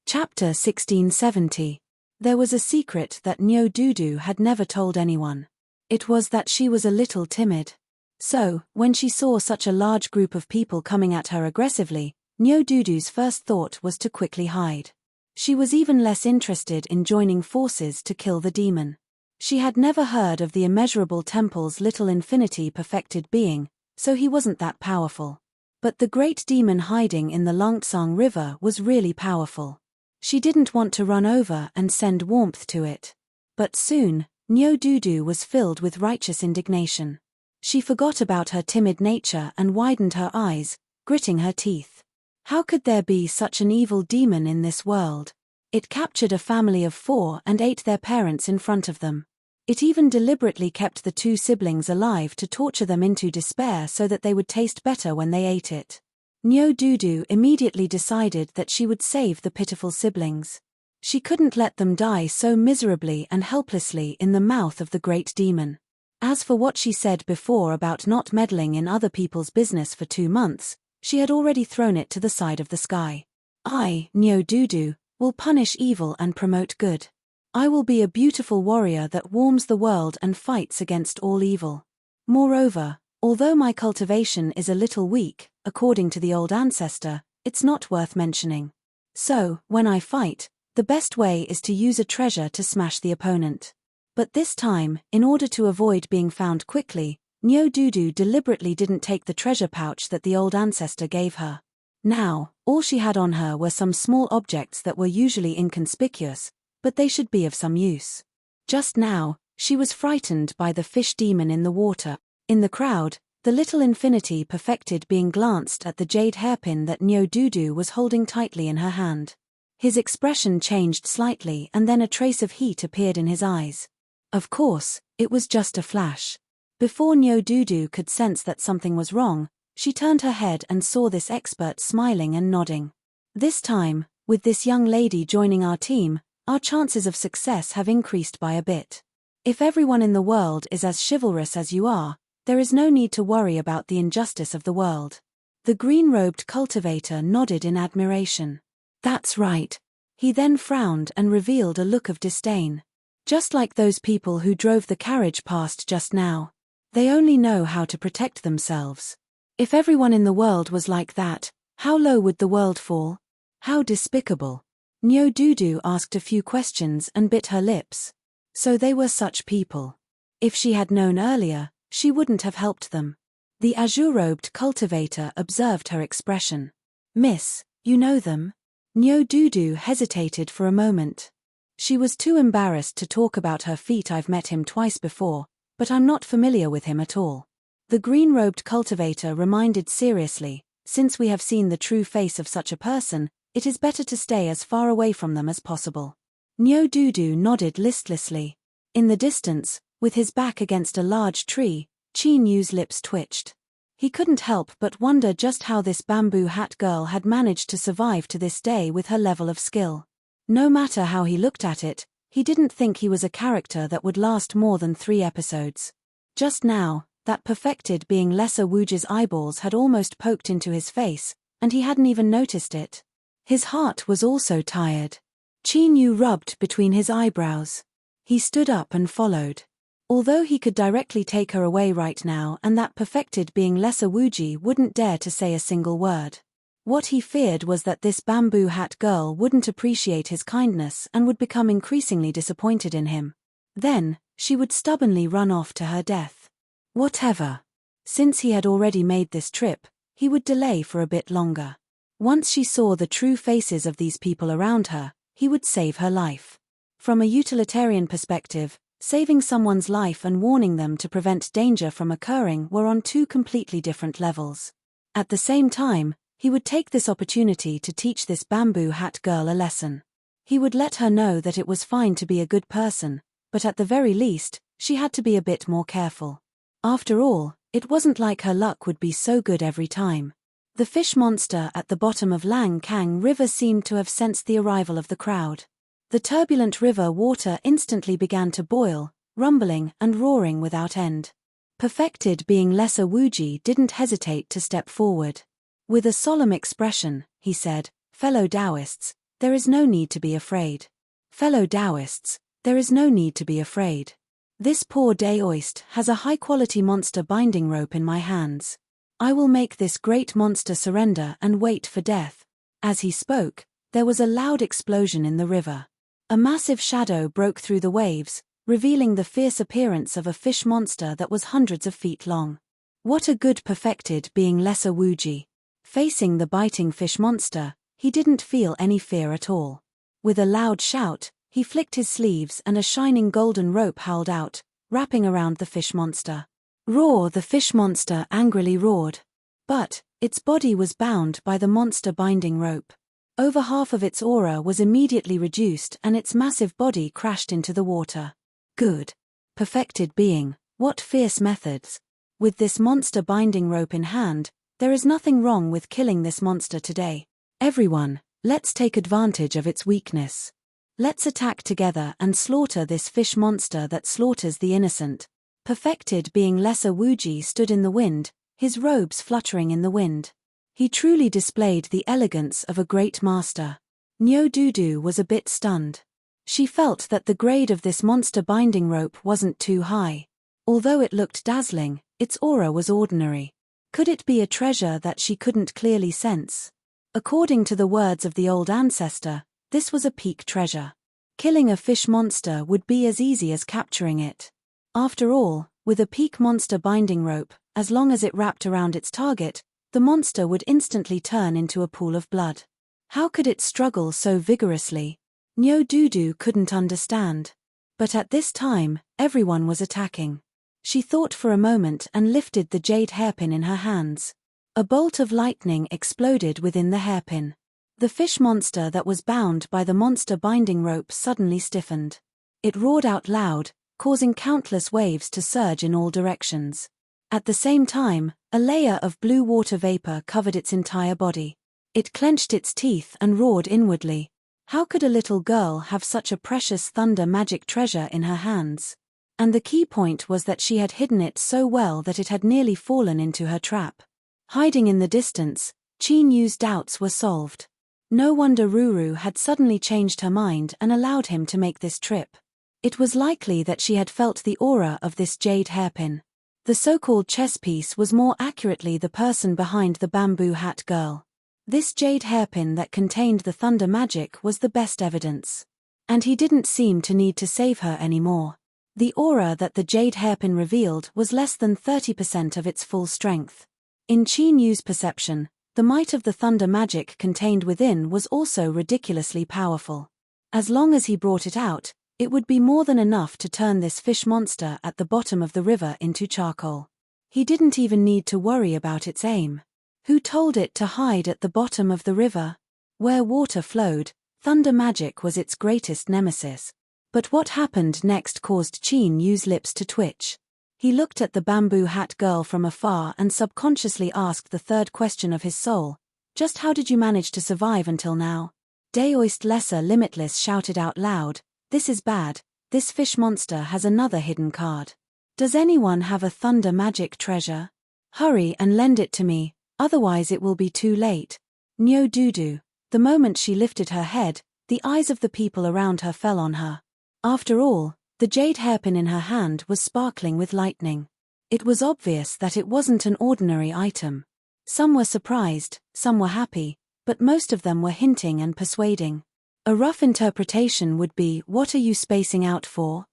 Chapter 1670. There was a secret that Dudu had never told anyone. It was that she was a little timid. So, when she saw such a large group of people coming at her aggressively, Dudu's first thought was to quickly hide. She was even less interested in joining forces to kill the demon. She had never heard of the immeasurable temple's little infinity perfected being, so he wasn't that powerful. But the great demon hiding in the Longtsang River was really powerful. She didn't want to run over and send warmth to it. But soon, Dudu was filled with righteous indignation. She forgot about her timid nature and widened her eyes, gritting her teeth. How could there be such an evil demon in this world? It captured a family of 4 and ate their parents in front of them. It even deliberately kept the 2 siblings alive to torture them into despair so that they would taste better when they ate it. Dudu immediately decided that she would save the pitiful siblings. She couldn't let them die so miserably and helplessly in the mouth of the great demon. As for what she said before about not meddling in other people's business for 2 months, she had already thrown it to the side of the sky. I, Dudu, will punish evil and promote good. I will be a beautiful warrior that warms the world and fights against all evil. Moreover, although my cultivation is a little weak, according to the old ancestor, it's not worth mentioning. So, when I fight, the best way is to use a treasure to smash the opponent. But this time, in order to avoid being found quickly, Dudu deliberately didn't take the treasure pouch that the old ancestor gave her. Now, all she had on her were some small objects that were usually inconspicuous, but they should be of some use. Just now, she was frightened by the fish demon in the water. In the crowd, the little infinity perfected being glanced at the jade hairpin that Dudu was holding tightly in her hand. His expression changed slightly and then a trace of heat appeared in his eyes. Of course, it was just a flash. Before Dudu could sense that something was wrong, she turned her head and saw this expert smiling and nodding. This time, with this young lady joining our team, our chances of success have increased by a bit. If everyone in the world is as chivalrous as you are, there is no need to worry about the injustice of the world. The green-robed cultivator nodded in admiration. That's right. He then frowned and revealed a look of disdain. Just like those people who drove the carriage past just now. They only know how to protect themselves. If everyone in the world was like that, how low would the world fall? How despicable. Dudu asked a few questions and bit her lips. So they were such people. If she had known earlier, she wouldn't have helped them. The azure-robed cultivator observed her expression. Miss, you know them? Nyo Dudu hesitated for a moment. She was too embarrassed to talk about her feat. I've met him twice before, but I'm not familiar with him at all. The green-robed cultivator reminded seriously, since we have seen the true face of such a person, it is better to stay as far away from them as possible. Nyo Dudu nodded listlessly. In the distance, with his back against a large tree, Chi Nyu's lips twitched. He couldn't help but wonder just how this bamboo hat girl had managed to survive to this day with her level of skill. No matter how he looked at it, he didn't think he was a character that would last more than 3 episodes. Just now, that perfected being Lesser Wuji's eyeballs had almost poked into his face, and he hadn't even noticed it. His heart was also tired. Chi Nyu rubbed between his eyebrows. He stood up and followed. Although he could directly take her away right now, and that perfected being Lesser Wuji wouldn't dare to say a single word. What he feared was that this bamboo hat girl wouldn't appreciate his kindness and would become increasingly disappointed in him. Then, she would stubbornly run off to her death. Whatever. Since he had already made this trip, he would delay for a bit longer. Once she saw the true faces of these people around her, he would save her life. From a utilitarian perspective, saving someone's life and warning them to prevent danger from occurring were on 2 completely different levels. At the same time, he would take this opportunity to teach this bamboo hat girl a lesson. He would let her know that it was fine to be a good person, but at the very least, she had to be a bit more careful. After all, it wasn't like her luck would be so good every time. The fish monster at the bottom of Lang Kang River seemed to have sensed the arrival of the crowd. The turbulent river water instantly began to boil, rumbling and roaring without end. Perfected being Lesser Wuji didn't hesitate to step forward. With a solemn expression, he said, "Fellow Taoists, there is no need to be afraid. Fellow Taoists, there is no need to be afraid. This poor Daoist has a high-quality monster binding rope in my hands. I will make this great monster surrender and wait for death." As he spoke, there was a loud explosion in the river. A massive shadow broke through the waves, revealing the fierce appearance of a fish monster that was hundreds of feet long. What a good perfected being Lesser Wuji. Facing the biting fish monster, he didn't feel any fear at all. With a loud shout, he flicked his sleeves and a shining golden rope howled out, wrapping around the fish monster. Roar! The fish monster angrily roared. But, its body was bound by the monster binding rope. Over half of its aura was immediately reduced and its massive body crashed into the water. Good. Perfected being, what fierce methods. With this monster binding rope in hand, there is nothing wrong with killing this monster today. Everyone, let's take advantage of its weakness. Let's attack together and slaughter this fish monster that slaughters the innocent. Perfected being Lesser Wuji stood in the wind, his robes fluttering in the wind. He truly displayed the elegance of a great master. Nyo Dudu was a bit stunned. She felt that the grade of this monster binding rope wasn't too high. Although it looked dazzling, its aura was ordinary. Could it be a treasure that she couldn't clearly sense? According to the words of the old ancestor, this was a peak treasure. Killing a fish monster would be as easy as capturing it. After all, with a peak monster binding rope, as long as it wrapped around its target, the monster would instantly turn into a pool of blood. How could it struggle so vigorously? Nyo Dudu couldn't understand. But at this time, everyone was attacking. She thought for a moment and lifted the jade hairpin in her hands. A bolt of lightning exploded within the hairpin. The fish monster that was bound by the monster binding rope suddenly stiffened. It roared out loud, causing countless waves to surge in all directions. At the same time, a layer of blue water vapor covered its entire body. It clenched its teeth and roared inwardly. How could a little girl have such a precious thunder magic treasure in her hands? And the key point was that she had hidden it so well that it had nearly fallen into her trap. Hiding in the distance, Chi Nyu's doubts were solved. No wonder Ruru had suddenly changed her mind and allowed him to make this trip. It was likely that she had felt the aura of this jade hairpin. The so-called chess piece was more accurately the person behind the bamboo hat girl. This jade hairpin that contained the thunder magic was the best evidence. And he didn't seem to need to save her anymore. The aura that the jade hairpin revealed was less than 30% of its full strength. In Chi Nyu's perception, The might of the thunder magic contained within was also ridiculously powerful. As long as he brought it out, it would be more than enough to turn this fish monster at the bottom of the river into charcoal. He didn't even need to worry about its aim. Who told it to hide at the bottom of the river? Where water flowed, thunder magic was its greatest nemesis. But what happened next caused Qin Yu's lips to twitch. He looked at the bamboo hat girl from afar and subconsciously asked the third question of his soul. Just how did you manage to survive until now? Daoist Lesser Limitless shouted out loud, "This is bad, this fish monster has another hidden card. Does anyone have a thunder magic treasure? Hurry and lend it to me, otherwise it will be too late." Nyo Dudu. The moment she lifted her head, the eyes of the people around her fell on her. After all, the jade hairpin in her hand was sparkling with lightning. It was obvious that it wasn't an ordinary item. Some were surprised, some were happy, but most of them were hinting and persuading. A rough interpretation would be, "What are you spacing out for?"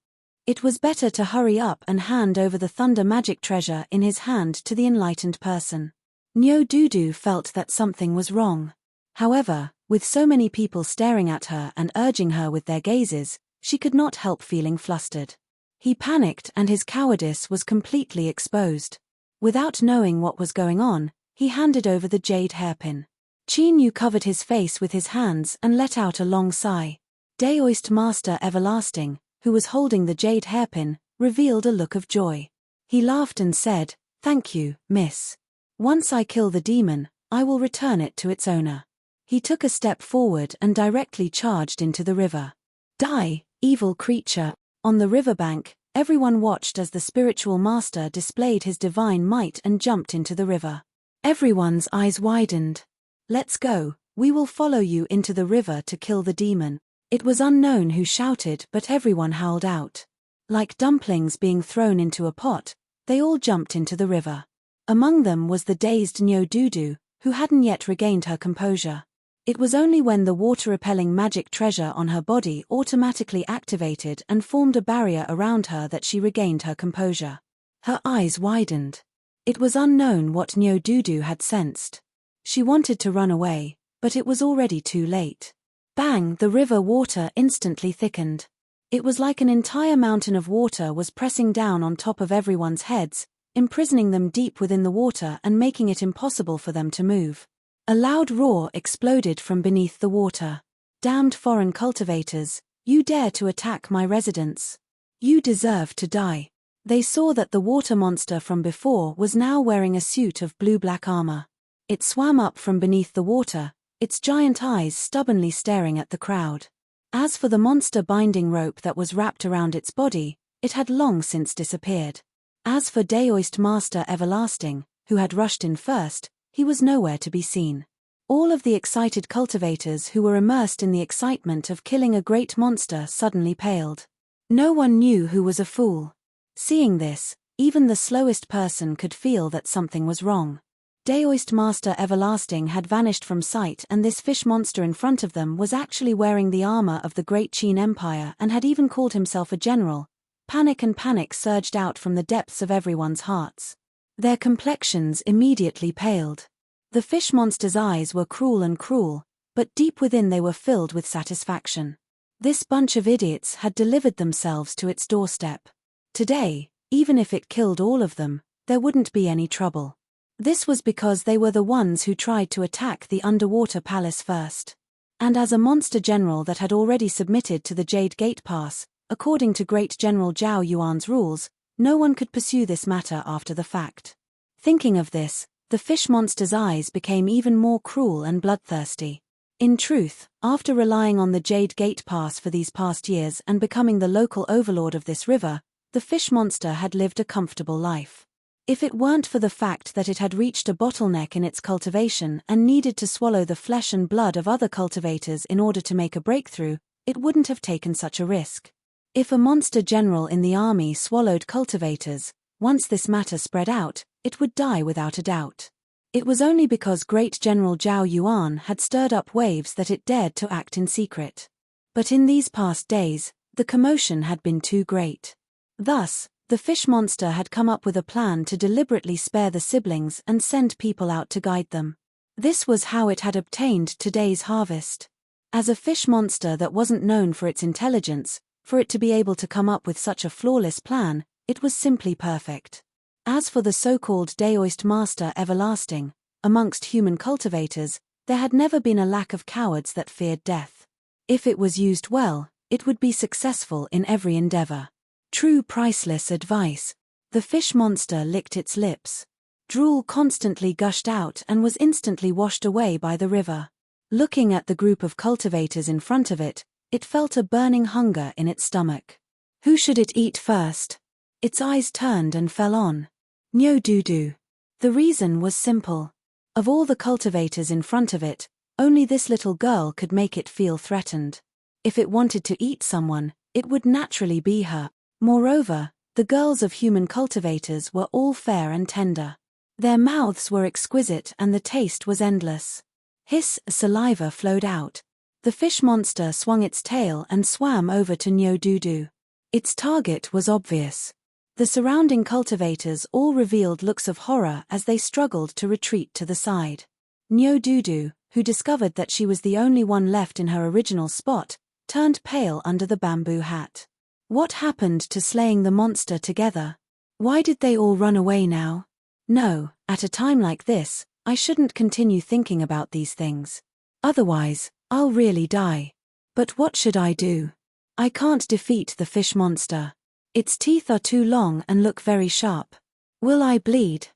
It was better to hurry up and hand over the thunder magic treasure in his hand to the enlightened person. Nyo Dudu felt that something was wrong. However, with so many people staring at her and urging her with their gazes, she could not help feeling flustered. He panicked and his cowardice was completely exposed. Without knowing what was going on, he handed over the jade hairpin. Qin Yu covered his face with his hands and let out a long sigh. Daoist Master Everlasting, who was holding the jade hairpin, revealed a look of joy. He laughed and said, "Thank you, miss. Once I kill the demon, I will return it to its owner." He took a step forward and directly charged into the river. "Die, evil creature." On the riverbank, everyone watched as the spiritual master displayed his divine might and jumped into the river. Everyone's eyes widened. "Let's go, we will follow you into the river to kill the demon." It was unknown who shouted, but everyone howled out. Like dumplings being thrown into a pot, they all jumped into the river. Among them was the dazed Nyo Dudu, who hadn't yet regained her composure. It was only when the water-repelling magic treasure on her body automatically activated and formed a barrier around her that she regained her composure. Her eyes widened. It was unknown what Nyo Dudu had sensed. She wanted to run away, but it was already too late. Bang! The river water instantly thickened. It was like an entire mountain of water was pressing down on top of everyone's heads, imprisoning them deep within the water and making it impossible for them to move. A loud roar exploded from beneath the water. "Damned foreign cultivators, you dare to attack my residents. You deserve to die." They saw that the water monster from before was now wearing a suit of blue-black armor. It swam up from beneath the water, its giant eyes stubbornly staring at the crowd. As for the monster binding rope that was wrapped around its body, it had long since disappeared. As for Daoist Master Everlasting, who had rushed in first, he was nowhere to be seen. All of the excited cultivators who were immersed in the excitement of killing a great monster suddenly paled. No one knew who was a fool. Seeing this, even the slowest person could feel that something was wrong. Daoist Master Everlasting had vanished from sight, and this fish monster in front of them was actually wearing the armor of the Great Qin Empire and had even called himself a general. Panic surged out from the depths of everyone's hearts. Their complexions immediately paled. The fish monster's eyes were cruel, but deep within they were filled with satisfaction. This bunch of idiots had delivered themselves to its doorstep. Today, even if it killed all of them, there wouldn't be any trouble. This was because they were the ones who tried to attack the underwater palace first. And as a monster general that had already submitted to the Jade Gate Pass, according to Great General Zhao Yuan's rules, no one could pursue this matter after the fact. Thinking of this, the fish monster's eyes became even more cruel and bloodthirsty. In truth, after relying on the Jade Gate Pass for these past years and becoming the local overlord of this river, the fish monster had lived a comfortable life. If it weren't for the fact that it had reached a bottleneck in its cultivation and needed to swallow the flesh and blood of other cultivators in order to make a breakthrough, it wouldn't have taken such a risk. If a monster general in the army swallowed cultivators, once this matter spread out, it would die without a doubt. It was only because Great General Zhao Yuan had stirred up waves that it dared to act in secret. But in these past days, the commotion had been too great. Thus, the fish monster had come up with a plan to deliberately spare the siblings and send people out to guide them. This was how it had obtained today's harvest. As a fish monster that wasn't known for its intelligence, for it to be able to come up with such a flawless plan, it was simply perfect. As for the so-called Daoist Master Everlasting, amongst human cultivators, there had never been a lack of cowards that feared death. If it was used well, it would be successful in every endeavor. True priceless advice. The fish monster licked its lips. Drool constantly gushed out and was instantly washed away by the river. Looking at the group of cultivators in front of it, it felt a burning hunger in its stomach. Who should it eat first? Its eyes turned and fell on Nyo-Doo-Doo. The reason was simple. Of all the cultivators in front of it, only this little girl could make it feel threatened. If it wanted to eat someone, it would naturally be her. Moreover, the girls of human cultivators were all fair and tender. Their mouths were exquisite and the taste was endless. Hiss, saliva flowed out. The fish monster swung its tail and swam over to Nyo-Doo-Doo. Its target was obvious. The surrounding cultivators all revealed looks of horror as they struggled to retreat to the side. Nyo-Doo-Doo, who discovered that she was the only one left in her original spot, turned pale under the bamboo hat. What happened to slaying the monster together? Why did they all run away now? No, at a time like this, I shouldn't continue thinking about these things. Otherwise, I'll really die. But what should I do? I can't defeat the fish monster. Its teeth are too long and look very sharp. Will I bleed?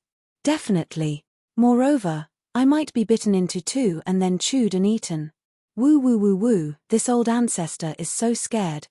Definitely. Moreover, I might be bitten into two and then chewed and eaten. Woo woo woo woo, this old ancestor is so scared.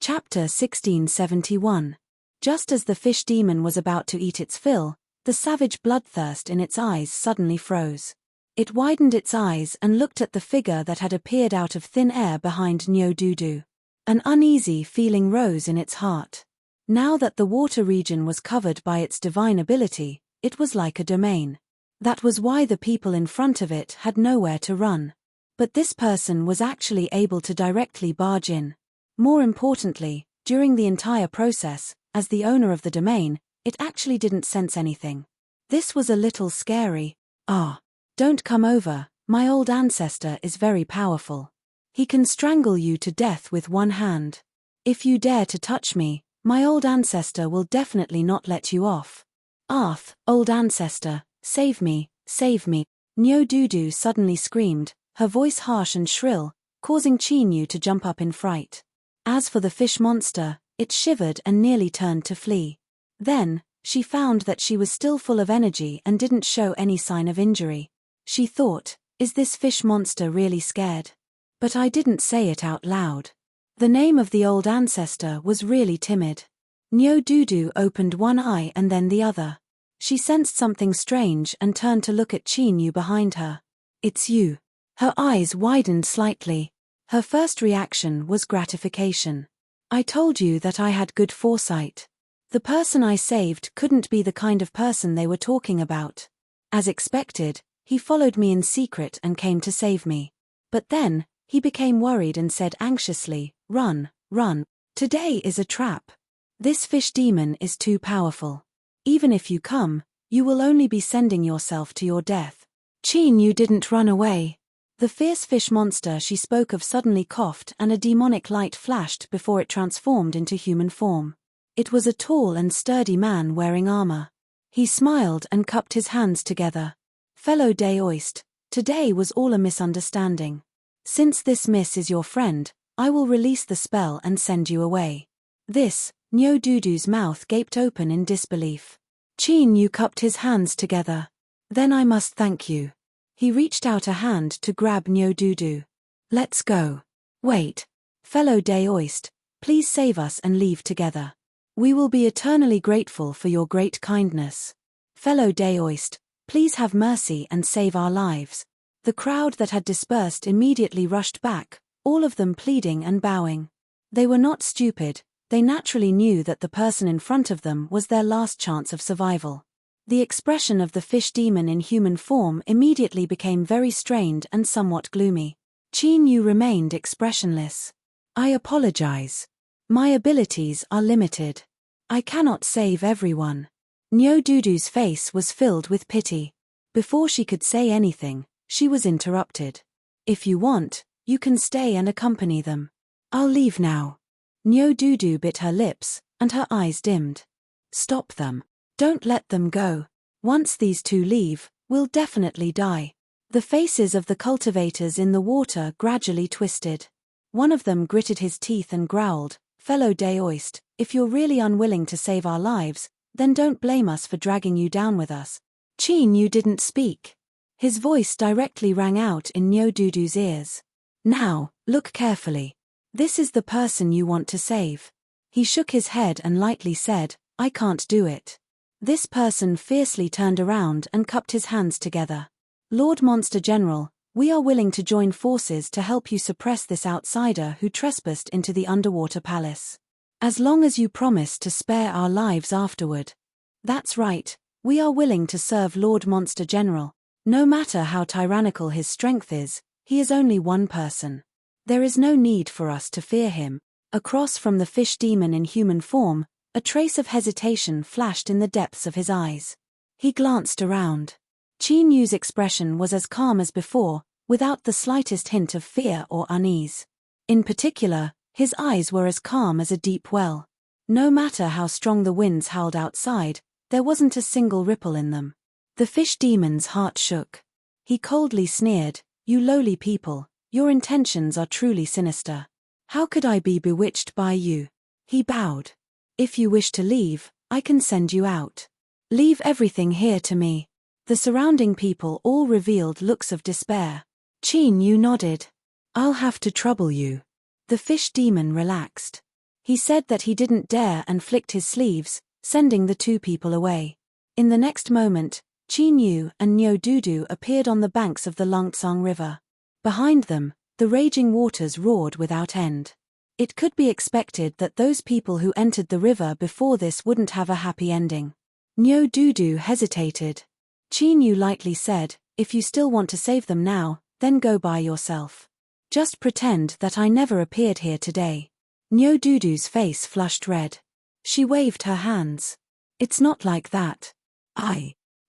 Chapter 1671. Just as the fish demon was about to eat its fill, the savage bloodthirst in its eyes suddenly froze. It widened its eyes and looked at the figure that had appeared out of thin air behind Nyo-Doo-Doo. An uneasy feeling rose in its heart. Now that the water region was covered by its divine ability, it was like a domain. That was why the people in front of it had nowhere to run. But this person was actually able to directly barge in. More importantly, during the entire process, as the owner of the domain, it actually didn't sense anything. This was a little scary. Ah, don't come over, my old ancestor is very powerful. He can strangle you to death with one hand. If you dare to touch me, my old ancestor will definitely not let you off. Arth, old ancestor, save me, save me. Nyo-Doo-Doo suddenly screamed, her voice harsh and shrill, causing Chinyu to jump up in fright. As for the fish monster, it shivered and nearly turned to flee. Then, she found that she was still full of energy and didn't show any sign of injury. She thought, is this fish monster really scared? But I didn't say it out loud. The name of the old ancestor was really timid. Nyo-Doo-Doo opened one eye and then the other. She sensed something strange and turned to look at Chinyu behind her. It's you. Her eyes widened slightly. Her first reaction was gratification. I told you that I had good foresight. The person I saved couldn't be the kind of person they were talking about. As expected, he followed me in secret and came to save me. But then, he became worried and said anxiously, run, run. Today is a trap. This fish demon is too powerful. Even if you come, you will only be sending yourself to your death. Chinyu didn't run away. The fierce fish monster she spoke of suddenly coughed and a demonic light flashed before it transformed into human form. It was a tall and sturdy man wearing armor. He smiled and cupped his hands together. Fellow Daoist, today was all a misunderstanding. Since this miss is your friend, I will release the spell and send you away. This, Nyo-Doo-Doo's mouth gaped open in disbelief. Chinyu cupped his hands together. Then I must thank you. He reached out a hand to grab Nyo-Doo-Doo. Let's go. Wait. Fellow Daoist, please save us and leave together. We will be eternally grateful for your great kindness. Fellow Daoist, please have mercy and save our lives. The crowd that had dispersed immediately rushed back, all of them pleading and bowing. They were not stupid, they naturally knew that the person in front of them was their last chance of survival. The expression of the fish demon in human form immediately became very strained and somewhat gloomy. Chinyu remained expressionless. I apologize. My abilities are limited. I cannot save everyone. Nyo-Doo-Doo's face was filled with pity. Before she could say anything, She was interrupted. If you want, you can stay and accompany them. I'll leave now. Nyo-Doodoo bit her lips, and her eyes dimmed. Stop them. Don't let them go. Once these two leave, we'll definitely die. The faces of the cultivators in the water gradually twisted. One of them gritted his teeth and growled, "Fellow Daoist, if you're really unwilling to save our lives, then don't blame us for dragging you down with us." Chin-Yu didn't speak. His voice directly rang out in Nyo-Doodoo's ears. "Now, look carefully. This is the person you want to save." He shook his head and lightly said, "I can't do it." This person fiercely turned around and cupped his hands together. "Lord Monster General, we are willing to join forces to help you suppress this outsider who trespassed into the underwater palace. As long as you promise to spare our lives afterward." "That's right, we are willing to serve Lord Monster General. No matter how tyrannical his strength is, he is only one person. There is no need for us to fear him." Across from the fish demon in human form, a trace of hesitation flashed in the depths of his eyes. He glanced around. Chin-Yu's expression was as calm as before, without the slightest hint of fear or unease. In particular, his eyes were as calm as a deep well. No matter how strong the winds howled outside, there wasn't a single ripple in them. The fish demon's heart shook. He coldly sneered, "You lowly people, your intentions are truly sinister. How could I be bewitched by you?" He bowed. "If you wish to leave, I can send you out. Leave everything here to me." The surrounding people all revealed looks of despair. Chin-Yu nodded. "I'll have to trouble you." The fish demon relaxed. He said that he didn't dare and flicked his sleeves, sending the two people away. In the next moment, Chin-Yu and Nyo-Doodoo appeared on the banks of the Longtsang River. Behind them, the raging waters roared without end. It could be expected that those people who entered the river before this wouldn't have a happy ending. Nyo-Doodoo hesitated. Chin-Yu lightly said, "If you still want to save them now, then go by yourself. Just pretend that I never appeared here today." Nyo-Doodoo's face flushed red. She waved her hands. "It's not like that.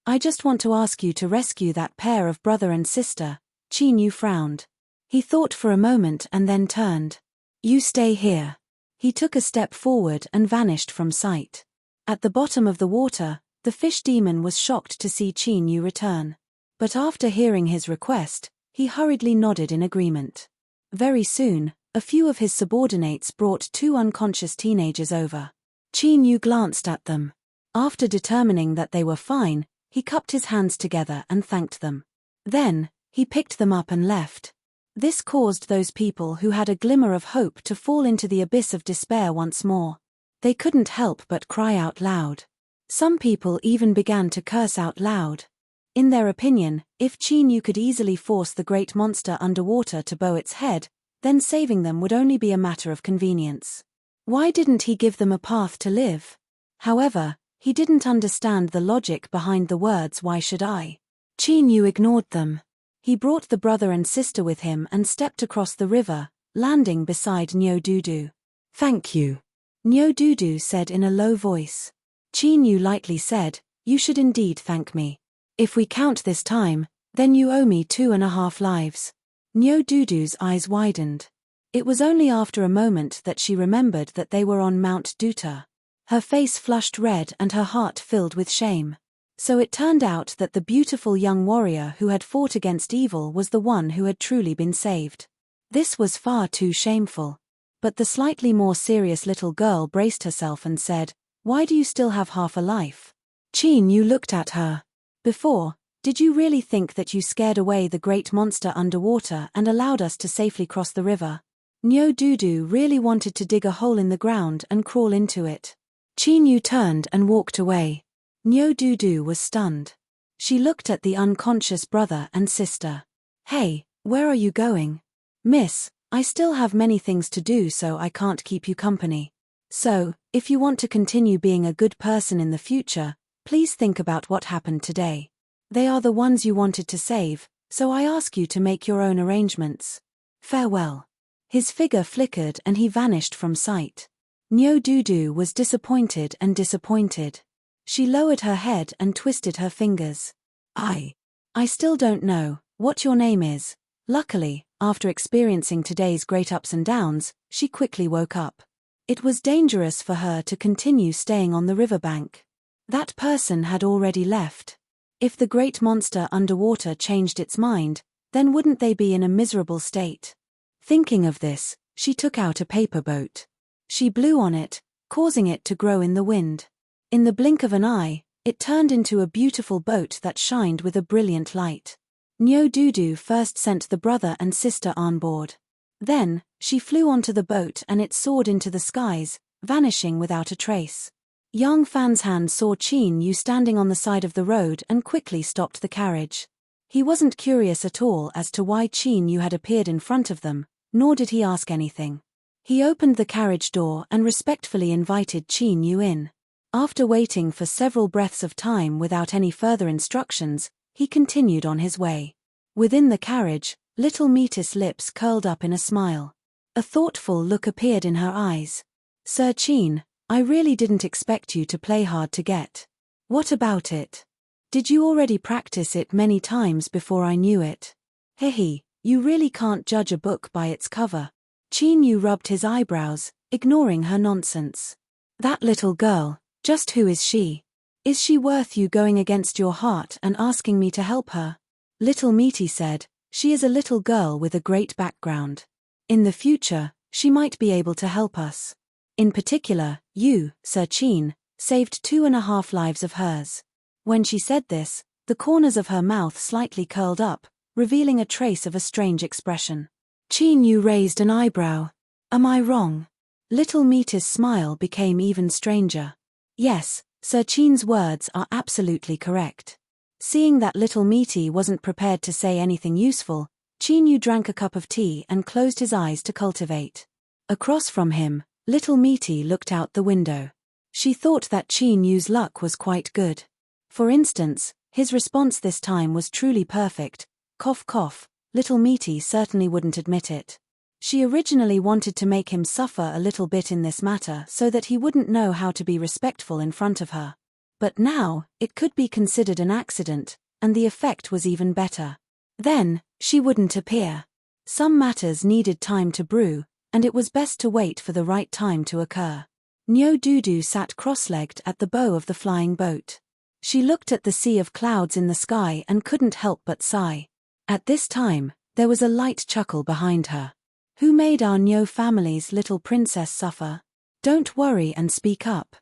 I just want to ask you to rescue that pair of brother and sister." Chin-Yu frowned. He thought for a moment and then turned. "You stay here." He took a step forward and vanished from sight. At the bottom of the water, the fish demon was shocked to see Chin-Yu return. But after hearing his request, he hurriedly nodded in agreement. Very soon, a few of his subordinates brought two unconscious teenagers over. Chin-Yu glanced at them. After determining that they were fine, he cupped his hands together and thanked them. Then, he picked them up and left. This caused those people who had a glimmer of hope to fall into the abyss of despair once more. They couldn't help but cry out loud. Some people even began to curse out loud. In their opinion, if Chin-Yu could easily force the great monster underwater to bow its head, then saving them would only be a matter of convenience. Why didn't he give them a path to live? However, he didn't understand the logic behind the words "why should I?" Chin-Yu ignored them. He brought the brother and sister with him and stepped across the river, landing beside Nyo-Doodoo. "Thank you," Nyo-Doodoo said in a low voice. Chin-Yu lightly said, "You should indeed thank me. If we count this time, then you owe me 2.5 lives." Nyo-Doodoo's eyes widened. It was only after a moment that she remembered that they were on Mount Duta. Her face flushed red and her heart filled with shame. So it turned out that the beautiful young warrior who had fought against evil was the one who had truly been saved. This was far too shameful. But the slightly more serious little girl braced herself and said, "Why do you still have half a life?" Chin-Yu looked at her. "Before, did you really think that you scared away the great monster underwater and allowed us to safely cross the river?" Nyo-Doodoo really wanted to dig a hole in the ground and crawl into it. Chin-Yu turned and walked away. Nyo-Doodoo was stunned. She looked at the unconscious brother and sister. "Hey, where are you going?" "Miss, I still have many things to do, so I can't keep you company. So, if you want to continue being a good person in the future, please think about what happened today. They are the ones you wanted to save, so I ask you to make your own arrangements. Farewell." His figure flickered and he vanished from sight. Nyo-Doodoo was disappointed and disappointed. She lowered her head and twisted her fingers. I still don't know, What your name is. Luckily, after experiencing today's great ups and downs, she quickly woke up. It was dangerous for her to continue staying on the riverbank. That person had already left. If the great monster underwater changed its mind, then wouldn't they be in a miserable state? Thinking of this, she took out a paper boat. She blew on it, causing it to grow in the wind. In the blink of an eye, it turned into a beautiful boat that shined with a brilliant light. Nyo-Doodoo first sent the brother and sister on board. Then, she flew onto the boat and it soared into the skies, vanishing without a trace. Young Fan's saw Chin-Yu standing on the side of the road and quickly stopped the carriage. He wasn't curious at all as to why Chin-Yu had appeared in front of them, nor did he ask anything. He opened the carriage door and respectfully invited Chin-Yu in. After waiting for several breaths of time without any further instructions, he continued on his way. Within the carriage, little Metis' lips curled up in a smile. A thoughtful look appeared in her eyes. Sir Chin, I really didn't expect you to play hard to get. What about it? Did you already practice it many times before I knew it? Hehe, you really can't judge a book by its cover. Chin-Yu rubbed his eyebrows, ignoring her nonsense. That little girl, just who is she? Is she worth you going against your heart and asking me to help her? Little Meaty said, she is a little girl with a great background. In the future, she might be able to help us. In particular, you, Sir Chin, saved 2.5 lives of hers. When she said this, the corners of her mouth slightly curled up, revealing a trace of a strange expression. Chin-Yu raised an eyebrow. Am I wrong? Little Meaty's smile became even stranger. Yes, Sir Chin's words are absolutely correct. Seeing that little Meaty wasn't prepared to say anything useful, Chin-Yu drank a cup of tea and closed his eyes to cultivate. Across from him, little Meaty looked out the window. She thought that Chin-Yu's luck was quite good. For instance, his response this time was truly perfect. Cough cough, little Meaty certainly wouldn't admit it. She originally wanted to make him suffer a little bit in this matter so that he wouldn't know how to be respectful in front of her. But now, it could be considered an accident, and the effect was even better. Then, she wouldn't appear. Some matters needed time to brew, and it was best to wait for the right time to occur. Nyo-Doodoo sat cross-legged at the bow of the flying boat. She looked at the sea of clouds in the sky and couldn't help but sigh. At this time, there was a light chuckle behind her. Who made our Nyo family's little princess suffer? Don't worry and speak up.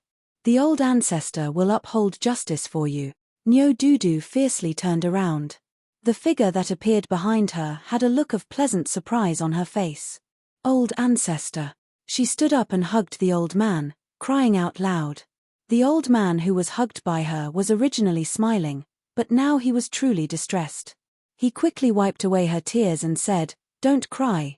The old ancestor will uphold justice for you. Nyo-Doodoo fiercely turned around. The figure that appeared behind her had a look of pleasant surprise on her face. Old ancestor. She stood up and hugged the old man, crying out loud. The old man who was hugged by her was originally smiling, but now he was truly distressed. He quickly wiped away her tears and said, don't cry,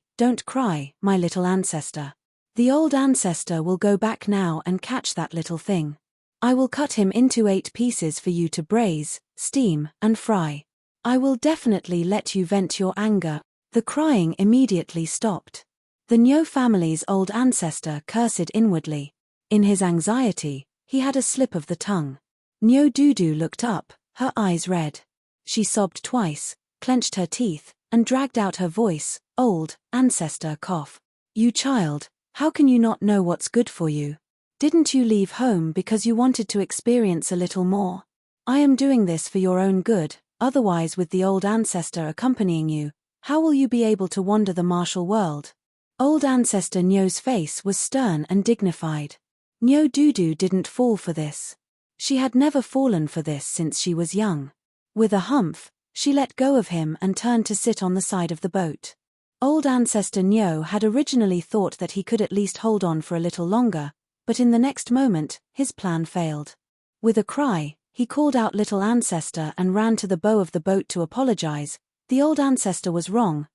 my little ancestor. The old ancestor will go back now and catch that little thing. I will cut him into 8 pieces for you to braise, steam, and fry. I will definitely let you vent your anger. The crying immediately stopped. The Nyo family's old ancestor cursed inwardly. In his anxiety, he had a slip of the tongue. Nyo-Doodoo looked up, her eyes red. She sobbed twice, clenched her teeth, and dragged out her voice. Old ancestor cough. You child, how can you not know what's good for you? Didn't you leave home because you wanted to experience a little more? I am doing this for your own good, otherwise with the old ancestor accompanying you, how will you be able to wander the martial world? Old ancestor Nyo's face was stern and dignified. Nyo-Doodoo didn't fall for this. She had never fallen for this since she was young. With a humph, she let go of him and turned to sit on the side of the boat. Old ancestor Nyo had originally thought that he could at least hold on for a little longer, but in the next moment, his plan failed. With a cry, he called out little ancestor and ran to the bow of the boat to apologize. The old ancestor was wrong,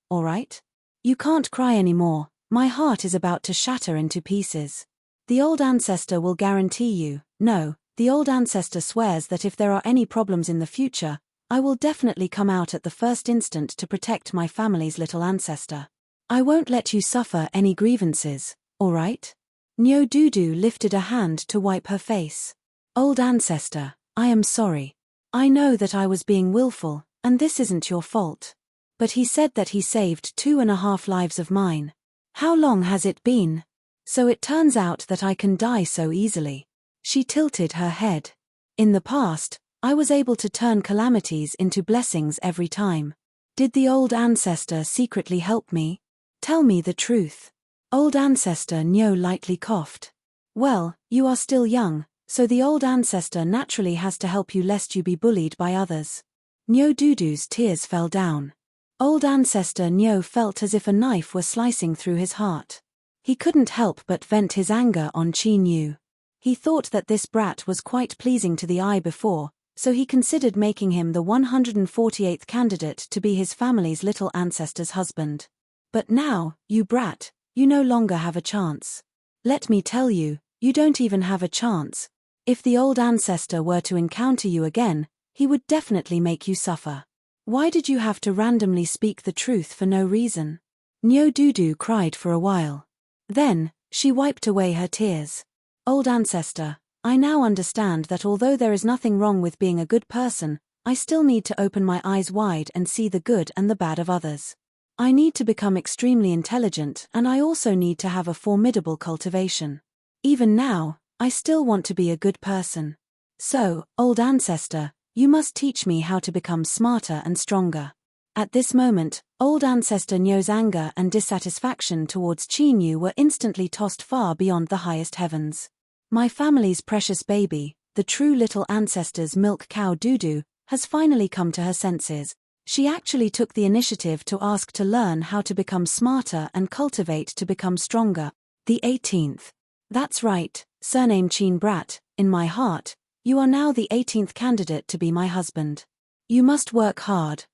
all right? You can't cry anymore, my heart is about to shatter into pieces. The old ancestor will guarantee you, no, the old ancestor swears that if there are any problems in the future, I will definitely come out at the first instant to protect my family's little ancestor. I won't let you suffer any grievances, all right? Nyo-Doodoo lifted a hand to wipe her face. Old ancestor, I am sorry. I know that I was being willful, and this isn't your fault. But he said that he saved 2.5 lives of mine. How long has it been? So it turns out that I can die so easily. She tilted her head. In the past, I was able to turn calamities into blessings every time. Did the old ancestor secretly help me? Tell me the truth. Old ancestor Nyo lightly coughed. Well, you are still young, so the old ancestor naturally has to help you lest you be bullied by others. Nyo Dudu's tears fell down. Old ancestor Nyo felt as if a knife were slicing through his heart. He couldn't help but vent his anger on Chi Nyu. He thought that this brat was quite pleasing to the eye before, so he considered making him the 148th candidate to be his family's little ancestor's husband. But now, you brat, you no longer have a chance. Let me tell you, you don't even have a chance. If the old ancestor were to encounter you again, he would definitely make you suffer. Why did you have to randomly speak the truth for no reason? Nyo Dudu cried for a while. Then, she wiped away her tears. Old ancestor, I now understand that although there is nothing wrong with being a good person, I still need to open my eyes wide and see the good and the bad of others. I need to become extremely intelligent, and I also need to have a formidable cultivation. Even now, I still want to be a good person. So, old ancestor, you must teach me how to become smarter and stronger. At this moment, old ancestor Nyo's anger and dissatisfaction towards Chi Nyu were instantly tossed far beyond the highest heavens. My family's precious baby, the true little ancestor's milk cow Dudu, has finally come to her senses. She actually took the initiative to ask to learn how to become smarter and cultivate to become stronger. The 18th. That's right, surname Chin Brat, in my heart, you are now the 18th candidate to be my husband. You must work hard,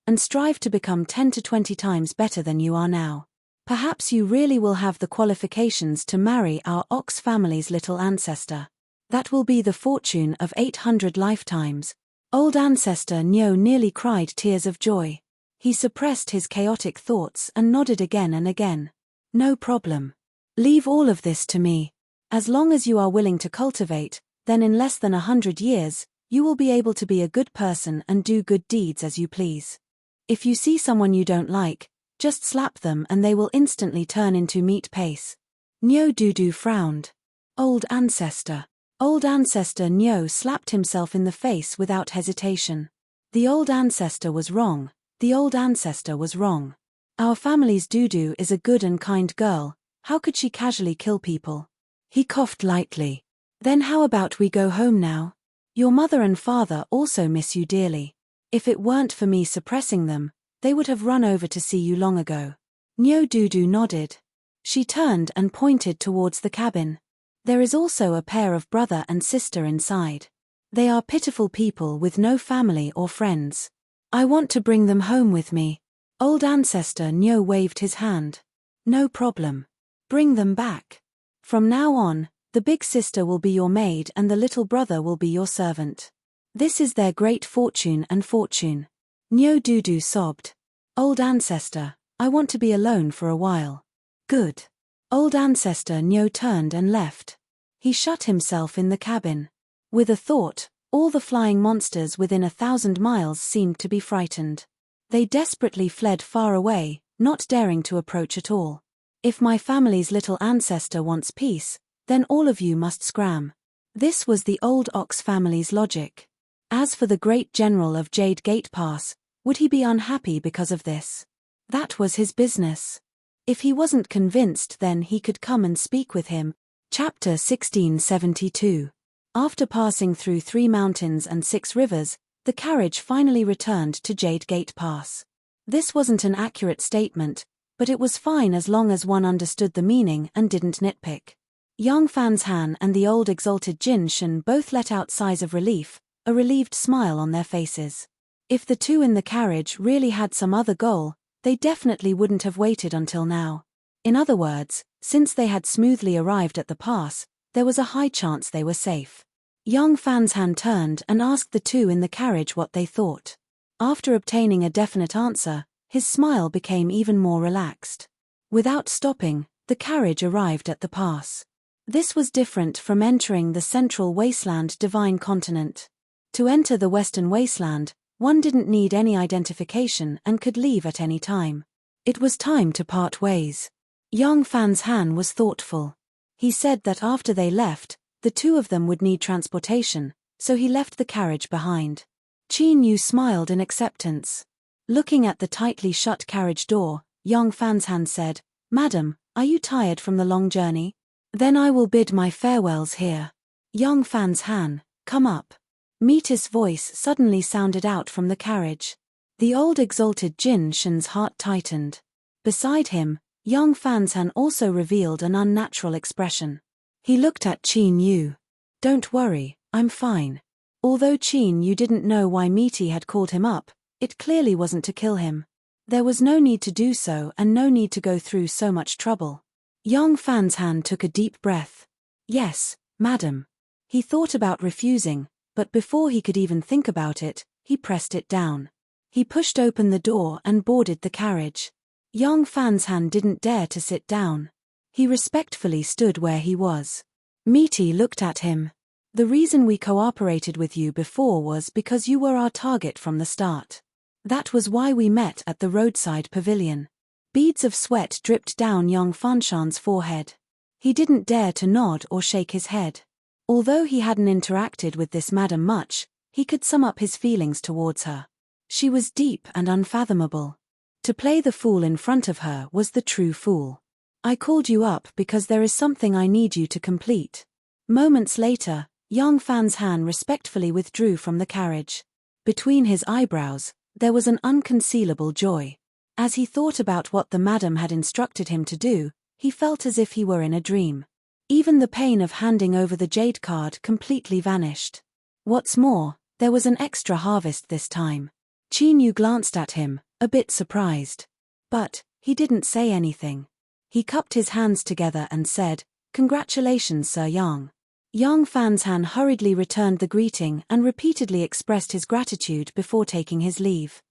and strive to become 10 to 20 times better than you are now. Perhaps you really will have the qualifications to marry our ox family's little ancestor. That will be the fortune of 800 lifetimes. Old ancestor Nyo nearly cried tears of joy. He suppressed his chaotic thoughts and nodded again and again. No problem. Leave all of this to me. As long as you are willing to cultivate, then in less than 100 years, you will be able to be a good person and do good deeds as you please. If you see someone you don't like, just slap them and they will instantly turn into meat paste. Nyo Dudu frowned. Old ancestor. Old ancestor Nyo slapped himself in the face without hesitation. The old ancestor was wrong. The old ancestor was wrong. Our family's Dudu is a good and kind girl. How could she casually kill people? He coughed lightly. Then how about we go home now? Your mother and father also miss you dearly. If it weren't for me suppressing them, they would have run over to see you long ago. Nyo Dudu nodded. She turned and pointed towards the cabin. There is also a pair of brother and sister inside. They are pitiful people with no family or friends. I want to bring them home with me. Old ancestor Nyo waved his hand. No problem. Bring them back. From now on, the big sister will be your maid and the little brother will be your servant. This is their great fortune and fortune. Nyo Dudu sobbed. Old ancestor, I want to be alone for a while. Good. Old ancestor Nyo turned and left. He shut himself in the cabin. With a thought, all the flying monsters within 1,000 miles seemed to be frightened. They desperately fled far away, not daring to approach at all. If my family's little ancestor wants peace, then all of you must scram. This was the old ox family's logic. As for the great general of Jade Gate Pass, would he be unhappy because of this? That was his business. If he wasn't convinced, then he could come and speak with him. Chapter 1672. After passing through 3 mountains and 6 rivers, the carriage finally returned to Jade Gate Pass. This wasn't an accurate statement, but it was fine as long as one understood the meaning and didn't nitpick. Young Fan's Han and the old exalted Jin Shen both let out sighs of relief, a relieved smile on their faces. If the two in the carriage really had some other goal, they definitely wouldn't have waited until now. In other words, since they had smoothly arrived at the pass, there was a high chance they were safe. Young Fan's Han turned and asked the two in the carriage what they thought. After obtaining a definite answer, his smile became even more relaxed. Without stopping, the carriage arrived at the pass. This was different from entering the central wasteland divine continent. To enter the Western Wasteland, one didn't need any identification and could leave at any time. It was time to part ways. Yang Fan's Han was thoughtful. He said that after they left, the two of them would need transportation, so he left the carriage behind. Qin Yu smiled in acceptance. Looking at the tightly shut carriage door, Yang Fan's Han said, "Madam, are you tired from the long journey? Then I will bid my farewells here. Yang Fan's Han, come up." Metis' voice suddenly sounded out from the carriage. The old exalted Jin Shen's heart tightened. Beside him, Yang Fan's Han also revealed an unnatural expression. He looked at Qin Yu. "Don't worry, I'm fine." Although Qin Yu didn't know why Metis had called him up, it clearly wasn't to kill him. There was no need to do so and no need to go through so much trouble. Yang Fan's Han took a deep breath. "Yes, madam." He thought about refusing, but before he could even think about it, he pressed it down. He pushed open the door and boarded the carriage. Yang Fan's Han didn't dare to sit down. He respectfully stood where he was. Metis looked at him. "The reason we cooperated with you before was because you were our target from the start. That was why we met at the roadside pavilion." Beads of sweat dripped down Yang Fanshan's forehead. He didn't dare to nod or shake his head. Although he hadn't interacted with this madam much, he could sum up his feelings towards her. She was deep and unfathomable. To play the fool in front of her was the true fool. "I called you up because there is something I need you to complete." Moments later, Yang Fan's Han respectfully withdrew from the carriage. Between his eyebrows, there was an unconcealable joy. As he thought about what the madam had instructed him to do, he felt as if he were in a dream. Even the pain of handing over the jade card completely vanished. What's more, there was an extra harvest this time. Qin Yu glanced at him, a bit surprised. But he didn't say anything. He cupped his hands together and said, "Congratulations, Sir Yang." Yang Fan's Han hurriedly returned the greeting and repeatedly expressed his gratitude before taking his leave.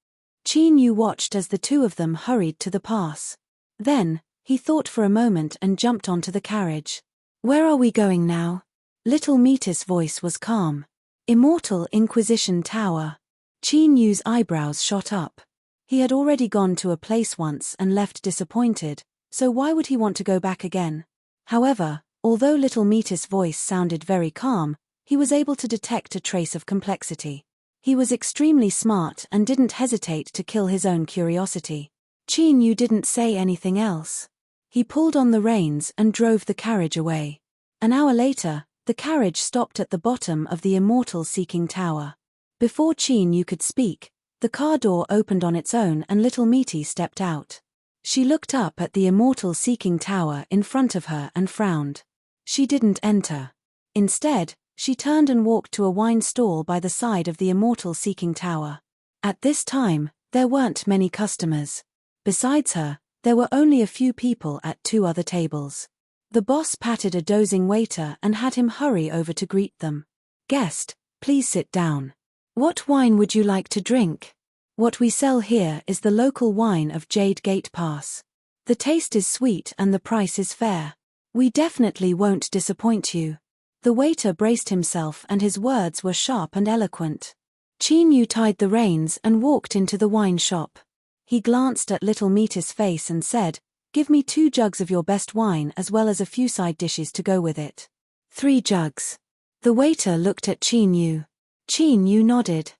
Qin Yu watched as the two of them hurried to the pass. Then, he thought for a moment and jumped onto the carriage. "Where are we going now?" Little Metis' voice was calm. "Immortal Inquisition Tower." Qin Yu's eyebrows shot up. He had already gone to a place once and left disappointed, so why would he want to go back again? However, although Little Metis' voice sounded very calm, he was able to detect a trace of complexity. He was extremely smart and didn't hesitate to kill his own curiosity. Qin Yu didn't say anything else. He pulled on the reins and drove the carriage away. An hour later, the carriage stopped at the bottom of the Immortal Seeking Tower. Before Qin Yu could speak, the car door opened on its own and Little Metis stepped out. She looked up at the Immortal Seeking Tower in front of her and frowned. She didn't enter. Instead, she turned and walked to a wine stall by the side of the Immortal Seeking Tower. At this time, there weren't many customers. Besides her, there were only a few people at two other tables. The boss patted a dozing waiter and had him hurry over to greet them. "Guest, please sit down. What wine would you like to drink? What we sell here is the local wine of Jade Gate Pass. The taste is sweet and the price is fair. We definitely won't disappoint you." The waiter braced himself and his words were sharp and eloquent. Qin Yu tied the reins and walked into the wine shop. He glanced at Little Metis' face and said, "Give me 2 jugs of your best wine as well as a few side dishes to go with it." 3 jugs. The waiter looked at Qin Yu. Qin Yu nodded.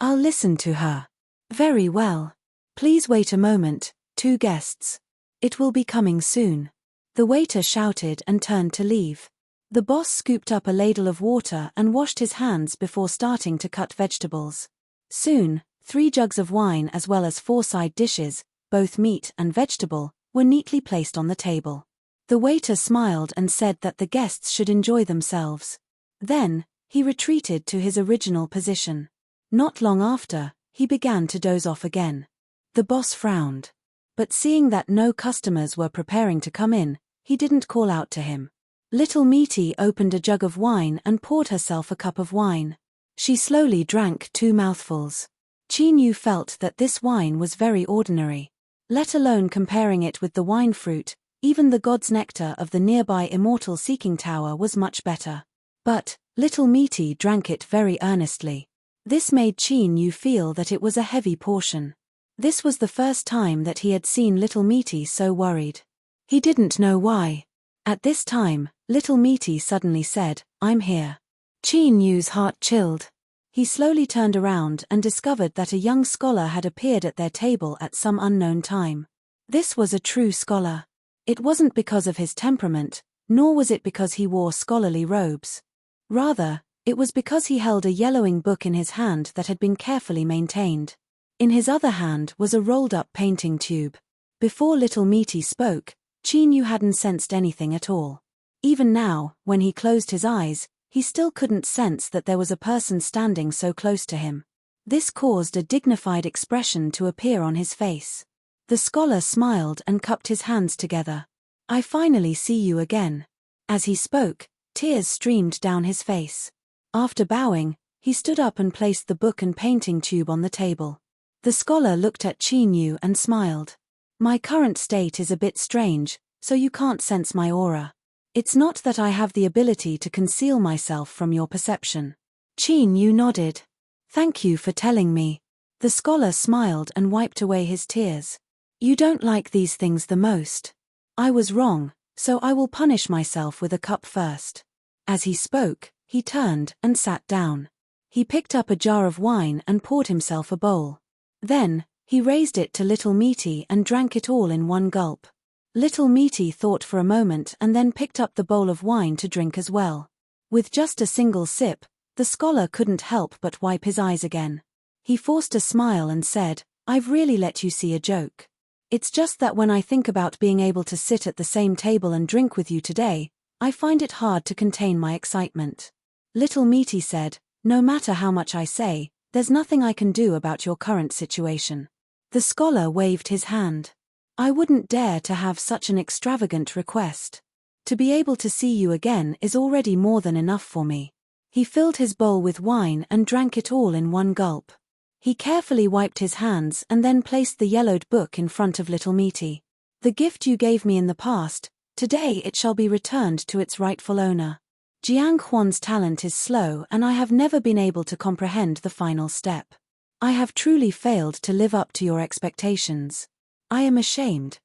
"I'll listen to her." "Very well. Please wait a moment, 2 guests. It will be coming soon." The waiter shouted and turned to leave. The boss scooped up a ladle of water and washed his hands before starting to cut vegetables. Soon, 3 jugs of wine as well as 4 side dishes, both meat and vegetable, were neatly placed on the table. The waiter smiled and said that the guests should enjoy themselves. Then, he retreated to his original position. Not long after, he began to doze off again. The boss frowned. But seeing that no customers were preparing to come in, he didn't call out to him. Little Metis opened a jug of wine and poured herself a cup of wine. She slowly drank 2 mouthfuls. Qin Yu felt that this wine was very ordinary. Let alone comparing it with the wine fruit, even the god's nectar of the nearby Immortal Seeking Tower was much better. But Little Metis drank it very earnestly. This made Qin Yu feel that it was a heavy portion. This was the first time that he had seen Little Meaty so worried. He didn't know why. At this time, Little Meaty suddenly said, "I'm here." Qin Yu's heart chilled. He slowly turned around and discovered that a young scholar had appeared at their table at some unknown time. This was a true scholar. It wasn't because of his temperament, nor was it because he wore scholarly robes. Rather, it was because he held a yellowing book in his hand that had been carefully maintained. In his other hand was a rolled-up painting tube. Before Little Meaty spoke, Qin Yu hadn't sensed anything at all. Even now, when he closed his eyes, he still couldn't sense that there was a person standing so close to him. This caused a dignified expression to appear on his face. The scholar smiled and cupped his hands together. "I finally see you again." As he spoke, tears streamed down his face. After bowing, he stood up and placed the book and painting tube on the table. The scholar looked at Qin Yu and smiled. "My current state is a bit strange, so you can't sense my aura. It's not that I have the ability to conceal myself from your perception." Qin Yu nodded. "Thank you for telling me." The scholar smiled and wiped away his tears. "You don't like these things the most. I was wrong, so I will punish myself with a cup first." As he spoke, he turned and sat down. He picked up a jar of wine and poured himself a bowl. Then, he raised it to Little Meaty and drank it all in one gulp. Little Meaty thought for a moment and then picked up the bowl of wine to drink as well. With just a single sip, the scholar couldn't help but wipe his eyes again. He forced a smile and said, "I've really let you see a joke. It's just that when I think about being able to sit at the same table and drink with you today, I find it hard to contain my excitement." Little Meaty said, "No matter how much I say, there's nothing I can do about your current situation." The scholar waved his hand. "I wouldn't dare to have such an extravagant request. To be able to see you again is already more than enough for me." He filled his bowl with wine and drank it all in one gulp. He carefully wiped his hands and then placed the yellowed book in front of Little Meaty. "The gift you gave me in the past, today it shall be returned to its rightful owner. Jiang Huan's talent is slow and I have never been able to comprehend the final step. I have truly failed to live up to your expectations. I am ashamed."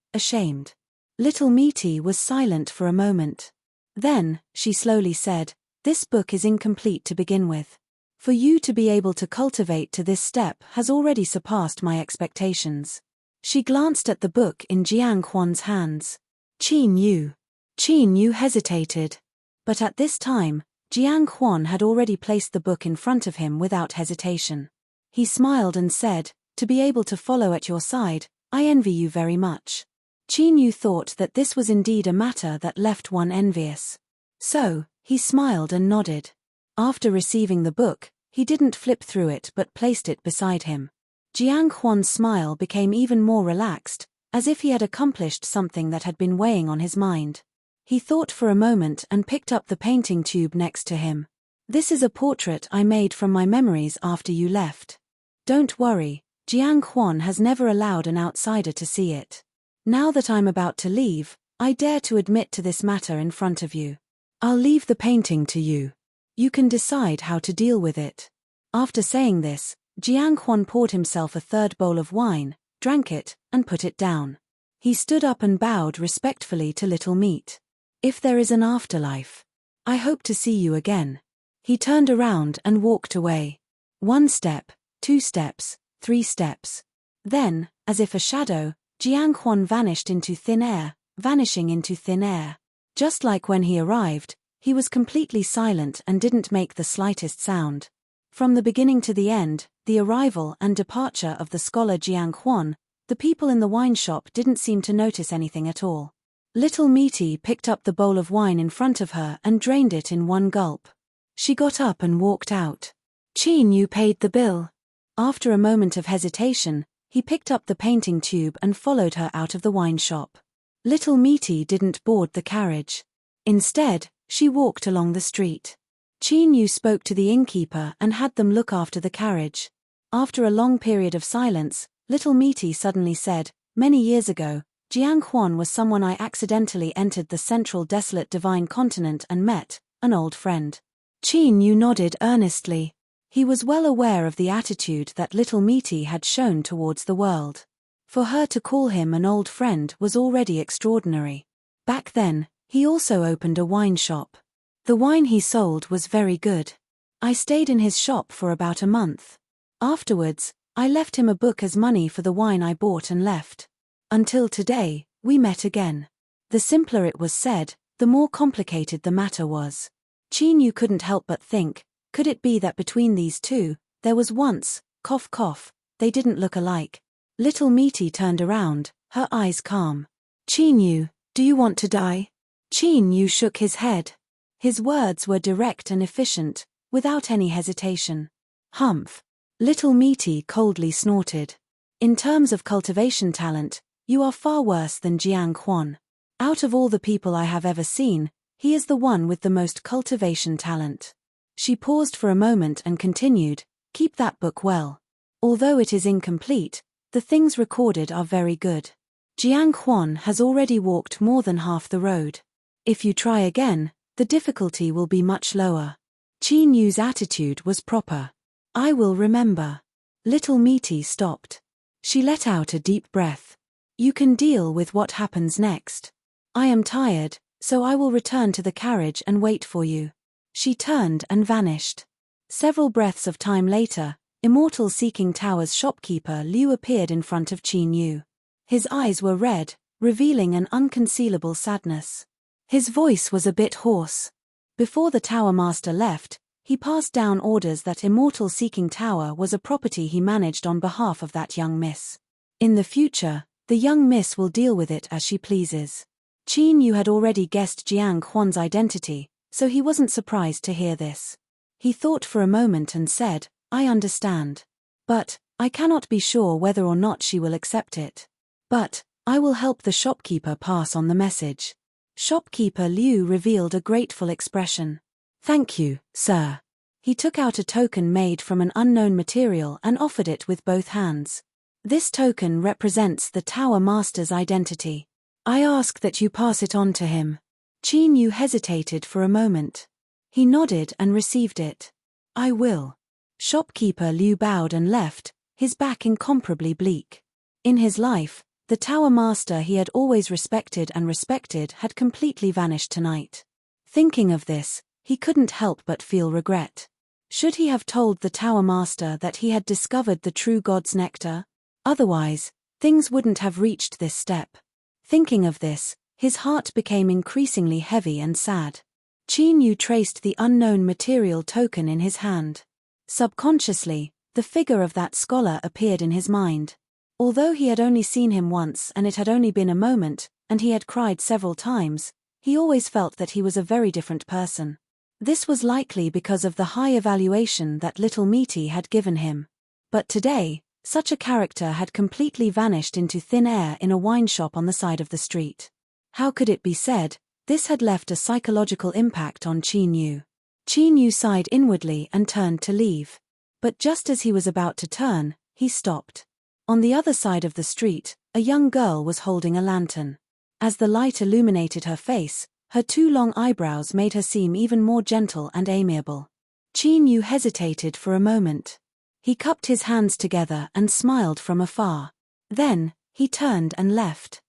Little Meaty was silent for a moment. Then, she slowly said, "This book is incomplete to begin with. For you to be able to cultivate to this step has already surpassed my expectations." She glanced at the book in Jiang Huan's hands. Qin Yu hesitated. But at this time, Jiang Huan had already placed the book in front of him without hesitation. He smiled and said, "To be able to follow at your side, I envy you very much." Qin Yu thought that this was indeed a matter that left one envious. So, he smiled and nodded. After receiving the book, he didn't flip through it but placed it beside him. Jiang Huan's smile became even more relaxed, as if he had accomplished something that had been weighing on his mind. He thought for a moment and picked up the painting tube next to him. "This is a portrait I made from my memories after you left. Don't worry, Jiang Huan has never allowed an outsider to see it. Now that I'm about to leave, I dare to admit to this matter in front of you. I'll leave the painting to you. You can decide how to deal with it." After saying this, Jiang Huan poured himself a third bowl of wine, drank it, and put it down. He stood up and bowed respectfully to Little Meat. "If there is an afterlife, I hope to see you again." He turned around and walked away. 1 step, 2 steps, 3 steps. Then, as if a shadow, Jiang Huan vanished into thin air, vanishing into thin air. Just like when he arrived, he was completely silent and didn't make the slightest sound. From the beginning to the end, the arrival and departure of the scholar Jiang Huan, the people in the wine shop didn't seem to notice anything at all. Little Meaty picked up the bowl of wine in front of her and drained it in one gulp. She got up and walked out. Qin Yu paid the bill. After a moment of hesitation, he picked up the painting tube and followed her out of the wine shop. Little Meaty didn't board the carriage. Instead, she walked along the street. Qin Yu spoke to the innkeeper and had them look after the carriage. After a long period of silence, Little Meaty suddenly said, "Many years ago, Jiang Huan was someone I accidentally entered the central desolate divine continent and met, an old friend." Qin Yu nodded earnestly. He was well aware of the attitude that little Meaty had shown towards the world. For her to call him an old friend was already extraordinary. Back then, he also opened a wine shop. The wine he sold was very good. I stayed in his shop for about a month. Afterwards, I left him a book as money for the wine I bought and left. Until today, we met again. The simpler it was said, the more complicated the matter was. Chin couldn't help but think, could it be that between these two, there was once, cough cough, they didn't look alike. Little Meaty turned around, her eyes calm. Chin, do you want to die? Chin shook his head. His words were direct and efficient, without any hesitation. Humph. Little Meaty coldly snorted. In terms of cultivation talent, you are far worse than Jiang Huan. Out of all the people I have ever seen, he is the one with the most cultivation talent. She paused for a moment and continued, keep that book well. Although it is incomplete, the things recorded are very good. Jiang Huan has already walked more than half the road. If you try again, the difficulty will be much lower. Chin Yu's attitude was proper. I will remember. Little Meaty stopped. She let out a deep breath. You can deal with what happens next. I am tired, so I will return to the carriage and wait for you. She turned and vanished. Several breaths of time later, Immortal Seeking Tower's shopkeeper Liu appeared in front of Chin Yu. His eyes were red, revealing an unconcealable sadness. His voice was a bit hoarse. Before the tower master left, he passed down orders that Immortal Seeking Tower was a property he managed on behalf of that young miss. In the future, the young miss will deal with it as she pleases. Chin Yu had already guessed Jiang Huan's identity, so he wasn't surprised to hear this. He thought for a moment and said, I understand. But, I cannot be sure whether or not she will accept it. But, I will help the shopkeeper pass on the message. Shopkeeper Liu revealed a grateful expression. Thank you, sir. He took out a token made from an unknown material and offered it with both hands. This token represents the Tower Master's identity. I ask that you pass it on to him. Chin Yu hesitated for a moment. He nodded and received it. I will. Shopkeeper Liu bowed and left, his back incomparably bleak. In his life, the Tower Master he had always respected had completely vanished tonight. Thinking of this, he couldn't help but feel regret. Should he have told the Tower Master that he had discovered the true God's nectar? Otherwise, things wouldn't have reached this step. Thinking of this, his heart became increasingly heavy and sad. Chin Yu traced the unknown material token in his hand. Subconsciously, the figure of that scholar appeared in his mind. Although he had only seen him once and it had only been a moment, and he had cried several times, he always felt that he was a very different person. This was likely because of the high evaluation that Little Meaty had given him. But today, such a character had completely vanished into thin air in a wine shop on the side of the street. How could it be said? This had left a psychological impact on Chin Yu. Chin Yu sighed inwardly and turned to leave. But just as he was about to turn, he stopped. On the other side of the street, a young girl was holding a lantern. As the light illuminated her face, her two long eyebrows made her seem even more gentle and amiable. Chin Yu hesitated for a moment. He cupped his hands together and smiled from afar. Then, he turned and left.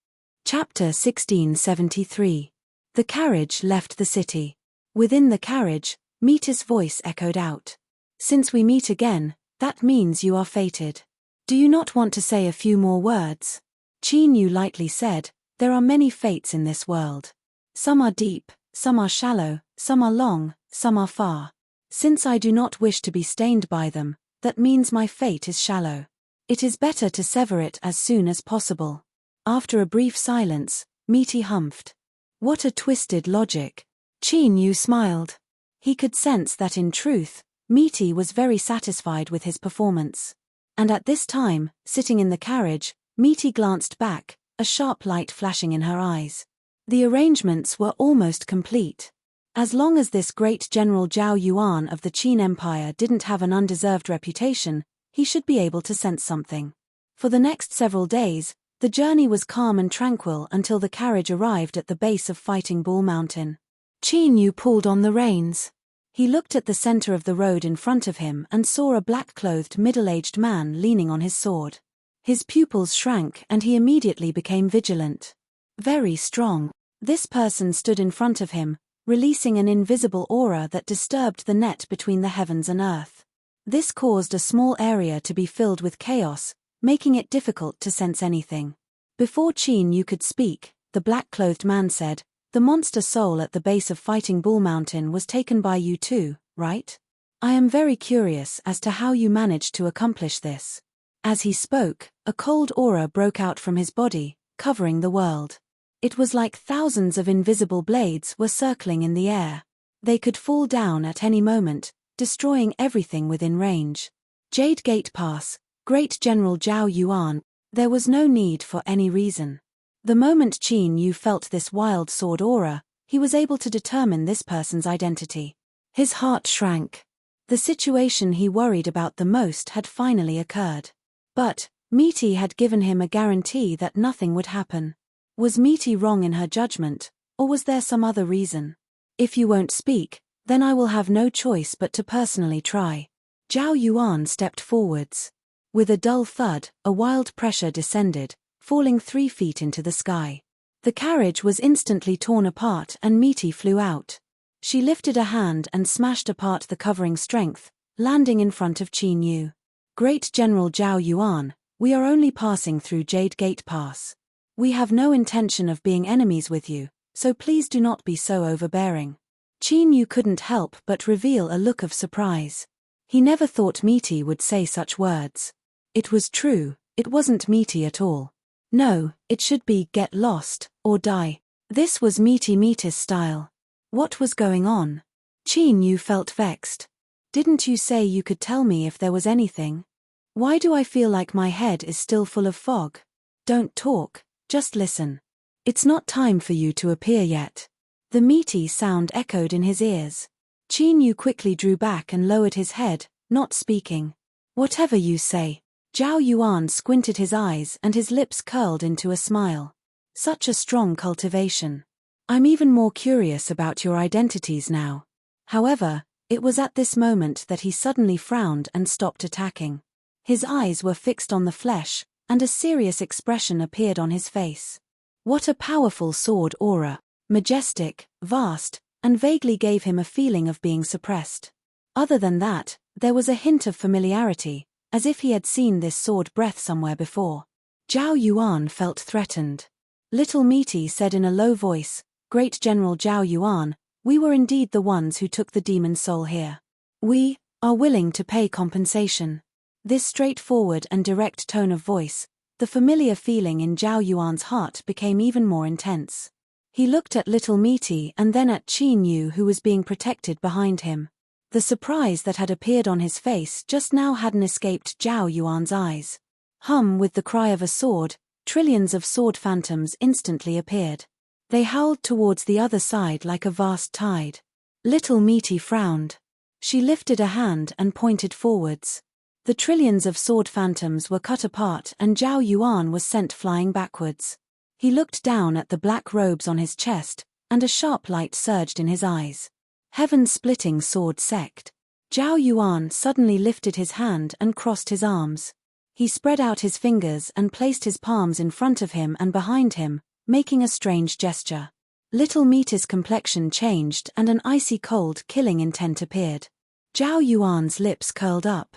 Chapter 1673. The carriage left the city. Within the carriage, Meaty's voice echoed out. Since we meet again, that means you are fated. Do you not want to say a few more words? Chin Yu lightly said, there are many fates in this world. Some are deep, some are shallow, some are long, some are far. Since I do not wish to be stained by them, that means my fate is shallow. It is better to sever it as soon as possible. After a brief silence, Meaty humphed. What a twisted logic. Chin Yu smiled. He could sense that in truth, Meaty was very satisfied with his performance. And at this time, sitting in the carriage, Meaty glanced back, a sharp light flashing in her eyes. The arrangements were almost complete. As long as this great General Zhao Yuan of the Qin Empire didn't have an undeserved reputation, he should be able to sense something. For the next several days, the journey was calm and tranquil until the carriage arrived at the base of Fighting Bull Mountain. Chin Yu pulled on the reins. He looked at the center of the road in front of him and saw a black-clothed middle-aged man leaning on his sword. His pupils shrank and he immediately became vigilant. Very strong. This person stood in front of him, releasing an invisible aura that disturbed the net between the heavens and earth. This caused a small area to be filled with chaos, making it difficult to sense anything. Before Qin Yu could speak, the black-clothed man said, "The monster soul at the base of Fighting Bull Mountain was taken by you too, right? I am very curious as to how you managed to accomplish this." As he spoke, a cold aura broke out from his body, covering the world. It was like thousands of invisible blades were circling in the air. They could fall down at any moment, destroying everything within range. Jade Gate Pass, Great General Zhao Yuan. There was no need for any reason. The moment Qin Yu felt this wild sword aura, he was able to determine this person's identity. His heart shrank. The situation he worried about the most had finally occurred. But Misty had given him a guarantee that nothing would happen. Was Misty wrong in her judgment, or was there some other reason? "If you won't speak, then I will have no choice but to personally try." Zhao Yuan stepped forwards. With a dull thud, a wild pressure descended, falling 3 feet into the sky. The carriage was instantly torn apart and Misty flew out. She lifted a hand and smashed apart the covering strength, landing in front of Qin Yu. "Great General Zhao Yuan, we are only passing through Jade Gate Pass. We have no intention of being enemies with you, so please do not be so overbearing." Qin Yu couldn't help but reveal a look of surprise. He never thought Misty would say such words. It was true, it wasn't Misty at all. No, it should be "get lost, or die." This was Misty's style. What was going on? Qin Yu felt vexed. "Didn't you say you could tell me if there was anything? Why do I feel like my head is still full of fog? Don't talk, just listen. It's not time for you to appear yet." The Misty sound echoed in his ears. Qin Yu quickly drew back and lowered his head, not speaking. "Whatever you say." Zhao Yuan squinted his eyes and his lips curled into a smile. "Such a strong cultivation. I'm even more curious about your identities now." However, it was at this moment that he suddenly frowned and stopped attacking. His eyes were fixed on the flesh, and a serious expression appeared on his face. What a powerful sword aura, majestic, vast, and vaguely gave him a feeling of being suppressed. Other than that, there was a hint of familiarity, as if he had seen this sword breath somewhere before. Zhao Yuan felt threatened. Little Misty said in a low voice, "Great General Zhao Yuan, we were indeed the ones who took the demon soul here. We are willing to pay compensation." This straightforward and direct tone of voice, the familiar feeling in Zhao Yuan's heart became even more intense. He looked at Little Misty and then at Qin Yu, who was being protected behind him. The surprise that had appeared on his face just now hadn't escaped Zhao Yuan's eyes. With the cry of a sword, trillions of sword phantoms instantly appeared. They howled towards the other side like a vast tide. Little Misty frowned. She lifted a hand and pointed forwards. The trillions of sword phantoms were cut apart and Zhao Yuan was sent flying backwards. He looked down at the black robes on his chest, and a sharp light surged in his eyes. Heaven-splitting sword sect. Zhao Yuan suddenly lifted his hand and crossed his arms. He spread out his fingers and placed his palms in front of him and behind him, making a strange gesture. Little Misty's complexion changed and an icy cold killing intent appeared. Zhao Yuan's lips curled up.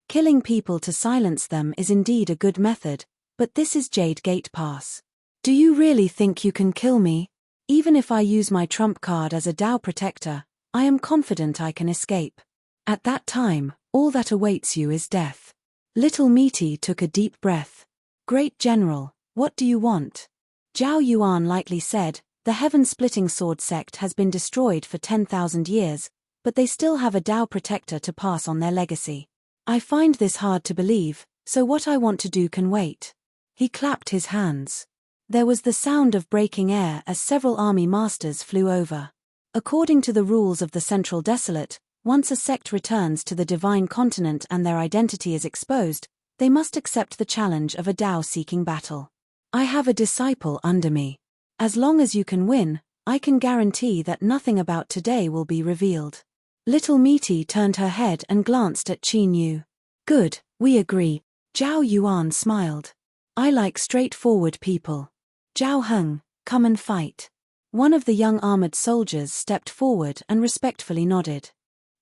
Killing people to silence them is indeed a good method, but this is Jade Gate Pass. "Do you really think you can kill me? Even if I use my trump card as a Dao protector, I am confident I can escape. At that time, all that awaits you is death." Little Misty took a deep breath. "Great General, what do you want?" Zhao Yuan lightly said, "The heaven-splitting sword sect has been destroyed for 10,000 years, but they still have a Dao protector to pass on their legacy. I find this hard to believe, so what I want to do can wait." He clapped his hands. There was the sound of breaking air as several army masters flew over. According to the rules of the Central Desolate, once a sect returns to the Divine Continent and their identity is exposed, they must accept the challenge of a Dao-seeking battle. "I have a disciple under me. As long as you can win, I can guarantee that nothing about today will be revealed." Little Meaty turned her head and glanced at Qin Yu. Good, we agree. Zhao Yuan smiled. I like straightforward people. Zhao Heng, come and fight. One of the young armored soldiers stepped forward and respectfully nodded.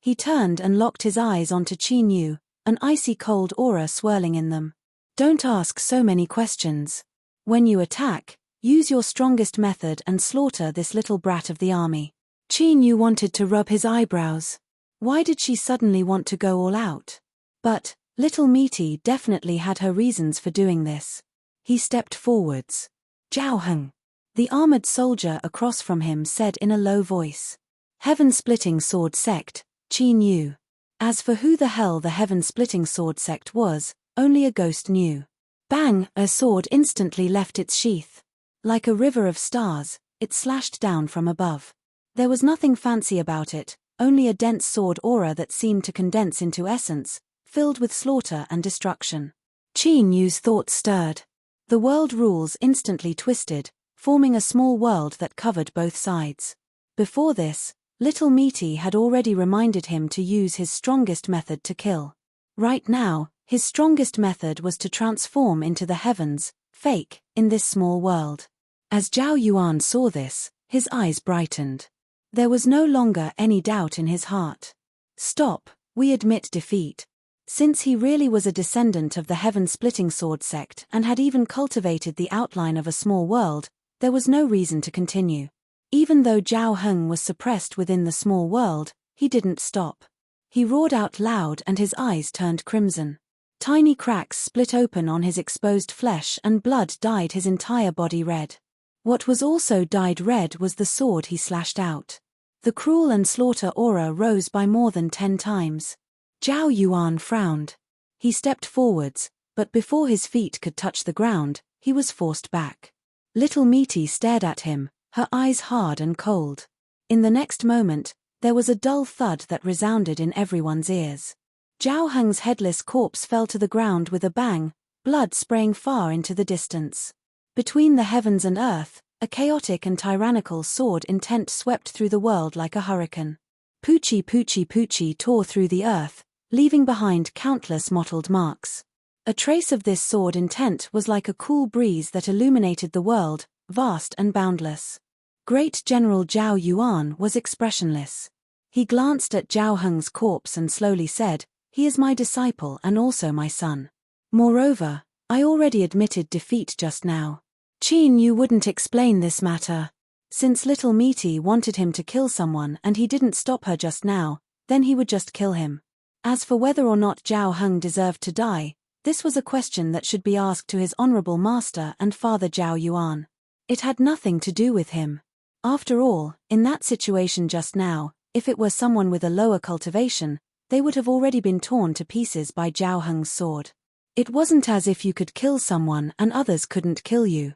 He turned and locked his eyes onto Qin Yu, an icy cold aura swirling in them. Don't ask so many questions. When you attack, use your strongest method and slaughter this little brat of the army. Qin Yu wanted to rub his eyebrows. Why did she suddenly want to go all out? But Little Meaty definitely had her reasons for doing this. He stepped forwards. Zhao Heng. The armored soldier across from him said in a low voice. Heaven-splitting sword sect, Qin Yu. As for who the hell the heaven-splitting sword sect was, only a ghost knew. Bang! A sword instantly left its sheath. Like a river of stars, it slashed down from above. There was nothing fancy about it, only a dense sword aura that seemed to condense into essence, filled with slaughter and destruction. Qin Yu's thoughts stirred. The world rules instantly twisted, forming a small world that covered both sides. Before this, Little Meaty had already reminded him to use his strongest method to kill. Right now, his strongest method was to transform into the heavens, fake, in this small world. As Zhao Yuan saw this, his eyes brightened. There was no longer any doubt in his heart. Stop, we admit defeat. Since he really was a descendant of the heaven-splitting sword sect and had even cultivated the outline of a small world, there was no reason to continue. Even though Zhao Heng was suppressed within the small world, he didn't stop. He roared out loud and his eyes turned crimson. Tiny cracks split open on his exposed flesh and blood dyed his entire body red. What was also dyed red was the sword he slashed out. The cruel and slaughter aura rose by more than 10 times. Zhao Yuan frowned. He stepped forwards, but before his feet could touch the ground, he was forced back. Little Meaty stared at him, her eyes hard and cold. In the next moment, there was a dull thud that resounded in everyone's ears. Zhao Heng's headless corpse fell to the ground with a bang, blood spraying far into the distance. Between the heavens and earth, a chaotic and tyrannical sword intent swept through the world like a hurricane. Poochie Poochie Poochie tore through the earth, leaving behind countless mottled marks. A trace of this sword intent was like a cool breeze that illuminated the world, vast and boundless. Great General Zhao Yuan was expressionless. He glanced at Zhao Heng's corpse and slowly said, "He is my disciple and also my son. Moreover, I already admitted defeat just now. Qin Yu wouldn't explain this matter. Since Little Meaty wanted him to kill someone and he didn't stop her just now, then he would just kill him. As for whether or not Zhao Heng deserved to die, this was a question that should be asked to his honorable master and father Zhao Yuan. It had nothing to do with him. After all, in that situation just now, if it were someone with a lower cultivation, they would have already been torn to pieces by Zhao Heng's sword. It wasn't as if you could kill someone and others couldn't kill you.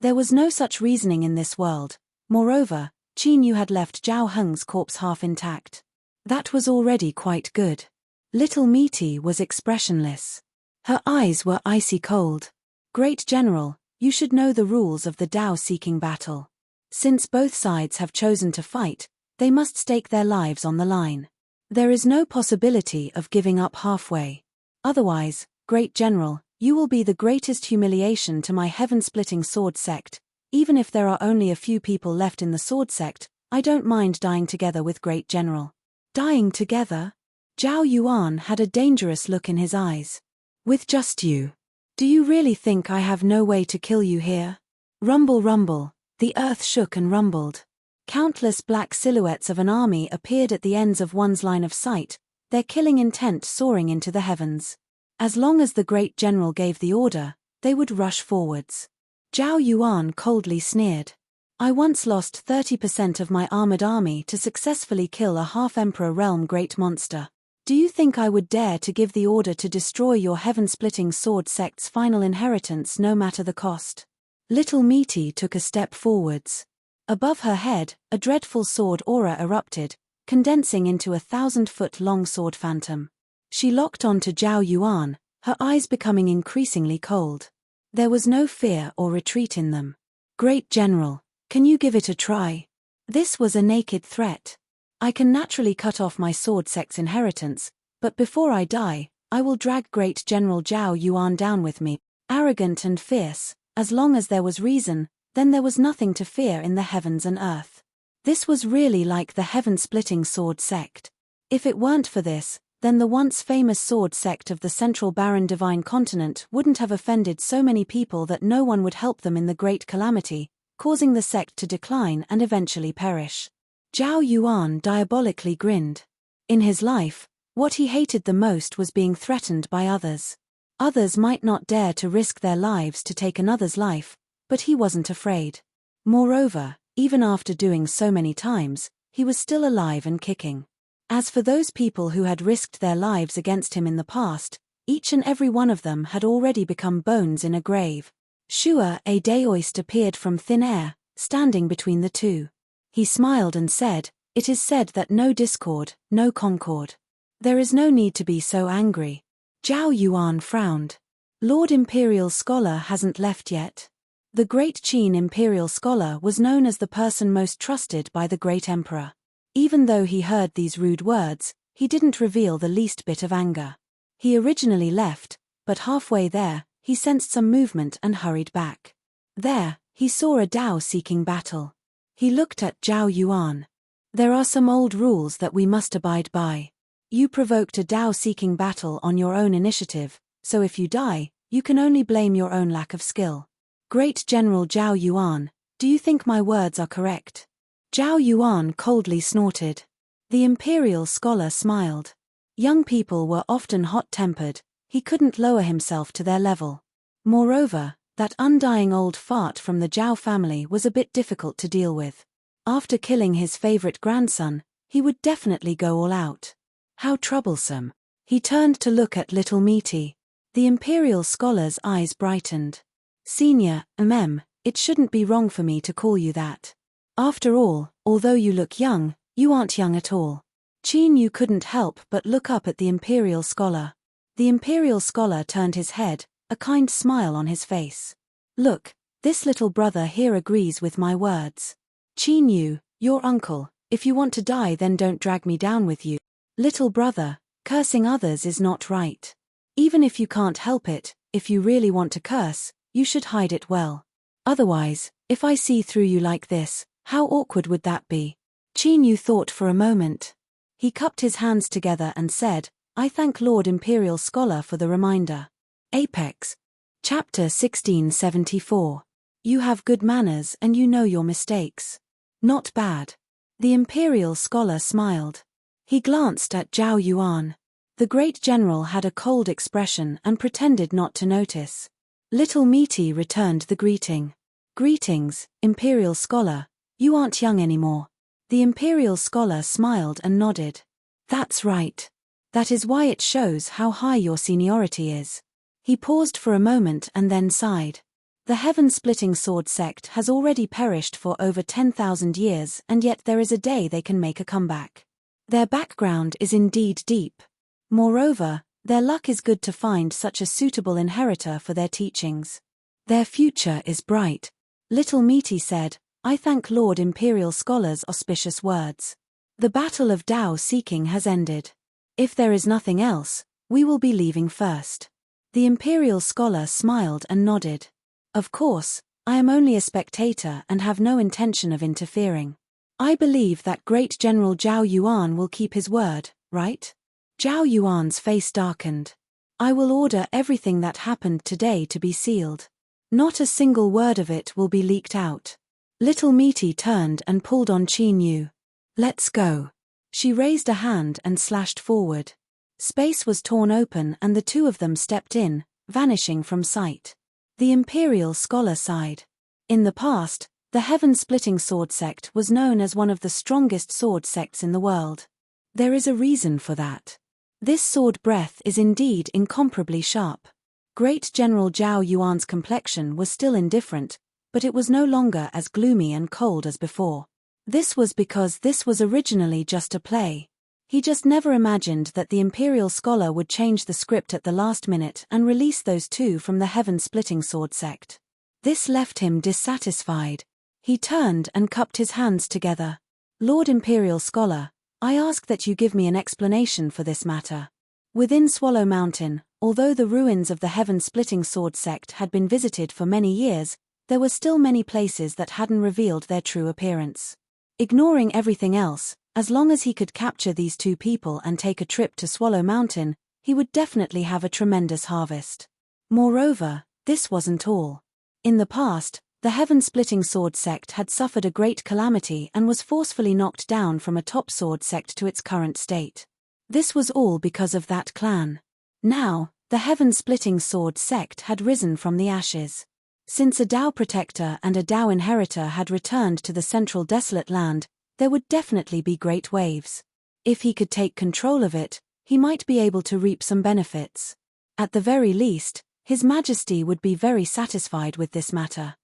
There was no such reasoning in this world. Moreover, Qin Yu had left Zhao Heng's corpse half intact. That was already quite good. Little Meaty was expressionless. Her eyes were icy cold. Great General, you should know the rules of the Dao-seeking battle. Since both sides have chosen to fight, they must stake their lives on the line. There is no possibility of giving up halfway. Otherwise, Great General, you will be the greatest humiliation to my heaven-splitting sword sect. Even if there are only a few people left in the sword sect, I don't mind dying together with Great General." Dying together? Zhao Yuan had a dangerous look in his eyes. With just you? Do you really think I have no way to kill you here? Rumble rumble, the earth shook and rumbled. Countless black silhouettes of an army appeared at the ends of one's line of sight, their killing intent soaring into the heavens. As long as the Great General gave the order, they would rush forwards. Zhao Yuan coldly sneered. I once lost 30% of my armored army to successfully kill a half-emperor realm great monster. Do you think I would dare to give the order to destroy your heaven-splitting sword sect's final inheritance no matter the cost? Little Meaty took a step forwards. Above her head, a dreadful sword aura erupted, condensing into a 1,000-foot-long sword phantom. She locked onto Zhao Yuan, her eyes becoming increasingly cold. There was no fear or retreat in them. Great General, can you give it a try? This was a naked threat. I can naturally cut off my sword sect's inheritance, but before I die, I will drag Great General Zhao Yuan down with me, arrogant and fierce. As long as there was reason, then there was nothing to fear in the heavens and earth. This was really like the heaven-splitting sword sect. If it weren't for this, then the once famous sword sect of the Central Barren Divine Continent wouldn't have offended so many people that no one would help them in the great calamity, causing the sect to decline and eventually perish. Zhao Yuan diabolically grinned. In his life, what he hated the most was being threatened by others. Others might not dare to risk their lives to take another's life, but he wasn't afraid. Moreover, even after doing so many times, he was still alive and kicking. As for those people who had risked their lives against him in the past, each and every one of them had already become bones in a grave. Shua a Daoist appeared from thin air, standing between the two. He smiled and said, "It is said that no discord, no concord. There is no need to be so angry." Zhao Yuan frowned. Lord Imperial Scholar hasn't left yet. The Great Qin Imperial Scholar was known as the person most trusted by the Great Emperor. Even though he heard these rude words, he didn't reveal the least bit of anger. He originally left, but halfway there, he sensed some movement and hurried back. There, he saw a Dao-seeking battle. He looked at Zhao Yuan. "There are some old rules that we must abide by. You provoked a Dao-seeking battle on your own initiative, so if you die, you can only blame your own lack of skill. Great General Zhao Yuan, do you think my words are correct?" Zhao Yuan coldly snorted. The Imperial Scholar smiled. Young people were often hot-tempered, he couldn't lower himself to their level. Moreover, that undying old fart from the Zhao family was a bit difficult to deal with. After killing his favorite grandson, he would definitely go all out. How troublesome. He turned to look at little Meaty. The Imperial Scholar's eyes brightened. "Senior, it shouldn't be wrong for me to call you that. After all, although you look young, you aren't young at all." Qin Yu couldn't help but look up at the Imperial Scholar. The Imperial Scholar turned his head, a kind smile on his face. "Look, this little brother here agrees with my words. Qin Yu, your uncle, if you want to die then don't drag me down with you. Little brother, cursing others is not right. Even if you can't help it, if you really want to curse, you should hide it well. Otherwise, if I see through you like this, how awkward would that be?" Qin Yu thought for a moment. He cupped his hands together and said, "I thank Lord Imperial Scholar for the reminder." Apex. Chapter 1674. You have good manners and you know your mistakes. Not bad. The Imperial Scholar smiled. He glanced at Zhao Yuan. The great general had a cold expression and pretended not to notice. Little Meaty returned the greeting. "Greetings, Imperial Scholar. You aren't young anymore." The Imperial Scholar smiled and nodded. "That's right. That is why it shows how high your seniority is." He paused for a moment and then sighed. The heaven-splitting sword sect has already perished for over 10,000 years, and yet there is a day they can make a comeback. Their background is indeed deep. Moreover, their luck is good to find such a suitable inheritor for their teachings. Their future is bright. Little Meaty said, "I thank Lord Imperial Scholar's auspicious words. The battle of Dao seeking has ended. If there is nothing else, we will be leaving first." The Imperial Scholar smiled and nodded. "Of course, I am only a spectator and have no intention of interfering. I believe that Great General Zhao Yuan will keep his word, right?" Zhao Yuan's face darkened. "I will order everything that happened today to be sealed. Not a single word of it will be leaked out." Little Meaty turned and pulled on Qin Yu. "Let's go." She raised a hand and slashed forward. Space was torn open and the two of them stepped in, vanishing from sight. The Imperial Scholar sighed. In the past, the heaven-splitting sword sect was known as one of the strongest sword sects in the world. There is a reason for that. This sword breath is indeed incomparably sharp. Great General Zhao Yuan's complexion was still indifferent, but it was no longer as gloomy and cold as before. This was because this was originally just a play. He just never imagined that the Imperial Scholar would change the script at the last minute and release those two from the heaven-splitting sword sect. This left him dissatisfied. He turned and cupped his hands together. "Lord Imperial Scholar, I ask that you give me an explanation for this matter. Within Swallow Mountain, although the ruins of the heaven-splitting sword sect had been visited for many years, there were still many places that hadn't revealed their true appearance. Ignoring everything else, as long as he could capture these two people and take a trip to Swallow Mountain, he would definitely have a tremendous harvest. Moreover, this wasn't all. In the past, the heaven-splitting sword sect had suffered a great calamity and was forcefully knocked down from a top sword sect to its current state. This was all because of that clan. Now, the heaven-splitting sword sect had risen from the ashes. Since a Dao protector and a Dao inheritor had returned to the central desolate land, there would definitely be great waves. If he could take control of it, he might be able to reap some benefits. At the very least, His Majesty would be very satisfied with this matter.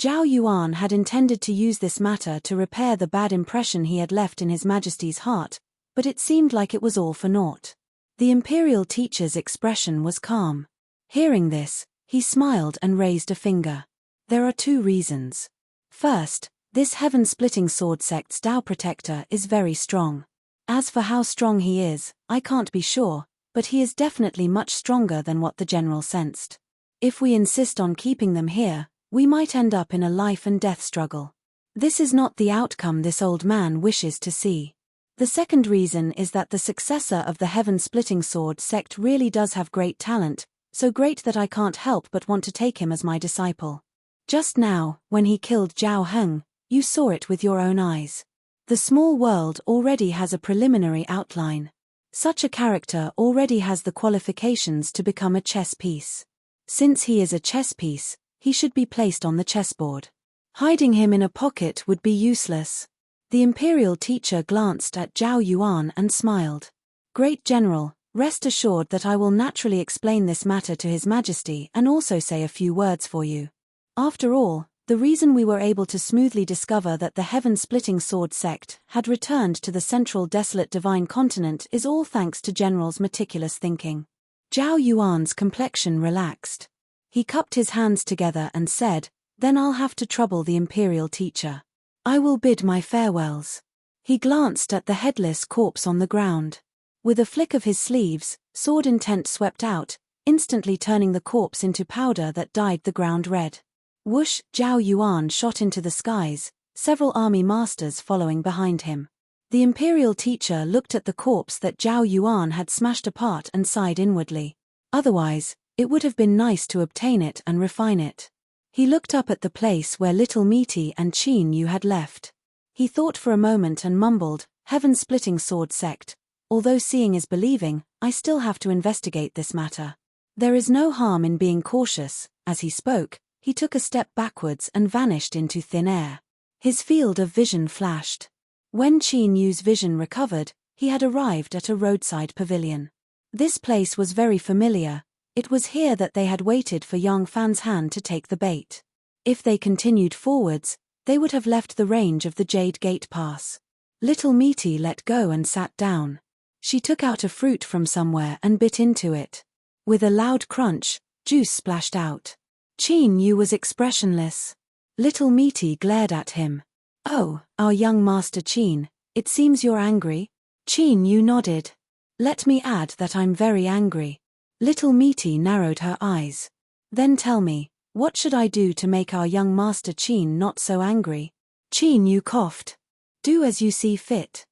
Zhao Yuan had intended to use this matter to repair the bad impression he had left in His Majesty's heart, but it seemed like it was all for naught. The imperial teacher's expression was calm. Hearing this, he smiled and raised a finger. There are two reasons. First, this heaven-splitting sword sect's Dao protector is very strong. As for how strong he is, I can't be sure, but he is definitely much stronger than what the general sensed. If we insist on keeping them here, we might end up in a life and death struggle. This is not the outcome this old man wishes to see. The second reason is that the successor of the heaven-splitting sword sect really does have great talent, so great that I can't help but want to take him as my disciple. Just now, when he killed Zhao Heng, you saw it with your own eyes. The small world already has a preliminary outline. Such a character already has the qualifications to become a chess piece. Since he is a chess piece, he should be placed on the chessboard. Hiding him in a pocket would be useless. The imperial teacher glanced at Zhao Yuan and smiled. Great General, rest assured that I will naturally explain this matter to His Majesty and also say a few words for you. After all, the reason we were able to smoothly discover that the heaven-splitting sword sect had returned to the central desolate divine continent is all thanks to General's meticulous thinking. Zhao Yuan's complexion relaxed. He cupped his hands together and said, "Then I'll have to trouble the imperial teacher. I will bid my farewells." He glanced at the headless corpse on the ground. With a flick of his sleeves, sword intent swept out, instantly turning the corpse into powder that dyed the ground red. Whoosh! Zhao Yuan shot into the skies, several army masters following behind him. The imperial teacher looked at the corpse that Zhao Yuan had smashed apart and sighed inwardly. Otherwise, it would have been nice to obtain it and refine it. He looked up at the place where little Meaty and Qin Yu had left. He thought for a moment and mumbled, "Heaven-splitting sword sect. Although seeing is believing, I still have to investigate this matter. There is no harm in being cautious." As he spoke, he took a step backwards and vanished into thin air. His field of vision flashed. When Qin Yu's vision recovered, he had arrived at a roadside pavilion. This place was very familiar. It was here that they had waited for Yang Fan's hand to take the bait. If they continued forwards, they would have left the range of the Jade Gate Pass. Little Meaty let go and sat down. She took out a fruit from somewhere and bit into it. With a loud crunch, juice splashed out. Qin Yu was expressionless. Little Meaty glared at him. "Oh, our young master Qin, it seems you're angry?" Qin Yu nodded. "Let me add that I'm very angry." Little Meaty narrowed her eyes. "Then tell me, what should I do to make our young master Qin not so angry?" Qin Yu coughed. "Do as you see fit."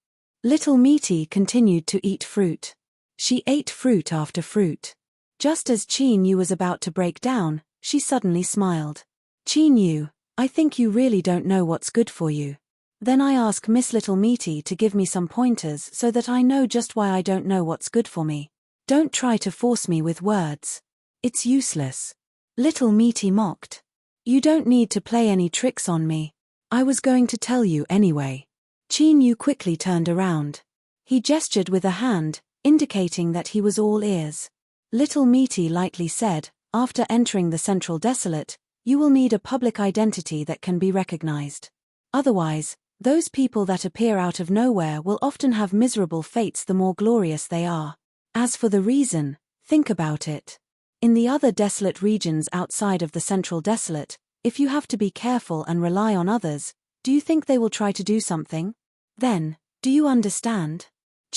Little Meaty continued to eat fruit. She ate fruit after fruit. Just as Qin Yu was about to break down, she suddenly smiled. "Qin Yu, I think you really don't know what's good for you. Then I ask Miss Little Meaty to give me some pointers so that I know just why I don't know what's good for me. Don't try to force me with words. It's useless." Little Meaty mocked. "You don't need to play any tricks on me. I was going to tell you anyway." Qin Yu quickly turned around. He gestured with a hand, indicating that he was all ears. Little Meaty lightly said, "After entering the Central Desolate, you will need a public identity that can be recognized. Otherwise, those people that appear out of nowhere will often have miserable fates the more glorious they are. As for the reason, think about it. In the other desolate regions outside of the Central Desolate, if you have to be careful and rely on others, do you think they will try to do something? Then, do you understand?"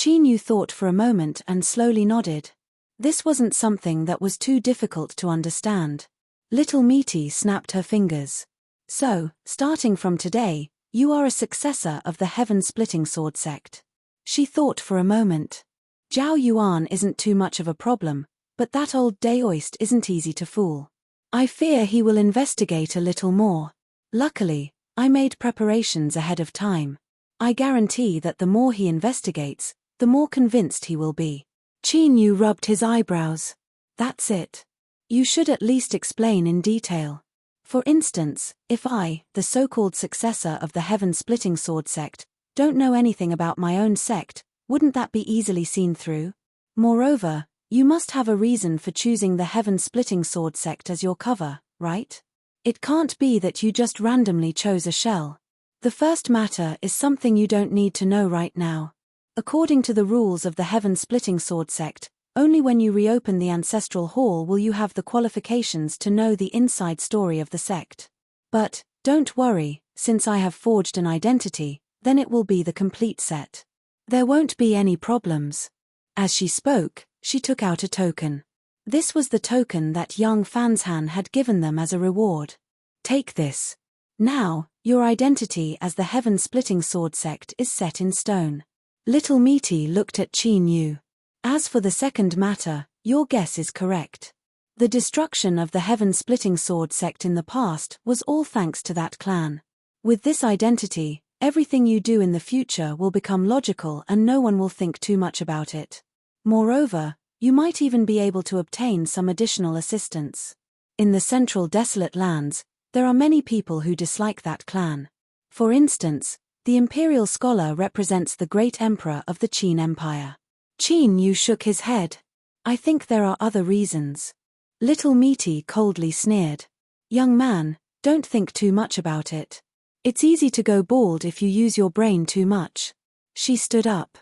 Qin Yu thought for a moment and slowly nodded. This wasn't something that was too difficult to understand. Little Meaty snapped her fingers. So, starting from today, you are a successor of the heaven-splitting sword sect. She thought for a moment. Zhao Yuan isn't too much of a problem, but that old Daoist isn't easy to fool. I fear he will investigate a little more. Luckily, I made preparations ahead of time. I guarantee that the more he investigates, the more convinced he will be. Qin Yu rubbed his eyebrows. That's it. You should at least explain in detail. For instance, if I, the so-called successor of the heaven-splitting sword sect, don't know anything about my own sect, wouldn't that be easily seen through? Moreover, you must have a reason for choosing the heaven-splitting sword sect as your cover, right? It can't be that you just randomly chose a shell. The first matter is something you don't need to know right now. According to the rules of the heaven-splitting sword sect, only when you reopen the ancestral hall will you have the qualifications to know the inside story of the sect. But, don't worry, since I have forged an identity, then it will be the complete set. There won't be any problems. As she spoke, she took out a token. This was the token that young Fanshan had given them as a reward. Take this. Now, your identity as the heaven-splitting sword sect is set in stone. Little Meaty looked at Qin Yu. As for the second matter, your guess is correct. The destruction of the heaven-splitting sword sect in the past was all thanks to that clan. With this identity, everything you do in the future will become logical and no one will think too much about it. Moreover, you might even be able to obtain some additional assistance. In the central desolate lands, there are many people who dislike that clan. For instance, the imperial scholar represents the great emperor of the Qin Empire. Qin Yu shook his head. I think there are other reasons. Little Meaty coldly sneered. Young man, don't think too much about it. It's easy to go bald if you use your brain too much. She stood up.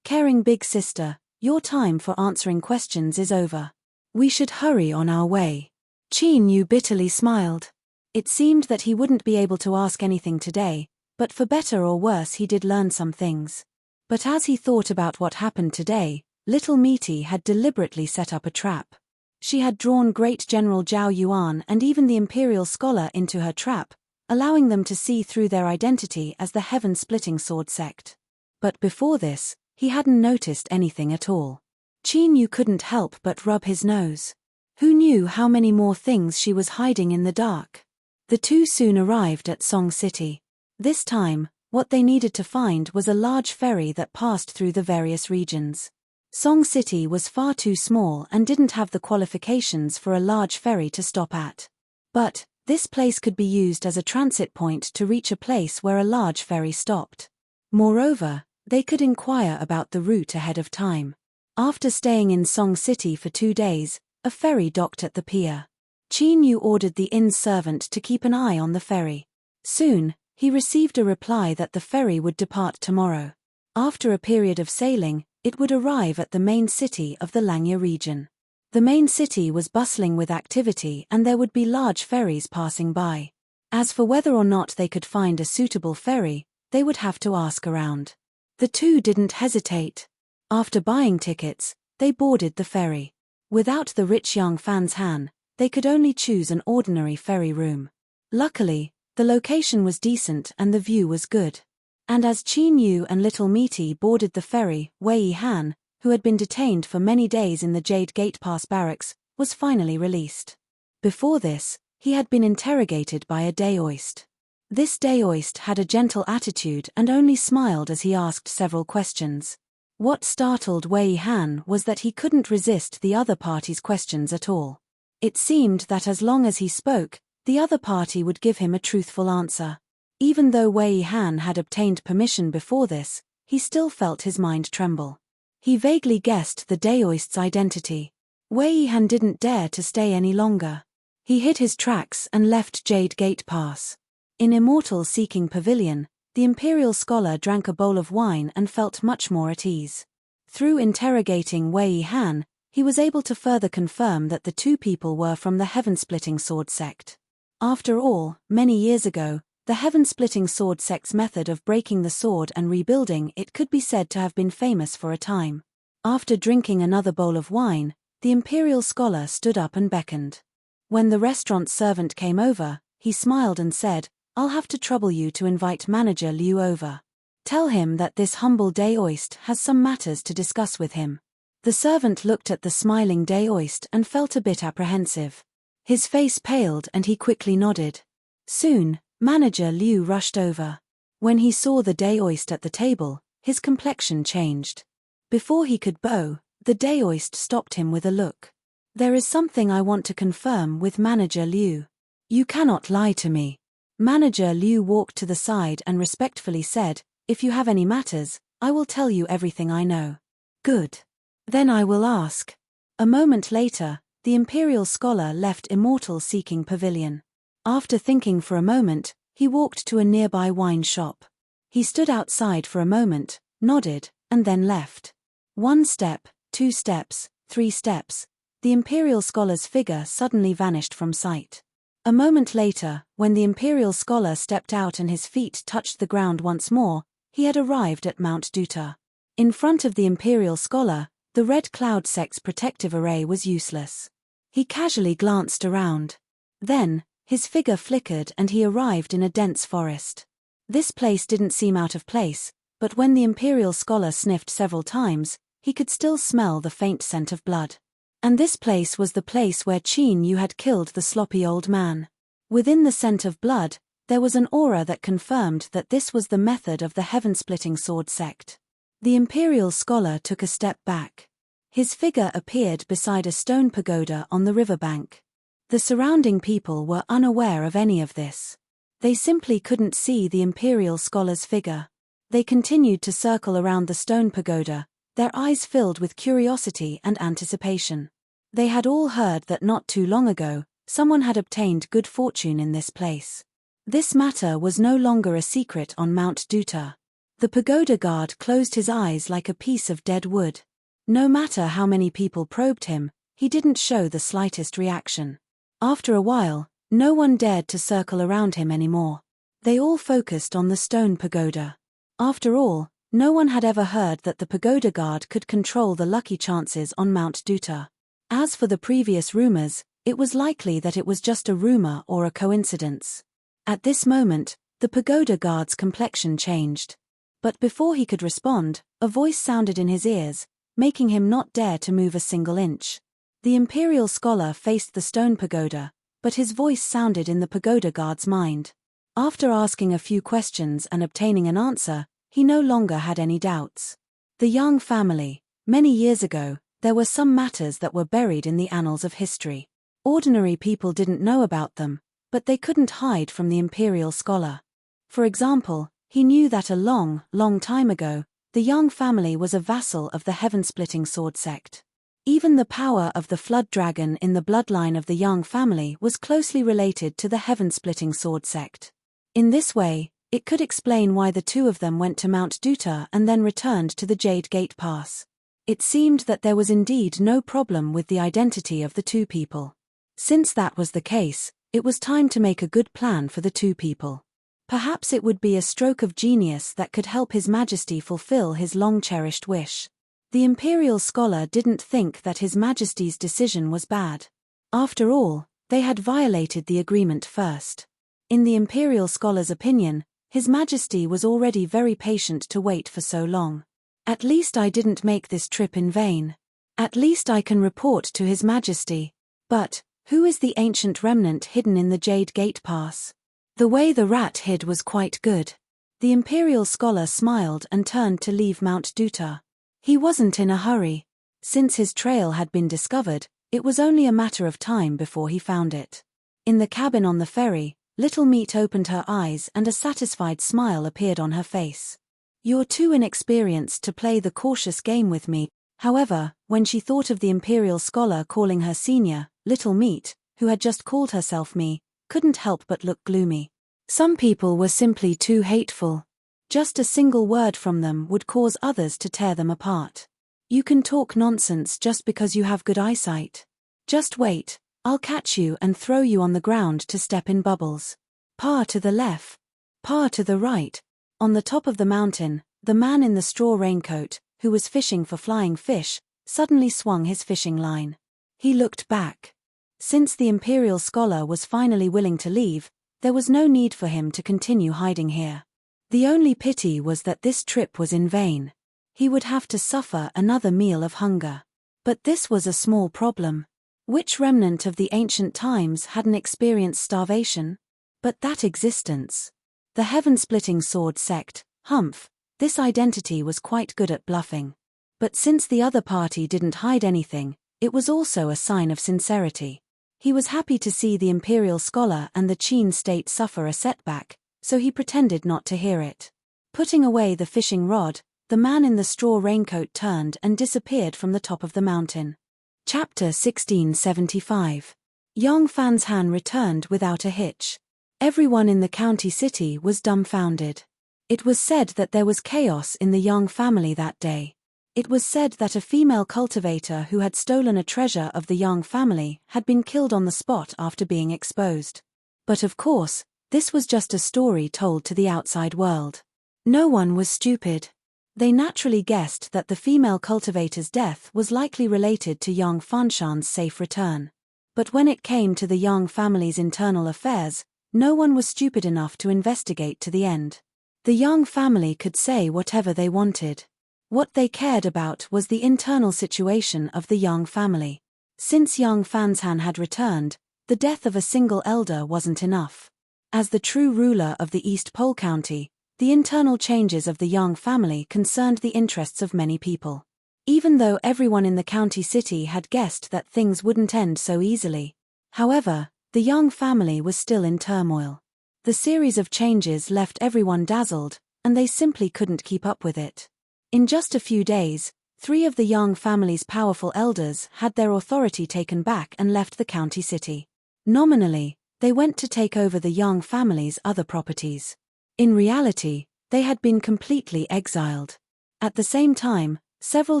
Caring big sister, your time for answering questions is over. We should hurry on our way. Qin Yu bitterly smiled. It seemed that he wouldn't be able to ask anything today, but for better or worse he did learn some things. But as he thought about what happened today, Little Meaty had deliberately set up a trap. She had drawn Great General Zhao Yuan and even the imperial scholar into her trap, allowing them to see through their identity as the heaven-splitting sword sect. But before this, he hadn't noticed anything at all. Qin Yu couldn't help but rub his nose. Who knew how many more things she was hiding in the dark? The two soon arrived at Song City. This time, what they needed to find was a large ferry that passed through the various regions. Song City was far too small and didn't have the qualifications for a large ferry to stop at. But, this place could be used as a transit point to reach a place where a large ferry stopped. Moreover, they could inquire about the route ahead of time. After staying in Song City for 2 days, a ferry docked at the pier. Qin Yu ordered the inn's servant to keep an eye on the ferry. Soon, he received a reply that the ferry would depart tomorrow. After a period of sailing, it would arrive at the main city of the Langya region. The main city was bustling with activity and there would be large ferries passing by. As for whether or not they could find a suitable ferry, they would have to ask around. The two didn't hesitate. After buying tickets, they boarded the ferry. Without the rich young Fanshan, they could only choose an ordinary ferry room. Luckily, the location was decent and the view was good. And as Qin Yu and Little Meaty boarded the ferry, Wei Han, who had been detained for many days in the Jade Gate Pass barracks, was finally released. Before this, he had been interrogated by a Daoist. This Daoist had a gentle attitude and only smiled as he asked several questions. What startled Wei Han was that he couldn't resist the other party's questions at all. It seemed that as long as he spoke, the other party would give him a truthful answer. Even though Wei Han had obtained permission before this, he still felt his mind tremble. He vaguely guessed the Daoist's identity. Wei Han didn't dare to stay any longer. He hid his tracks and left Jade Gate Pass. In Immortal Seeking Pavilion, the imperial scholar drank a bowl of wine and felt much more at ease. Through interrogating Wei Han, he was able to further confirm that the two people were from the heaven-splitting sword sect. After all, many years ago, The heaven-splitting sword sect's method of breaking the sword and rebuilding it could be said to have been famous for a time. After drinking another bowl of wine, the imperial scholar stood up and beckoned. When the restaurant servant came over, he smiled and said, "I'll have to trouble you to invite manager Liu over. Tell him that this humble Daoist has some matters to discuss with him." The servant looked at the smiling Daoist and felt a bit apprehensive. His face paled and he quickly nodded. Soon, manager Liu rushed over. When he saw the Daoist at the table, his complexion changed. Before he could bow, the Daoist stopped him with a look. "There is something I want to confirm with manager Liu. You cannot lie to me." Manager Liu walked to the side and respectfully said, "If you have any matters, I will tell you everything I know." "Good. Then I will ask." A moment later, the imperial scholar left Immortal-seeking pavilion. After thinking for a moment, he walked to a nearby wine shop. He stood outside for a moment, nodded, and then left. 1 step, 2 steps, 3 steps. The imperial scholar's figure suddenly vanished from sight. A moment later, when the imperial scholar stepped out and his feet touched the ground once more, he had arrived at Mount Duta. In front of the imperial scholar, the red cloud sect's protective array was useless. He casually glanced around. Then, his figure flickered and he arrived in a dense forest. This place didn't seem out of place, but when the imperial scholar sniffed several times, he could still smell the faint scent of blood. And this place was the place where Qin Yu had killed the sloppy old man. Within the scent of blood, there was an aura that confirmed that this was the method of the heaven-splitting sword sect. The imperial scholar took a step back. His figure appeared beside a stone pagoda on the riverbank. The surrounding people were unaware of any of this. They simply couldn't see the imperial scholar's figure. They continued to circle around the stone pagoda, their eyes filled with curiosity and anticipation. They had all heard that not too long ago, someone had obtained good fortune in this place. This matter was no longer a secret on Mount Duta. The pagoda guard closed his eyes like a piece of dead wood. No matter how many people probed him, he didn't show the slightest reaction. After a while, no one dared to circle around him anymore. They all focused on the stone pagoda. After all, no one had ever heard that the pagoda guard could control the lucky chances on Mount Duta. As for the previous rumors, it was likely that it was just a rumor or a coincidence. At this moment, the pagoda guard's complexion changed. But before he could respond, a voice sounded in his ears, making him not dare to move a single inch. The imperial scholar faced the stone pagoda, but his voice sounded in the pagoda guard's mind. After asking a few questions and obtaining an answer, he no longer had any doubts. The Yang family. Many years ago, there were some matters that were buried in the annals of history. Ordinary people didn't know about them, but they couldn't hide from the imperial scholar. For example, he knew that a long, long time ago, the Yang family was a vassal of the heaven-splitting sword sect. Even the power of the flood dragon in the bloodline of the Yang family was closely related to the heaven-splitting sword sect. In this way, it could explain why the two of them went to Mount Duta and then returned to the Jade Gate Pass. It seemed that there was indeed no problem with the identity of the two people. Since that was the case, it was time to make a good plan for the two people. Perhaps it would be a stroke of genius that could help His Majesty fulfill his long-cherished wish. The imperial scholar didn't think that His Majesty's decision was bad. After all, they had violated the agreement first. In the imperial scholar's opinion, His Majesty was already very patient to wait for so long. At least I didn't make this trip in vain. At least I can report to His Majesty. But, who is the ancient remnant hidden in the Jade Gate Pass? The way the rat hid was quite good. The imperial scholar smiled and turned to leave Mount Duta. He wasn't in a hurry. Since his trail had been discovered, it was only a matter of time before he found it. In the cabin on the ferry, Little Meat opened her eyes and a satisfied smile appeared on her face. "You're too inexperienced to play the cautious game with me." However, when she thought of the imperial scholar calling her senior, Little Meat, who had just called herself me, couldn't help but look gloomy. Some people were simply too hateful. Just a single word from them would cause others to tear them apart. You can talk nonsense just because you have good eyesight. Just wait, I'll catch you and throw you on the ground to step in bubbles. Pa to the left. Far to the right, on the top of the mountain, the man in the straw raincoat, who was fishing for flying fish, suddenly swung his fishing line. He looked back. Since the imperial scholar was finally willing to leave, there was no need for him to continue hiding here. The only pity was that this trip was in vain. He would have to suffer another meal of hunger. But this was a small problem. Which remnant of the ancient times hadn't experienced starvation? But that existence. The heaven-splitting sword sect, Humph, this identity was quite good at bluffing. But since the other party didn't hide anything, it was also a sign of sincerity. He was happy to see the imperial scholar and the Qin state suffer a setback, so he pretended not to hear it. Putting away the fishing rod, the man in the straw raincoat turned and disappeared from the top of the mountain. Chapter 1675. Yong Fan's Han returned without a hitch. Everyone in the county city was dumbfounded. It was said that there was chaos in the Yong family that day. It was said that a female cultivator who had stolen a treasure of the Yong family had been killed on the spot after being exposed. But of course, this was just a story told to the outside world. No one was stupid. They naturally guessed that the female cultivator's death was likely related to Yong Fanshan's safe return. But when it came to the Yong family's internal affairs, no one was stupid enough to investigate to the end. The Yong family could say whatever they wanted. What they cared about was the internal situation of the Yong family. Since Yong Fanshan had returned, the death of a single elder wasn't enough. As the true ruler of the East Pole County, the internal changes of the Yong family concerned the interests of many people. Even though everyone in the county city had guessed that things wouldn't end so easily. However, the Yong family was still in turmoil. The series of changes left everyone dazzled, and they simply couldn't keep up with it. In just a few days, 3 of the Yong family's powerful elders had their authority taken back and left the county city. Nominally, they went to take over the Yong family's other properties. In reality, they had been completely exiled. At the same time, several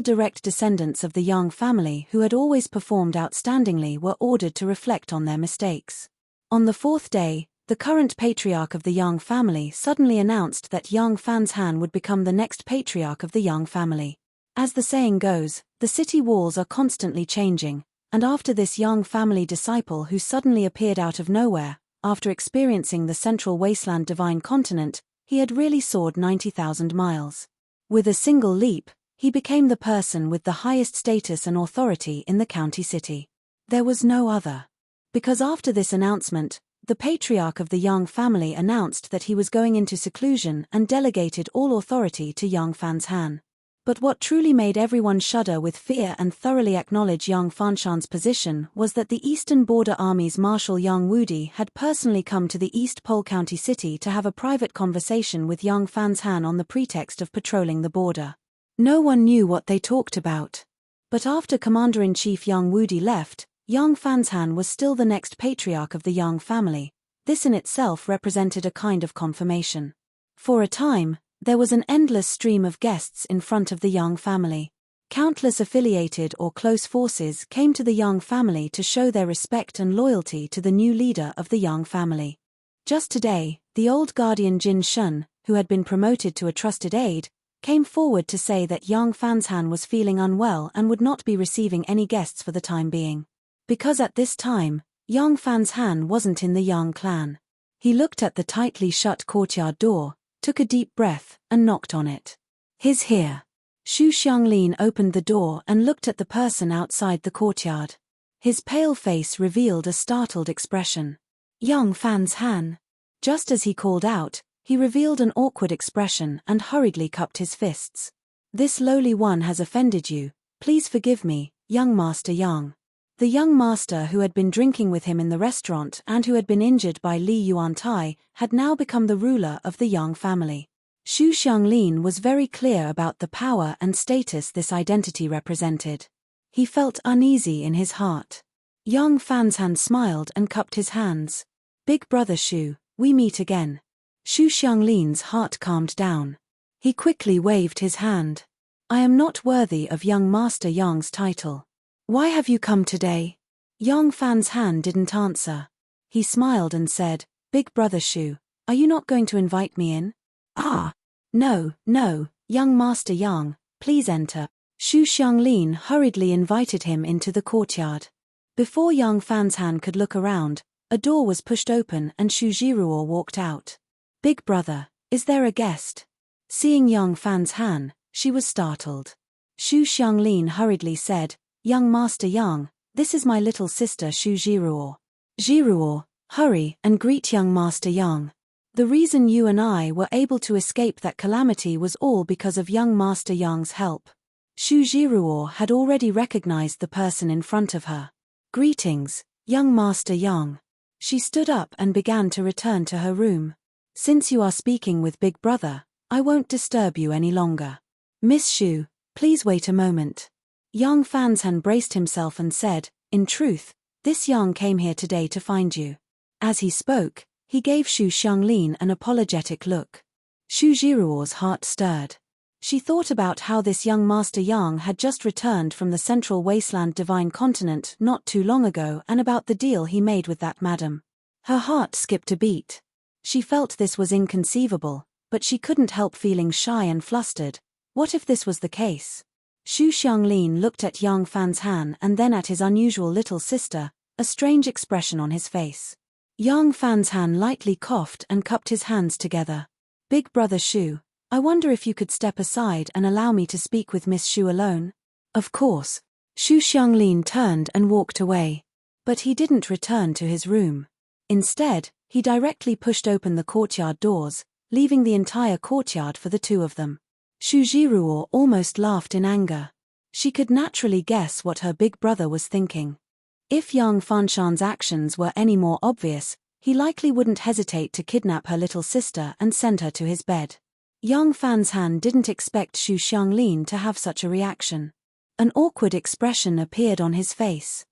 direct descendants of the Yong family who had always performed outstandingly were ordered to reflect on their mistakes. On the 4th day, the current patriarch of the Yong family suddenly announced that Yong Fanshan would become the next patriarch of the Yong family. As the saying goes, the city walls are constantly changing, and after this Yong family disciple who suddenly appeared out of nowhere, after experiencing the central wasteland divine continent, he had really soared 90,000 miles. With a single leap, he became the person with the highest status and authority in the county city. There was no other. Because after this announcement, the patriarch of the Yong family announced that he was going into seclusion and delegated all authority to Yong Fanshan. But what truly made everyone shudder with fear and thoroughly acknowledge Yong Fanshan's position was that the Eastern Border Army's Marshal Yong Wudi had personally come to the East Pole County City to have a private conversation with Yong Fanshan on the pretext of patrolling the border. No one knew what they talked about. But after Commander-in-Chief Yong Wudi left, Yong Fanshan was still the next patriarch of the Yong family. This in itself represented a kind of confirmation. For a time, there was an endless stream of guests in front of the Yong family. Countless affiliated or close forces came to the Yong family to show their respect and loyalty to the new leader of the Yong family. Just today, the old guardian Jin Shun, who had been promoted to a trusted aide, came forward to say that Yong Fanshan was feeling unwell and would not be receiving any guests for the time being. Because at this time, Yong Fanshan wasn't in the Yong clan. He looked at the tightly shut courtyard door, took a deep breath, and knocked on it. "He's here." Xu Xianglin opened the door and looked at the person outside the courtyard. His pale face revealed a startled expression. "Yong Fanshan." Just as he called out, he revealed an awkward expression and hurriedly cupped his fists. "This lowly one has offended you. Please forgive me, young Master Yang." The young master who had been drinking with him in the restaurant and who had been injured by Li Yuantai had now become the ruler of the Yang family. Xu Xianglin was very clear about the power and status this identity represented. He felt uneasy in his heart. Yong Fanshan smiled and cupped his hands. "Big brother Xu, we meet again." Xu Xianglin's heart calmed down. He quickly waved his hand. "I am not worthy of young Master Yang's title. Why have you come today?" Yong Fanshan didn't answer. He smiled and said, "Big brother Xu, Are you not going to invite me in? Ah. No, no, young Master Yang, please enter. Xu Xianglin hurriedly invited him into the courtyard. Before young Fanshan could look around, a door was pushed open and Xu Jiruo walked out. Big brother, is there a guest? Seeing young Fanshan, she was startled. Xu Xianglin hurriedly said, Young Master Yang, this is my little sister Xu Jiruo. Jiruo, hurry and greet young Master Yang. The reason you and I were able to escape that calamity was all because of young Master Yang's help. Xu Jiruo had already recognized the person in front of her. Greetings, young Master Yang. She stood up and began to return to her room. Since you are speaking with Big Brother, I won't disturb you any longer. Miss Xu, please wait a moment. Young Fanshan braced himself and said, in truth, this Yang came here today to find you. As he spoke, he gave Xu Xianglin an apologetic look. Xu Jiruo's heart stirred. She thought about how this young Master Yang had just returned from the Central Wasteland Divine Continent not too long ago and about the deal he made with that madam. Her heart skipped a beat. She felt this was inconceivable, but she couldn't help feeling shy and flustered. What if this was the case? Xu Xianglin looked at young Fanshan and then at his unusual little sister, a strange expression on his face. Young Fanshan lightly coughed and cupped his hands together. Big brother Xu, I wonder if you could step aside and allow me to speak with Miss Xu alone? Of course. Xu Xianglin turned and walked away. But he didn't return to his room. Instead, he directly pushed open the courtyard doors, leaving the entire courtyard for the two of them. Xu Jiruo almost laughed in anger. She could naturally guess what her big brother was thinking. If young Fanshan's actions were any more obvious, he likely wouldn't hesitate to kidnap her little sister and send her to his bed. Young Fanshan didn't expect Xu Xianglin to have such a reaction. An awkward expression appeared on his face.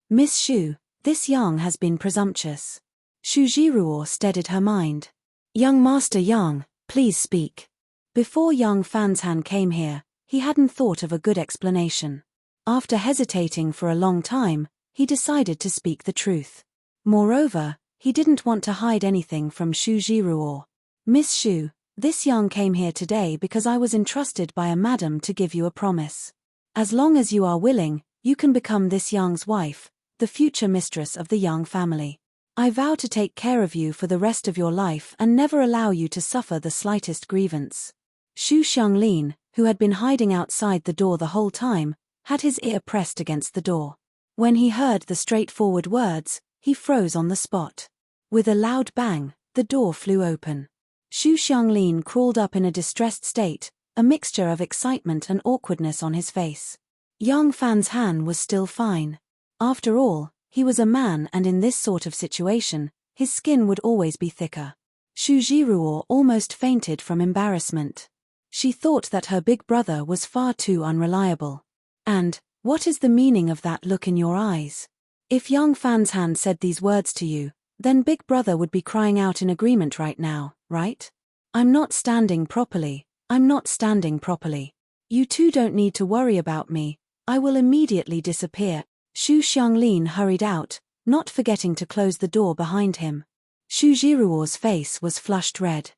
Miss Xu, this Yang has been presumptuous. Xu Jiruo steadied her mind. Young Master Yang, please speak. Before young Fanshan came here, he hadn't thought of a good explanation. After hesitating for a long time, he decided to speak the truth. Moreover, he didn't want to hide anything from Xu Jiruo. Miss Xu, this Yang came here today because I was entrusted by a madam to give you a promise. As long as you are willing, you can become this Yang's wife, the future mistress of the Yang family. I vow to take care of you for the rest of your life and never allow you to suffer the slightest grievance. Xu Xianglin, who had been hiding outside the door the whole time, had his ear pressed against the door. When he heard the straightforward words, he froze on the spot. With a loud bang, the door flew open. Xu Xianglin crawled up in a distressed state, a mixture of excitement and awkwardness on his face. Young Fanshan was still fine. After all, he was a man and in this sort of situation, his skin would always be thicker. Xu Jiruo almost fainted from embarrassment. She thought that her big brother was far too unreliable. And, what is the meaning of that look in your eyes? If young Fanshan said these words to you, then Big Brother would be crying out in agreement right now, right? I'm not standing properly. You two don't need to worry about me. I will immediately disappear. Xu Xianglin hurried out, not forgetting to close the door behind him. Xu Jiruo's face was flushed red.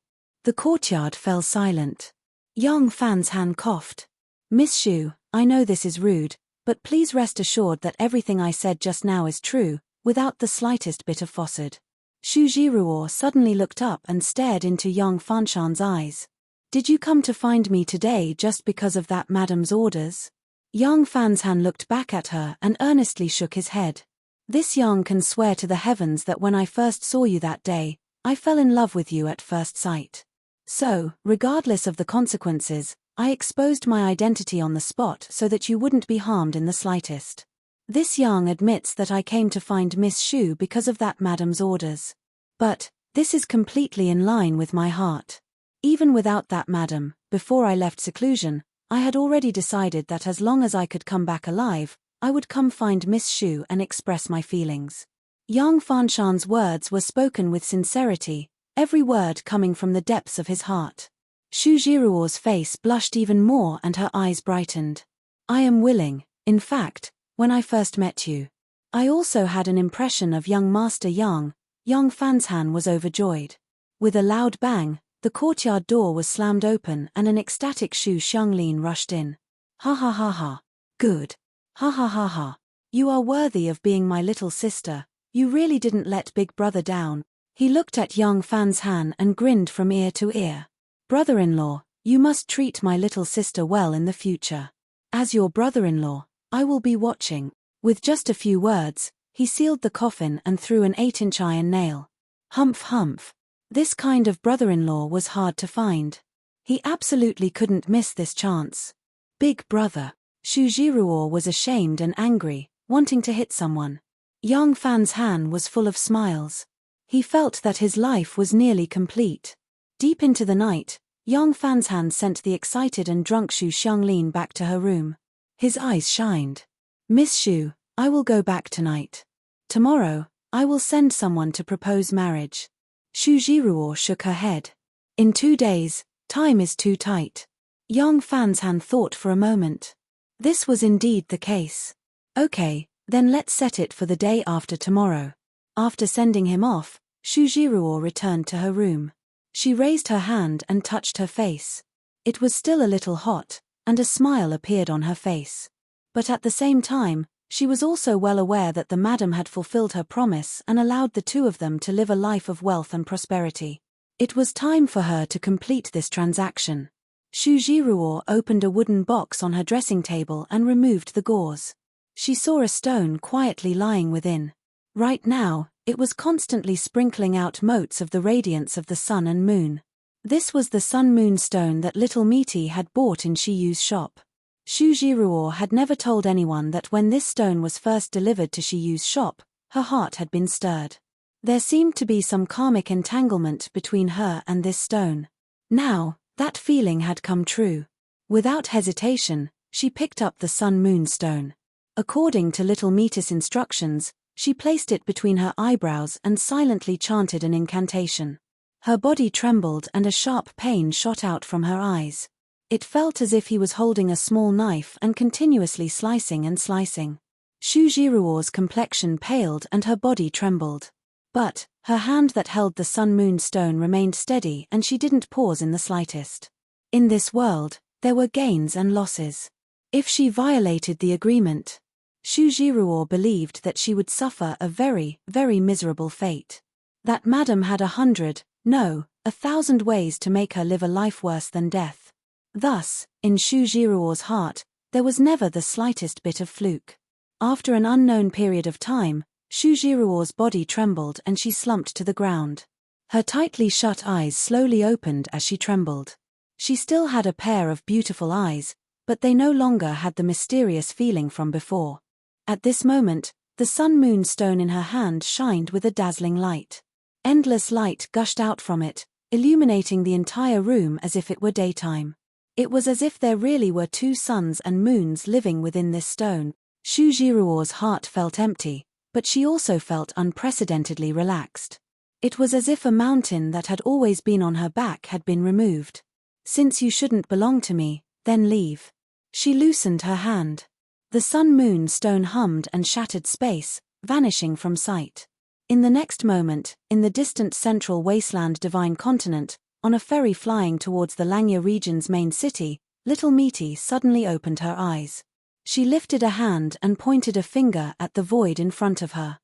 The courtyard fell silent. Young Fanshan coughed. Miss Xu, I know this is rude, but please rest assured that everything I said just now is true, without the slightest bit of falsehood. Xu Jiruo suddenly looked up and stared into young Fanshan's eyes. Did you come to find me today just because of that madam's orders? Young Fanshan looked back at her and earnestly shook his head. This Yang can swear to the heavens that when I first saw you that day, I fell in love with you at first sight. So, regardless of the consequences, I exposed my identity on the spot so that you wouldn't be harmed in the slightest. This Yang admits that I came to find Miss Xu because of that madam's orders. But, this is completely in line with my heart. Even without that madam, before I left seclusion, I had already decided that as long as I could come back alive, I would come find Miss Xu and express my feelings. Young Fanshan's words were spoken with sincerity, every word coming from the depths of his heart. Xu Jiruo's face blushed even more and her eyes brightened. I am willing. In fact, when I first met you, I also had an impression of young Master Yang, young Fanshan was overjoyed. With a loud bang, the courtyard door was slammed open and an ecstatic Xu Xianglin rushed in. Ha ha ha ha. Good. Ha ha ha ha. You are worthy of being my little sister, you really didn't let Big Brother down. He looked at young Fanshan and grinned from ear to ear. Brother-in-law, you must treat my little sister well in the future. As your brother-in-law, I will be watching. With just a few words, he sealed the coffin and threw an 8-inch iron nail. Humph humph. This kind of brother-in-law was hard to find. He absolutely couldn't miss this chance. Big brother. Xu Jiruo was ashamed and angry, wanting to hit someone. Young Fanshan was full of smiles. He felt that his life was nearly complete. Deep into the night, young Fanshan sent the excited and drunk Xu Xianglin back to her room. His eyes shined. Miss Xu, I will go back tonight. Tomorrow, I will send someone to propose marriage. Xu Jiruo shook her head. In 2 days, time is too tight. Young Fanshan thought for a moment. This was indeed the case. Okay, then let's set it for the day after tomorrow. After sending him off, Xu Jiruo returned to her room. She raised her hand and touched her face. It was still a little hot, and a smile appeared on her face. But at the same time, she was also well aware that the madam had fulfilled her promise and allowed the two of them to live a life of wealth and prosperity. It was time for her to complete this transaction. Xu Jiruo opened a wooden box on her dressing table and removed the gauze. She saw a stone quietly lying within. Right now, it was constantly sprinkling out motes of the radiance of the sun and moon. This was the sun-moon stone that little Misty had bought in Shiyu's shop. Xu Jiruo had never told anyone that when this stone was first delivered to Shiyu's shop, her heart had been stirred. There seemed to be some karmic entanglement between her and this stone. Now, that feeling had come true. Without hesitation, she picked up the sun-moon stone. According to little Misty's instructions, she placed it between her eyebrows and silently chanted an incantation. Her body trembled and a sharp pain shot out from her eyes. It felt as if he was holding a small knife and continuously slicing and slicing. Xu Jiruo's complexion paled and her body trembled. But, her hand that held the sun-moon stone remained steady and she didn't pause in the slightest. In this world, there were gains and losses. If she violated the agreement, Xu Jiruo believed that she would suffer a very, very miserable fate. That madam had 100, no, 1,000 ways to make her live a life worse than death. Thus, in Xu Jiruo's heart, there was never the slightest bit of fluke. After an unknown period of time, Xu Jiruo's body trembled and she slumped to the ground. Her tightly shut eyes slowly opened as she trembled. She still had a pair of beautiful eyes, but they no longer had the mysterious feeling from before. At this moment, the sun-moon stone in her hand shined with a dazzling light. Endless light gushed out from it, illuminating the entire room as if it were daytime. It was as if there really were 2 suns and moons living within this stone. Xu Jiruo's heart felt empty, but she also felt unprecedentedly relaxed. It was as if a mountain that had always been on her back had been removed. Since you shouldn't belong to me, then leave. She loosened her hand. The sun-moon stone hummed and shattered space, vanishing from sight. In the next moment, in the distant central wasteland divine continent, on a ferry flying towards the Langya region's main city, little Misty suddenly opened her eyes. She lifted a hand and pointed a finger at the void in front of her.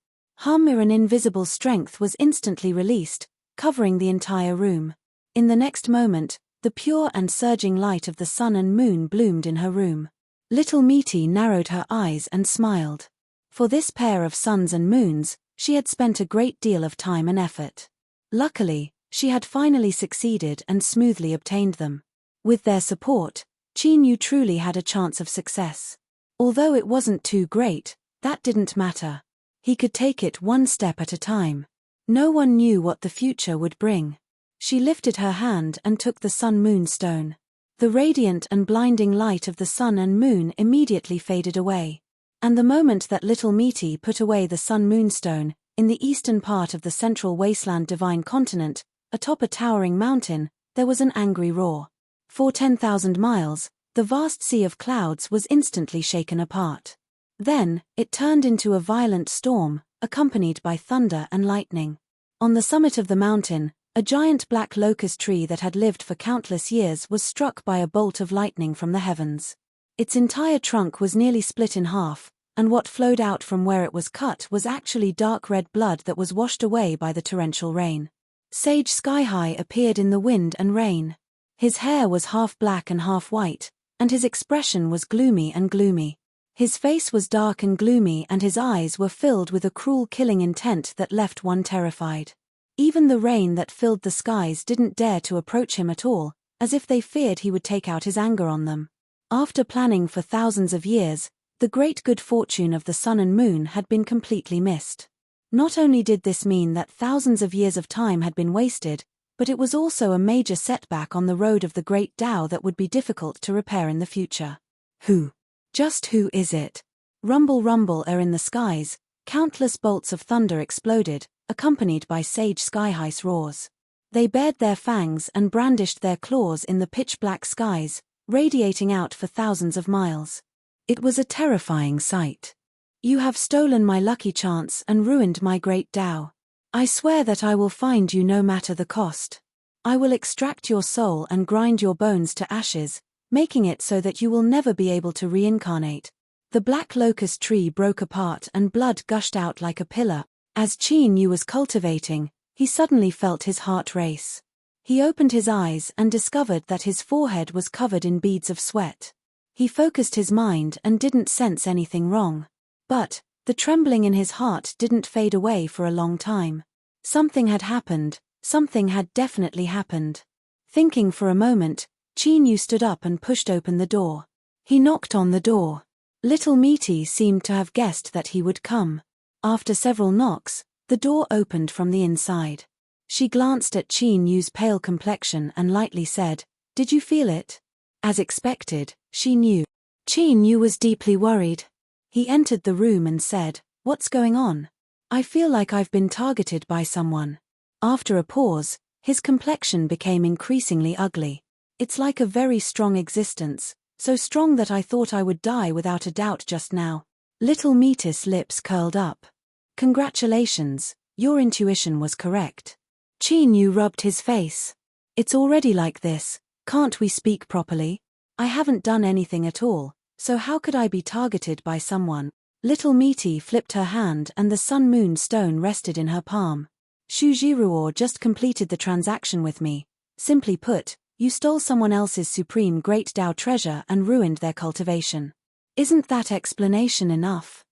An invisible strength was instantly released, covering the entire room. In the next moment, the pure and surging light of the sun and moon bloomed in her room. Little Misty narrowed her eyes and smiled. For this pair of suns and moons, she had spent a great deal of time and effort. Luckily, she had finally succeeded and smoothly obtained them. With their support, Qin Yu truly had a chance of success. Although it wasn't too great, that didn't matter. He could take it one step at a time. No one knew what the future would bring. She lifted her hand and took the sun-moon stone. The radiant and blinding light of the sun and moon immediately faded away. And the moment that little Misty put away the sun-moon stone, in the eastern part of the central wasteland divine continent, atop a towering mountain, there was an angry roar. For 10,000 miles, the vast sea of clouds was instantly shaken apart. Then, it turned into a violent storm, accompanied by thunder and lightning. On the summit of the mountain, a giant black locust tree that had lived for countless years was struck by a bolt of lightning from the heavens. Its entire trunk was nearly split in half, and what flowed out from where it was cut was actually dark red blood that was washed away by the torrential rain. Sage Skyhigh appeared in the wind and rain. His hair was half black and half white, and his expression was gloomy and gloomy. His face was dark and gloomy, and his eyes were filled with a cruel killing intent that left one terrified. Even the rain that filled the skies didn't dare to approach him at all, as if they feared he would take out his anger on them. After planning for thousands of years, the great good fortune of the sun and moon had been completely missed. Not only did this mean that thousands of years of time had been wasted, but it was also a major setback on the road of the great Tao that would be difficult to repair in the future. Just who is it? Rumble rumble in the skies, countless bolts of thunder exploded, accompanied by Sage Skyhigh's roars. They bared their fangs and brandished their claws in the pitch-black skies, radiating out for thousands of miles. It was a terrifying sight. You have stolen my lucky chance and ruined my great Tao. I swear that I will find you no matter the cost. I will extract your soul and grind your bones to ashes, making it so that you will never be able to reincarnate. The black locust tree broke apart and blood gushed out like a pillar. As Qin Yu was cultivating, he suddenly felt his heart race. He opened his eyes and discovered that his forehead was covered in beads of sweat. He focused his mind and didn't sense anything wrong. But the trembling in his heart didn't fade away for a long time. Something had happened, something had definitely happened. Thinking for a moment, Qin Yu stood up and pushed open the door. He knocked on the door. Little Meaty seemed to have guessed that he would come. After several knocks, the door opened from the inside. She glanced at Qin Yu's pale complexion and lightly said, "Did you feel it?" As expected, she knew. Qin Yu was deeply worried. He entered the room and said, "What's going on? I feel like I've been targeted by someone." After a pause, his complexion became increasingly ugly. "It's like a very strong existence, so strong that I thought I would die without a doubt just now." Little Meaty's lips curled up. "Congratulations, your intuition was correct." Qin Yu rubbed his face. "It's already like this, can't we speak properly? I haven't done anything at all, so how could I be targeted by someone?" Little Meaty flipped her hand and the sun-moon stone rested in her palm. "Shu Jiruo just completed the transaction with me. Simply put, you stole someone else's supreme great Tao treasure and ruined their cultivation. Isn't that explanation enough?"